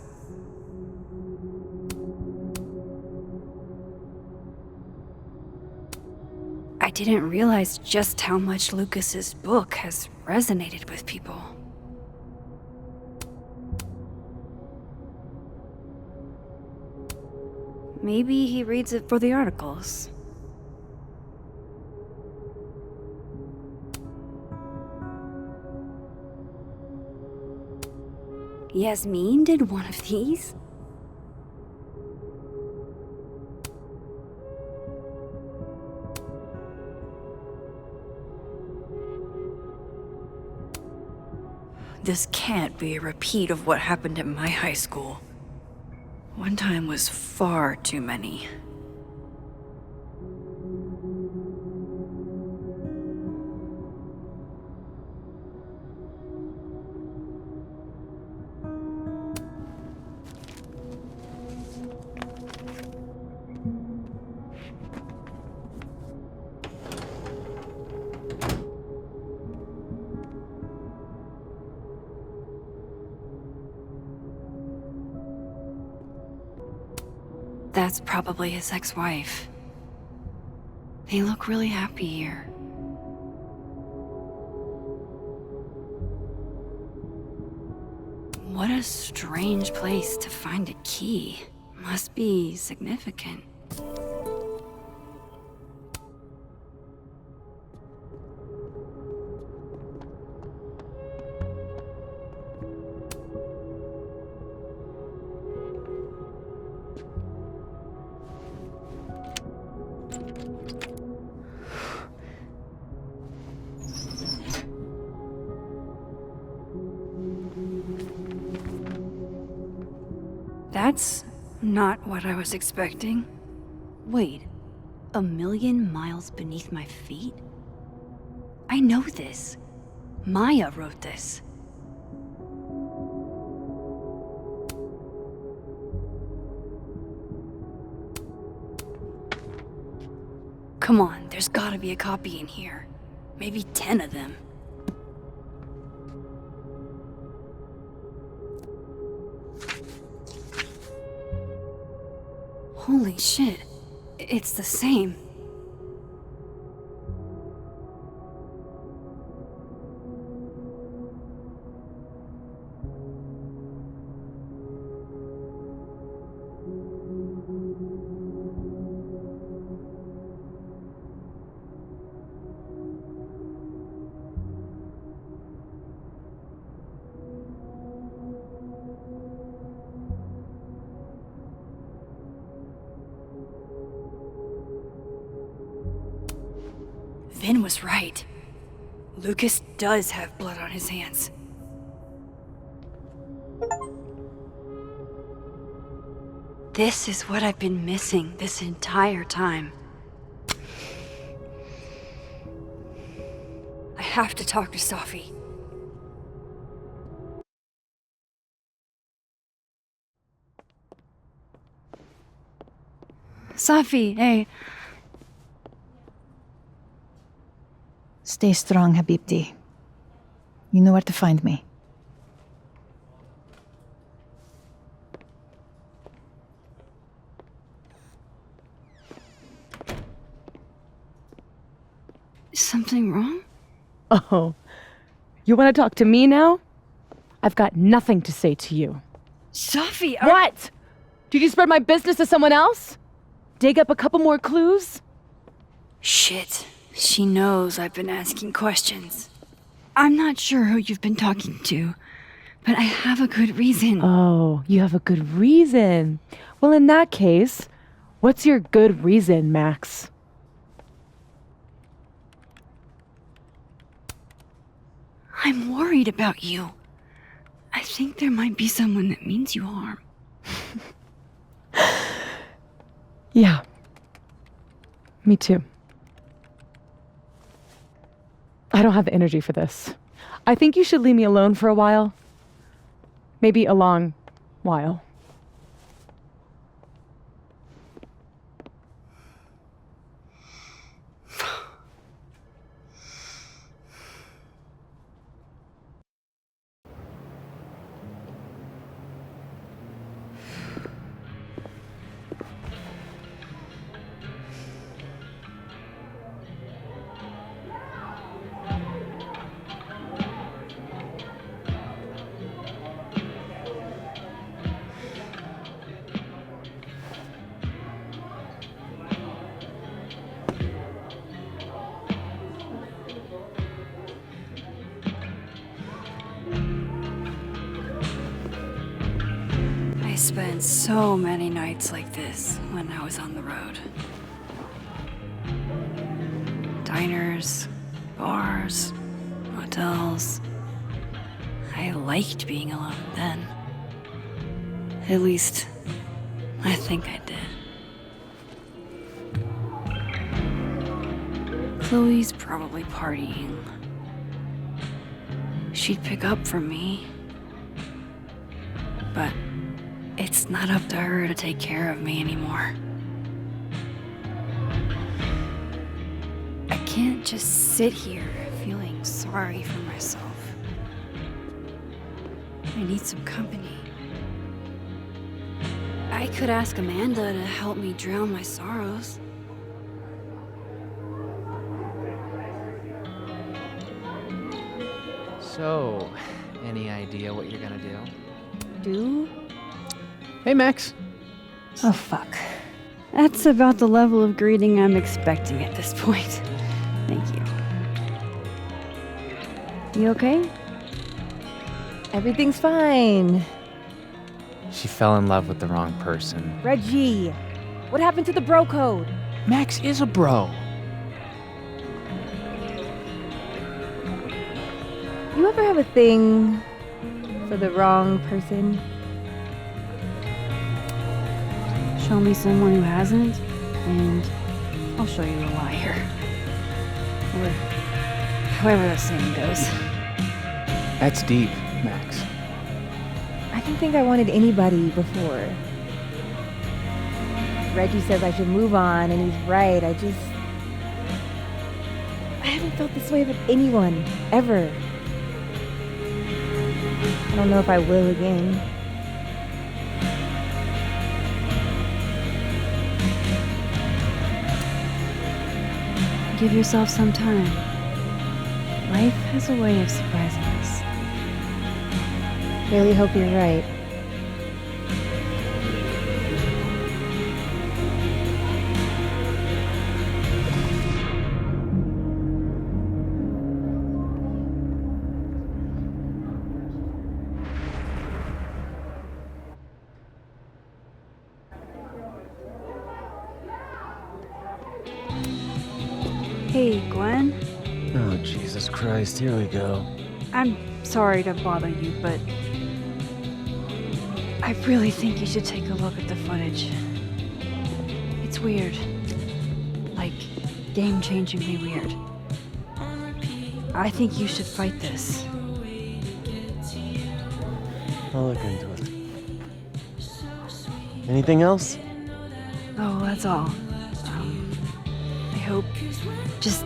I didn't realize just how much Lucas's book has resonated with people. Maybe he reads it for the articles. Yasmin did one of these? this can't be a repeat of what happened at my high school. One time was far too many. That's probably his ex-wife. They look really happy here. What a strange place to find a key. Must be significant. That's not what I was expecting. Wait, 1,000,000 miles beneath my feet? I know this. Maya wrote this. Come on, there's gotta be a copy in here. Maybe 10 of them. Holy shit, it's the same. Vin was right. Lucas does have blood on his hands. This is what I've been missing this entire time. I have to talk to Safi. Safi, hey. Stay strong, Habibti. You know where to find me. Something wrong? Oh, you want to talk to me now? I've got nothing to say to you. Safi, What? Did you spread my business to someone else? Dig up a couple more clues? Shit. She knows I've been asking questions. I'm not sure who you've been talking to, but I have a good reason. Oh, you have a good reason. Well, in that case, what's your good reason, Max? I'm worried about you. I think there might be someone that means you harm. Yeah. Me too. I don't have the energy for this. I think you should leave me alone for a while. Maybe a long while. I spent so many nights like this when I was on the road. Diners, bars, hotels. I I liked being alone then. At least, I think I did. Chloe's probably partying. She'd pick up for me. But it's not up to her to take care of me anymore. I can't just sit here feeling sorry for myself. I need some company. I could ask Amanda to help me drown my sorrows. So, any idea what you're gonna do? Do? Hey, Max. Oh, fuck. That's about the level of greeting I'm expecting at this point. Thank you. You okay? Everything's fine. She fell in love with the wrong person. Reggie, what happened to the bro code? Max is a bro. You ever have a thing for the wrong person? Show me someone who hasn't, and I'll show you a liar. Or however that saying goes. That's deep, Max. I didn't think I wanted anybody before. Reggie says I should move on, and he's right. I haven't felt this way with anyone, ever. I don't know if I will again. Give yourself some time. Life has a way of surprising us. Really hope you're right. Hey, Gwen. Oh, Jesus Christ, here we go. I'm sorry to bother you, but I really think you should take a look at the footage. It's weird. Like, game-changingly weird. I think you should fight this. I'll look into it. Anything else? Oh, that's all. I hope. Just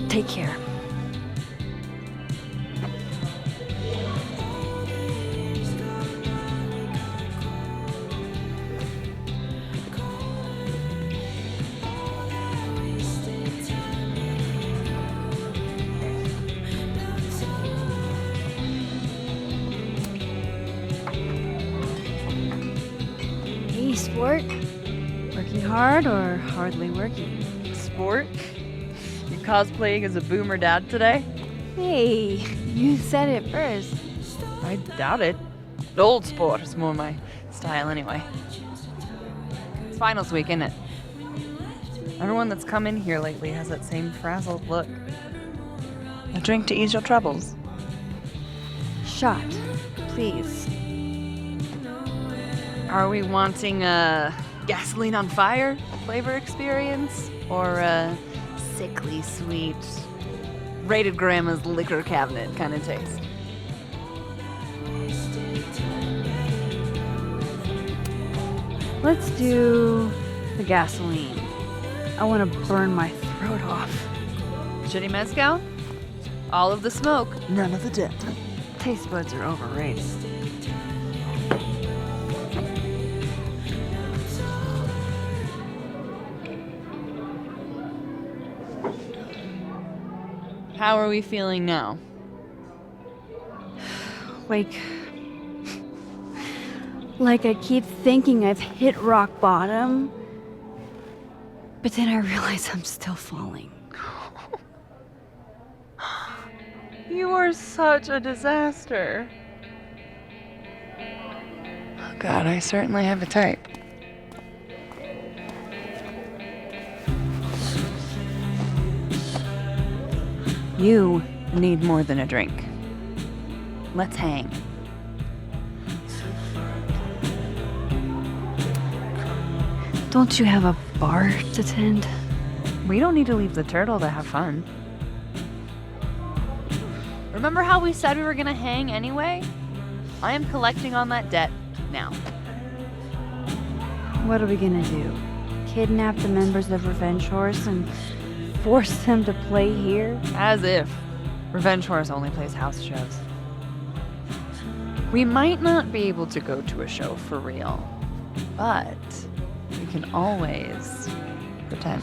take care. Hey, sport. Working hard or hardly working? Sport? You cosplaying as a boomer dad today? Hey, you said it first. I doubt it. Old sport is more my style anyway. It's finals week, isn't it? Everyone that's come in here lately has that same frazzled look. A drink to ease your troubles. Shot, please. Are we wanting a gasoline on fire flavor experience? Or a sickly sweet, rated grandma's liquor cabinet kind of taste? Let's do the gasoline. I want to burn my throat off. Shitty mezcal? All of the smoke, none of the dip. Taste buds are overrated. How are we feeling now? Like I keep thinking I've hit rock bottom, but then I realize I'm still falling. You are such a disaster. Oh God, I certainly have a type. You need more than a drink. Let's hang. Don't you have a bar to tend? We don't need to leave the turtle to have fun. Remember how we said we were gonna hang anyway? I am collecting on that debt now. What are we gonna do? Kidnap the members of Revenge Horse and force them to play here? As if. Revenge Horse only plays house shows. We might not be able to go to a show for real, but we can always pretend.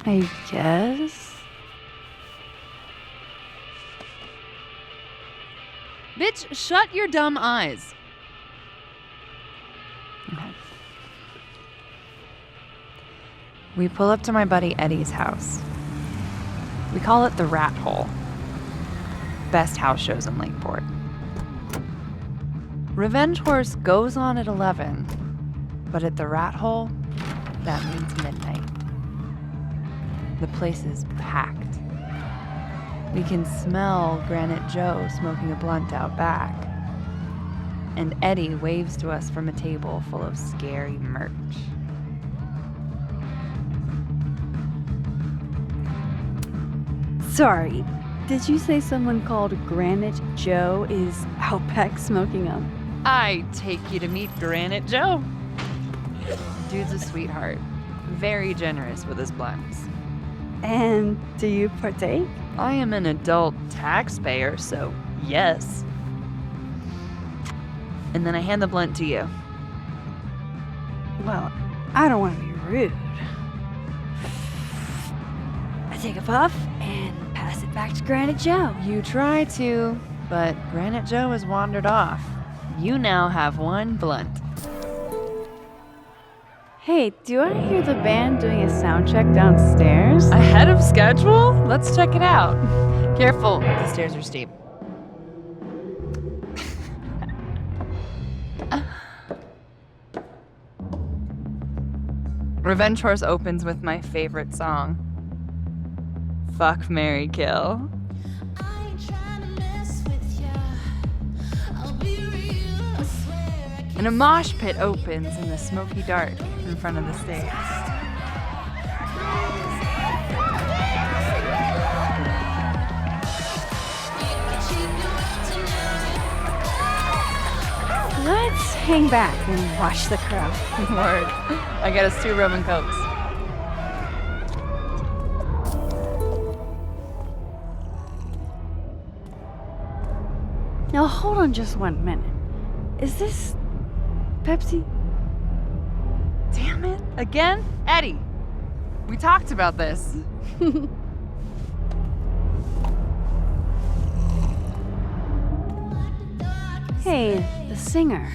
I guess. Bitch, shut your dumb eyes. Okay. We pull up to my buddy Eddie's house. We call it the Rat Hole. Best house shows in Lakeport. Revenge Horse goes on at 11, but at the Rat Hole, that means midnight. The place is packed. We can smell Granite Joe smoking a blunt out back. And Eddie waves to us from a table full of scary merch. Sorry, did you say someone called Granite Joe is out back smoking up? I take you to meet Granite Joe. Dude's a sweetheart. Very generous with his blunts. And do you partake? I am an adult taxpayer, so yes. And then I hand the blunt to you. Well, I don't want to be rude. I take a puff and pass it back to Granite Joe. You try to, but Granite Joe has wandered off. You now have one blunt. Hey, do I hear the band doing a sound check downstairs? Ahead of schedule? Let's check it out. Careful, the stairs are steep. Revenge Horse opens with my favorite song. Fuck, Marry, Kill. And a mosh pit opens in the smoky dark in front of the stage. Let's hang back and watch the crowd. Word. I got us 2 rum and cokes. Now hold on just 1 minute. Is this Pepsi? Damn it. Again? Eddie, we talked about this. Hey, the singer.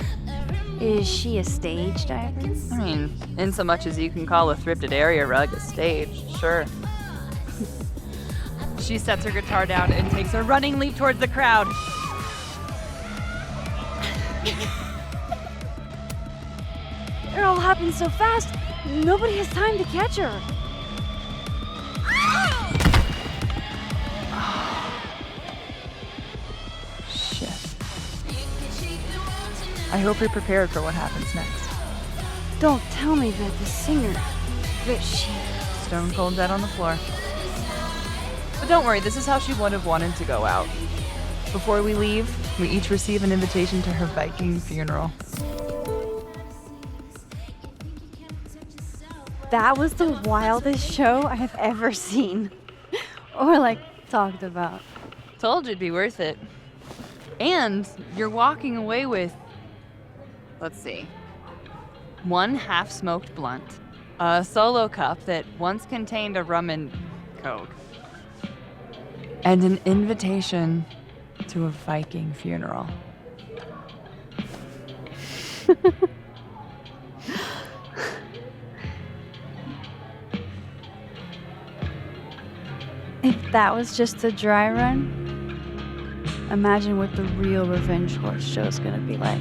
Is she a stage diver? I mean, in so much as you can call a thrifted area rug a stage, sure. She sets her guitar down and takes a running leap towards the crowd. It all happened so fast, nobody has time to catch her. Shit. I hope you're prepared for what happens next. Don't tell me that the singer, that she... Stone cold dead on the floor. But don't worry, this is how she would have wanted to go out. Before we leave, we each receive an invitation to her Viking funeral. That was the wildest show I have ever seen. Or like, talked about. Told you it'd be worth it. And you're walking away with, let's see, 1 half-smoked blunt, a solo cup that once contained a rum and coke, and an invitation to a Viking funeral. If that was just a dry run, imagine what the real Revenge Horse show is gonna be like.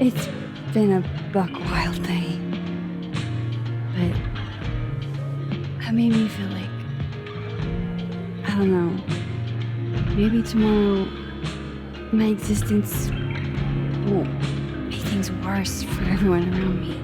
It's been a buck wild day, but That made me feel like, I don't know, maybe tomorrow my existence won't make things worse for everyone around me.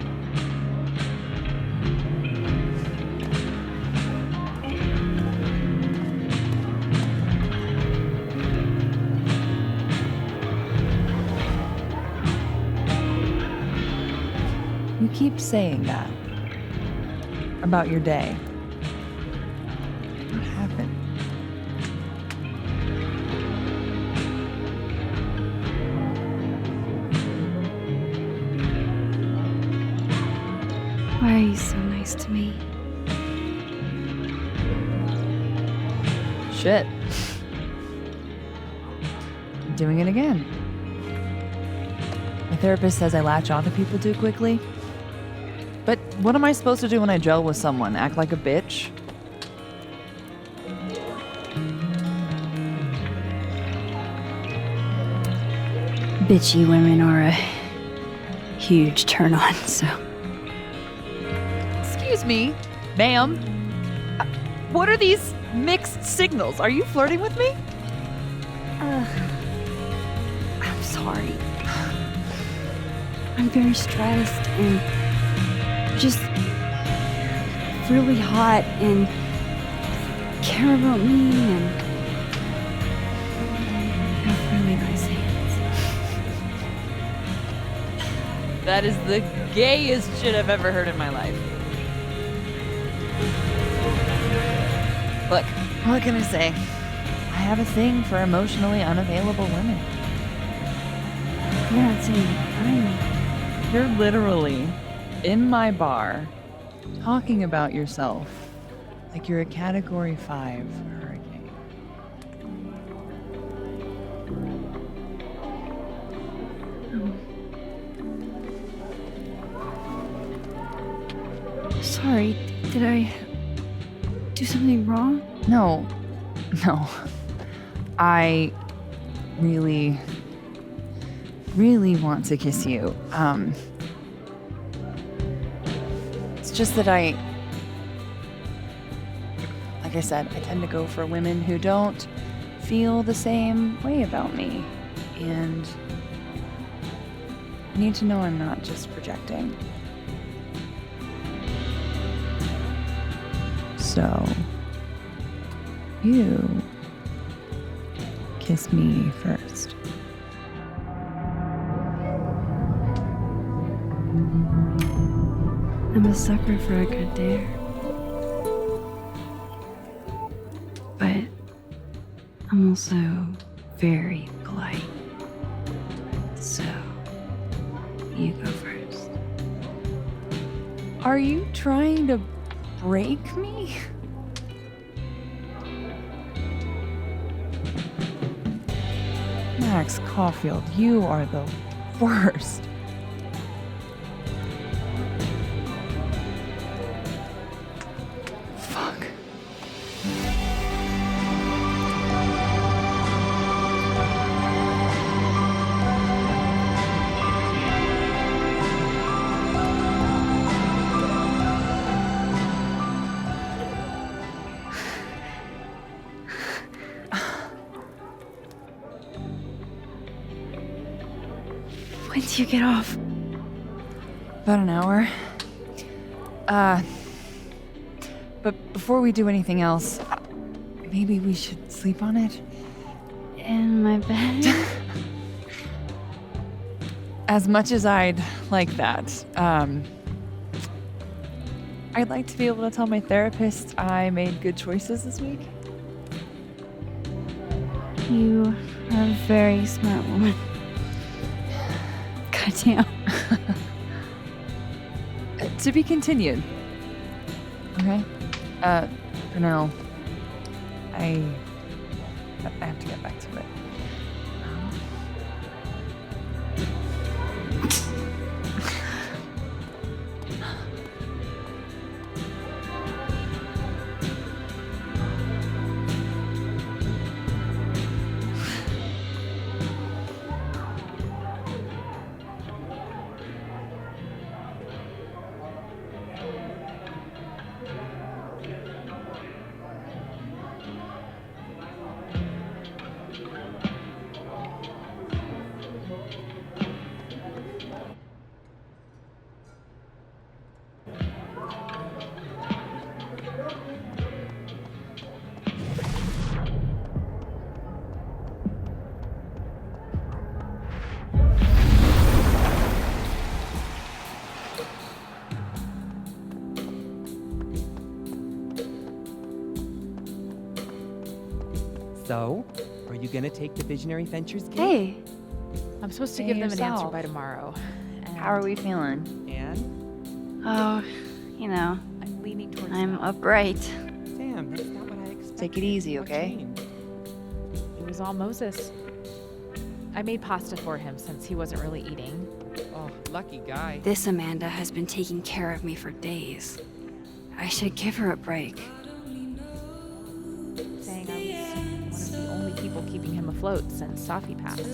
You keep saying that about your day. What happened? Why are you so nice to me? Shit. I'm doing it again. My therapist says I latch onto people too quickly. But what am I supposed to do when I gel with someone? Act like a bitch? Bitchy women are a huge turn on, so. Excuse me, ma'am. What are these mixed signals? Are you flirting with me? I'm sorry. I'm very stressed and just really hot and care about me and have really nice hands. That is the gayest shit I've ever heard in my life. Look, what can I say? I have a thing for emotionally unavailable women. You're not saying I'm. You're literally in my bar talking about yourself like you're a Category 5 hurricane. Sorry, did I do something wrong? No. I really want to kiss you. It's just that like I said, I tend to go for women who don't feel the same way about me. And I need to know I'm not just projecting. So, you kiss me first. I'm a sucker for a good dare. But I'm also very polite. So, you go first. Are you trying to break me? Max Caulfield, you are the worst. Fuck. When do you get off? About an hour. But before we do anything else, maybe we should sleep on it? In my bed? As much as I'd like that, I'd like to be able to tell my therapist I made good choices this week. You are a very smart woman. Goddamn. To be continued. Okay? For now, I have to get back to it. So, are you gonna take the Visionary Ventures gig? Hey, I'm supposed to Hey, give them an answer yourself. by tomorrow. How are we feeling? And? Oh, you know, I'm leaning towards I'm no. upright. Damn, that's not what I expected. Take it easy, What okay? changed? It was all Moses. I made pasta for him since he wasn't really eating. Oh, lucky guy. This Amanda has been taking care of me for days. I should give her a break. Saying I was one of the only people keeping him afloat since Safi passed. I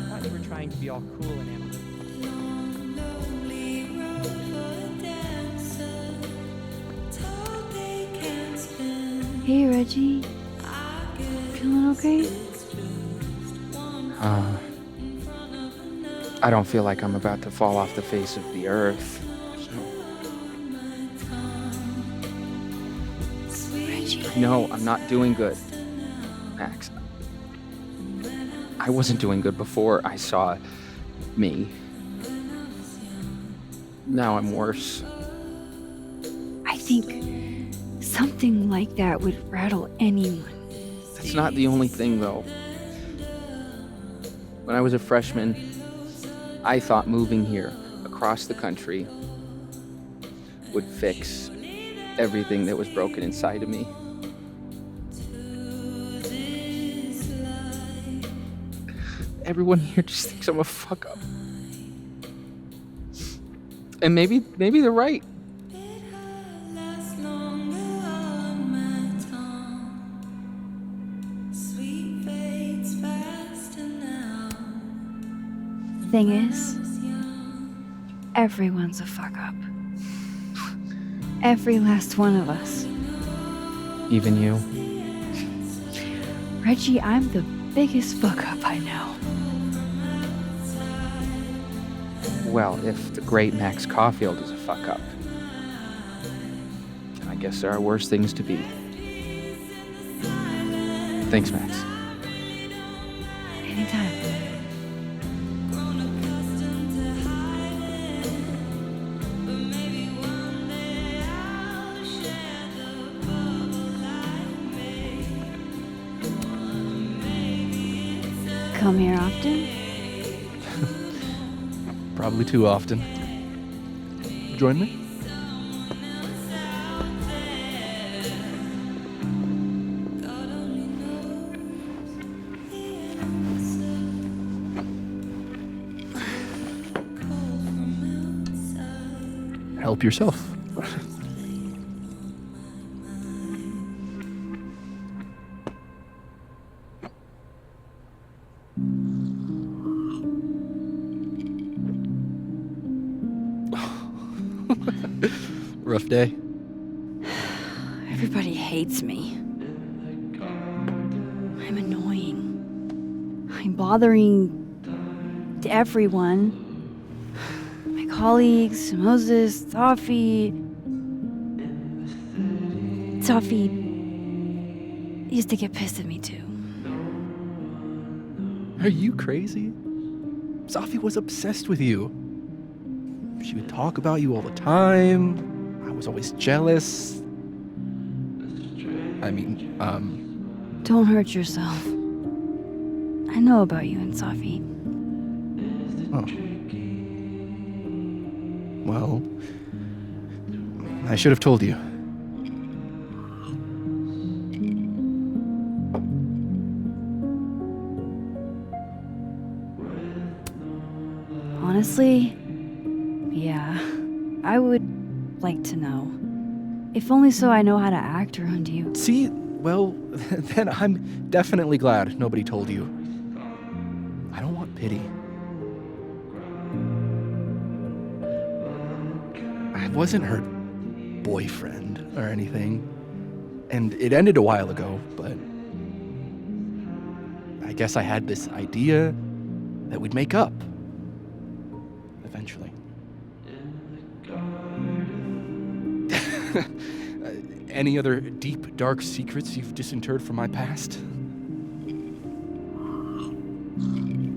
thought you were trying to be all cool and amicable. Hey, Reggie. Feeling okay? I don't feel like I'm about to fall off the face of the earth. Reggie. No, I'm not doing good, Max. I wasn't doing good before I saw me. Now I'm worse. I think something like that would rattle anyone. That's not the only thing, though. When I was a freshman, I thought moving here across the country would fix everything that was broken inside of me. Everyone here just thinks I'm a fuck up. And maybe they're right. Thing is, everyone's a fuck up. Every last one of us. Even you. Reggie, I'm the biggest fuck up I know. Well, if the great Max Caulfield is a fuck up, then I guess there are worse things to be. Thanks, Max. Anytime. Come here often? Probably too often. Join me? Help yourself. Rough day. Everybody hates me. I'm annoying. I'm bothering everyone. My colleagues, Moses, Safi. Safi used to get pissed at me too. Are you crazy? Safi was obsessed with you. She would talk about you all the time. I was always jealous. I mean, Don't hurt yourself. I know about you and Safi. Oh. Well, I should have told you. Honestly, yeah, I would like to know. If only so I know how to act around you. See, well, then I'm definitely glad nobody told you. I don't want pity. I wasn't her boyfriend or anything, and it ended a while ago, but I guess I had this idea that we'd make up. Eventually. Any other deep, dark secrets you've disinterred from my past?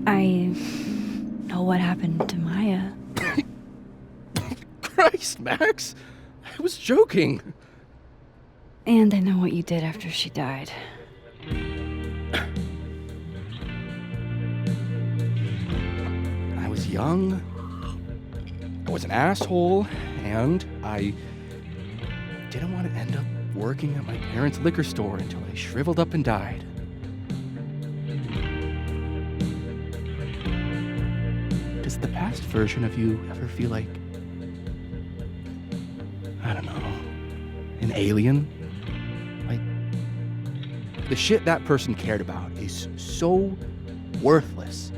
I know what happened to Maya. Christ, Max! I was joking. And I know what you did after she died. I was young, I was an asshole, and I didn't want to end up working at my parents' liquor store until I shriveled up and died. Does the past version of you ever feel like, I don't know, an alien? Like, the shit that person cared about is so worthless.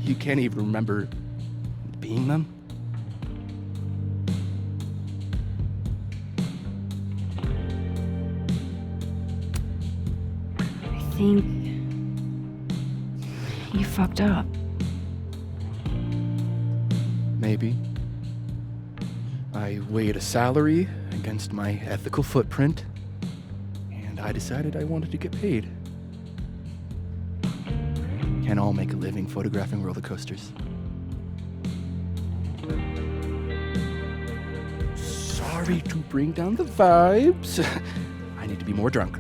You can't even remember being them? I think you fucked up. Maybe. I weighed a salary against my ethical footprint, and I decided I wanted to get paid. Can't all make a living photographing roller coasters. Sorry to bring down the vibes. I need to be more drunk.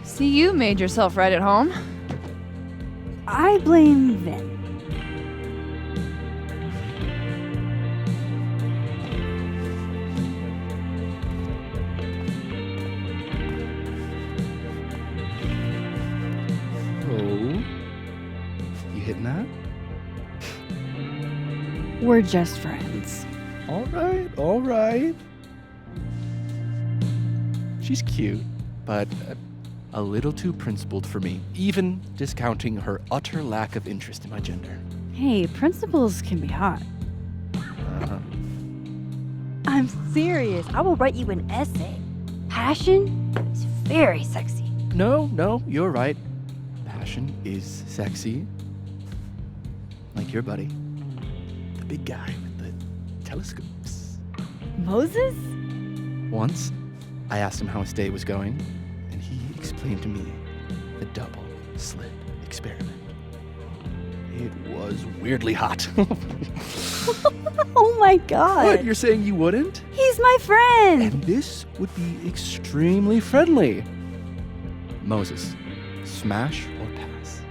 See, you made yourself right at home. I blame Vin. Oh? You hitting that? We're just friends. All right. She's cute, but a little too principled for me, even discounting her utter lack of interest in my gender. Hey, principals can be hot. Uh-huh. I'm serious. I will write you an essay. Passion is very sexy. No, you're right. Passion is sexy. Like your buddy. The big guy with the telescopes. Moses? Once, I asked him how his day was going, and he explained to me the double slit experiment. It was weirdly hot. Oh my god. What, you're saying you wouldn't? He's my friend. And this would be extremely friendly. Moses, smash or pass?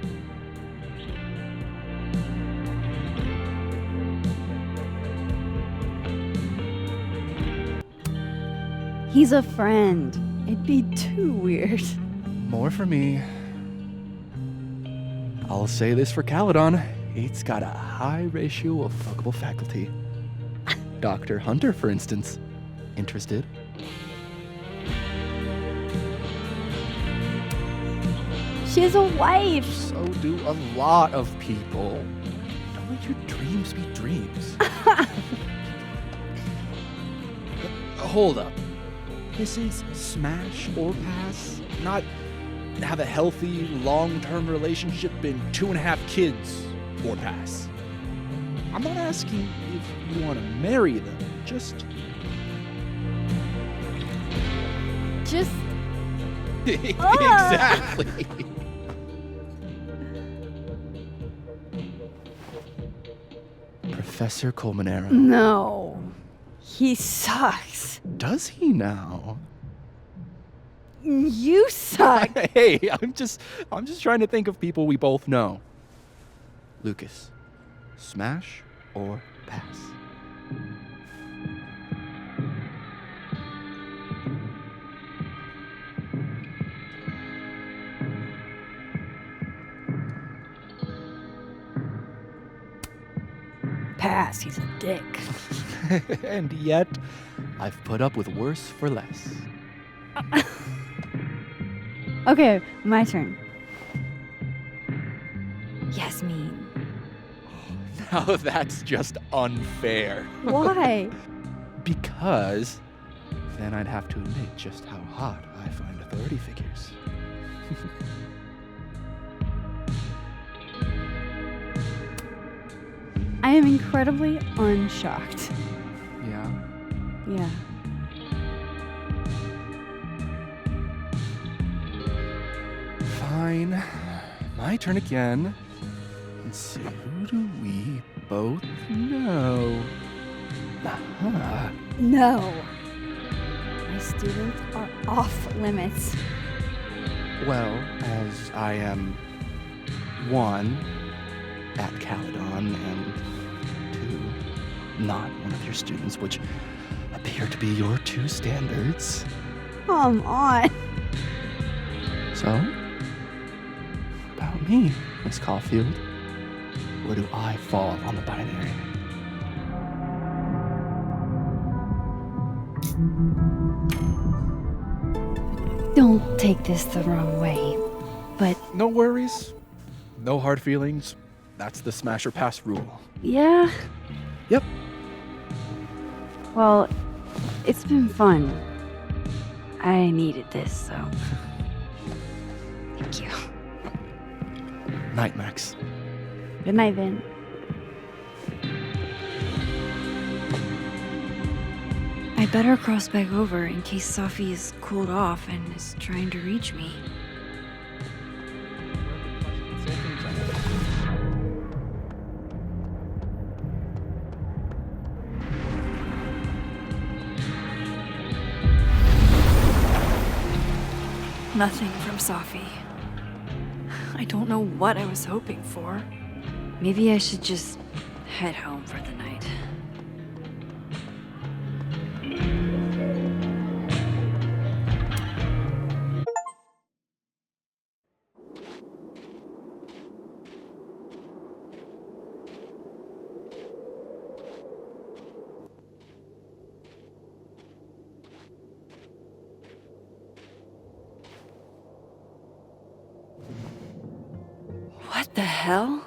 He's a friend. It'd be too weird. More for me. I'll say this for Caledon. It's got a high ratio of fuckable faculty. Dr. Hunter, for instance. Interested? She has a wife. So do a lot of people. Don't let your dreams be dreams. Hold up. This is smash or pass, not have a healthy, long-term relationship and 2.5 kids or pass. I'm not asking if you want to marry them, just exactly. Professor Colmenero. No. He sucks. Does he now? You suck. Hey, I'm just trying to think of people we both know. Lucas, smash or pass? Pass, he's a dick. And yet, I've put up with worse for less. Okay, my turn. Yasmin. Now that's just unfair. Why? Because then I'd have to admit just how hot I find authority figures. I am incredibly unshocked. Yeah? Yeah. Fine. My turn again. Let's see, who do we both know? Uh-huh. No. My students are off limits. Well, as I am one at Caledon and two, not one of your students, which appear to be your two standards. Come on. So, what about me, Miss Caulfield? Where do I fall on the binary? Don't take this the wrong way, but No worries. No hard feelings. That's the smash or pass rule. yeah. Yep. Well, it's been fun. I needed this, so. Thank you. Night, Max. Good night, Vin. I better cross back over in case Sophie is cooled off and is trying to reach me. Nothing from Sophie. I don't know what I was hoping for. Maybe I should just head home for the night. What the hell?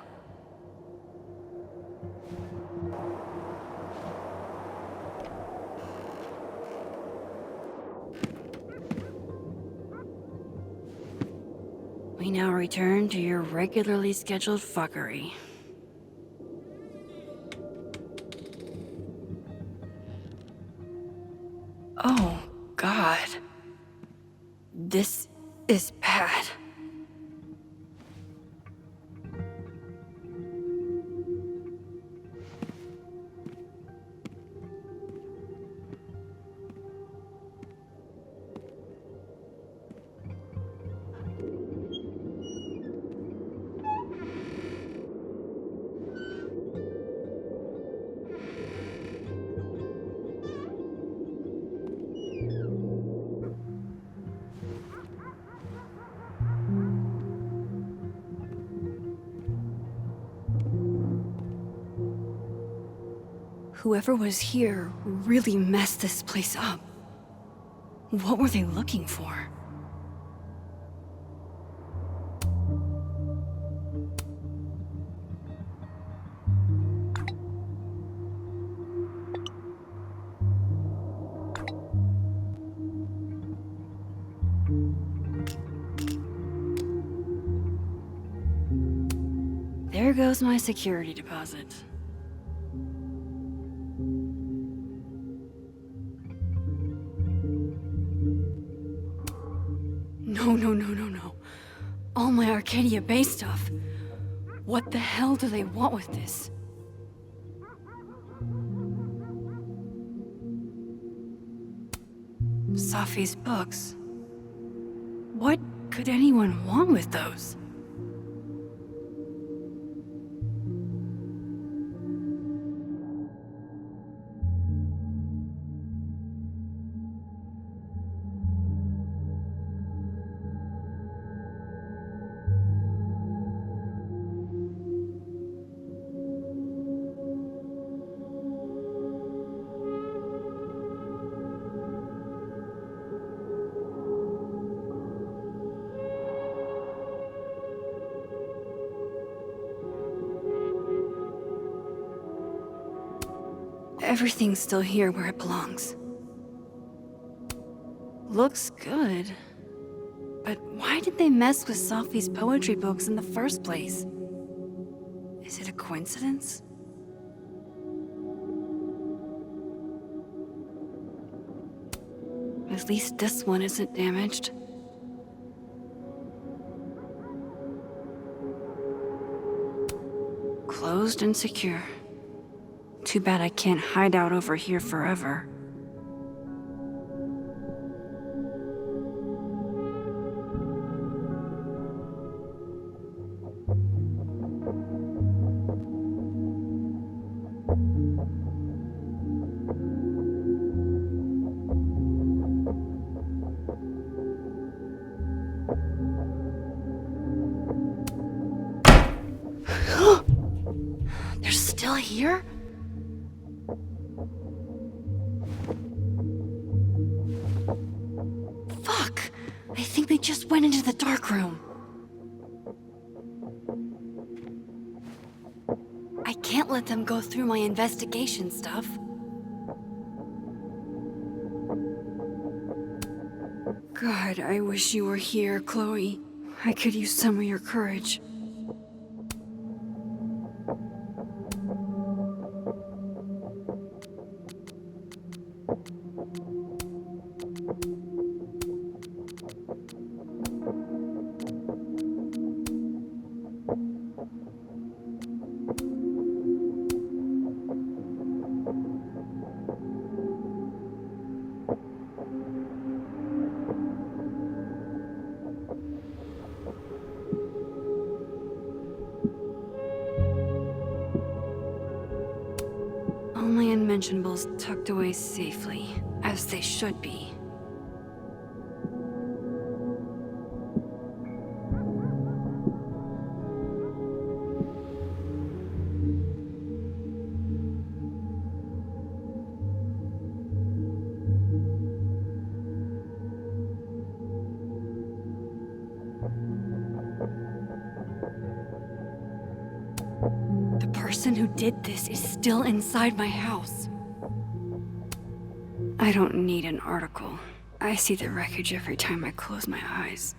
We now return to your regularly scheduled fuckery. Oh, God. This is bad. Whoever was here really messed this place up. What were they looking for? There goes my security deposit. No. All my Arcadia Bay stuff. What the hell do they want with this? Sophie's books. What could anyone want with those? Everything's still here where it belongs. Looks good. But why did they mess with Sophie's poetry books in the first place? Is it a coincidence? At least this one isn't damaged. Enclosed and secure. Too bad I can't hide out over here forever. They're still here? Fuck! I think they just went into the dark room. I can't let them go through my investigation stuff. God, I wish you were here, Chloe. I could use some of your courage. All my unmentionables tucked away safely, as they should be. The person who did this is still inside my house. I don't need an article. I see the wreckage every time I close my eyes.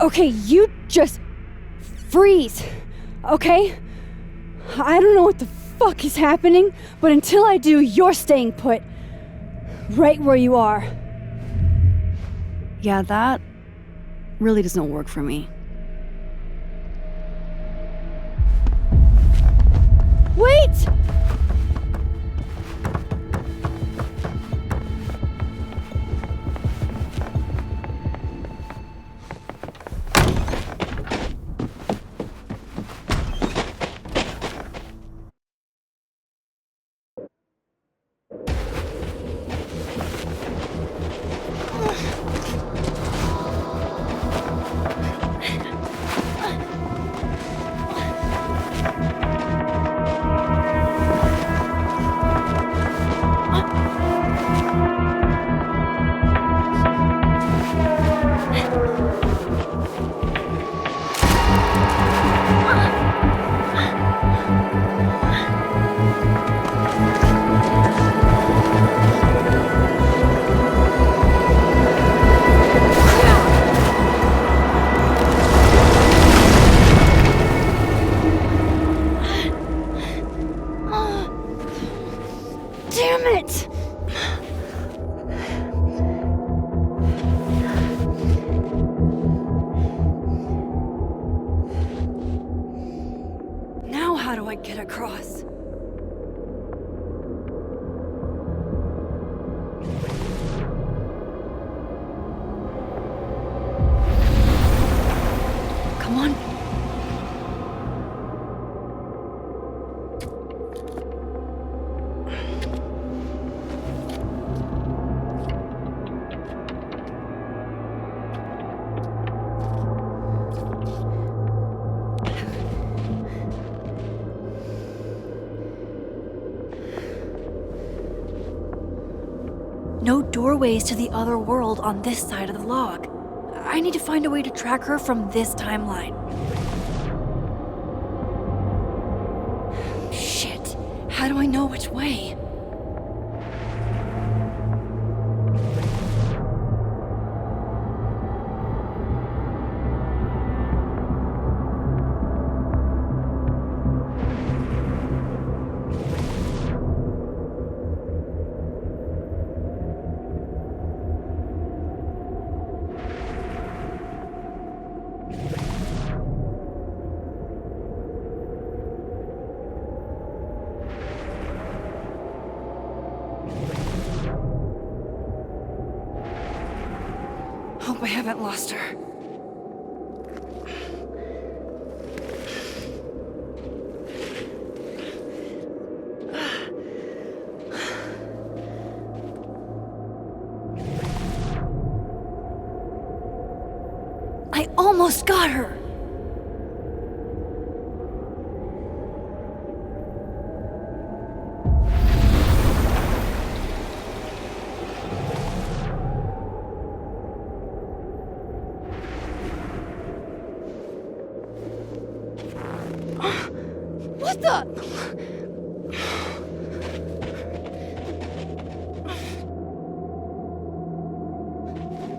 Okay, you just freeze, okay? I don't know what the fuck is happening, but until I do, you're staying put. Right where you are. Yeah, that really doesn't work for me. Wait! Damn it! Now how do I get across? Come on. No doorways to the other world on this side of the log. I need to find a way to track her from this timeline. Shit, how do I know which way? Hope I haven't lost her. I almost got her! What the?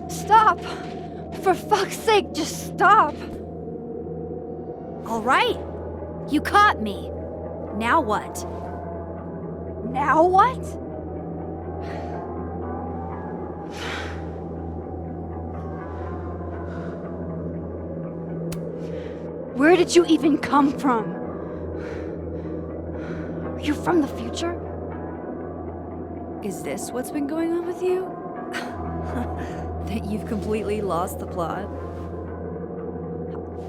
Stop! For fuck's sake, just stop! All right, you caught me. Now what? Now what? Where did you even come from? Are you from the future? Is this what's been going on with you? That you've completely lost the plot?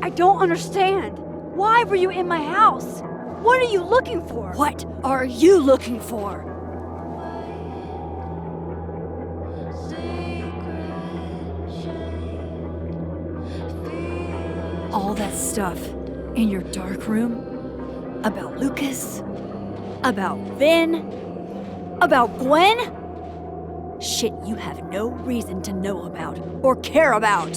I don't understand. Why were you in my house? What are you looking for? What are you looking for? All that stuff in your dark room about Lucas, about Vin, about Gwen? Shit you have no reason to know about or care about.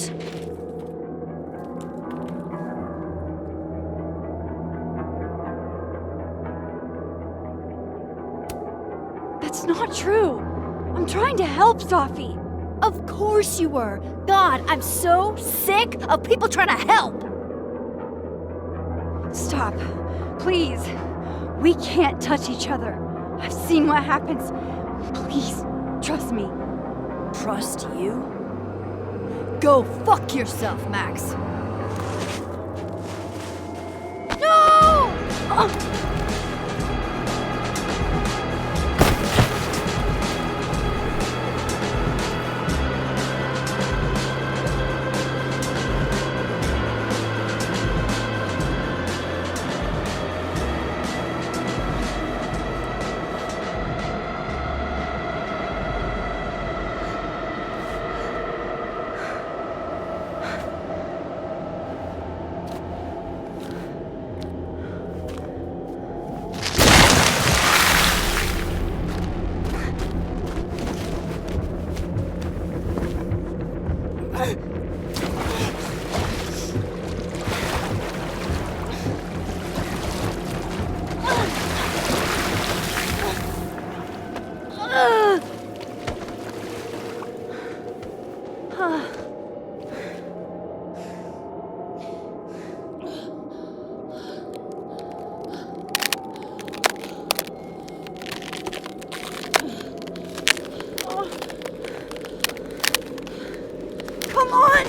That's not true. I'm trying to help Safi. Of course you were. God, I'm so sick of people trying to help. Stop. Please. We can't touch each other. I've seen what happens. Please, trust me. Trust you? Go fuck yourself, Max. No! Come on!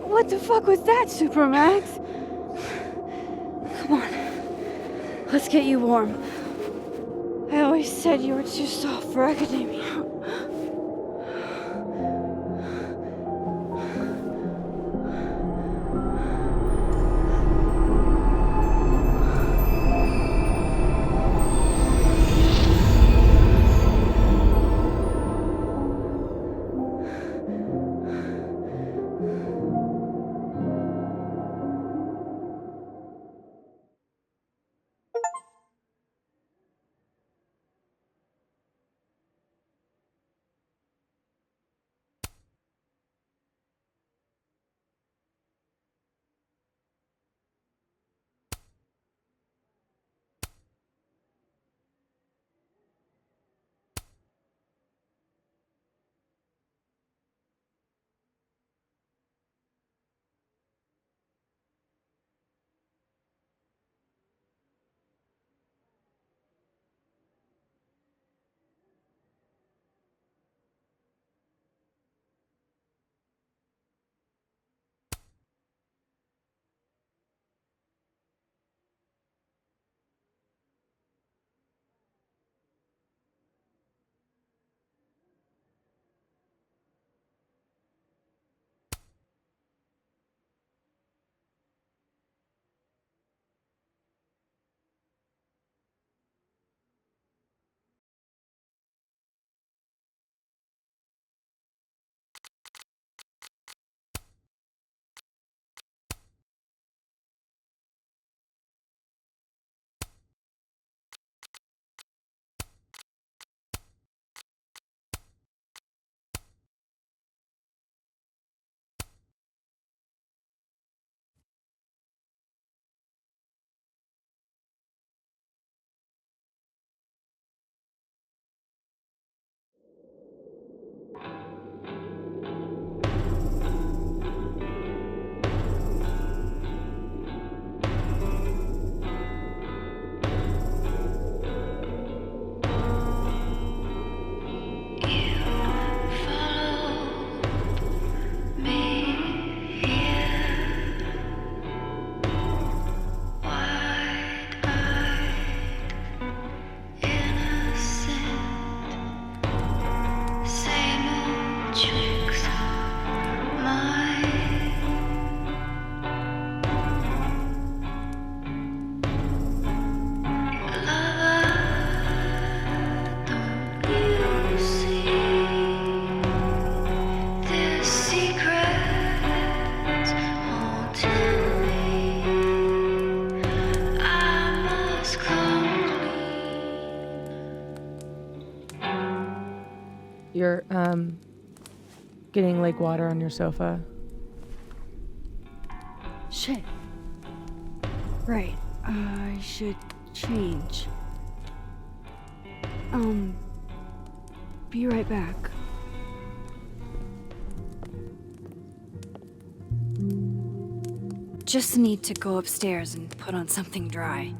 What the fuck was that, Supermax? Come on. Let's get you warm. I always said you were too soft for academia. You're, getting lake water on your sofa. Shit. Right. I should change. Be right back. Just need to go upstairs and put on something dry.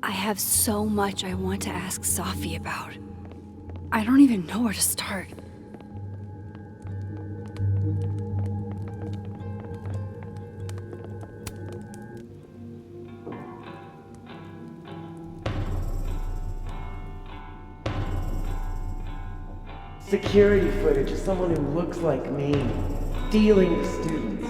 I have so much I want to ask Safi about. I don't even know where to start. Security footage of someone who looks like me, dealing with students.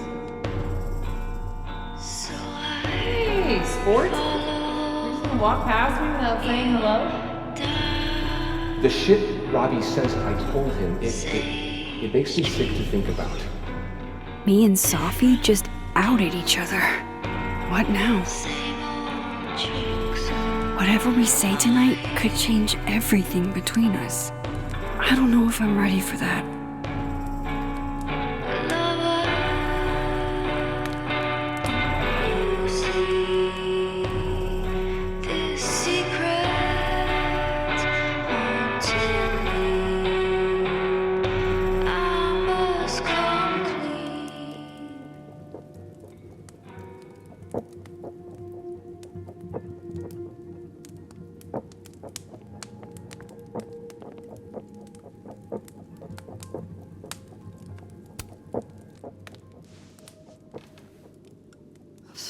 Hey, sports? You're just gonna walk past me without saying hello? The shit Robbie says I told him, it makes me sick to think about. Me and Safi just outed each other. What now? Whatever we say tonight could change everything between us. I don't know if I'm ready for that.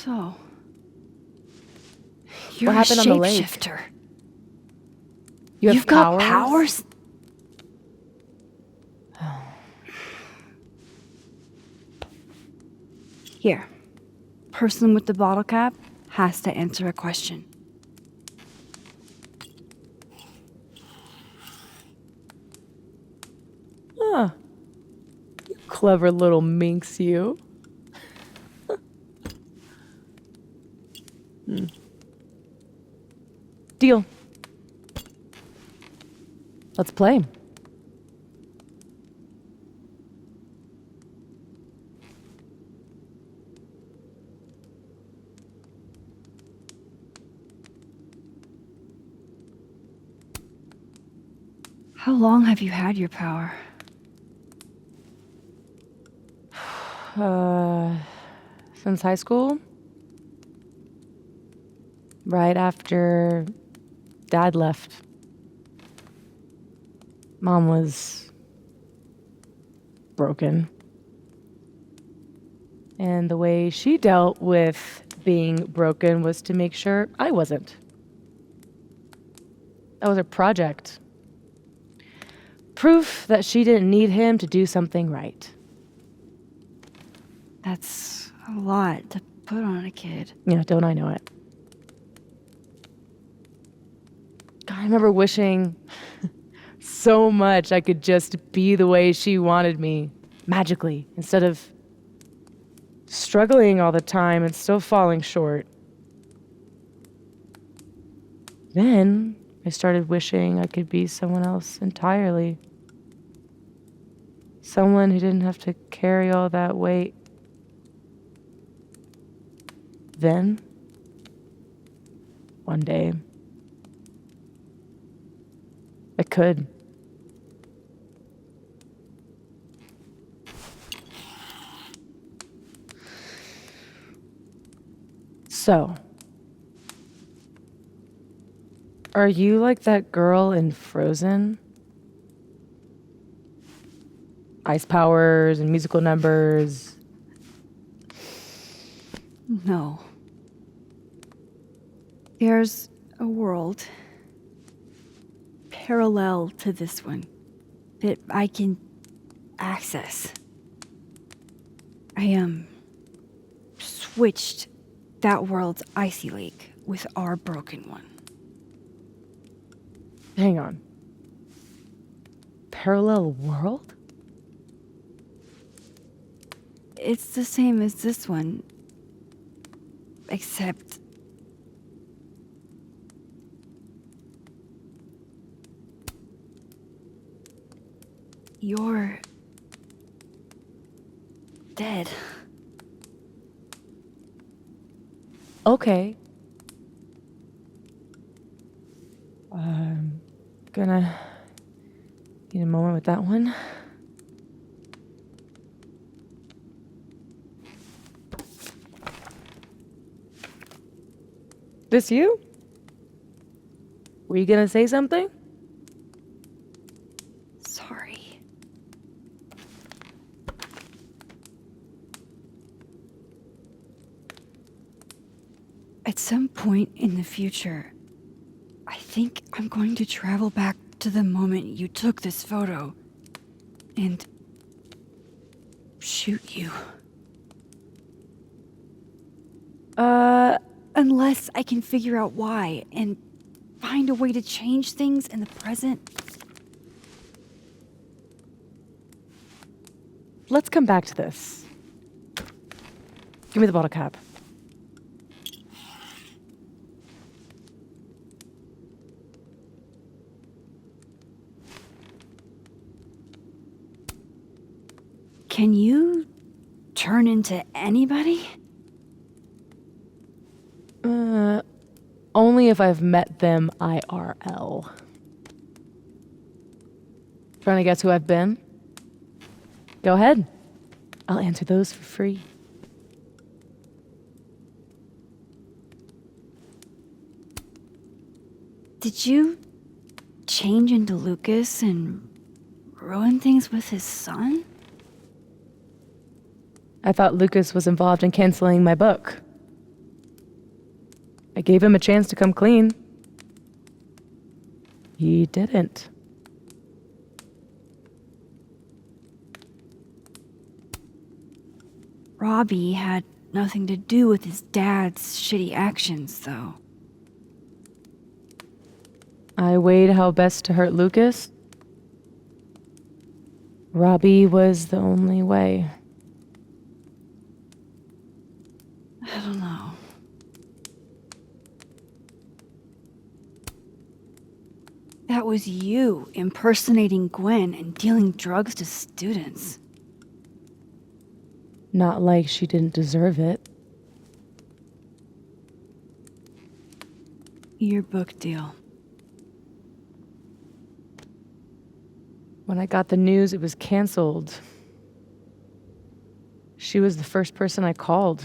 So, you're What happened a on the lake? shapeshifter. You've You've got powers? Here, person with the bottle cap has to answer a question. Huh. You clever little minx, you. Deal. Let's play. How long have you had your power? Since high school? Right after Dad left. Mom was broken. And the way she dealt with being broken was to make sure I wasn't. That was her project. Proof that she didn't need him to do something right. That's a lot to put on a kid. Yeah, don't I know it? God, I remember wishing so much I could just be the way she wanted me, magically, instead of struggling all the time and still falling short. Then I started wishing I could be someone else entirely. Someone who didn't have to carry all that weight. Then, one day, I could. So, are you like that girl in Frozen? Ice powers and musical numbers. No. There's a world parallel to this one that I can access. I switched that world's icy lake with our broken one. Hang on. Parallel world? It's the same as this one, except you're dead. Okay. I'm gonna need a moment with that one. This you? Were you gonna say something? Sorry. At some point in the future, I think I'm going to travel back to the moment you took this photo and shoot you. Unless I can figure out why and find a way to change things in the present. Let's come back to this. Give me the bottle cap. Can you turn into anybody? Only if I've met them IRL. Trying to guess who I've been? Go ahead. I'll answer those for free. Did you change into Lucas and ruin things with his son? I thought Lucas was involved in canceling my book. I gave him a chance to come clean. He didn't. Robbie had nothing to do with his dad's shitty actions, though. I weighed how best to hurt Lucas. Robbie was the only way. I don't know. That was you impersonating Gwen and dealing drugs to students. Not like she didn't deserve it. Your book deal. When I got the news it was canceled, she was the first person I called.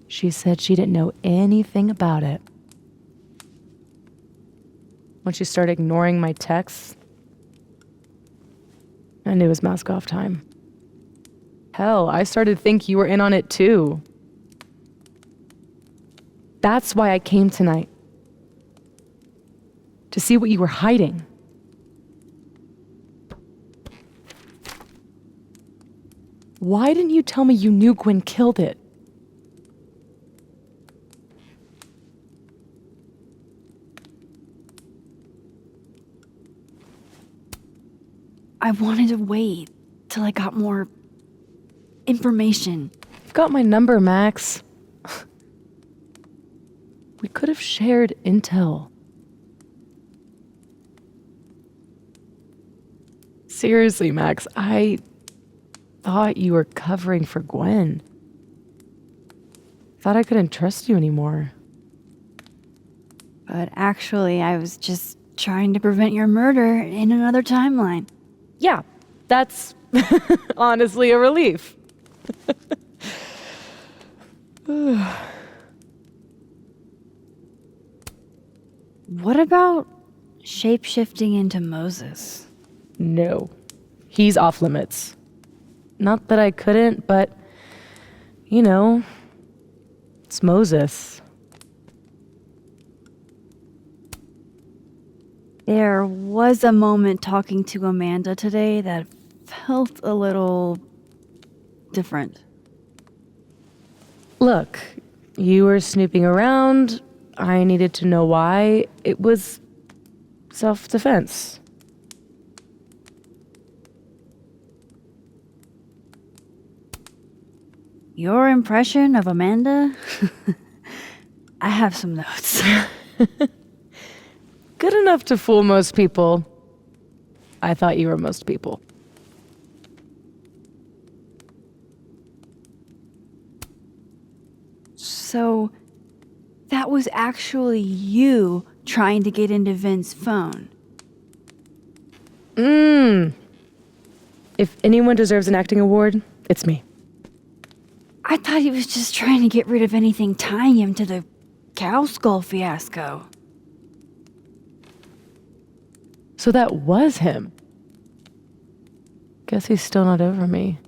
She said she didn't know anything about it. When she started ignoring my texts, I knew it was mask off time. Hell, I started to think you were in on it too. That's why I came tonight. To see what you were hiding. Why didn't you tell me you knew Gwen killed it? I wanted to wait till I got more information. You've got my number, Max. We could have shared intel. Seriously, Max, I thought you were covering for Gwen. Thought I couldn't trust you anymore. But actually, I was just trying to prevent your murder in another timeline. Yeah, that's honestly a relief. What about shape-shifting into Moses? No, he's off limits. Not that I couldn't, but, you know, it's Moses. There was a moment talking to Amanda today that felt a little different. Look, you were snooping around. I needed to know why. It was self-defense. Your impression of Amanda? I have some notes. Good enough to fool most people. I thought you were most people. So, that was actually you trying to get into Vin's phone. If anyone deserves an acting award, it's me. I thought he was just trying to get rid of anything tying him to the cow skull fiasco. So that was him. Guess he's still not over me.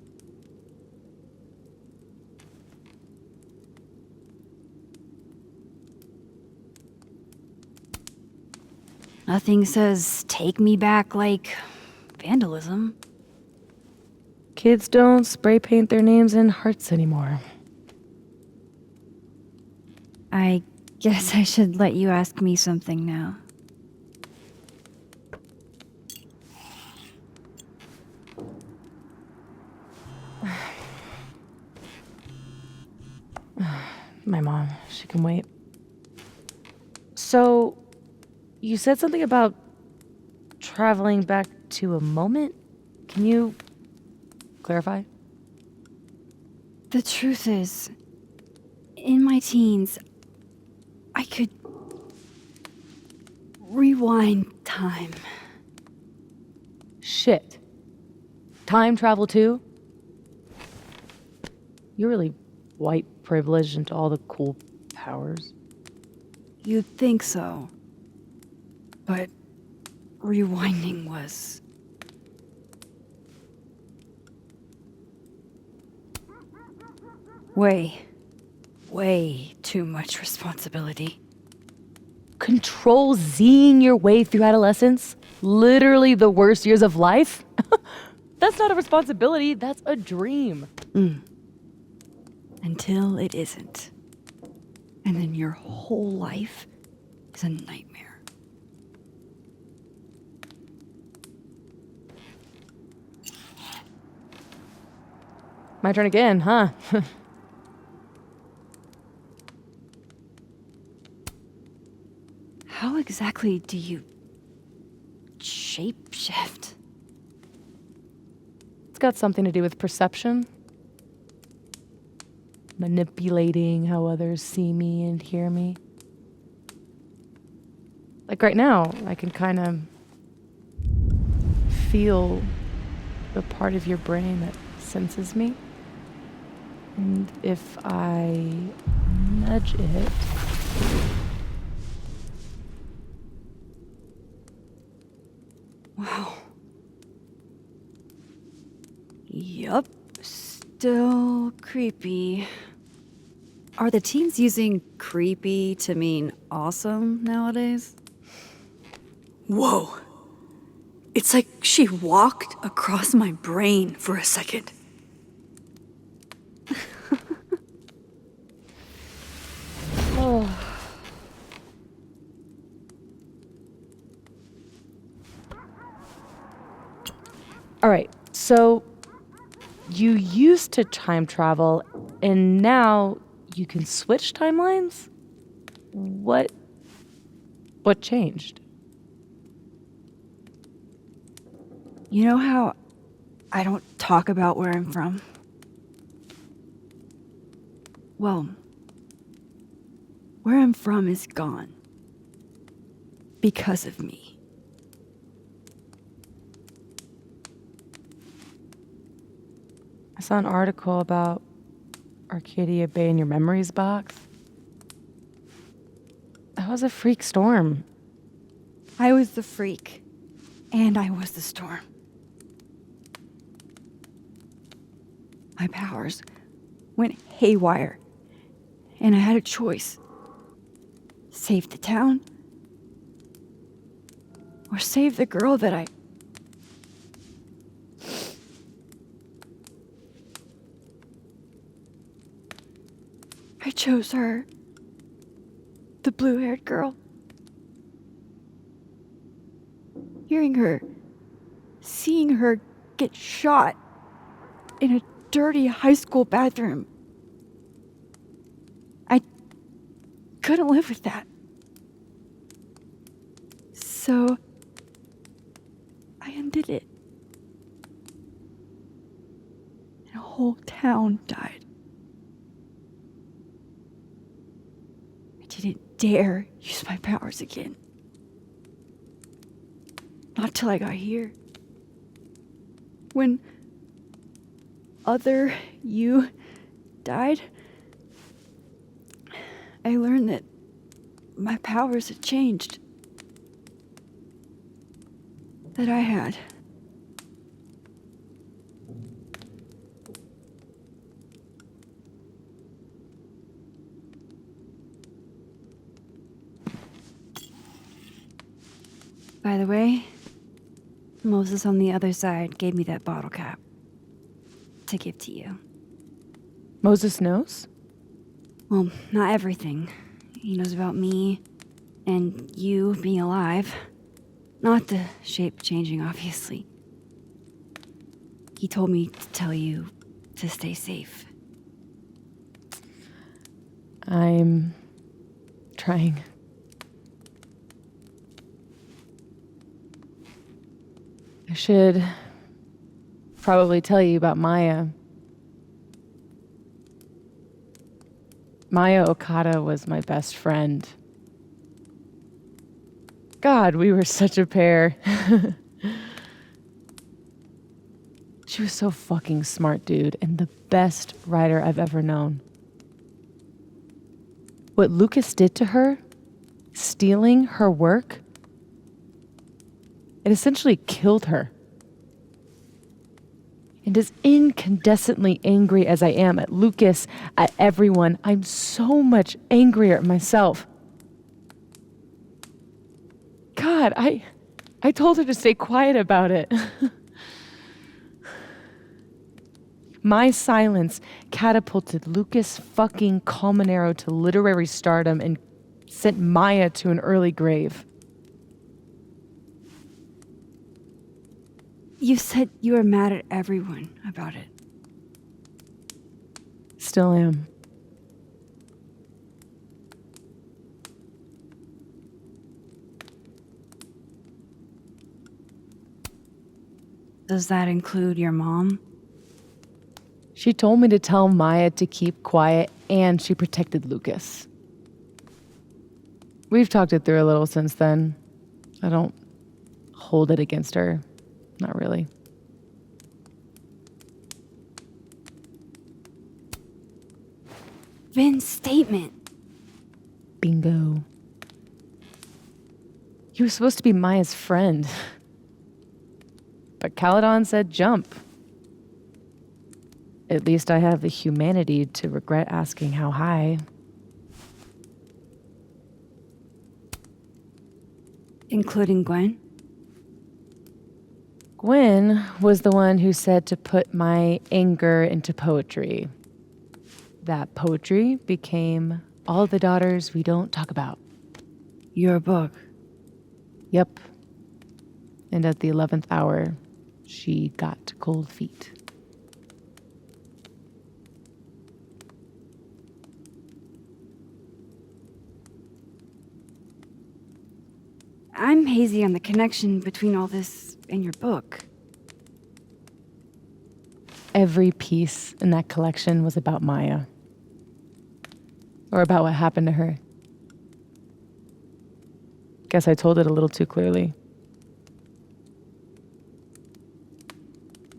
Nothing says take me back like vandalism. Kids don't spray paint their names in hearts anymore. I guess I should let you ask me something now. My mom, she can wait. So, you said something about traveling back to a moment? Can you clarify? The truth is, in my teens, I could rewind time. Shit. Time travel too? You're really white privileged into all the cool powers. You'd think so. But rewinding was... Wait. way too much responsibility. Control Zing your way through adolescence? Literally the worst years of life? That's not a responsibility, that's a dream. Until it isn't. And then your whole life is a nightmare. My turn again, huh? How exactly do you shapeshift? It's got something to do with perception. Manipulating how others see me and hear me. Like right now, I can kind of feel the part of your brain that senses me. And if I nudge it, wow. Yup, still creepy. Are the teens using creepy to mean awesome nowadays? Whoa. It's like she walked across my brain for a second. oh. All right, so you used to time travel, and now you can switch timelines? What changed? You know how I don't talk about where I'm from? Well, where I'm from is gone. Because of me. I saw an article about Arcadia Bay in your memories box. That was a freak storm. I was the freak, and I was the storm. My powers went haywire, and I had a choice. Save the town, or save the girl that I chose her. The blue-haired girl. Hearing her, seeing her get shot in a dirty high school bathroom. I couldn't live with that. So I undid it. And a whole town died. I didn't dare use my powers again. Not till I got here. When other you died, I learned that my powers had changed. That I had. By the way, Moses on the other side gave me that bottle cap to give to you. Moses knows? Well, not everything. He knows about me and you being alive. Not the shape changing, obviously. He told me to tell you to stay safe. I'm trying. I should probably tell you about Maya. Maya Okada was my best friend. God, we were such a pair. She was so fucking smart, dude, and the best writer I've ever known. What Lucas did to her, stealing her work, it essentially killed her. And as incandescently angry as I am at Lucas, at everyone, I'm so much angrier at myself. God, I told her to stay quiet about it. My silence catapulted Lucas fucking Colmenero to literary stardom and sent Maya to an early grave. You said you were mad at everyone about it. Still am. Does that include your mom? She told me to tell Maya to keep quiet, and she protected Lucas. We've talked it through a little since then. I don't hold it against her. Not really. Vin's statement. Bingo. He was supposed to be Maya's friend. But Caledon said jump. At least I have the humanity to regret asking how high. Including Gwen? Gwen was the one who said to put my anger into poetry. That poetry became All the Daughters We Don't Talk About. Your book? Yep. And at the 11th hour, she got cold feet. I'm hazy on the connection between all this and your book. Every piece in that collection was about Maya. Or about what happened to her. Guess I told it a little too clearly.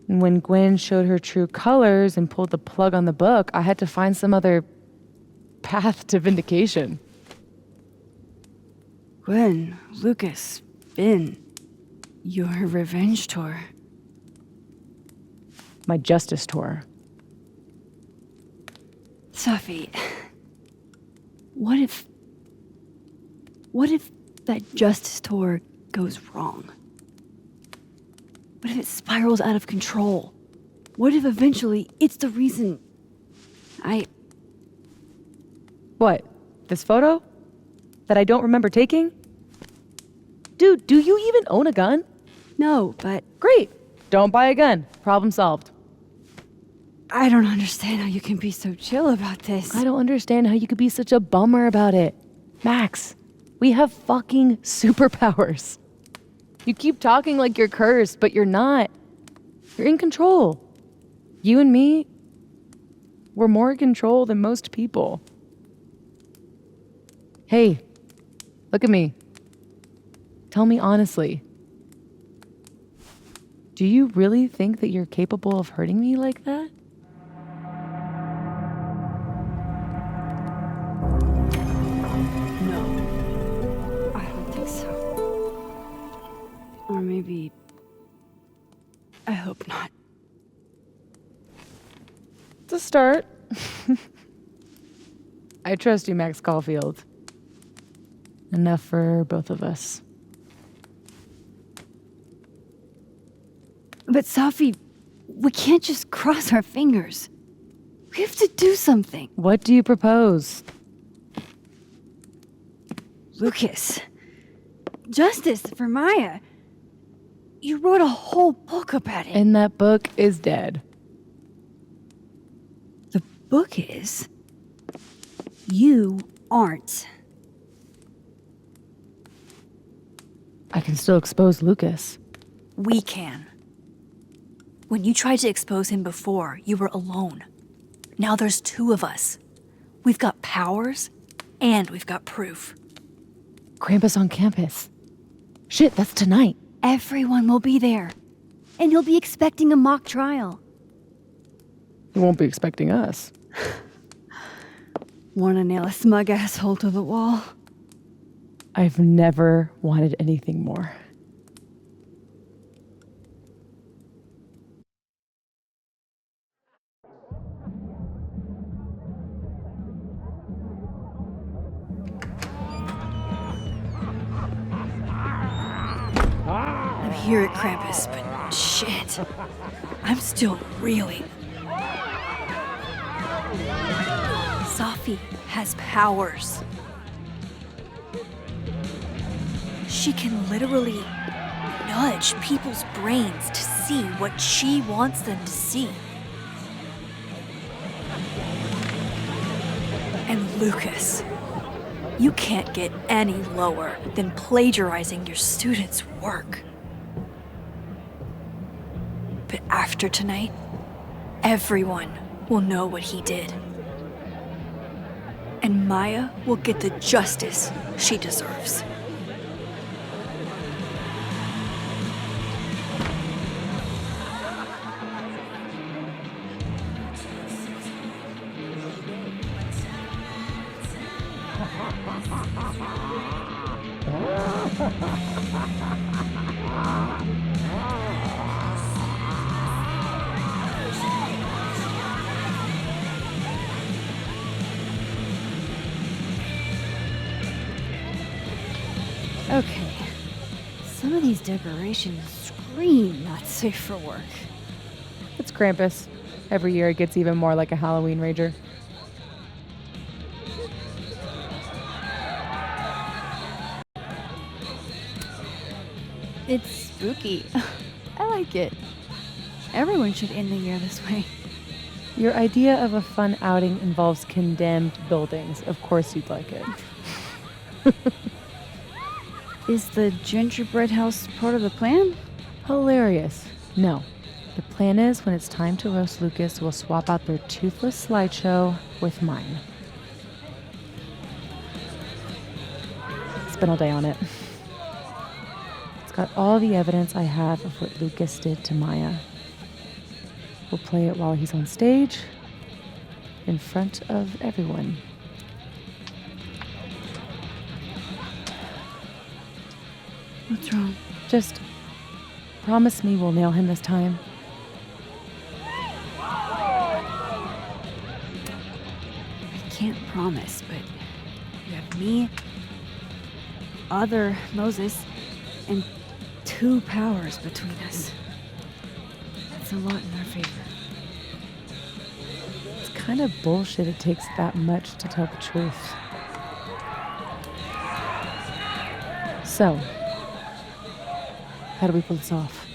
And when Gwen showed her true colors and pulled the plug on the book, I had to find some other path to vindication. Gwen, Lucas, Vin, your revenge tour. My justice tour. Sophie, what if that justice tour goes wrong? What if it spirals out of control? What if eventually it's the reason What? This photo? That I don't remember taking? Dude, do you even own a gun? No, but... Great. Don't buy a gun. Problem solved. I don't understand how you can be so chill about this. I don't understand how you could be such a bummer about it. Max, we have fucking superpowers. You keep talking like you're cursed, but you're not. You're in control. You and me, we're more in control than most people. Hey, look at me. Tell me honestly. Do you really think that you're capable of hurting me like that? No. I don't think so. Or maybe... I hope not. It's a start. I trust you, Max Caulfield. Enough for both of us. But Sophie, we can't just cross our fingers. We have to do something. What do you propose? Lucas. Justice for Maya. You wrote a whole book about it. And that book is dead. The book is... You aren't. I can still expose Lucas. We can. When you tried to expose him before, you were alone. Now there's two of us. We've got powers, and we've got proof. Krampus on campus. Shit, that's tonight. Everyone will be there. And he'll be expecting a mock trial. He won't be expecting us. Wanna nail a smug asshole to the wall? I've never wanted anything more. hear it, Krampus, but shit. I'm still reeling. Safi has powers. She can literally nudge people's brains to see what she wants them to see. And Lucas, you can't get any lower than plagiarizing your students' work. But after tonight, everyone will know what he did. And Maya will get the justice she deserves. Okay. Some of these decorations scream not safe for work. It's Krampus. Every year it gets even more like a Halloween rager. It's spooky. I like it. Everyone should end the year this way. Your idea of a fun outing involves condemned buildings. Of course you'd like it. Is the gingerbread house part of the plan? Hilarious. No. The plan is when it's time to roast Lucas, we'll swap out their toothless slideshow with mine. Spent all day on it. It's got all the evidence I have of what Lucas did to Maya. We'll play it while he's on stage, in front of everyone. What's wrong? Just promise me we'll nail him this time. I can't promise, but you have me, other Moses, and 2 powers between us. That's a lot in our favor. It's kind of bullshit it takes that much to tell the truth. So, how do we pull this off?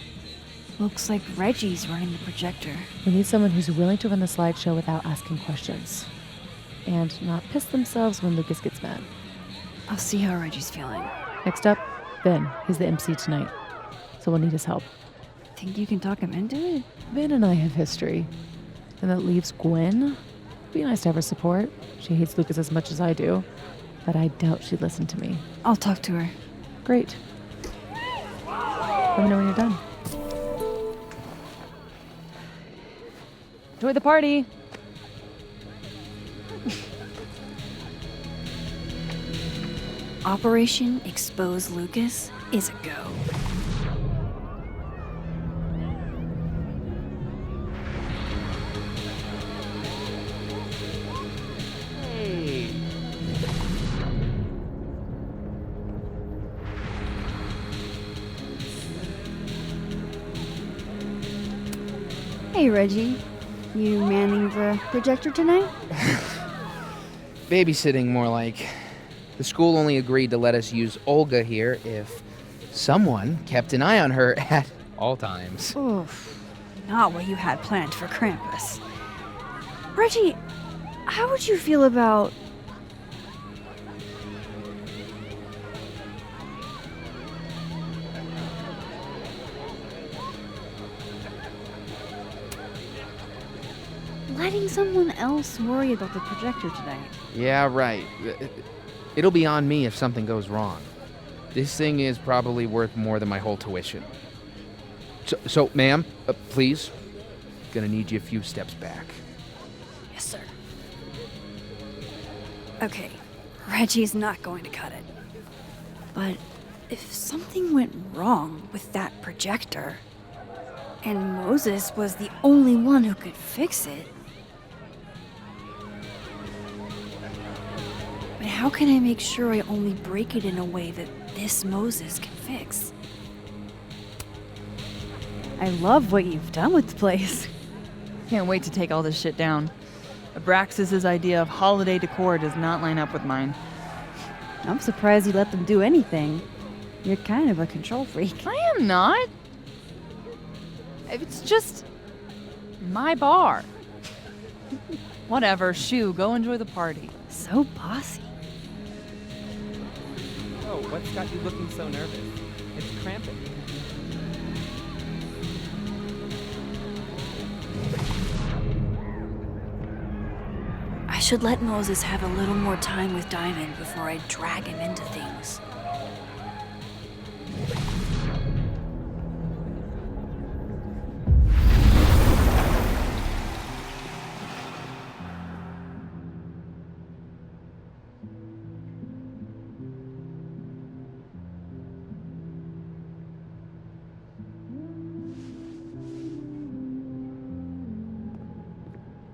Looks like Reggie's running the projector. We need someone who's willing to run the slideshow without asking questions. And not piss themselves when Lucas gets mad. I'll see how Reggie's feeling. Next up, Ben. He's the MC tonight. So we'll need his help. Think you can talk him into it? Ben and I have history. And that leaves Gwen. Be nice to have her support. She hates Lucas as much as I do. But I doubt she'd listen to me. I'll talk to her. Great. Let me know when you're done. Enjoy the party! Operation Expose Lucas is a go. Hey, Reggie. You manning the projector tonight? Babysitting, more like. The school only agreed to let us use Olga here if someone kept an eye on her at all times. Oof. Not what you had planned for Krampus. Reggie, how would you feel about... letting someone else worry about the projector tonight? Yeah, right. It'll be on me if something goes wrong. This thing is probably worth more than my whole tuition. So ma'am, please. Gonna need you a few steps back. Yes, sir. Okay, Reggie's not going to cut it. But if something went wrong with that projector, and Moses was the only one who could fix it, but how can I make sure I only break it in a way that this Moses can fix? I love what you've done with the place. Can't wait to take all this shit down. Abraxas's idea of holiday decor does not line up with mine. I'm surprised you let them do anything. You're kind of a control freak. I am not. It's just my bar. Whatever, shoo, go enjoy the party. So bossy. Oh, what's got you looking so nervous? It's cramping. I should let Moses have a little more time with Diamond before I drag him into things.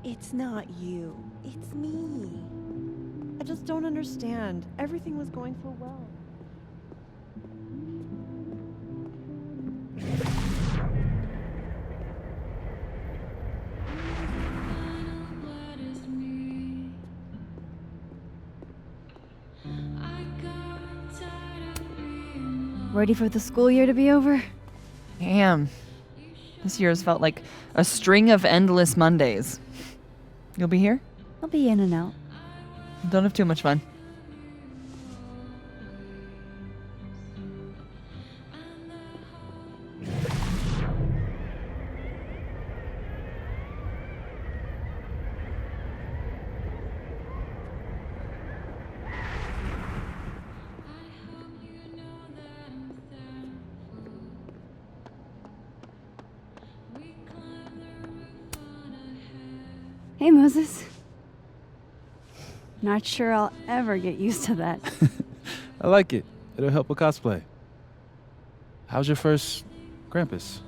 It's not you. It's me. I just don't understand. Everything was going so well. Ready for the school year to be over? Damn. This year has felt like a string of endless Mondays. You'll be here? I'll be in and out. Don't have too much fun. Hey, Moses. Not sure I'll ever get used to that. I like it. It'll help with cosplay. How's your first Krampus?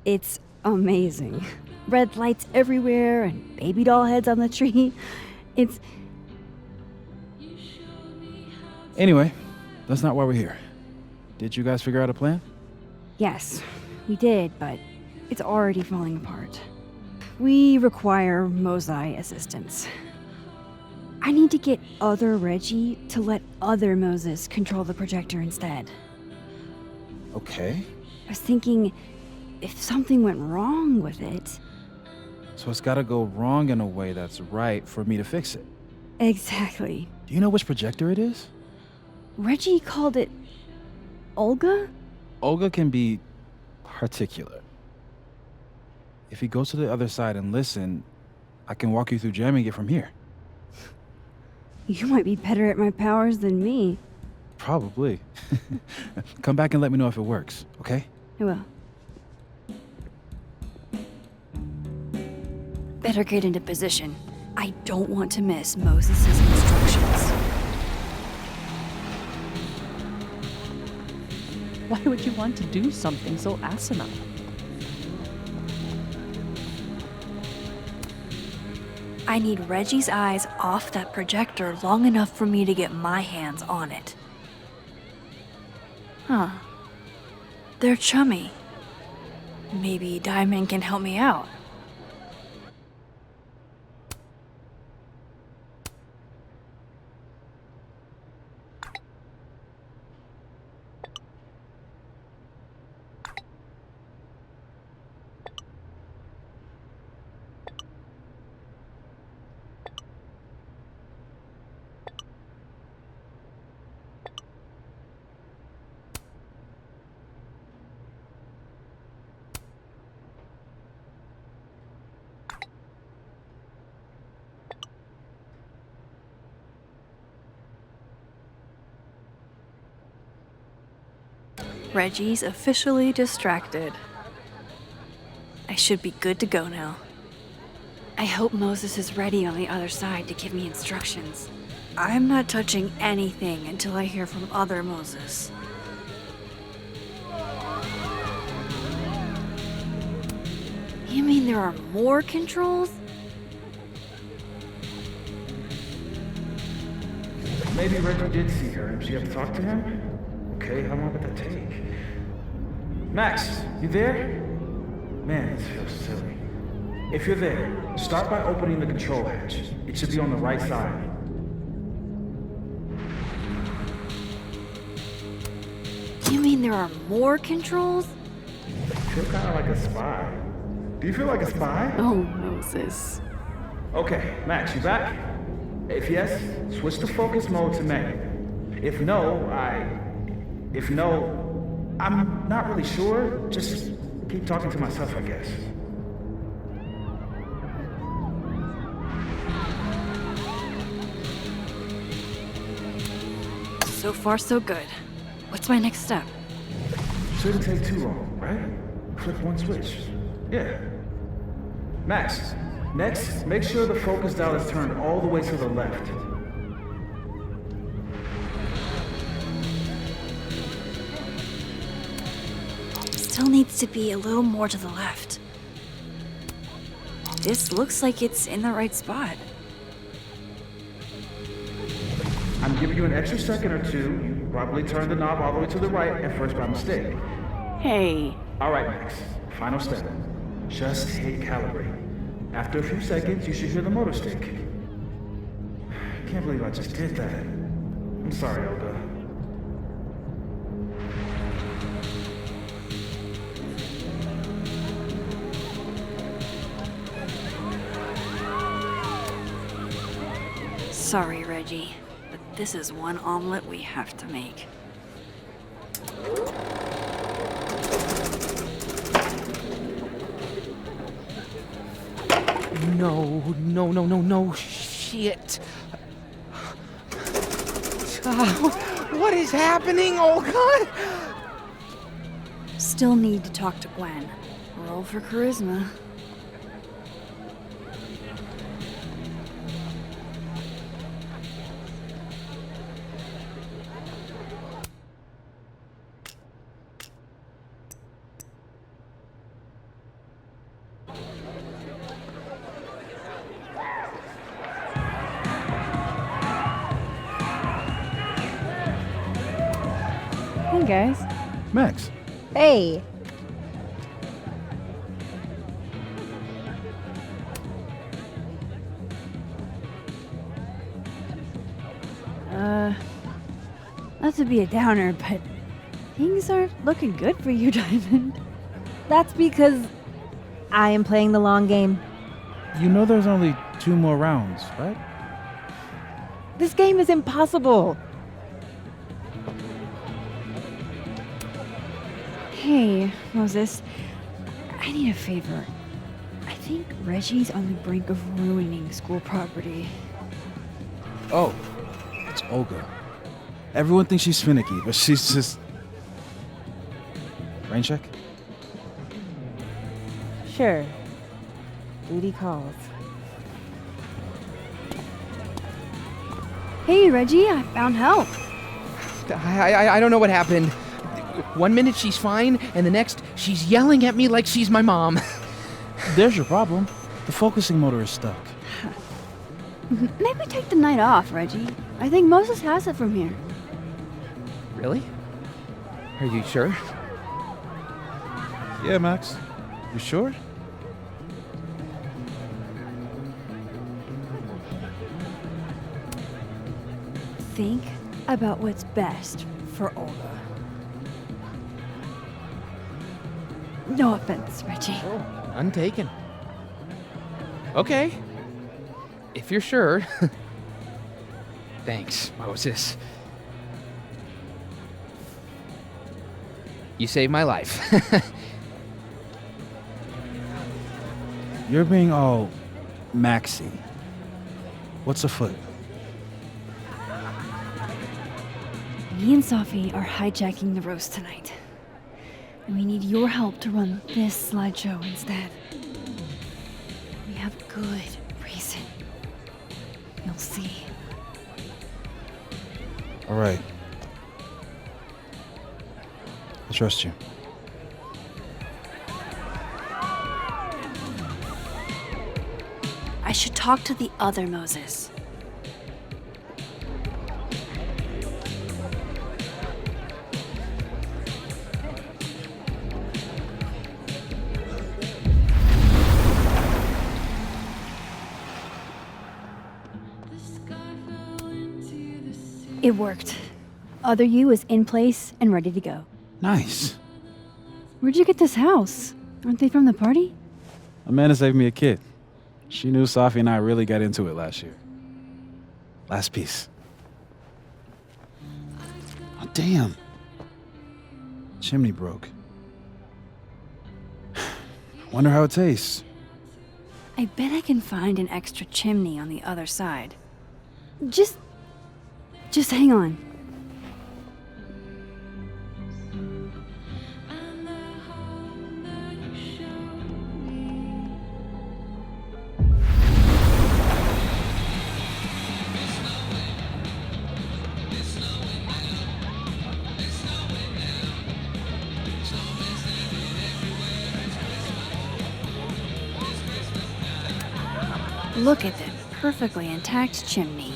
It's amazing. Red lights everywhere and baby doll heads on the tree. It's... Anyway, that's not why we're here. Did you guys figure out a plan? Yes, we did, but it's already falling apart. We require Mosai assistance. I need to get other Reggie to let other Moses control the projector instead. Okay. I was thinking, if something went wrong with it... So it's gotta go wrong in a way that's right for me to fix it. Exactly. Do you know which projector it is? Reggie called it... Olga? Olga can be particular. If you go to the other side and listen, I can walk you through jamming it from here. You might be better at my powers than me. Probably. Come back and let me know if it works, okay? I will. Better get into position. I don't want to miss Moses' instructions. Why would you want to do something so asinine? I need Reggie's eyes off that projector long enough for me to get my hands on it. Huh. They're chummy. Maybe Diamond can help me out. Reggie's officially distracted. I should be good to go now. I hope Moses is ready on the other side to give me instructions. I'm not touching anything until I hear from other Moses. You mean there are more controls? Maybe Reggie did see her and she had to talk to him? Okay, how long would that take? Max, you there? Man, this feels silly. If you're there, start by opening the control hatch. It should be on the right side. You mean there are more controls? I feel kind of like a spy. Do you feel like a spy? Oh, Moses. Okay, Max, you back? If yes, switch to focus mode to manual. If no, I'm not really sure. Just keep talking to myself, I guess. So far, so good. What's my next step? Shouldn't take too long, right? Flip one switch. Yeah. Max, next, make sure the focus dial is turned all the way to the left. Still needs to be a little more to the left. This looks like it's in the right spot. I'm giving you an extra second or two. You probably turned the knob all the way to the right at first by mistake. Hey. All right, Max. Final step. Just hit calibrate. After a few seconds, you should hear the motor stick. I can't believe I just did that. I'm sorry, Olga. Sorry, Reggie, but this is one omelet we have to make. No, shit. What is happening? Oh, God! Still need to talk to Gwen. Roll for charisma. Hey, guys. Max. Hey. Not to be a downer, but things aren't looking good for you, Diamond. That's because I am playing the long game. You know there's only 2 more rounds, right? This game is impossible. Hey, Moses. I need a favor. I think Reggie's on the brink of ruining school property. Oh, it's Olga. Everyone thinks she's finicky, but she's just... Rain check? Sure. Duty calls. Hey, Reggie, I found help. I don't know what happened. 1 minute she's fine, and the next she's yelling at me like she's my mom. There's your problem. The focusing motor is stuck. Maybe take the night off, Reggie. I think Moses has it from here. Really? Are you sure? Yeah, Max. You sure? Think about what's best for Olga. No offense, Reggie. Untaken. Okay. If you're sure. Thanks, Moses. You saved my life. You're being all Maxy. What's afoot? Me and Sophie are hijacking the roast tonight. And we need your help to run this slideshow instead. We have good reason. You'll see. All right. I trust you. I should talk to the other Moses. It worked. Other you is in place and ready to go. Nice. Where'd you get this house? Aren't they from the party? Amanda saved me a kid. She knew Safi and I really got into it last year. Last piece. Oh, damn. Chimney broke. Wonder how it tastes. I bet I can find an extra chimney on the other side. Just hang on. Look at that perfectly intact chimney.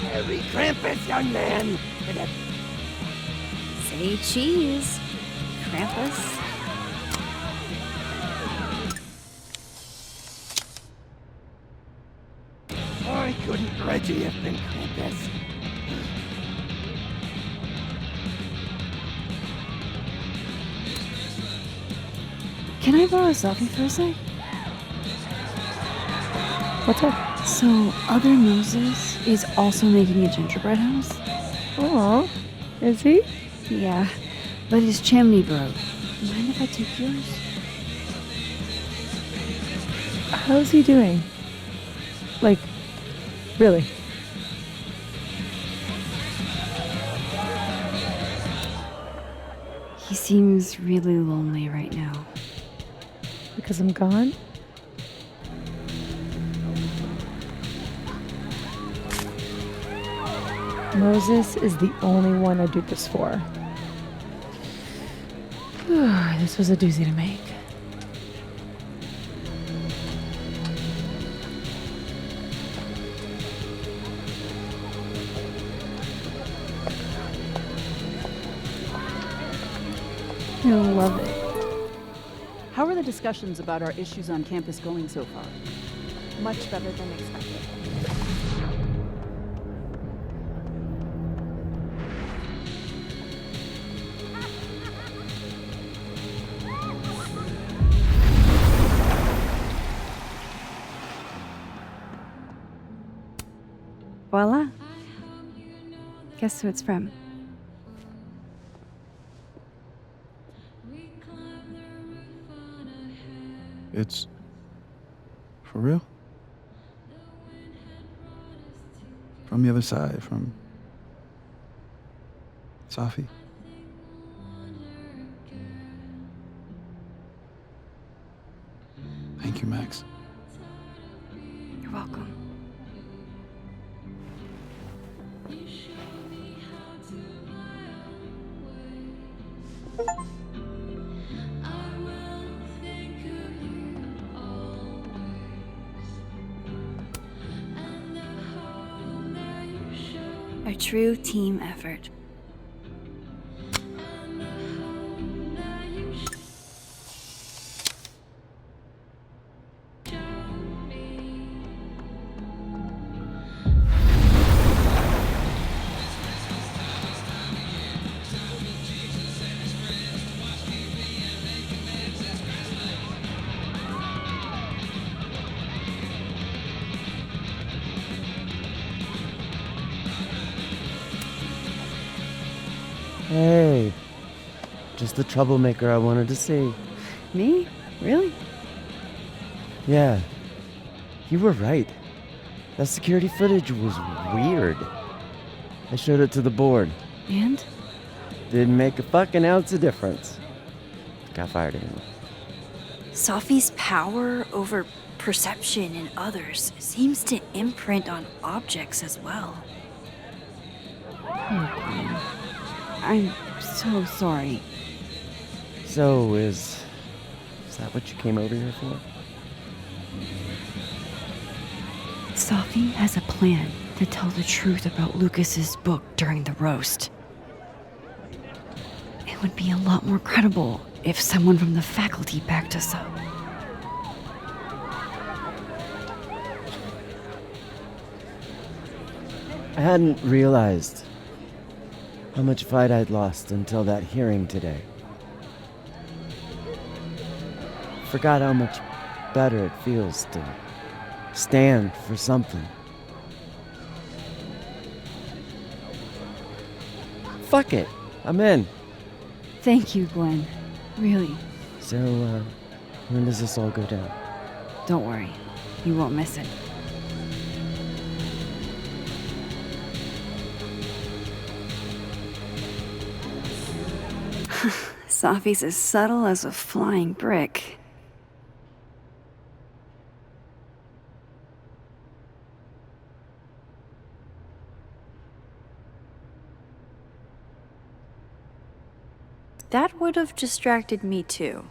Merry Krampus, young man! Say cheese, Krampus. I couldn't grudge you if been Krampus. Can I borrow a selfie for a sec? What's up? So, other Moses is also making a gingerbread house? Aw, is he? Yeah, but his chimney broke. Mind if I take yours? How's he doing? Like, really? He seems really lonely right now. Because I'm gone? Moses is the only one I do this for. This was a doozy to make. I love it. How are the discussions about our issues on campus going so far? Much better than expected. Voila. Guess who it's from? It's... for real? From the other side, from... Safi? Thank you, Max. You're welcome. A true team effort. Hey, just the troublemaker I wanted to see. Me? Really? Yeah, you were right. That security footage was weird. I showed it to the board. And? Didn't make a fucking ounce of difference. Got fired anyway. Safi's power over perception in others seems to imprint on objects as well. I'm so sorry. So, is that what you came over here for? Safi has a plan to tell the truth about Lucas's book during the roast. It It would be a lot more credible if someone from the faculty backed us up. I hadn't realized how much fight I'd lost until that hearing today. Forgot how much better it feels to stand for something. Fuck it, I'm in. Thank you, Gwen. Really. So, when does this all go down? Don't worry. You won't miss it. Safi's as subtle as a flying brick. That would have distracted me too.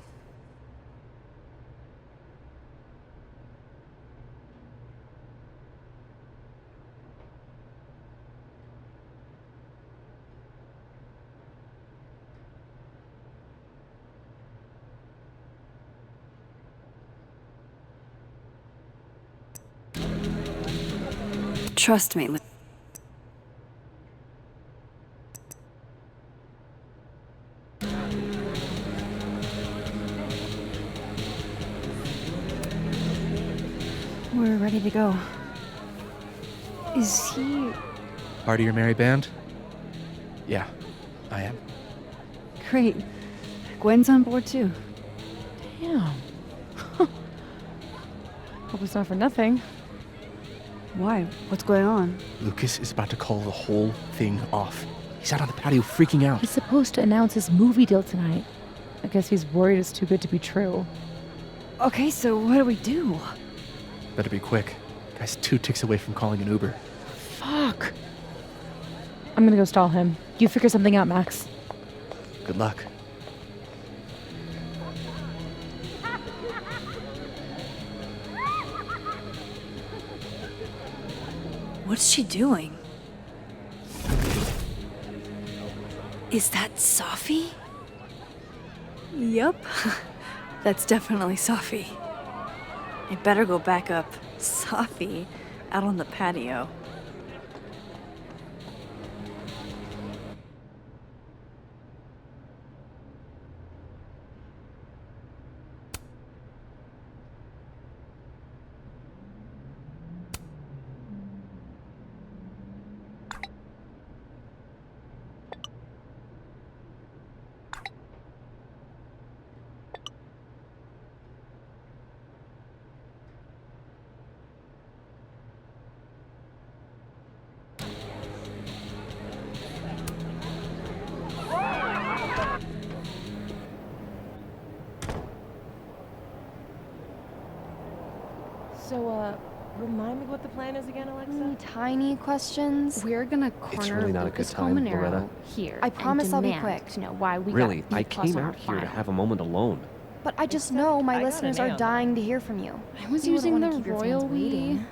Trust me. We're ready to go. Is he... Part of your merry band? Yeah, I am. Great. Gwen's on board too. Damn. Hope it's not for nothing. Why? What's going on? Lucas is about to call the whole thing off. He's out on the patio freaking out. He's supposed to announce his movie deal tonight. I guess he's worried it's too good to be true. Okay, so what do we do? Better be quick. Guy's 2 ticks away from calling an Uber. Fuck. I'm gonna go stall him. You figure something out, Max. Good luck. What's she doing? Is that Safi? Yup. That's definitely Safi. I better go back up. Safi out on the patio. So, remind me what the plan is again, Alexa? Tiny questions. We're gonna corner It's really not a good Lucas time, Colmenero Loretta. here. I promise I'll be demand quick. to know why we Really, got I B+ came on our out here to file. have a moment alone. But I just know my listeners are nail. dying to hear from you. I was You wouldn't using wanna the keep your fans royal we. waiting.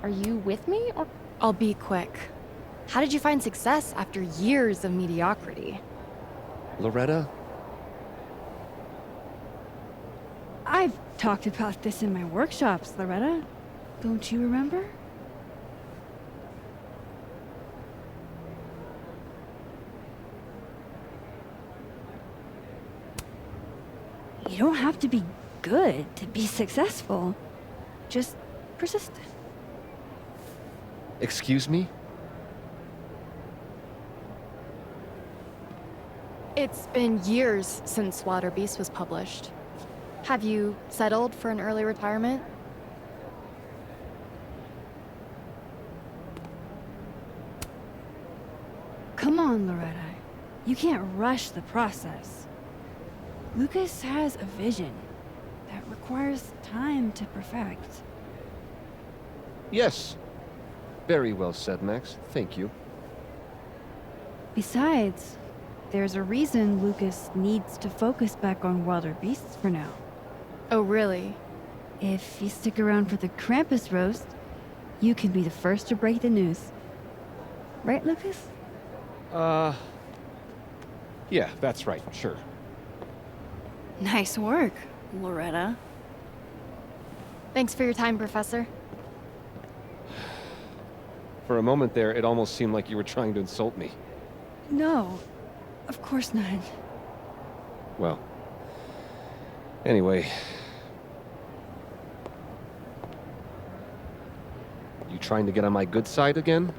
Are you with me, or I'll be quick. how did you find success after years of mediocrity? Loretta? I've talked about this in my workshops, Loretta. Don't you remember? You don't have to be good to be successful. Just persistent. Excuse me? It's been years since Water Beast was published. Have you settled for an early retirement? Come on, Loretta. You can't rush the process. Lucas has a vision that requires time to perfect. Yes. Very well said, Max. Thank you. Besides, there's a reason Lucas needs to focus back on wilder beasts for now. Oh, really? If you stick around for the Krampus roast, You can be the first to break the news. Right, Lucas? Yeah, that's right, sure. Nice work, Loretta. Thanks for your time, Professor. For a moment there, it almost seemed like you were trying to insult me. No, of course not. Well, anyway. You trying to get on my good side again?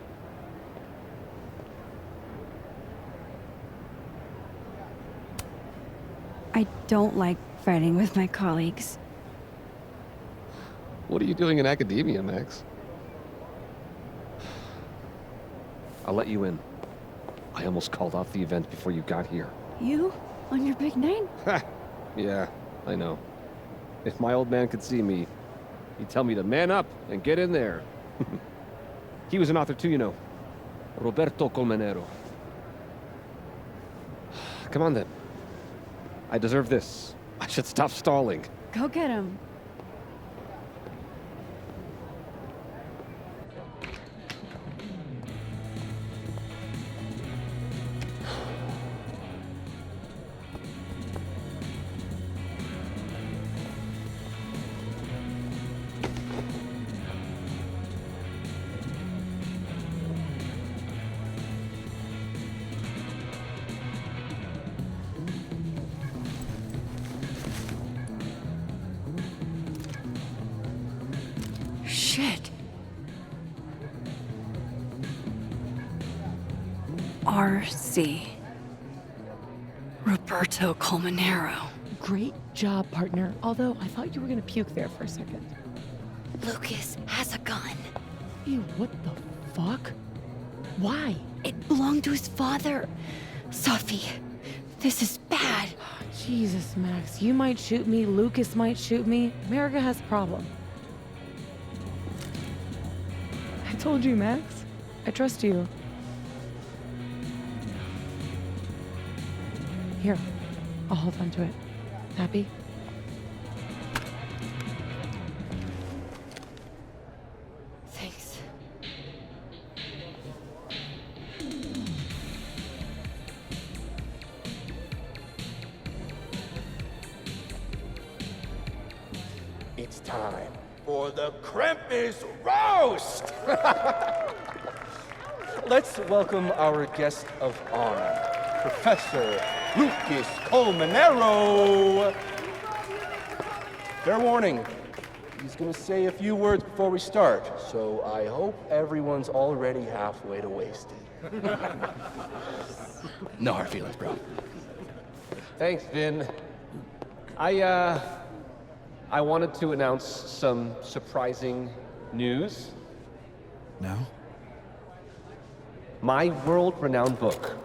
I don't like fighting with my colleagues. What are you doing in academia, Max? I'll let you in. I almost called off the event before you got here. You? On your big night? Ha! Yeah, I know. If my old man could see me, he'd tell me to man up and get in there. He was an author too, you know. Roberto Colmenero. Come on then. I deserve this. I should stop stalling. Go get him. Shit. RC. Roberto Colmenero. Great job, partner. Although, I thought you were gonna puke there for a second. Lucas has a gun. Ew, what the fuck? Why? It belonged to his father. Sophie, this is bad. Jesus, Max. You might shoot me, Lucas might shoot me. America has a problem. I told you, Max. I trust you. Here, I'll hold on to it. Happy? Thanks. It's time for the Krampus roast! Let's welcome our guest of honor, Professor Lucas Colmenero. Fair warning, he's gonna say a few words before we start, so I hope everyone's already halfway to wasted. No hard feelings, bro. Thanks, Vin. I wanted to announce some surprising news. Now? My world-renowned book,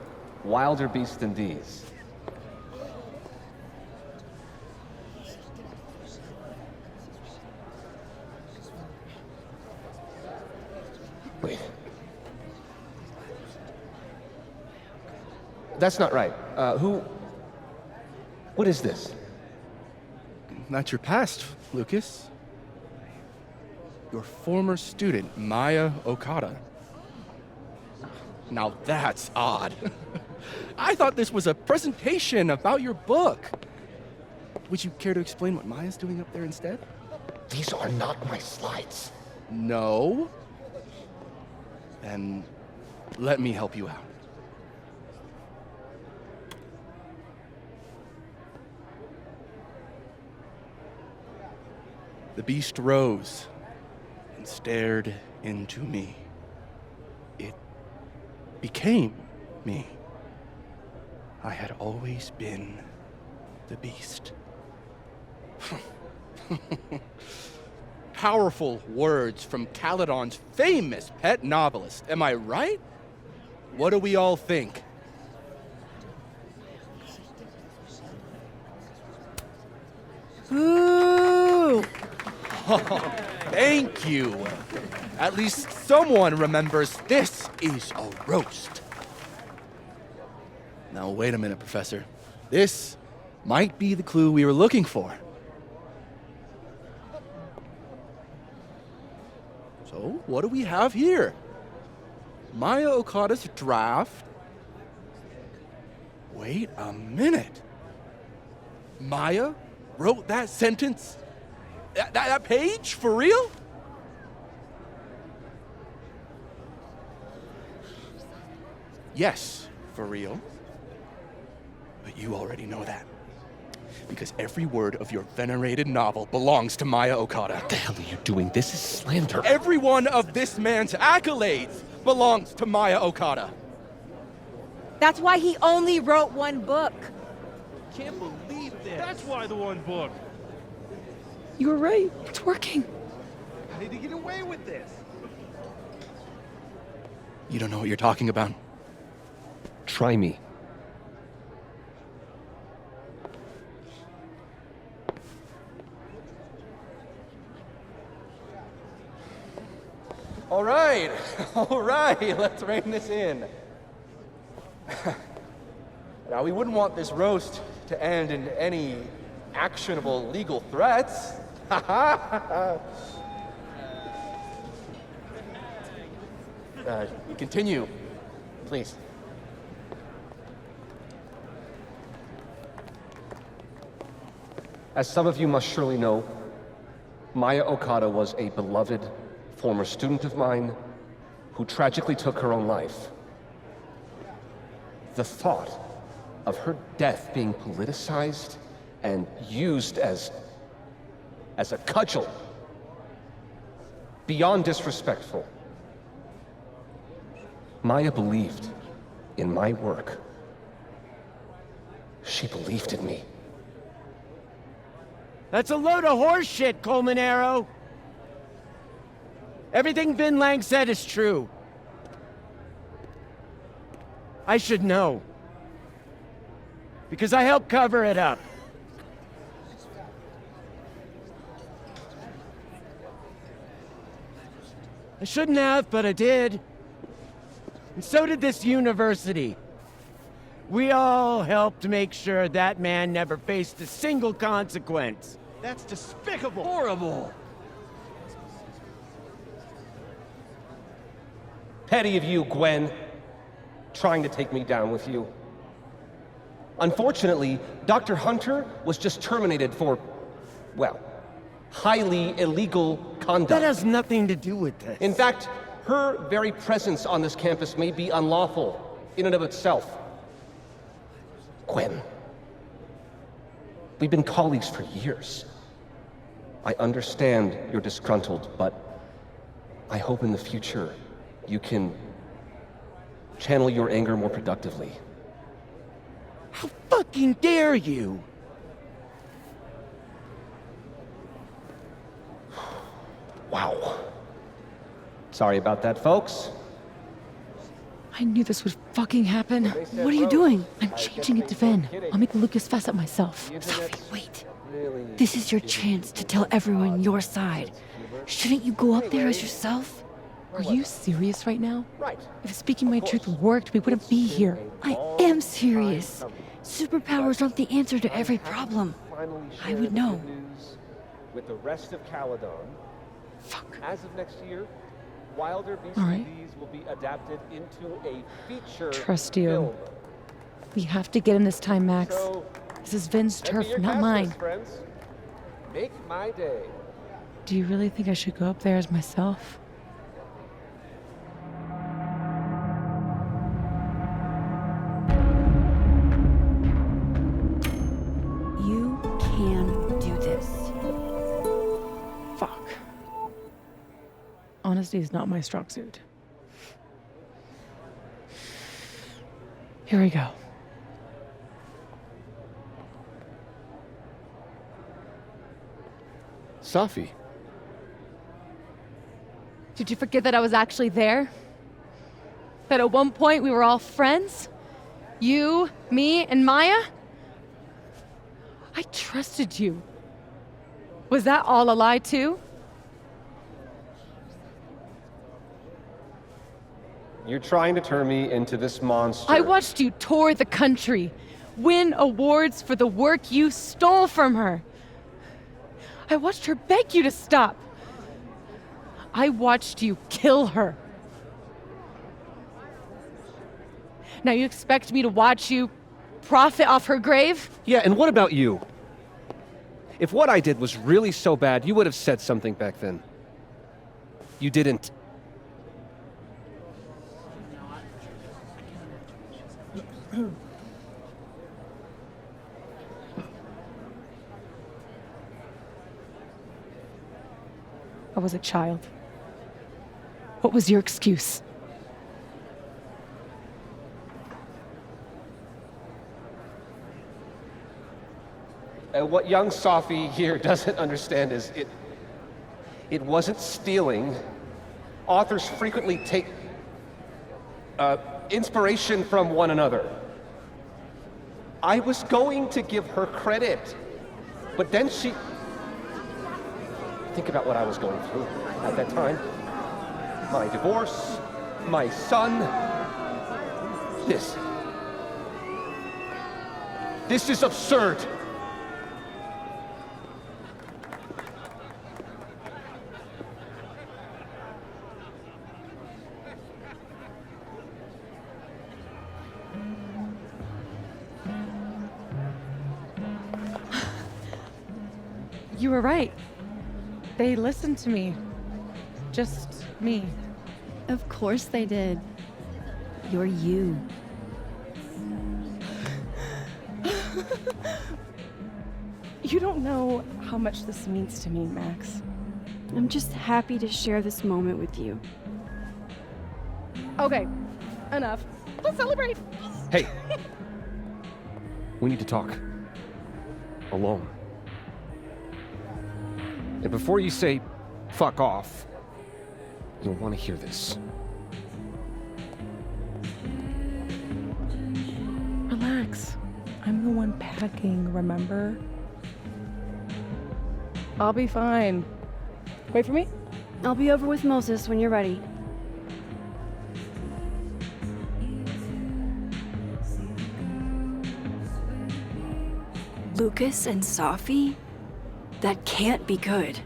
Wilder Beasts Than These. Wait. That's not right. What is this? That's your past, Lucas. Your former student, Maya Okada. Now that's odd. I thought this was a presentation about your book. Would you care to explain what Maya's doing up there instead? These are not my slides. No? Then let me help you out. The beast rose and stared into me. It became me. I had always been the beast. Powerful words from Caledon's famous pet novelist. Am I right? What do we all think? Ooh! Thank you. At least someone remembers this is a roast. Now, wait a minute, Professor. This might be the clue we were looking for. So, what do we have here? Maya Okada's draft. Wait a minute. Maya wrote that sentence? That page? For real? Yes, for real. But you already know that. Because every word of your venerated novel belongs to Maya Okada. What the hell are you doing? This is slander. Every one of this man's accolades belongs to Maya Okada. That's why he only wrote one book. Can't believe this. That's why the one book. You were right. It's working. How did he get away with this? You don't know what you're talking about. Try me. All right, let's rein this in. Now, we wouldn't want this roast to end in any actionable legal threats. Continue, please. As some of you must surely know, Maya Okada was a beloved former student of mine who tragically took her own life. The thought of her death being politicized and used as a cudgel, beyond disrespectful. Maya believed in my work. She believed in me. That's a load of horse shit, Colmenero. Everything Vin Lang said is true. I should know. Because I helped cover it up. I shouldn't have, but I did. And so did this university. We all helped make sure that man never faced a single consequence. That's despicable. Horrible. Petty of you, Gwen, trying to take me down with you. Unfortunately, Dr. Hunter was just terminated for, well, highly illegal conduct. That has nothing to do with this. In fact, her very presence on this campus may be unlawful in and of itself. Gwen, we've been colleagues for years. I understand you're disgruntled, but I hope in the future you can channel your anger more productively. How fucking dare you? Wow. Sorry about that, folks. I knew this would fucking happen. What are you doing? I'm changing it to Vin. I'll make Lucas fess up myself. Sophie, wait. This is your chance to tell everyone your side. Shouldn't you go up there as yourself? Are you serious right now? Right. If speaking my truth worked, we wouldn't be here. I am serious. Superpowers aren't the answer to every problem. I would know. With the rest of Caledon. Fuck. As of next year, Wilder All right. BCDs will be adapted into a feature Trust you. film. We have to get him this time, Max. So, This is Vin's send me turf, your not cast mine. list, friends. Make my day. Do you really think I should go up there as myself? You can do this. Fuck. Honesty is not my strong suit. Here we go. Safi. Did you forget that I was actually there? That at one point we were all friends? You, me, and Maya? I trusted you. Was that all a lie too? You're trying to turn me into this monster. I watched you tour the country, win awards for the work you stole from her. I watched her beg you to stop. I watched you kill her. Now you expect me to watch you profit off her grave? Yeah, and what about you? If what I did was really so bad, you would have said something back then. You didn't. I was a child. What was your excuse? And what young Sophie here doesn't understand is it wasn't stealing. Authors frequently take inspiration from one another. I was going to give her credit, but then she... Think about what I was going through at that time. My divorce, my son. This is absurd. You were right. They listened to me. Just me. Of course they did. You're you. You don't know how much this means to me, Max. I'm just happy to share this moment with you. Okay, enough. Let's celebrate. Hey. We need to talk. Alone. And before you say, fuck off, you'll want to hear this. Relax. I'm the one packing, remember? I'll be fine. Wait for me? I'll be over with Moses when you're ready. Lucas and Sophie? That can't be good.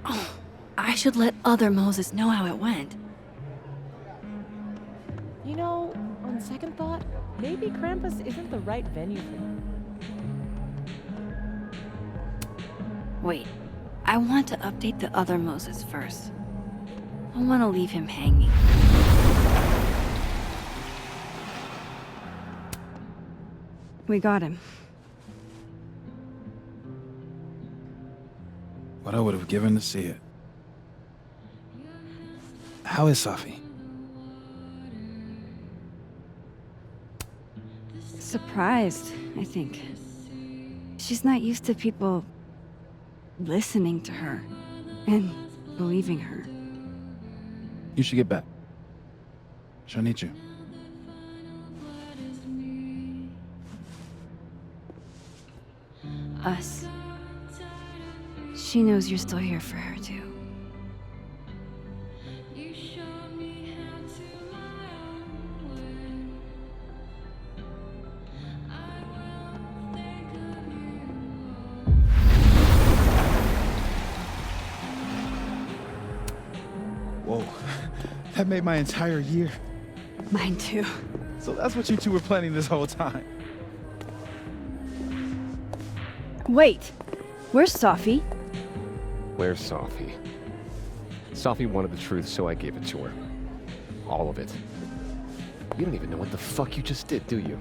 Oh, I should let other Moses know how it went. You know, on second thought, maybe Krampus isn't the right venue for him. Wait, I want to update the other Moses first. I want to leave him hanging. We got him. What I would have given to see it. How is Sophie? Surprised, I think. She's not used to people listening to her and believing her. You should get back. She'll need you. Us. She knows you're still here for her, too. Whoa. That made my entire year. Mine, too. So that's what you two were planning this whole time. Wait. Where's Sophie? Where's Sophie? Sophie wanted the truth, so I gave it to her. All of it. You don't even know what the fuck you just did, do you?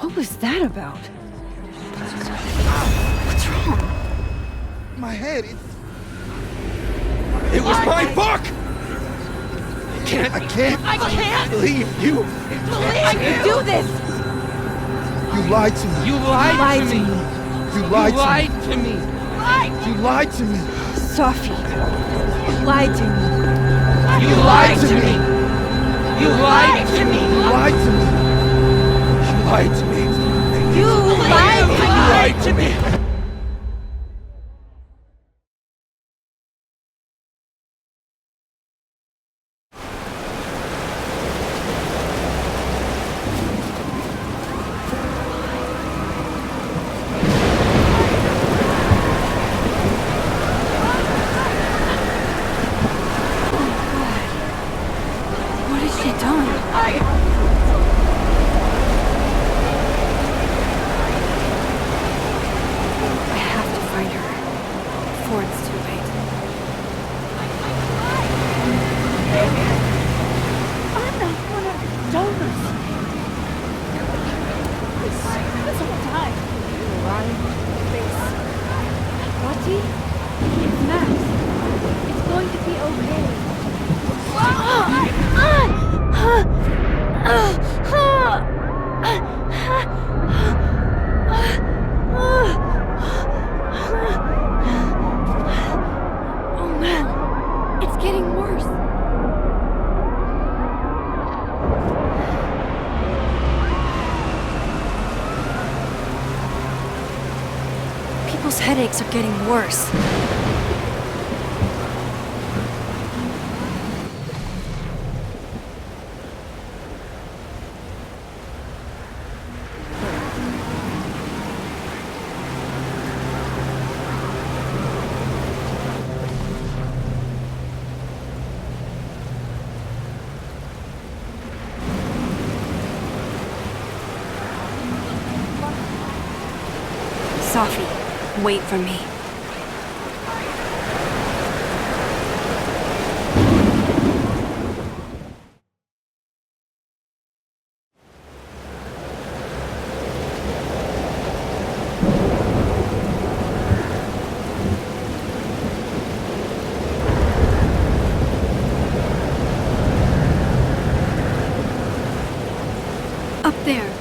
What was that about? What's wrong? My head, It was my book! I can't believe you. I can do this! You lied to me. You lied to me. You lied to me. You lied to me. Sophie. You lied to me. You lied to me. You lied to me. You lied to me. You lied to me. You lied to me. Auntie? It's Max. It's going to be okay. Oh man, it's getting worse. People's headaches are getting worse. Safi, wait for me. Up there.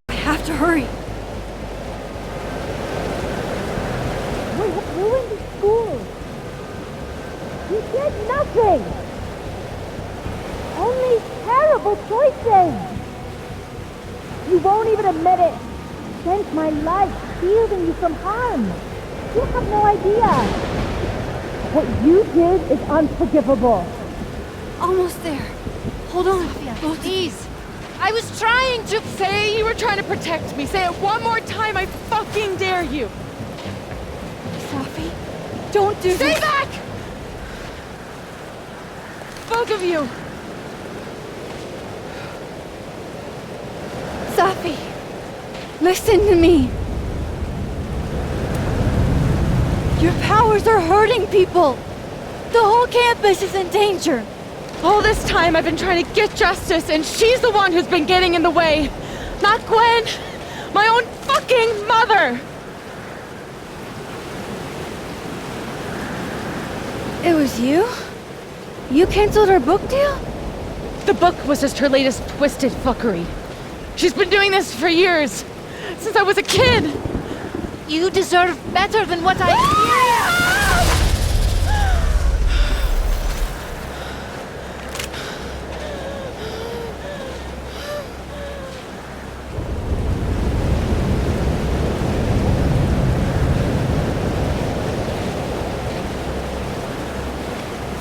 I have to hurry. We have ruined the school. You did nothing. Only terrible choices. You won't even admit it. Spent my life shielding you from harm. You have no idea. What you did is unforgivable. Almost there. Hold on. Please. I was trying to say you were trying to protect me. Say it one more time, I fucking dare you. Safi, don't do Stay this. back! Both of you. Safi, listen to me. Your powers are hurting people. The whole campus is in danger. All this time I've been trying to get justice, and she's the one who's been getting in the way. Not Gwen. My own fucking mother. It was you? You canceled her book deal? The book was just her latest twisted fuckery. She's been doing this for years. Since I was a kid. You deserve better than what I experienced.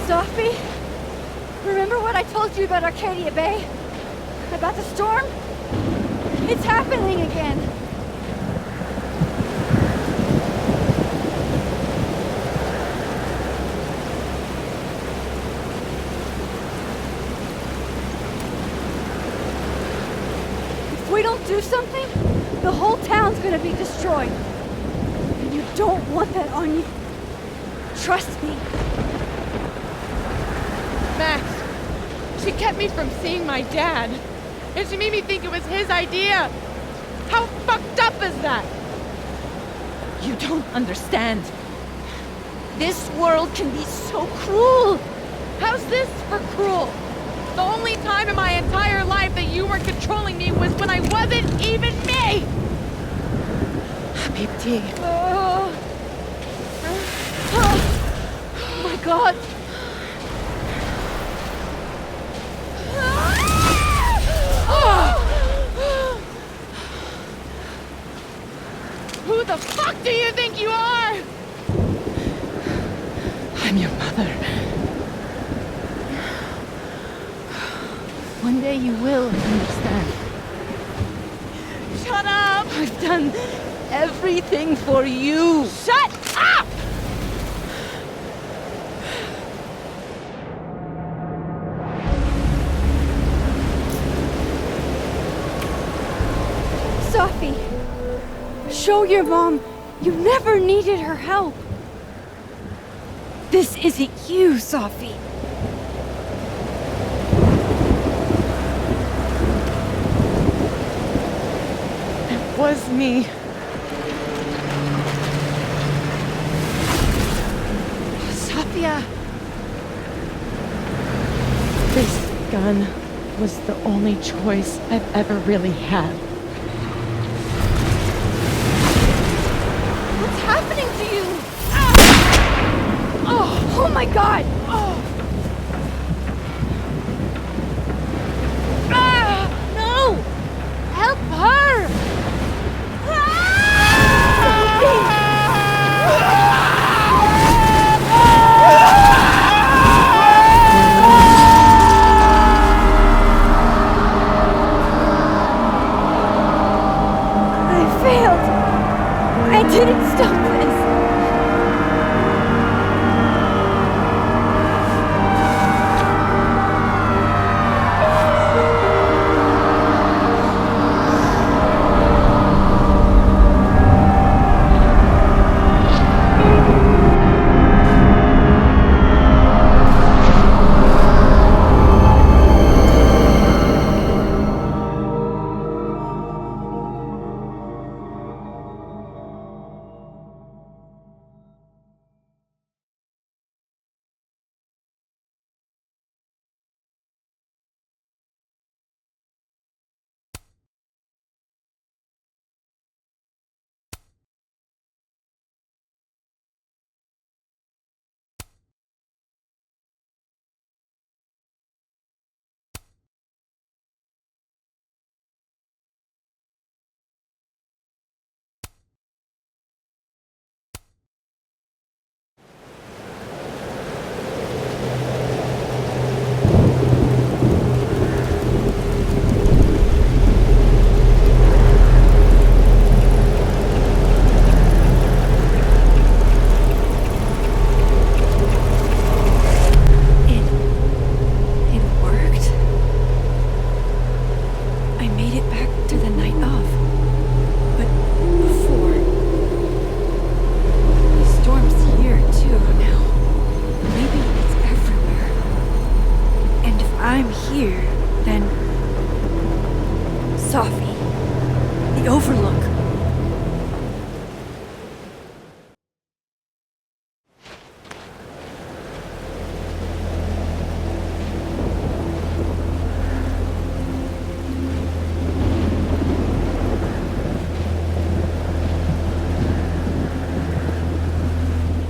Safi, remember what I told you about Arcadia Bay? About the storm? It's happening again. If we don't do something, the whole town's gonna be destroyed. And you don't want that on you. Trust me. Max, she kept me from seeing my dad. And she made me think it was his idea. How fucked up is that? You don't understand. This world can be so cruel. How's this for cruel? The only time in my entire life that you were controlling me was when I wasn't even me! Diptych. Oh my god! Who the fuck do you think you are? I'm your mother. One day you will understand. Shut up! I've done everything for you. Shut up! Safi, show your mom you never needed her help. This isn't you, Safi. It was me. son was the only choice I've ever really had. What's happening to you? Oh my god! No! Help her! I failed. I didn't stop this.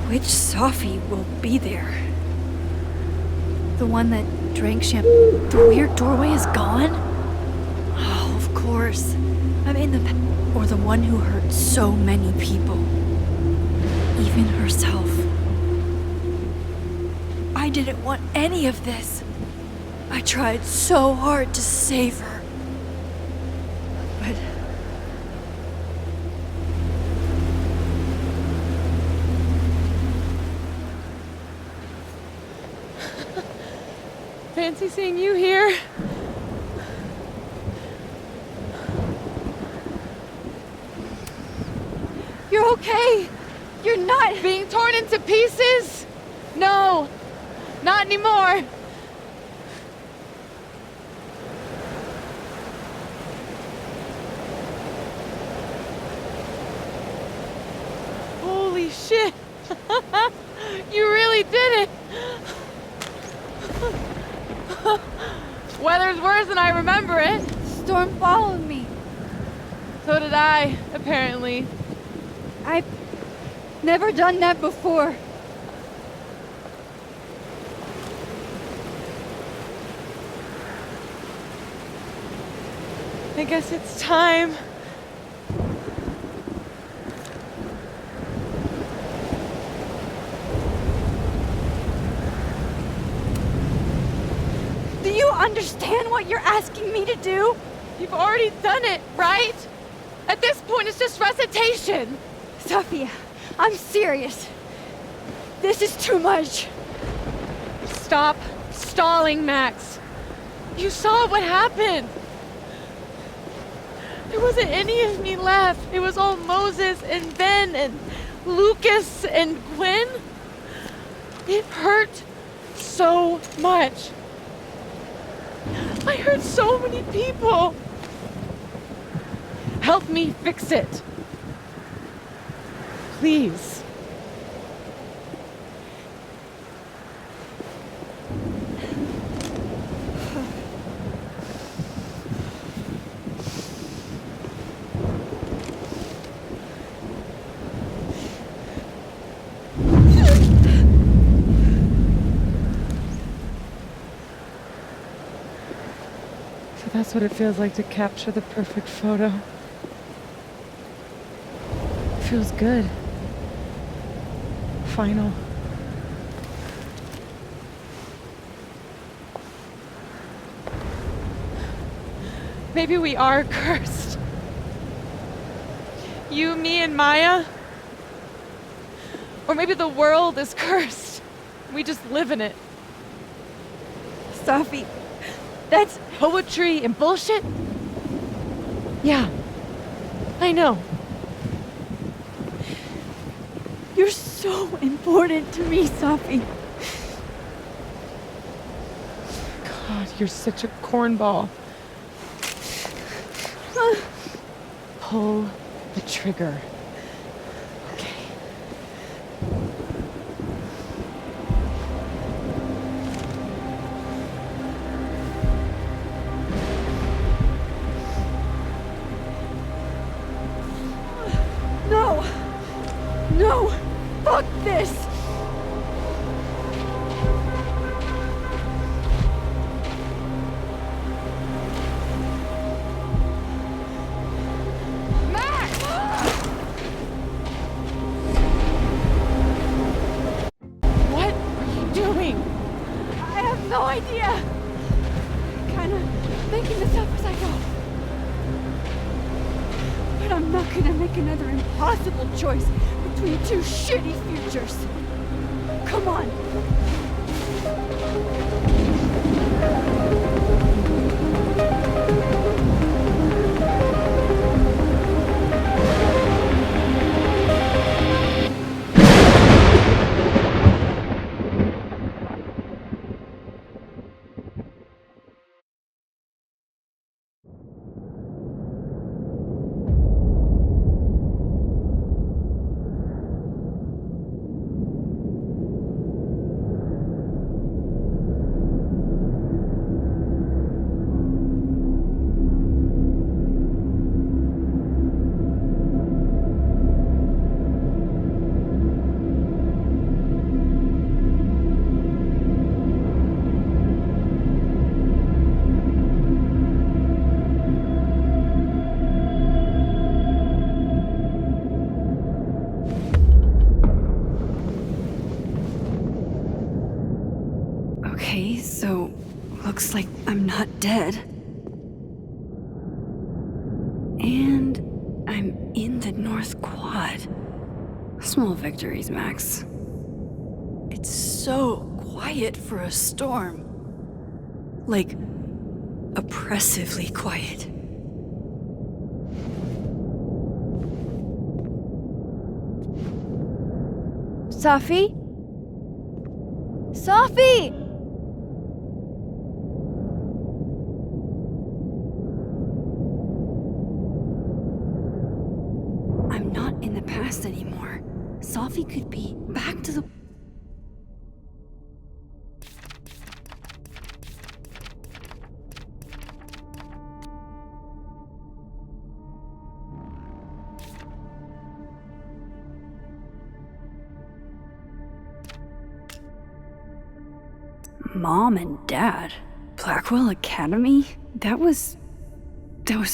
Which Sophie will be there? The one that drank champagne? The weird doorway is gone? Oh, of course. I mean, or the one who hurt so many people. Even herself. I didn't want any of this. I tried so hard to save her. But fancy seeing you here. you're okay. You're not Being torn into pieces? No, not anymore. Holy shit. You really did it. Weather's worse than I remember it. Storm followed me. So did I, apparently. I've never done that before. I guess it's time. Do you understand what you're asking me to do? You've already done it, right? At this point, it's just recitation. Sophia, I'm serious. This is too much. Stop stalling, Max. You saw what happened. There wasn't any of me left. It was all Moses and Ben and Lucas and Gwen. It hurt so much. I hurt so many people. Help me fix it. Please. That's what it feels like to capture the perfect photo. It feels good. Final. Maybe we are cursed. You, me, and Maya? Or maybe the world is cursed. We just live in it. Safi, that's poetry and bullshit? Yeah, I know. You're so important to me, Safi. God, you're such a cornball. Pull the trigger. Okay. No! No! Fuck this! What are you doing? I have no idea! Kinda making this up as I go. But I'm not gonna make another impossible choice between two shitty futures. Come on! Okay, so looks like I'm not dead. And I'm in the North Quad. Small victories, Max. It's so quiet for a storm. Like, oppressively quiet. Safi? Safi! I'm not in the past anymore. Safi could be back to the... Mom and Dad? Blackwell Academy? That was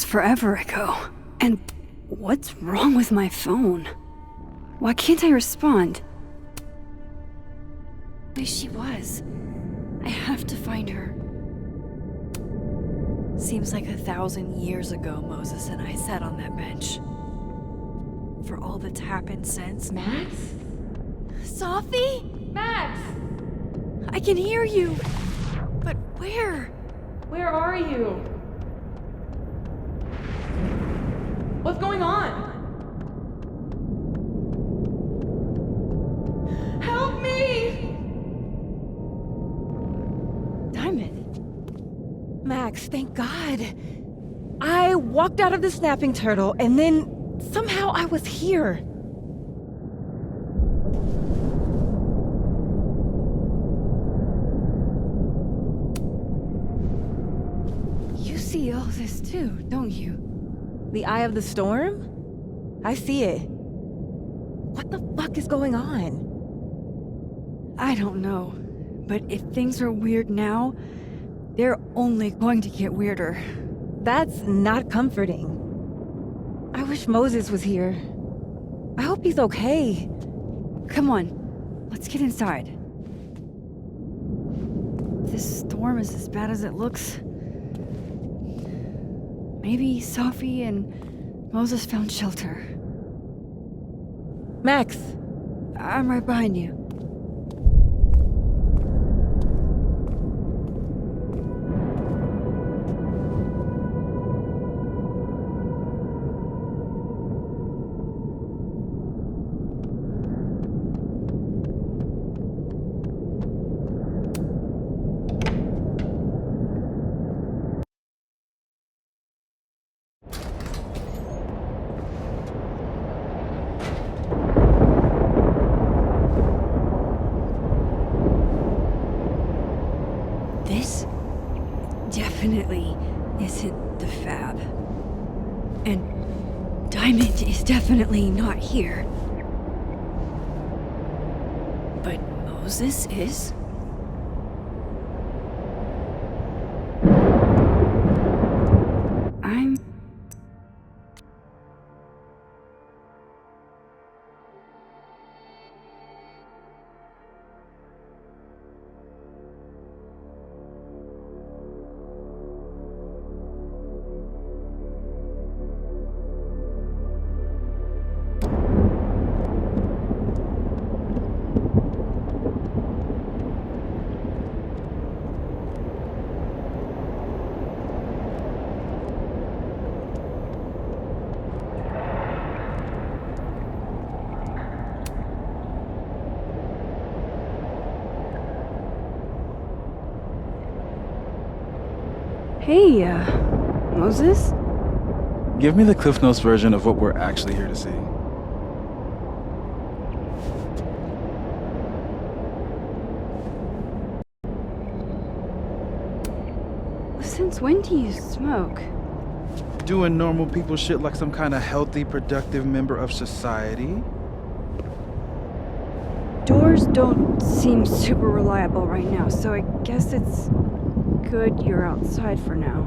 forever ago. And what's wrong with my phone? Why can't I respond? There she was. I have to find her. Seems like 1,000 years ago Moses and I sat on that bench. For all that's happened since. Max? Safi? Max! I can hear you. But where? Where are you? What's going on? Help me! Diamond. Max, thank God. I walked out of the snapping turtle and then somehow I was here. You see all this too, don't you? The eye of the storm? I see it. What the fuck is going on? I don't know. But if things are weird now, they're only going to get weirder. That's not comforting. I wish Moses was here. I hope he's okay. Come on, let's get inside. If this storm is as bad as it looks, maybe Sophie and Moses found shelter. Max! I'm right behind you. This definitely isn't the Fab. And Diamond is definitely not here. But Moses is? I'm... Hey, Moses? Give me the Cliff Notes version of what we're actually here to see. Since when do you smoke? Doing normal people shit like some kind of healthy, productive member of society. Doors don't seem super reliable right now, so I guess it's good you're outside for now.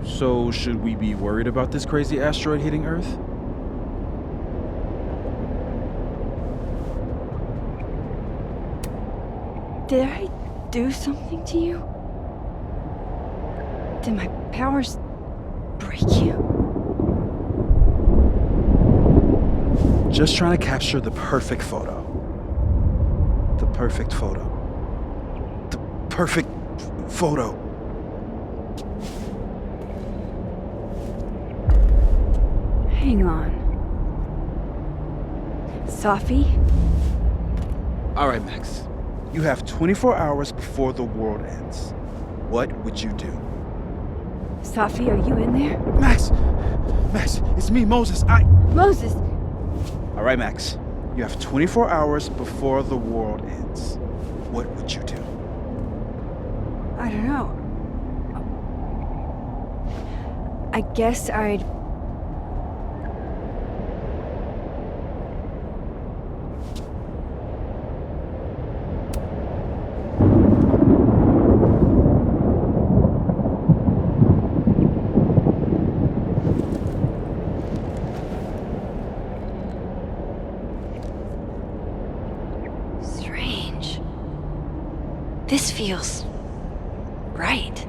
So, should we be worried about this crazy asteroid hitting Earth? Did I do something to you? Did my powers break you? Just trying to capture the perfect photo. The perfect photo. The perfect photo. Hang on. Sophie? All right, Max. You have 24 hours before the world ends. What would you do? Sophie, are you in there? Max! Max, it's me, Moses. Moses! All right, Max. You have 24 hours before the world ends. What would you do? I don't know. I guess I'd... Strange. This feels... right.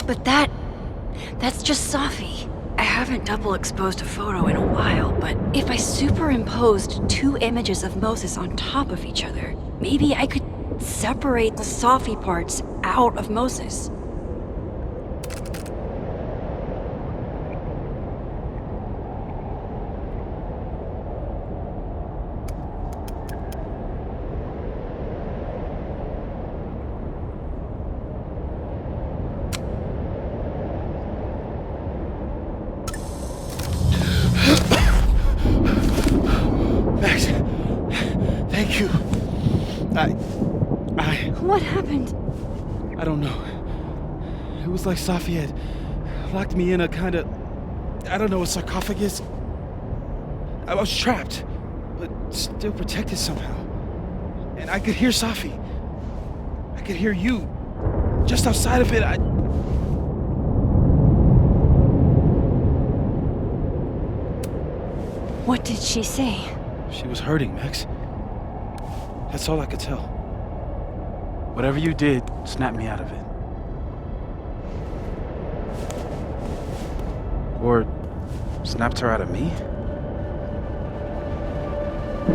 But that's just Sophie. I haven't double exposed a photo in a while, but if I superimposed two images of Moses on top of each other, maybe I could separate the Sophie parts out of Moses. Max, thank you. What happened? I don't know. It was like Sophie had locked me in a kind of, I don't know, a sarcophagus. I was trapped, but still protected somehow. And I could hear Sophie. I could hear you. Just outside of it, What did she say? She was hurting, Max. That's all I could tell. Whatever you did, snapped me out of it. Or snapped her out of me?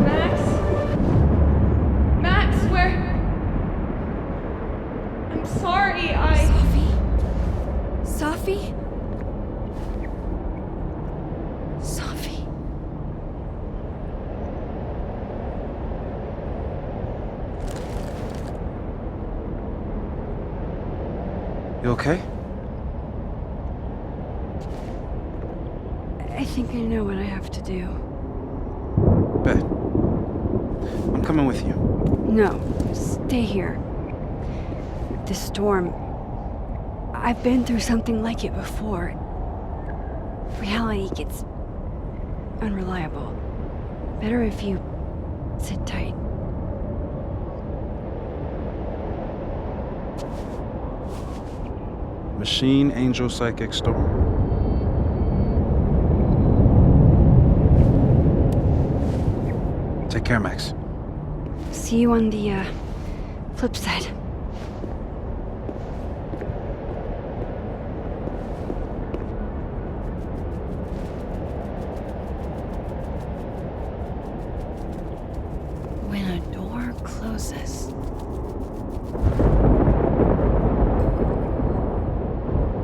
Max? Max, where? I'm sorry, Safi? Safi? You okay? I think I know what I have to do. Bet. I'm coming with you. No, stay here. This storm... I've been through something like it before. Reality gets... unreliable. Better if you sit tight. Machine, Angel, Psychic, Storm. Take care, Max. See you on the, flip side. When a door closes,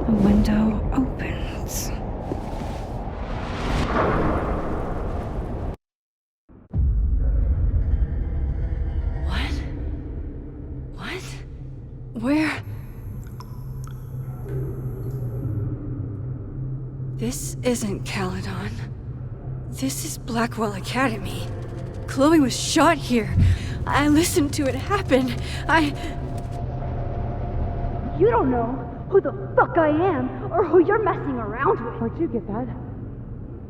a window opens. Where? This isn't Caledon. This is Blackwell Academy. Chloe was shot here. I listened to it happen. You don't know who the fuck I am or who you're messing around with. Where'd you get that?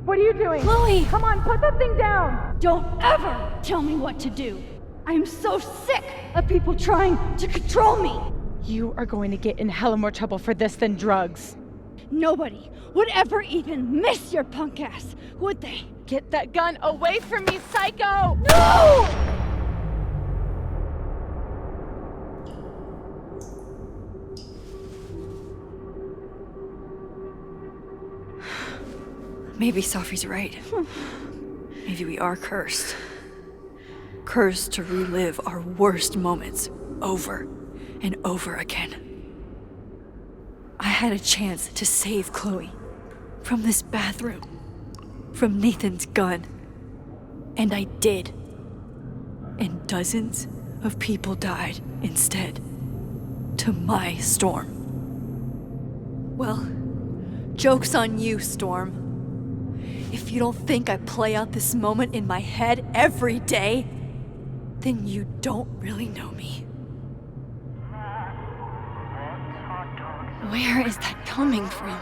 What are you doing? Chloe! Come on, put that thing down! Don't ever tell me what to do. I am so sick of people trying to control me. You are going to get in hella more trouble for this than drugs. Nobody would ever even miss your punk ass, would they? Get that gun away from me, psycho! No! Maybe Safi's right. Maybe we are cursed. Cursed to relive our worst moments over and over again. I had a chance to save Chloe from this bathroom, from Nathan's gun, and I did. And dozens of people died instead, to my Storm. Well, joke's on you, Storm. If you don't think I play out this moment in my head every day, then you don't really know me. Where is that coming from?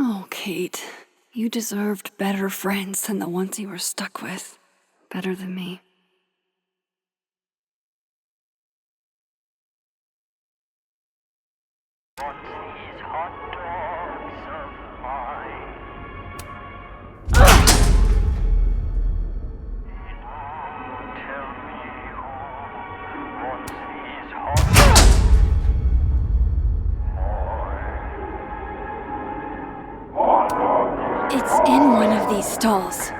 Oh, Kate, you deserved better friends than the ones you were stuck with. Better than me. It's in one of these stalls.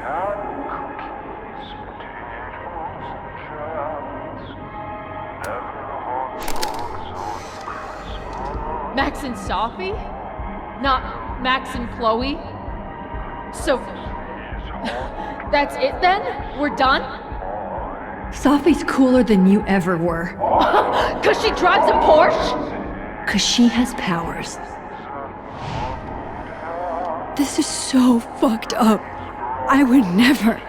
Max and Safi? Not Max and Chloe? So, that's it then? We're done? Safi's cooler than you ever were. 'Cause she drives a Porsche? 'Cause she has powers. This is so fucked up. I would never.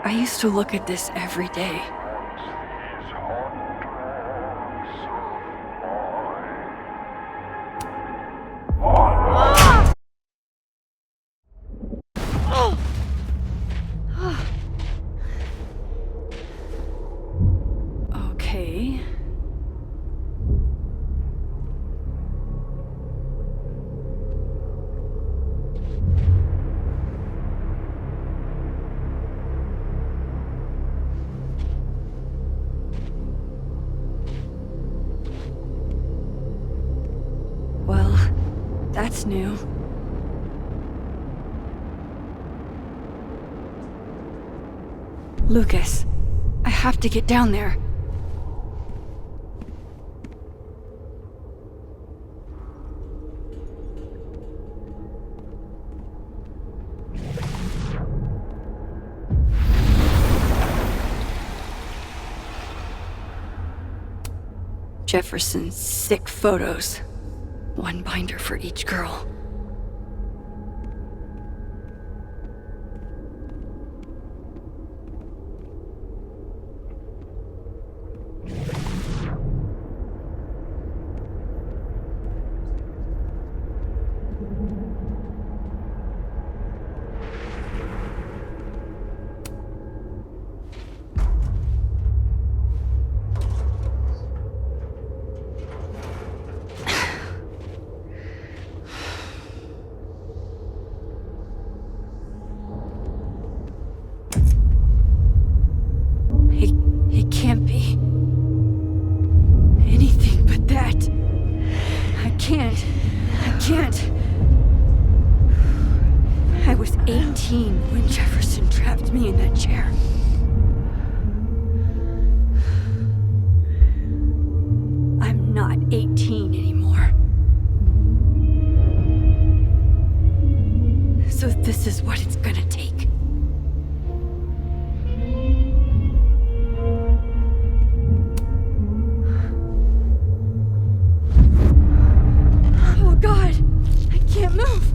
I used to look at this every day. Okay. Well, that's new. Lucas, I have to get down there. Jefferson's sick photos. One binder for each girl. It can't be anything but that. I can't. I was 18 when Jefferson trapped me in that chair. I'm not 18 anymore. So this is what it's gonna take. Oh God, I can't move.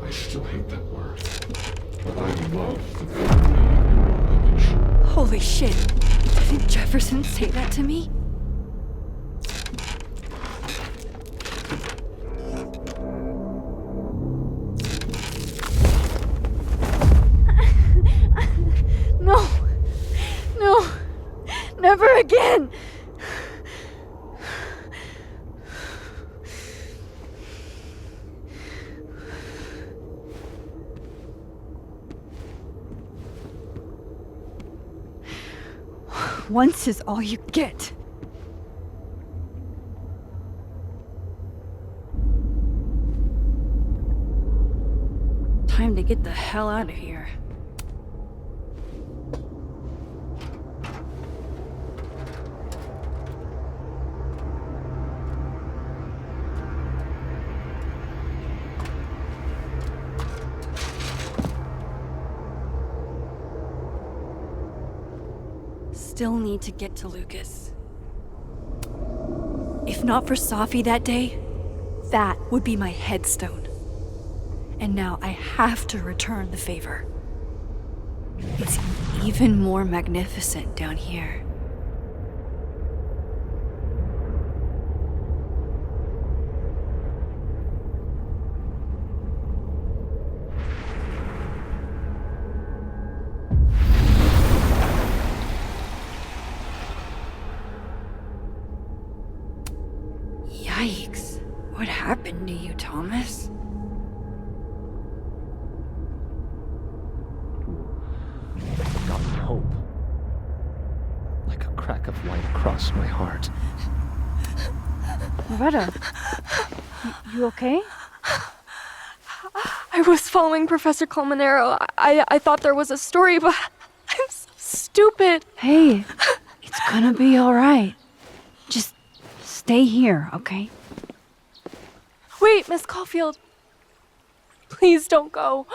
I still hate that word, but I love the feeling of your image. Holy shit. Didn't Jefferson say that to me? No, never again. Once is all you get. Time to get the hell out of here. Still need to get to Lucas. If not for Safi that day, that would be my headstone. And now I have to return the favor. It's even more magnificent down here. Yikes. What happened to you, Thomas? Got hope. Like a crack of light across my heart. Loretta, you okay? I was following Professor Colmenero. I thought there was a story, but I'm so stupid. Hey, it's gonna be alright. stay here, okay? Wait, Miss Caulfield. Please don't go.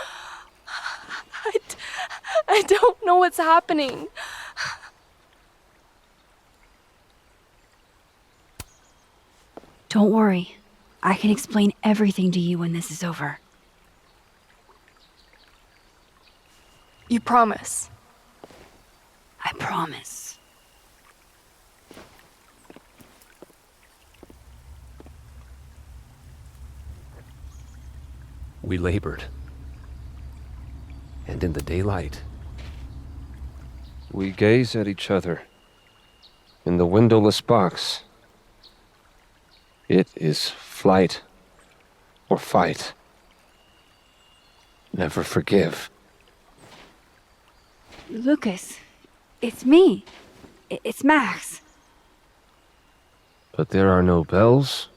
I don't know what's happening. Don't worry. I can explain everything to you when this is over. You promise? I promise. We labored. And in the daylight, we gaze at each other in the windowless box. It is flight or fight. Never forgive. Lucas, it's me. It's Max. But there are no bells,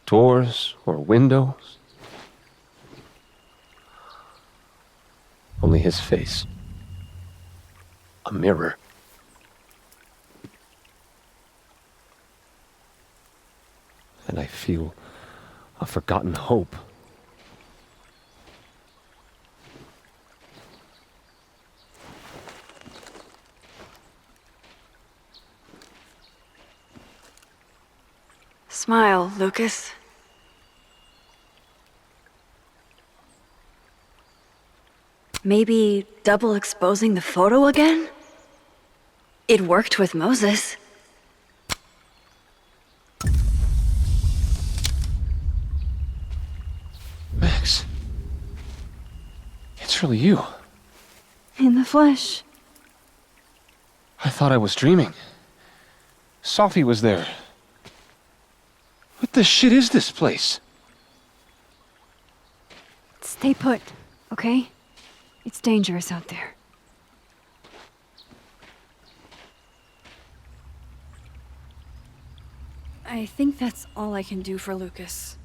doors, or windows. Only his face. A mirror. And I feel a forgotten hope. Smile, Lucas. Maybe double exposing the photo again? It worked with Moses. Max. It's really you. In the flesh. I thought I was dreaming. Sophie was there. What the shit is this place? Stay put, okay? It's dangerous out there. I think that's all I can do for Lucas.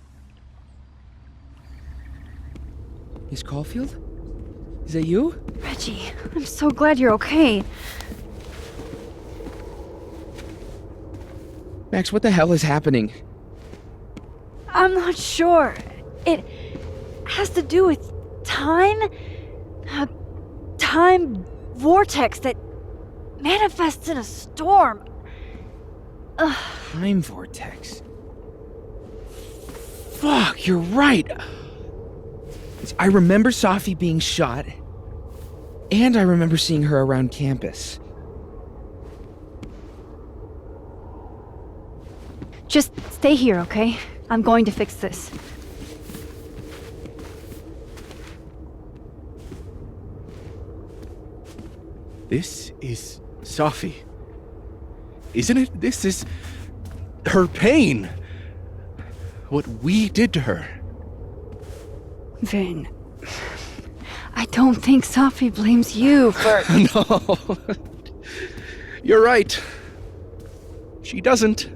Miss Caulfield? Is that you? Reggie, I'm so glad you're okay. Max, what the hell is happening? I'm not sure. It has to do with time? A time vortex that manifests in a storm. Ugh. Time vortex. Fuck, you're right. I remember Sophie being shot, and I remember seeing her around campus. Just stay here, okay? I'm going to fix this. This is Sophie. Isn't it? This is her pain. What we did to her. Vin, I don't think Sophie blames you for... No. You're right. She doesn't.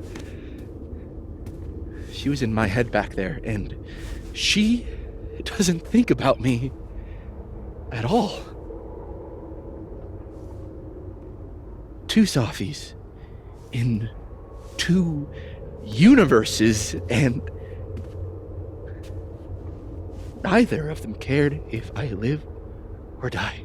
She was in my head back there, and she doesn't think about me at all. Two Sophies in two universes, and neither of them cared if I live or die.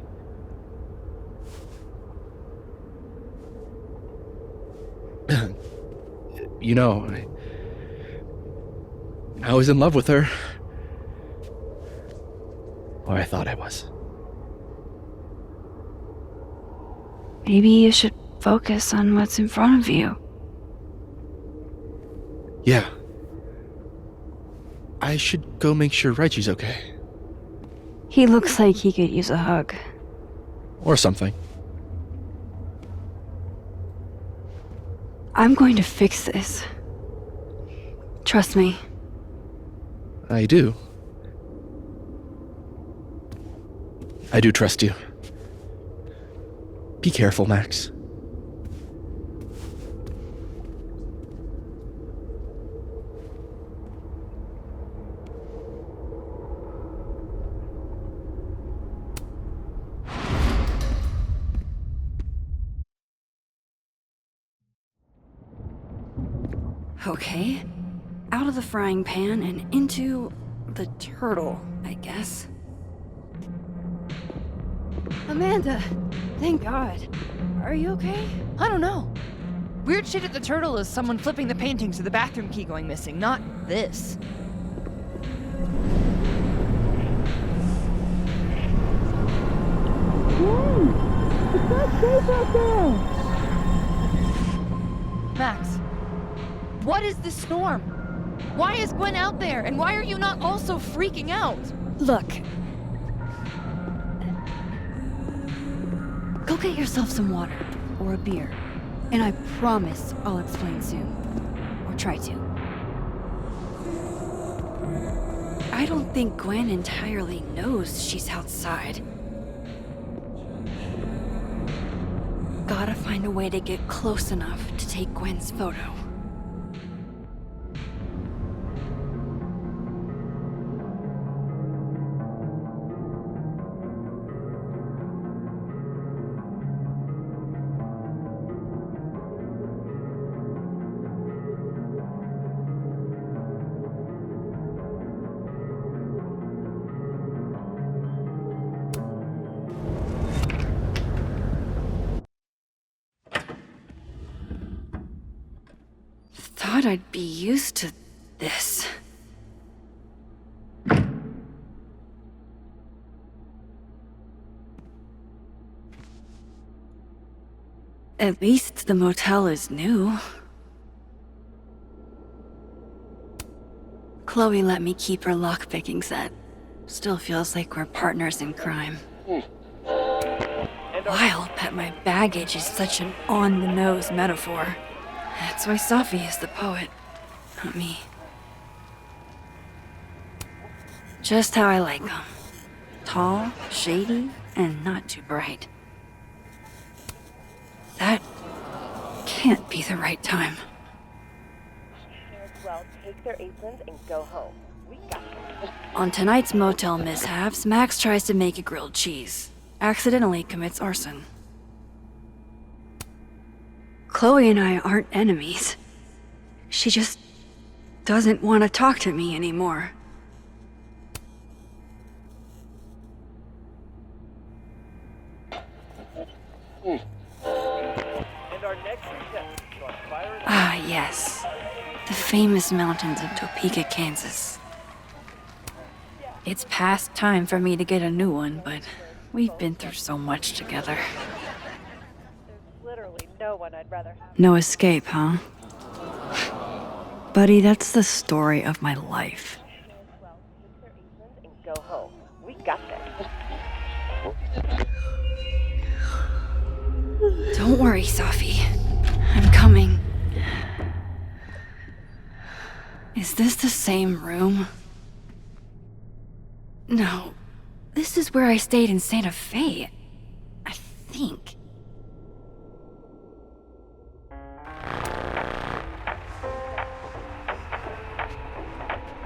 You know, I was in love with her. Or I thought I was. Maybe you should focus on what's in front of you. Yeah. I should go make sure Reggie's okay. He looks like he could use a hug. Or something. I'm going to fix this. Trust me. I do. I do trust you. Be careful, Max. Okay. Out of the frying pan and into the turtle, I guess. Amanda! Thank God. Are you okay? I don't know. Weird shit at the turtle is someone flipping the paintings or the bathroom key going missing, not this. It's not safe out there! Max, what is this storm? Why is Gwen out there, and why are you not also freaking out? Look. Go get yourself some water, or a beer. And I promise I'll explain soon. Or try to. I don't think Gwen entirely knows she's outside. Gotta find a way to get close enough to take Gwen's photo. Thought I'd be used to this. At least the motel is new. Chloe let me keep her lockpicking set. Still feels like we're partners in crime. Wild that my baggage is such an on-the-nose metaphor. That's why Safi is the poet, not me. Just how I like them. Tall, shady, and not too bright. That can't be the right time. Well, take their aprons and go home. We got it. On tonight's motel mishaps, Max tries to make a grilled cheese. Accidentally commits arson. Chloe and I aren't enemies. She just doesn't want to talk to me anymore. Ah, yes. The famous mountains of Topeka, Kansas. It's past time for me to get a new one, but we've been through so much together. Literally no one I'd rather have. No escape, huh? Buddy, that's the story of my life. Well, take their aprons and go home. We got this. Don't worry, Safi. I'm coming. Is this the same room? No. This is where I stayed in Santa Fe. I think.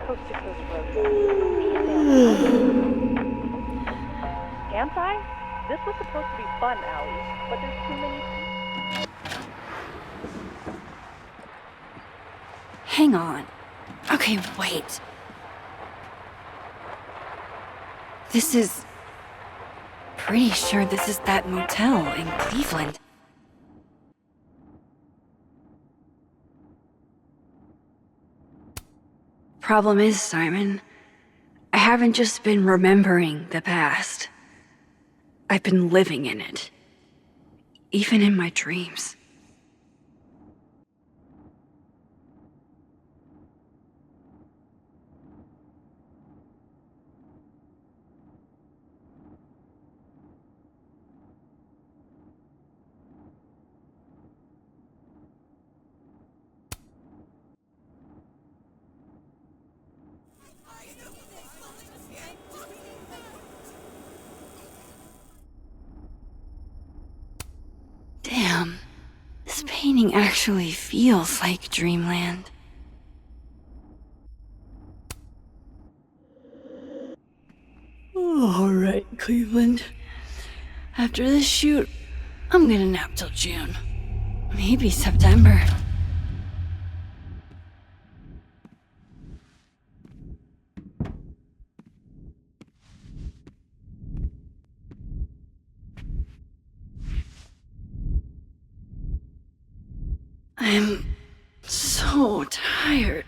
Coast to coast road. Anti? This was supposed to be fun, Allie, but there's too many people. Hang on. Okay, wait. This is... Pretty sure this is that motel in Cleveland. Problem is, Simon, I haven't just been remembering the past. I've been living in it. Even in my dreams. Damn, this painting actually feels like dreamland. All right, Cleveland. After this shoot, I'm gonna nap till June. Maybe September. I'm so tired.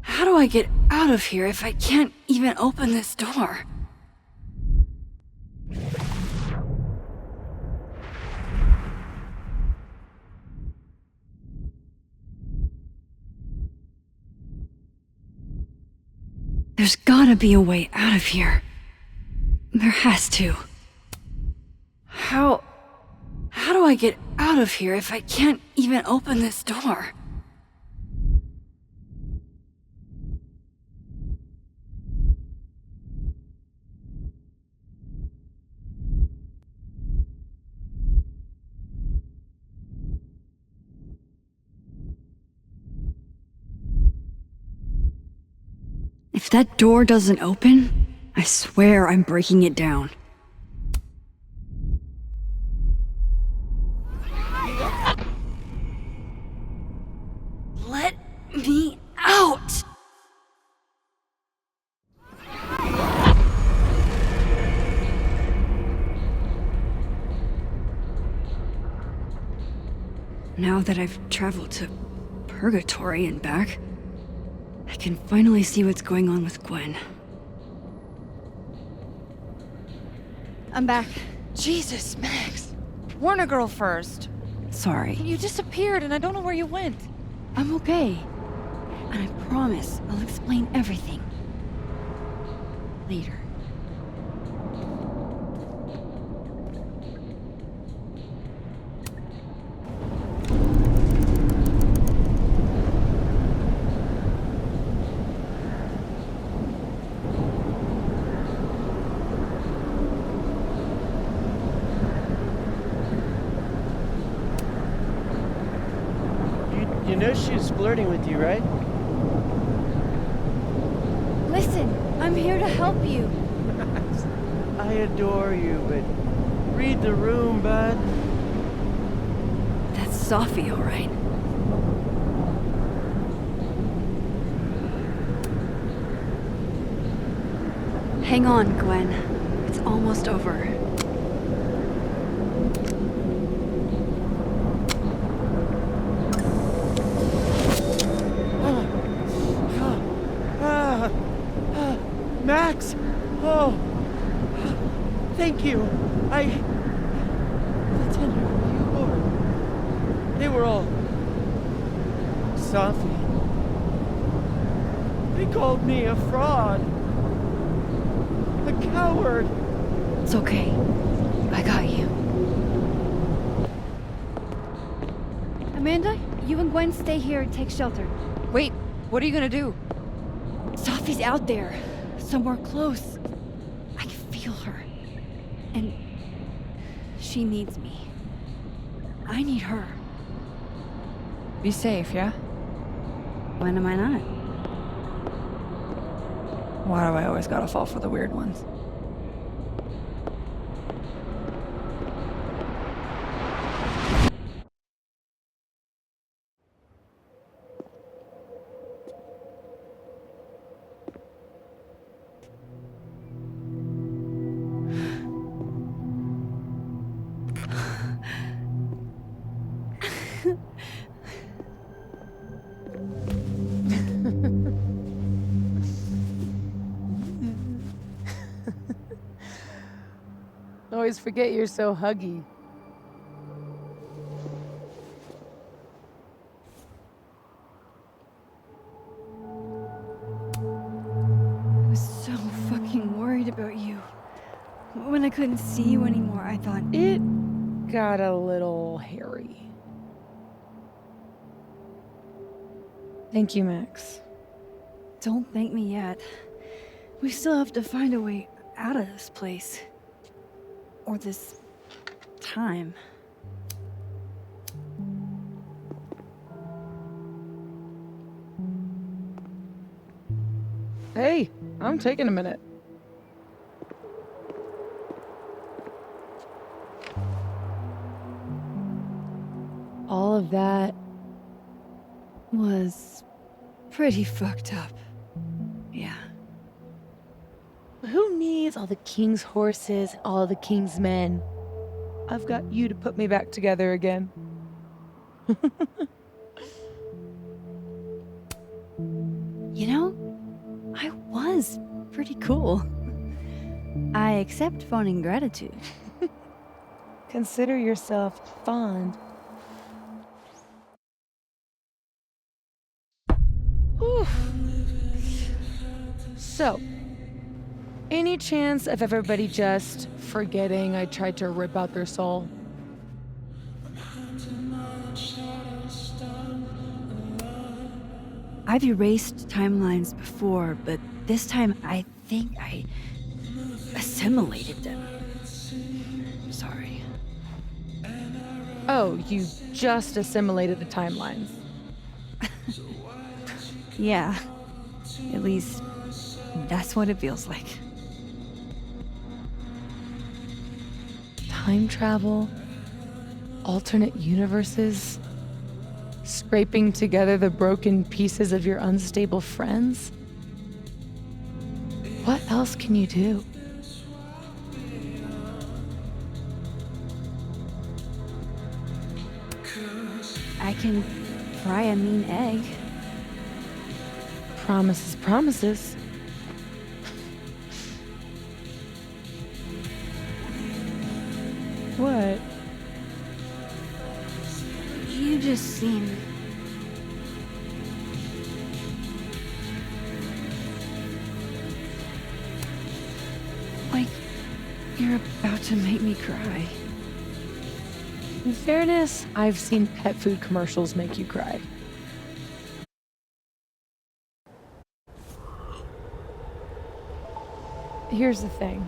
How do I get out of here if I can't even open this door? There's gotta be a way out of here. There has to. How do I get out of here if I can't even open this door? If that door doesn't open, I swear I'm breaking it down. Let me out! Now that I've traveled to Purgatory and back, I can finally see what's going on with Gwen. I'm back. Jesus, Max. Warn a girl first. Sorry. You disappeared and I don't know where you went. I'm okay. And I promise I'll explain everything. Later. You know she was flirting with you, right? Listen, I'm here to help you. I adore you, but read the room, bud. That's Sophie, all right. Hang on, Gwen. It's almost over. Max! Oh! Thank you. The tender you. They were all... Sophie. They called me a fraud. A coward. It's okay. I got you. Amanda, you and Gwen stay here and take shelter. Wait, what are you gonna do? Sophie's out there. Somewhere close. I can feel her. she needs me. I need her. Be safe, yeah? When am I not? Why do I always gotta fall for the weird ones? Always forget you're so huggy. I was so fucking worried about you. When I couldn't see you anymore, I thought it got a little hairy. Thank you, Max. Don't thank me yet. We still have to find a way out of this place. Or this time. Hey, I'm taking a minute. All of that was pretty fucked up. Yeah. Who needs all the king's horses, all the king's men? I've got you to put me back together again. You know, I was pretty cool. I accept fawning gratitude. Consider yourself fond. Oof. So, any chance of everybody just forgetting I tried to rip out their soul? I've erased timelines before, but this time I think I assimilated them. Sorry. Oh, you just assimilated the timelines. Yeah. At least, that's what it feels like. Time travel, alternate universes, scraping together the broken pieces of your unstable friends. What else can you do? I can fry a mean egg. Promises, promises. What? You just seem... like you're about to make me cry. In fairness, I've seen pet food commercials make you cry. Here's the thing.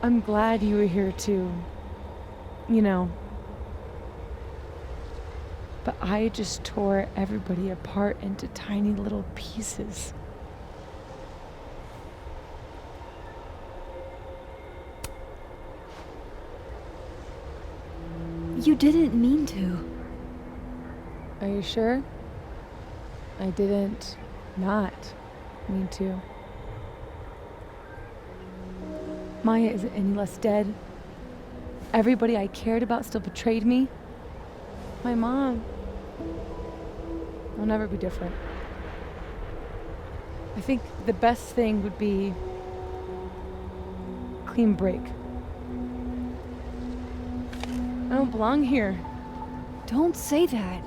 I'm glad you were here too. You know. But I just tore everybody apart into tiny little pieces. You didn't mean to. Are you sure? I didn't not mean to. Maya isn't any less dead. Everybody I cared about still betrayed me. My mom. I'll never be different. I think the best thing would be clean break. I don't belong here. Don't say that.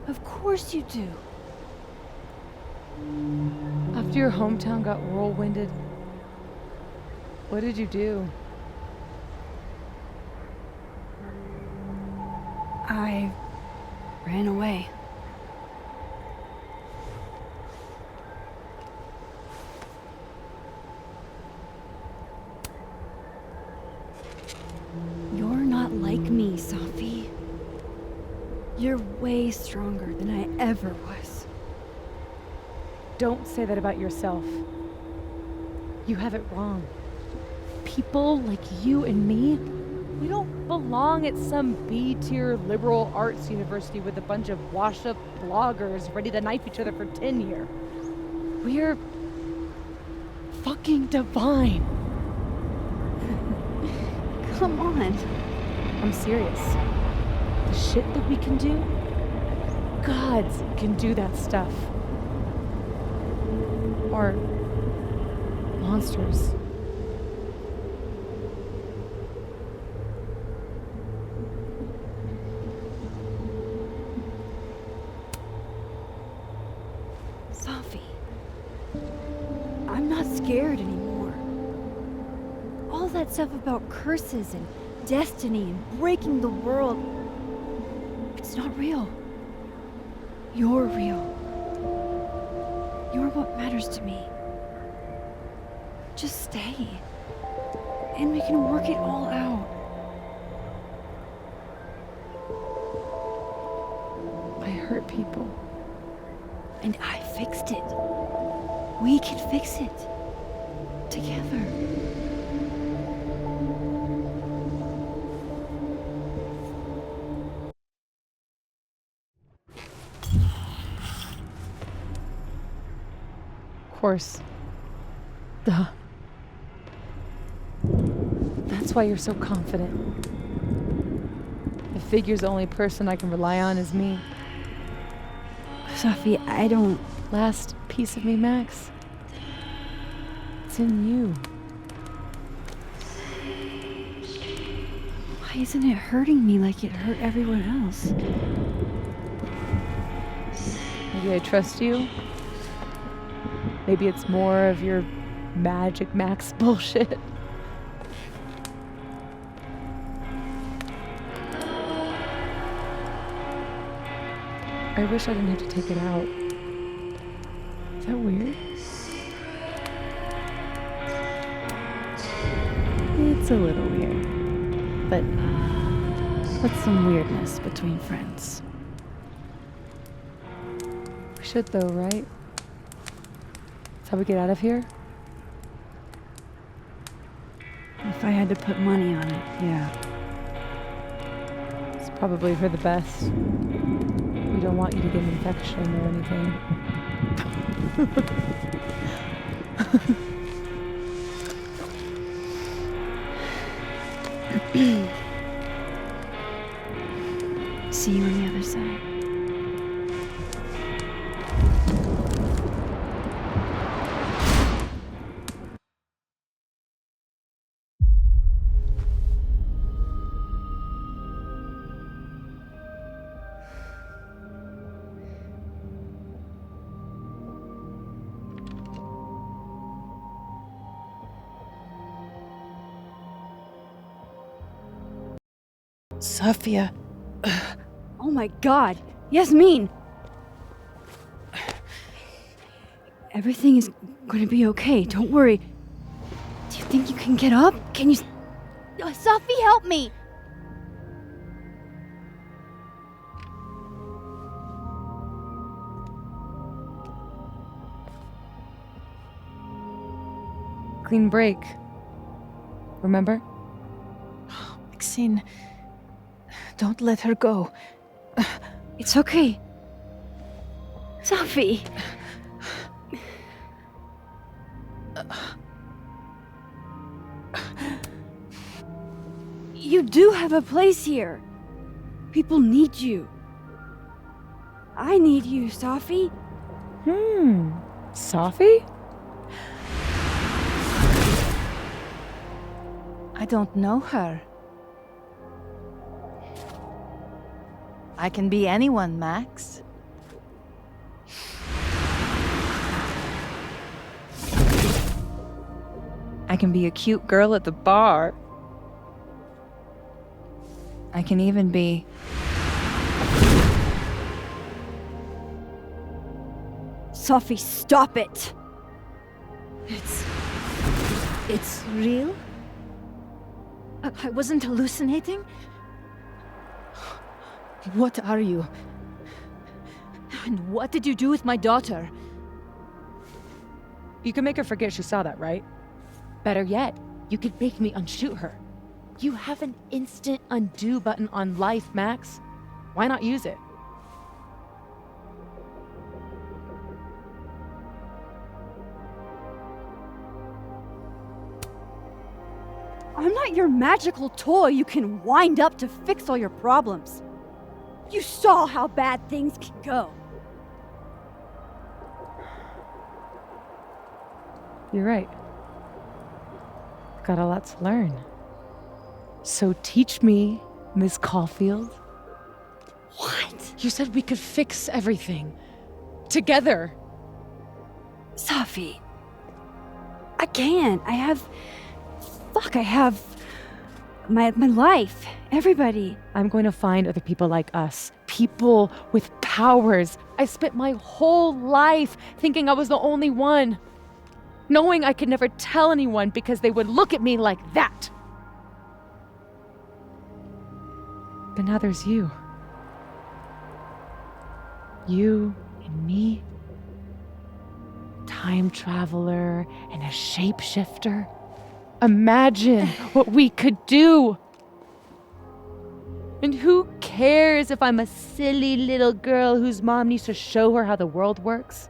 Of course you do. After your hometown got whirlwinded, what did you do? I ran away. You're way stronger than I ever was. Don't say that about yourself. You have it wrong. People like you and me, we don't belong at some B-tier liberal arts university with a bunch of washed-up bloggers ready to knife each other for tenure. We're fucking divine. Come on. I'm serious. The shit that we can do, gods can do that stuff. Or monsters. Sophie, I'm not scared anymore. All that stuff about curses and destiny and breaking the world, it's not real. You're real. You're what matters to me. Just stay, and we can work it all out. I hurt people. And I fixed it. We can fix it. Together. Of course. Duh. That's why you're so confident. The figure's the only person I can rely on is me. Sophie, I don't... Last piece of me, Max. It's in you. Why isn't it hurting me like it hurt everyone else? Maybe I trust you. Maybe it's more of your Magic Max bullshit. I wish I didn't have to take it out. Is that weird? It's a little weird. But what's some weirdness between friends? We should though, right? That's how we get out of here? If I had to put money on it, yeah. It's probably for the best. We don't want you to get an infection or anything. See you on the other side. Sophia. Oh my god! Yasmin! Everything is gonna be okay, don't worry. Do you think you can get up? Can you... Sophie, help me! Clean break. Remember? Maxine, don't let her go. It's okay. Sophie! You do have a place here. People need you. I need you, Sophie. Sophie? I don't know her. I can be anyone, Max. I can be a cute girl at the bar. I can even be... Sophie, stop it! It's real? I wasn't hallucinating? What are you? And what did you do with my daughter? You can make her forget she saw that, right? Better yet, you could make me unshoot her. You have an instant undo button on life, Max. Why not use it? I'm not your magical toy you can wind up to fix all your problems. You saw how bad things can go. You're right. Got a lot to learn. So teach me, Miss Caulfield. What? You said we could fix everything. Together. Safi. I can't. I have my life. Everybody. I'm going to find other people like us. People with powers. I spent my whole life thinking I was the only one. Knowing I could never tell anyone because they would look at me like that. But now there's you. You and me. Time traveler and a shapeshifter. Imagine what we could do. And who cares if I'm a silly little girl whose mom needs to show her how the world works?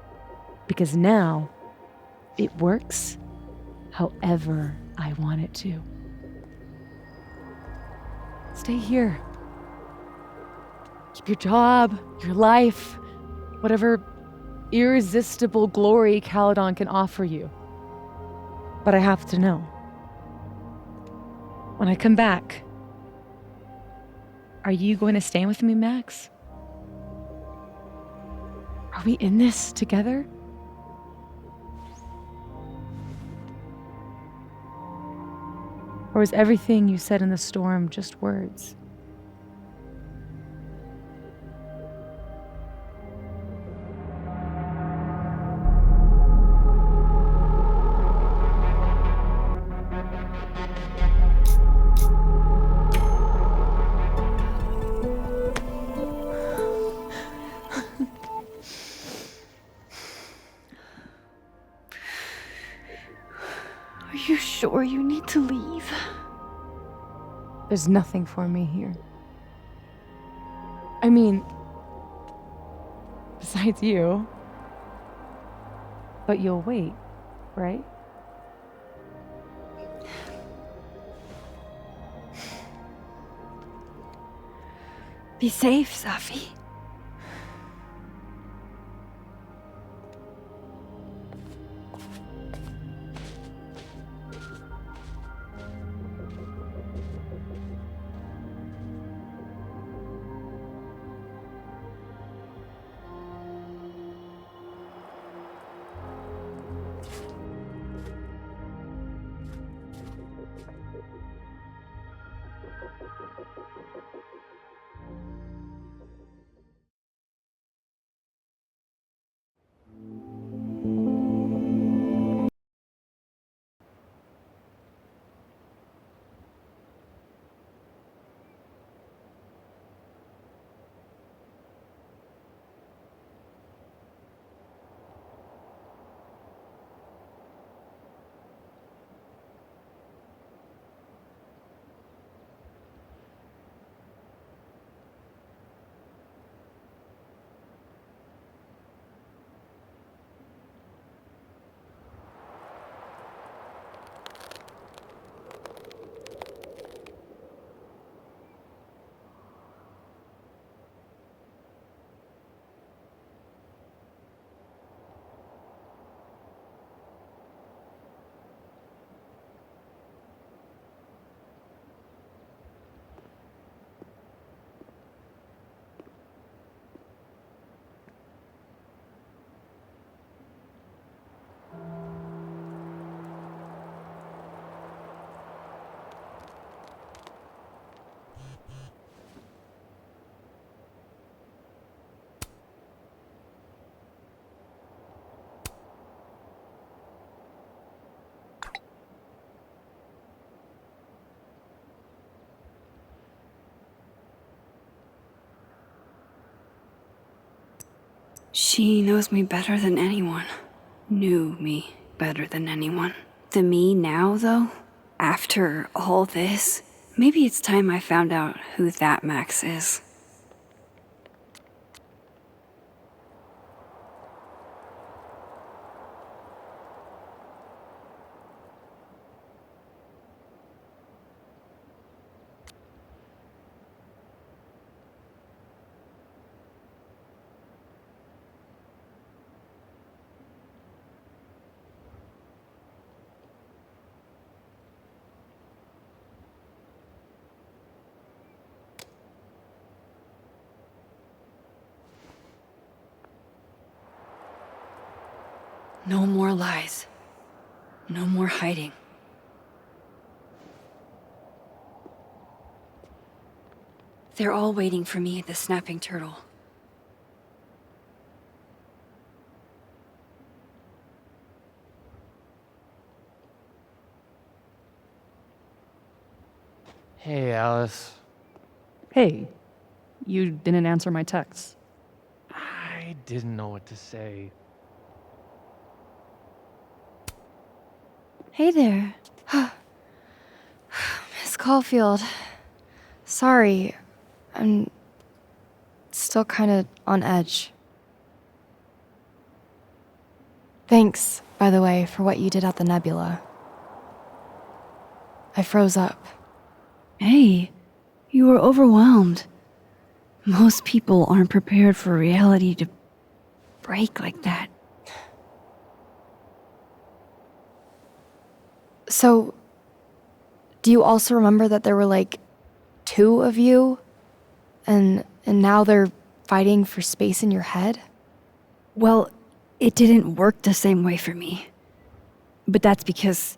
Because now, it works however I want it to. Stay here. Keep your job, your life, whatever irresistible glory Caledon can offer you. But I have to know. When I come back, are you going to stay with me, Max? Are we in this together? Or is everything you said in the storm just words? Are you sure you need to leave? There's nothing for me here. I mean, besides you. But you'll wait, right? Be safe, Safi. She knows me better than anyone. Knew me better than anyone. The me now, though, after all this, maybe it's time I found out who that Max is. No more lies. No more hiding. They're all waiting for me at the Snapping Turtle. Hey, Alice. Hey, you didn't answer my text. I didn't know what to say. Hey there. Miss Caulfield. Sorry. I'm still kind of on edge. Thanks, by the way, for what you did at the Nebula. I froze up. Hey, you were overwhelmed. Most people aren't prepared for reality to break like that. So, do you also remember that there were like 2 of you? And now they're fighting for space in your head? Well, it didn't work the same way for me. But that's because...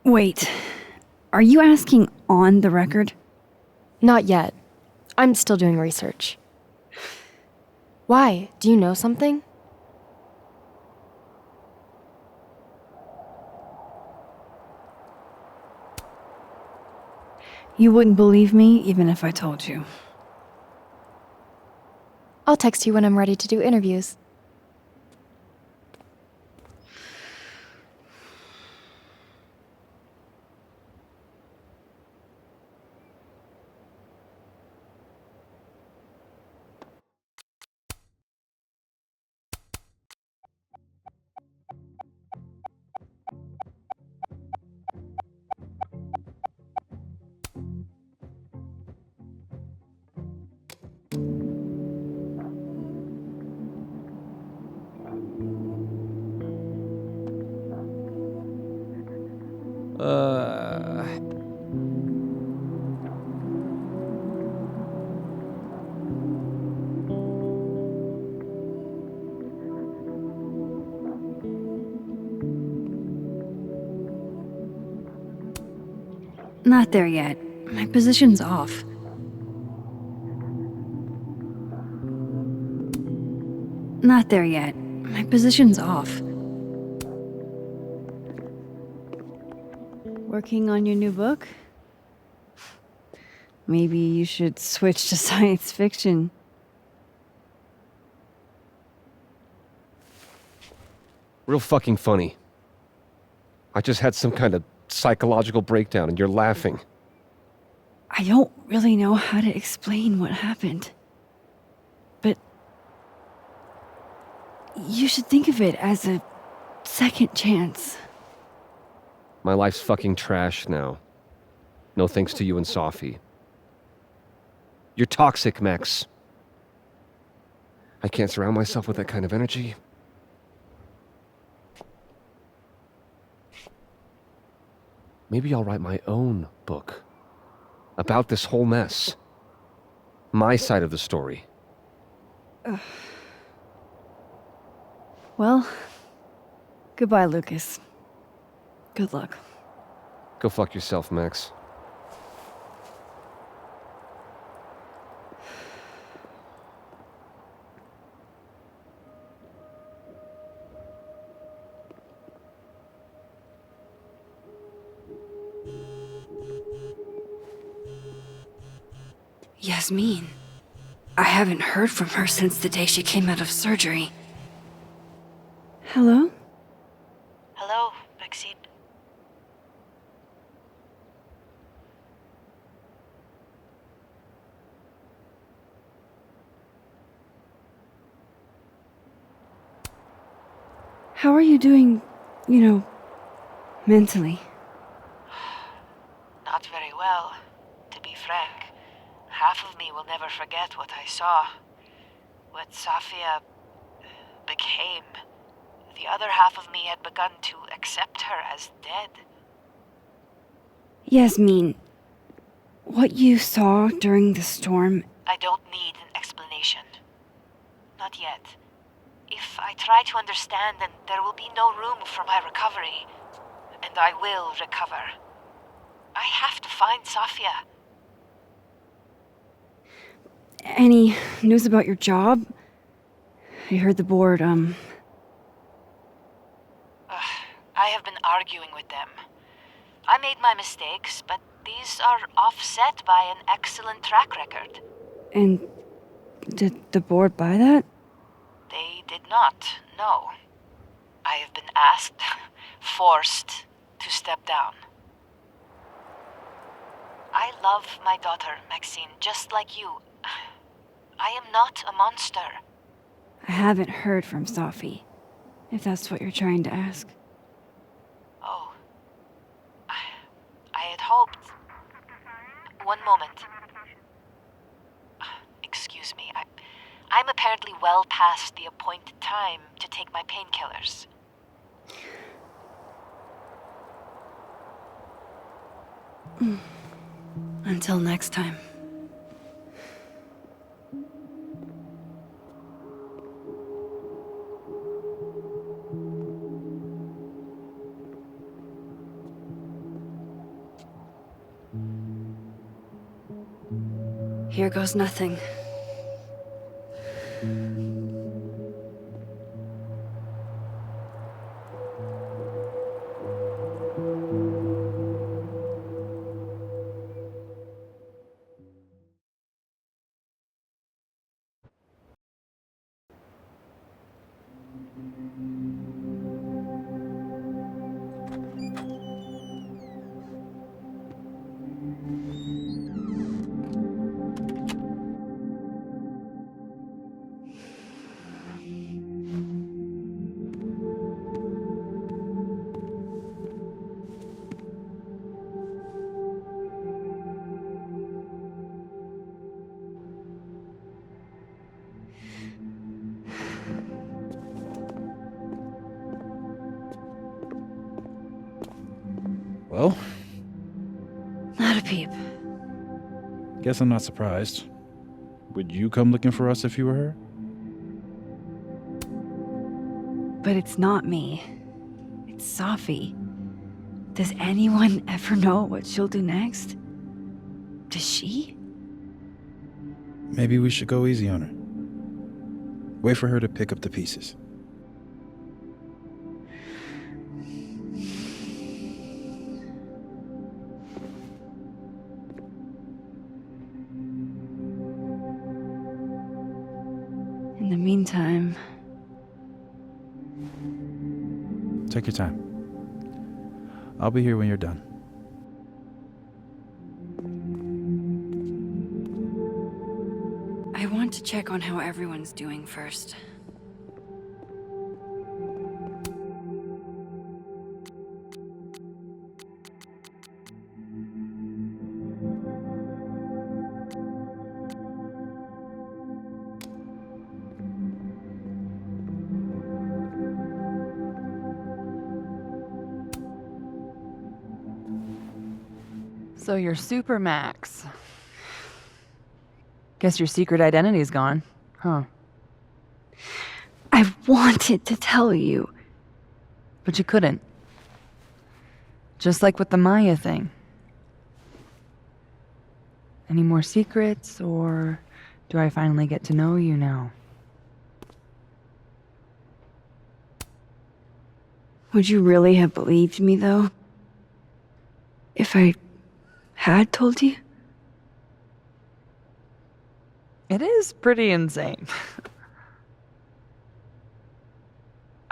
Wait, are you asking on the record? Not yet. I'm still doing research. Why? Do you know something? You wouldn't believe me even if I told you. I'll text you when I'm ready to do interviews. Not there yet. My position's off. Not there yet. My position's off. Working on your new book? Maybe you should switch to science fiction. Real fucking funny. I just had some kind of psychological breakdown and you're laughing. I don't really know how to explain what happened. But you should think of it as a second chance. My life's fucking trash now. No thanks to you and Sophie. You're toxic, Max. I can't surround myself with that kind of energy. Maybe I'll write my own book about this whole mess. My side of the story. Well, goodbye, Lucas. Good luck. Go fuck yourself, Max. Yasmin. I haven't heard from her since the day she came out of surgery. Hello? Hello, Maxine. How are you doing, mentally? Not very well, to be frank. Half of me will never forget what I saw. What Safia became. The other half of me had begun to accept her as dead. Yasmin, what you saw during the storm... I don't need an explanation. Not yet. If I try to understand, then there will be no room for my recovery. And I will recover. I have to find Safia. Any news about your job? I heard the board, I have been arguing with them. I made my mistakes, but these are offset by an excellent track record. And did the board buy that? They did not, no. I have been asked, forced to step down. I love my daughter, Maxine, just like you. I am not a monster. I haven't heard from Safi, if that's what you're trying to ask. Oh. I had hoped... One moment. Excuse me, I'm apparently well past the appointed time to take my painkillers. Until next time. Here goes nothing. Well? Not a peep. Guess I'm not surprised. Would you come looking for us if you were her? But it's not me. It's Safi. Does anyone ever know what she'll do next? Does she? Maybe we should go easy on her. Wait for her to pick up the pieces. In the meantime... Take your time. I'll be here when you're done. I want to check on how everyone's doing first. So you're Super Max. Guess your secret identity's gone, huh? I wanted to tell you. But you couldn't. Just like with the Maya thing. Any more secrets, or do I finally get to know you now? Would you really have believed me, though? If I had told you? It is pretty insane.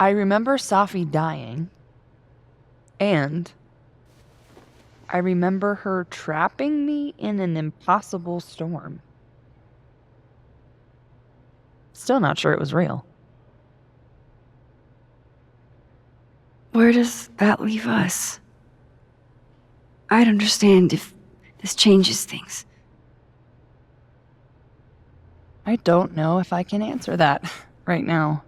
I remember Safi dying, and I remember her trapping me in an impossible storm. Still not sure it was real. Where does that leave us? I'd understand if this changes things. I don't know if I can answer that right now.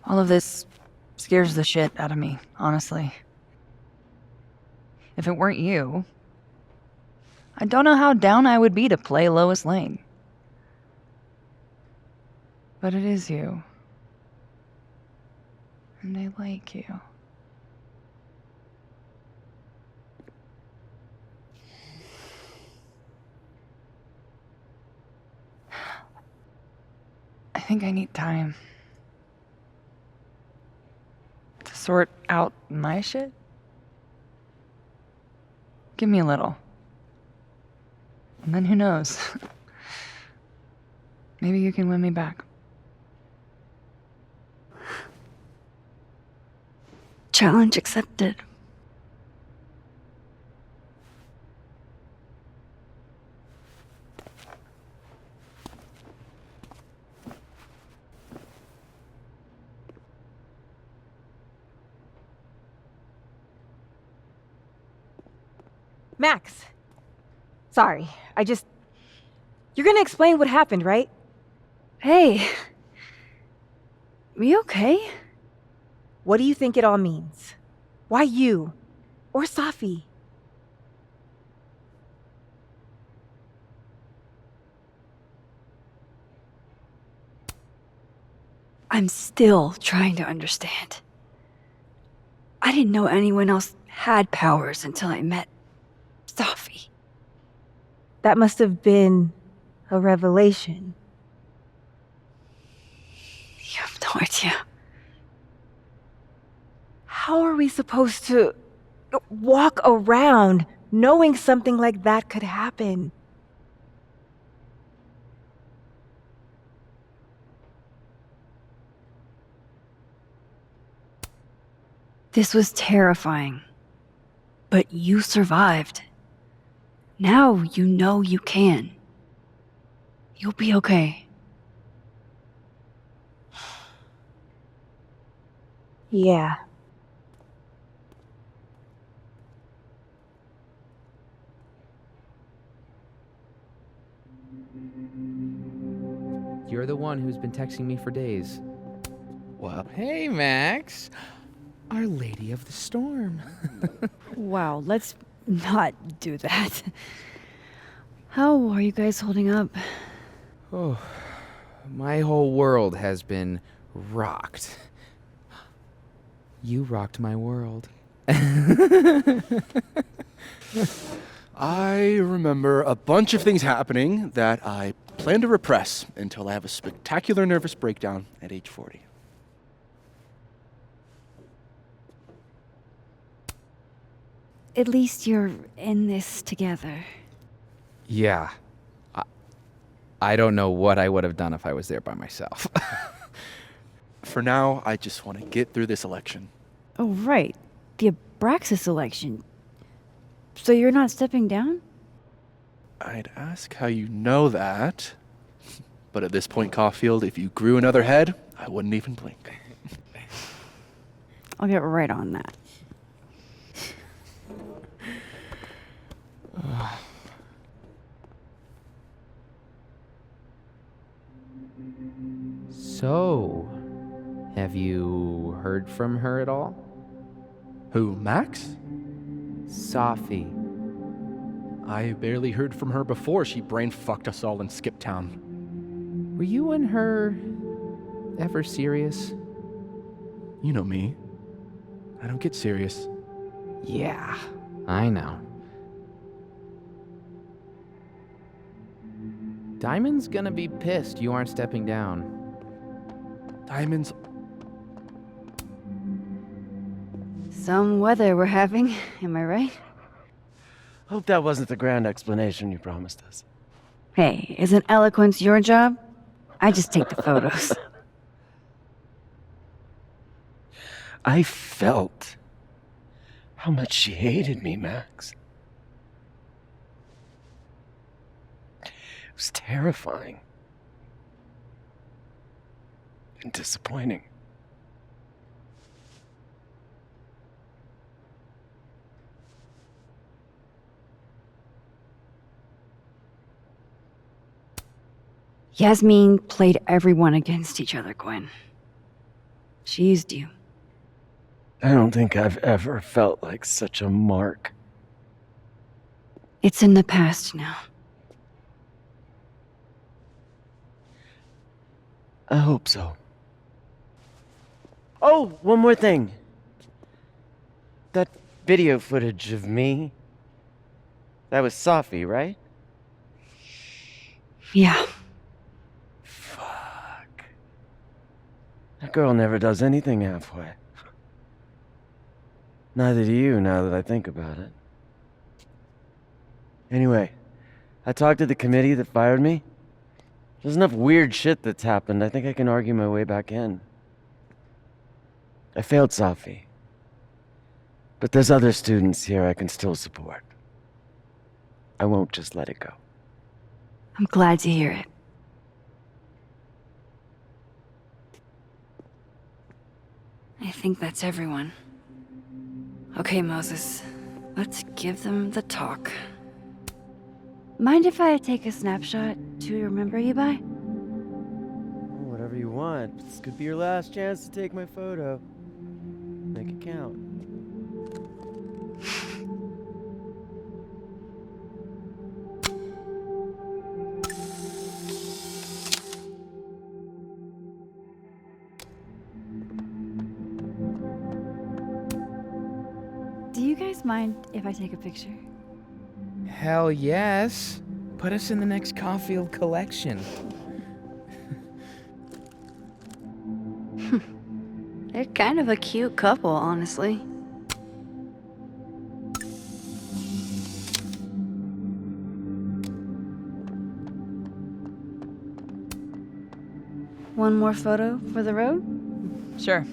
All of this scares the shit out of me, honestly. If it weren't you, I don't know how down I would be to play Lois Lane. But it is you. And I like you. I think I need time to sort out my shit. Give me a little. And then who knows? Maybe you can win me back. Challenge accepted. Max! Sorry, You're gonna explain what happened, right? Hey. We okay? What do you think it all means? Why you? Or Safi? I'm still trying to understand. I didn't know anyone else had powers until I met Safi. That must have been a revelation. You have no idea. How are we supposed to walk around knowing something like that could happen? This was terrifying. But you survived. Now you know you can. You'll be okay. Yeah. You're the one who's been texting me for days. Well, hey, Max. Our Lady of the Storm. Wow, let's not do that. How are you guys holding up? Oh, my whole world has been rocked. You rocked my world. I remember a bunch of things happening that I plan to repress until I have a spectacular nervous breakdown at age 40. At least you're in this together. Yeah. I don't know what I would have done if I was there by myself. For now, I just want to get through this election. Oh, right. The Abraxas election. So you're not stepping down? I'd ask how you know that. But at this point, Caulfield, if you grew another head, I wouldn't even blink. I'll get right on that. So, have you heard from her at all? Who, Max? Safi. I barely heard from her before she brain fucked us all in Skip Town. Were you and her ever serious? You know me. I don't get serious. Yeah, I know. Diamond's gonna be pissed you aren't stepping down. Diamond's... Some weather we're having, am I right? Hope that wasn't the grand explanation you promised us. Hey, isn't eloquence your job? I just take the photos. I felt how much she hated me, Max. It was terrifying. And disappointing. Yasmin played everyone against each other, Gwen. She used you. I don't think I've ever felt like such a mark. It's in the past now. I hope so. Oh, one more thing. That video footage of me, that was Safi, right? Yeah. Fuck. That girl never does anything halfway. Neither do you, now that I think about it. Anyway, I talked to the committee that fired me. There's enough weird shit that's happened. I think I can argue my way back in. I failed Safi. But there's other students here I can still support. I won't just let it go. I'm glad to hear it. I think that's everyone. Okay, Moses. Let's give them the talk. Mind if I take a snapshot to remember you by? Whatever you want. This could be your last chance to take my photo. Make it count. Do you guys mind if I take a picture? Hell yes. Put us in the next Caulfield collection. They're kind of a cute couple, honestly. One more photo for the road? Sure.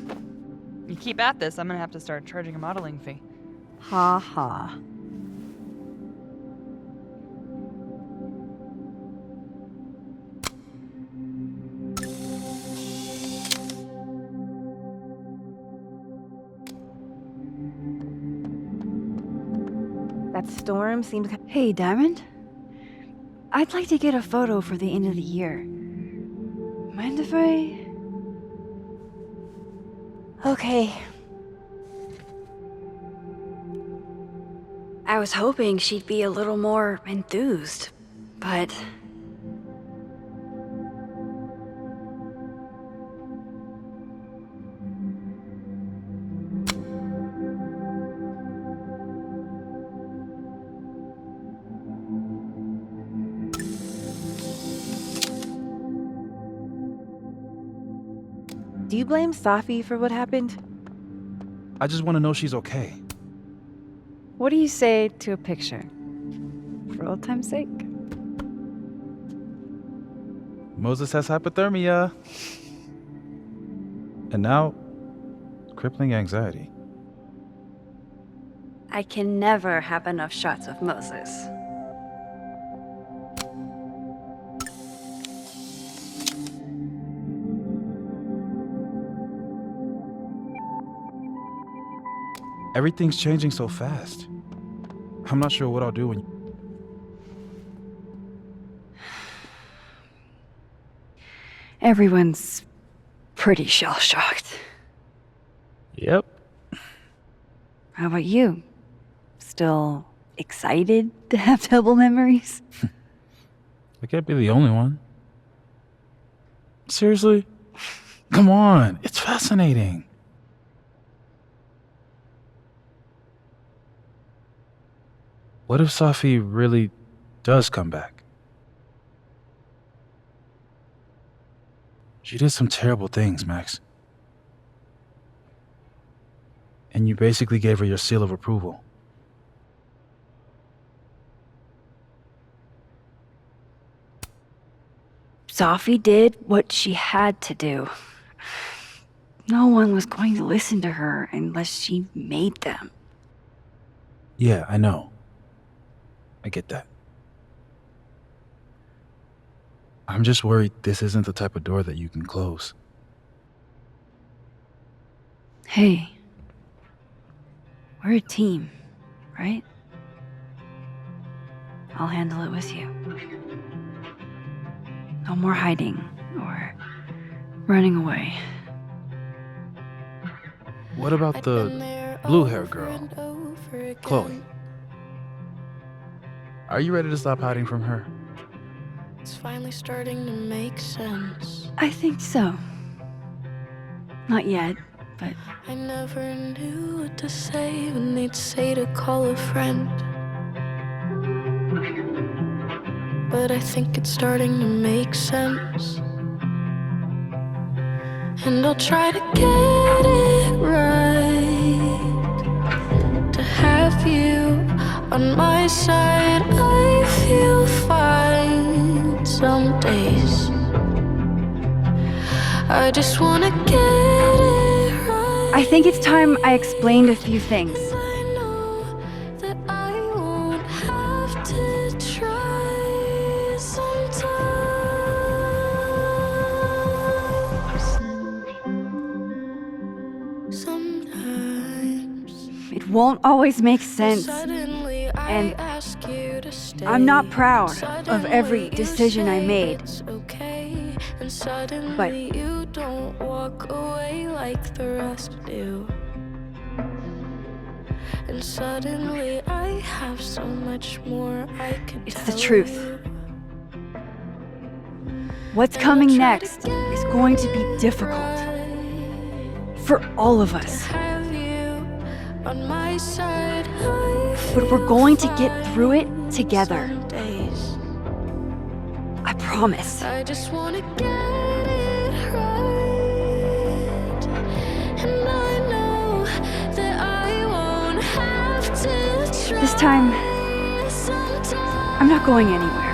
You keep at this, I'm gonna have to start charging a modeling fee. Ha ha. That storm seems... Hey, Diamond. I'd like to get a photo for the end of the year. Mind if I... Okay. I was hoping she'd be a little more enthused, but... Do you blame Safi for what happened? I just want to know she's okay. What do you say to a picture? For old time's sake? Moses has hypothermia. And now, crippling anxiety. I can never have enough shots of Moses. Everything's changing so fast. I'm not sure what I'll do when... Everyone's pretty shell-shocked. Yep. How about you? Still excited to have double memories? I can't be the only one. Seriously? Come on, it's fascinating. What if Safi really does come back? She did some terrible things, Max. And you basically gave her your seal of approval. Sophie did what she had to do. No one was going to listen to her unless she made them. Yeah, I know. I get that. I'm just worried this isn't the type of door that you can close. Hey, we're a team, right? I'll handle it with you. No more hiding or running away. What about the blue-haired girl, Chloe? Are you ready to stop hiding from her? It's finally starting to make sense. I think so. Not yet, but I never knew what to say when they'd say to call a friend. But I think it's starting to make sense. And I'll try to get it right. To have you on my side, I feel fine some days. I just wanna get it right. I think it's time I explained a few things. I know that I won't have to try sometimes. It won't always make sense. Suddenly I And ask you to stay. I'm not proud of Suddenly every you decision I say made. it's okay. And suddenly But you don't walk away like the rest do. And suddenly I have so much more I could it's tell the truth. you. What's coming next is going to be difficult. For all of us. Have you on my side, But we're going to get through it together. some days. I promise. I just wanna get it right. And I know that I won't have to try. This time, I'm not going anywhere.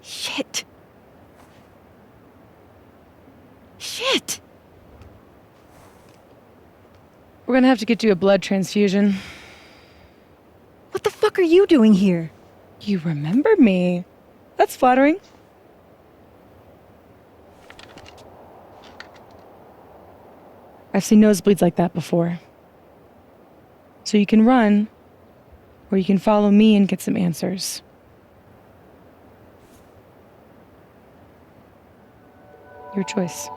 Shit. Shit. We're gonna have to get you a blood transfusion. What the fuck are you doing here? You remember me. That's flattering. I've seen nosebleeds like that before. So you can run, or you can follow me and get some answers. Your choice.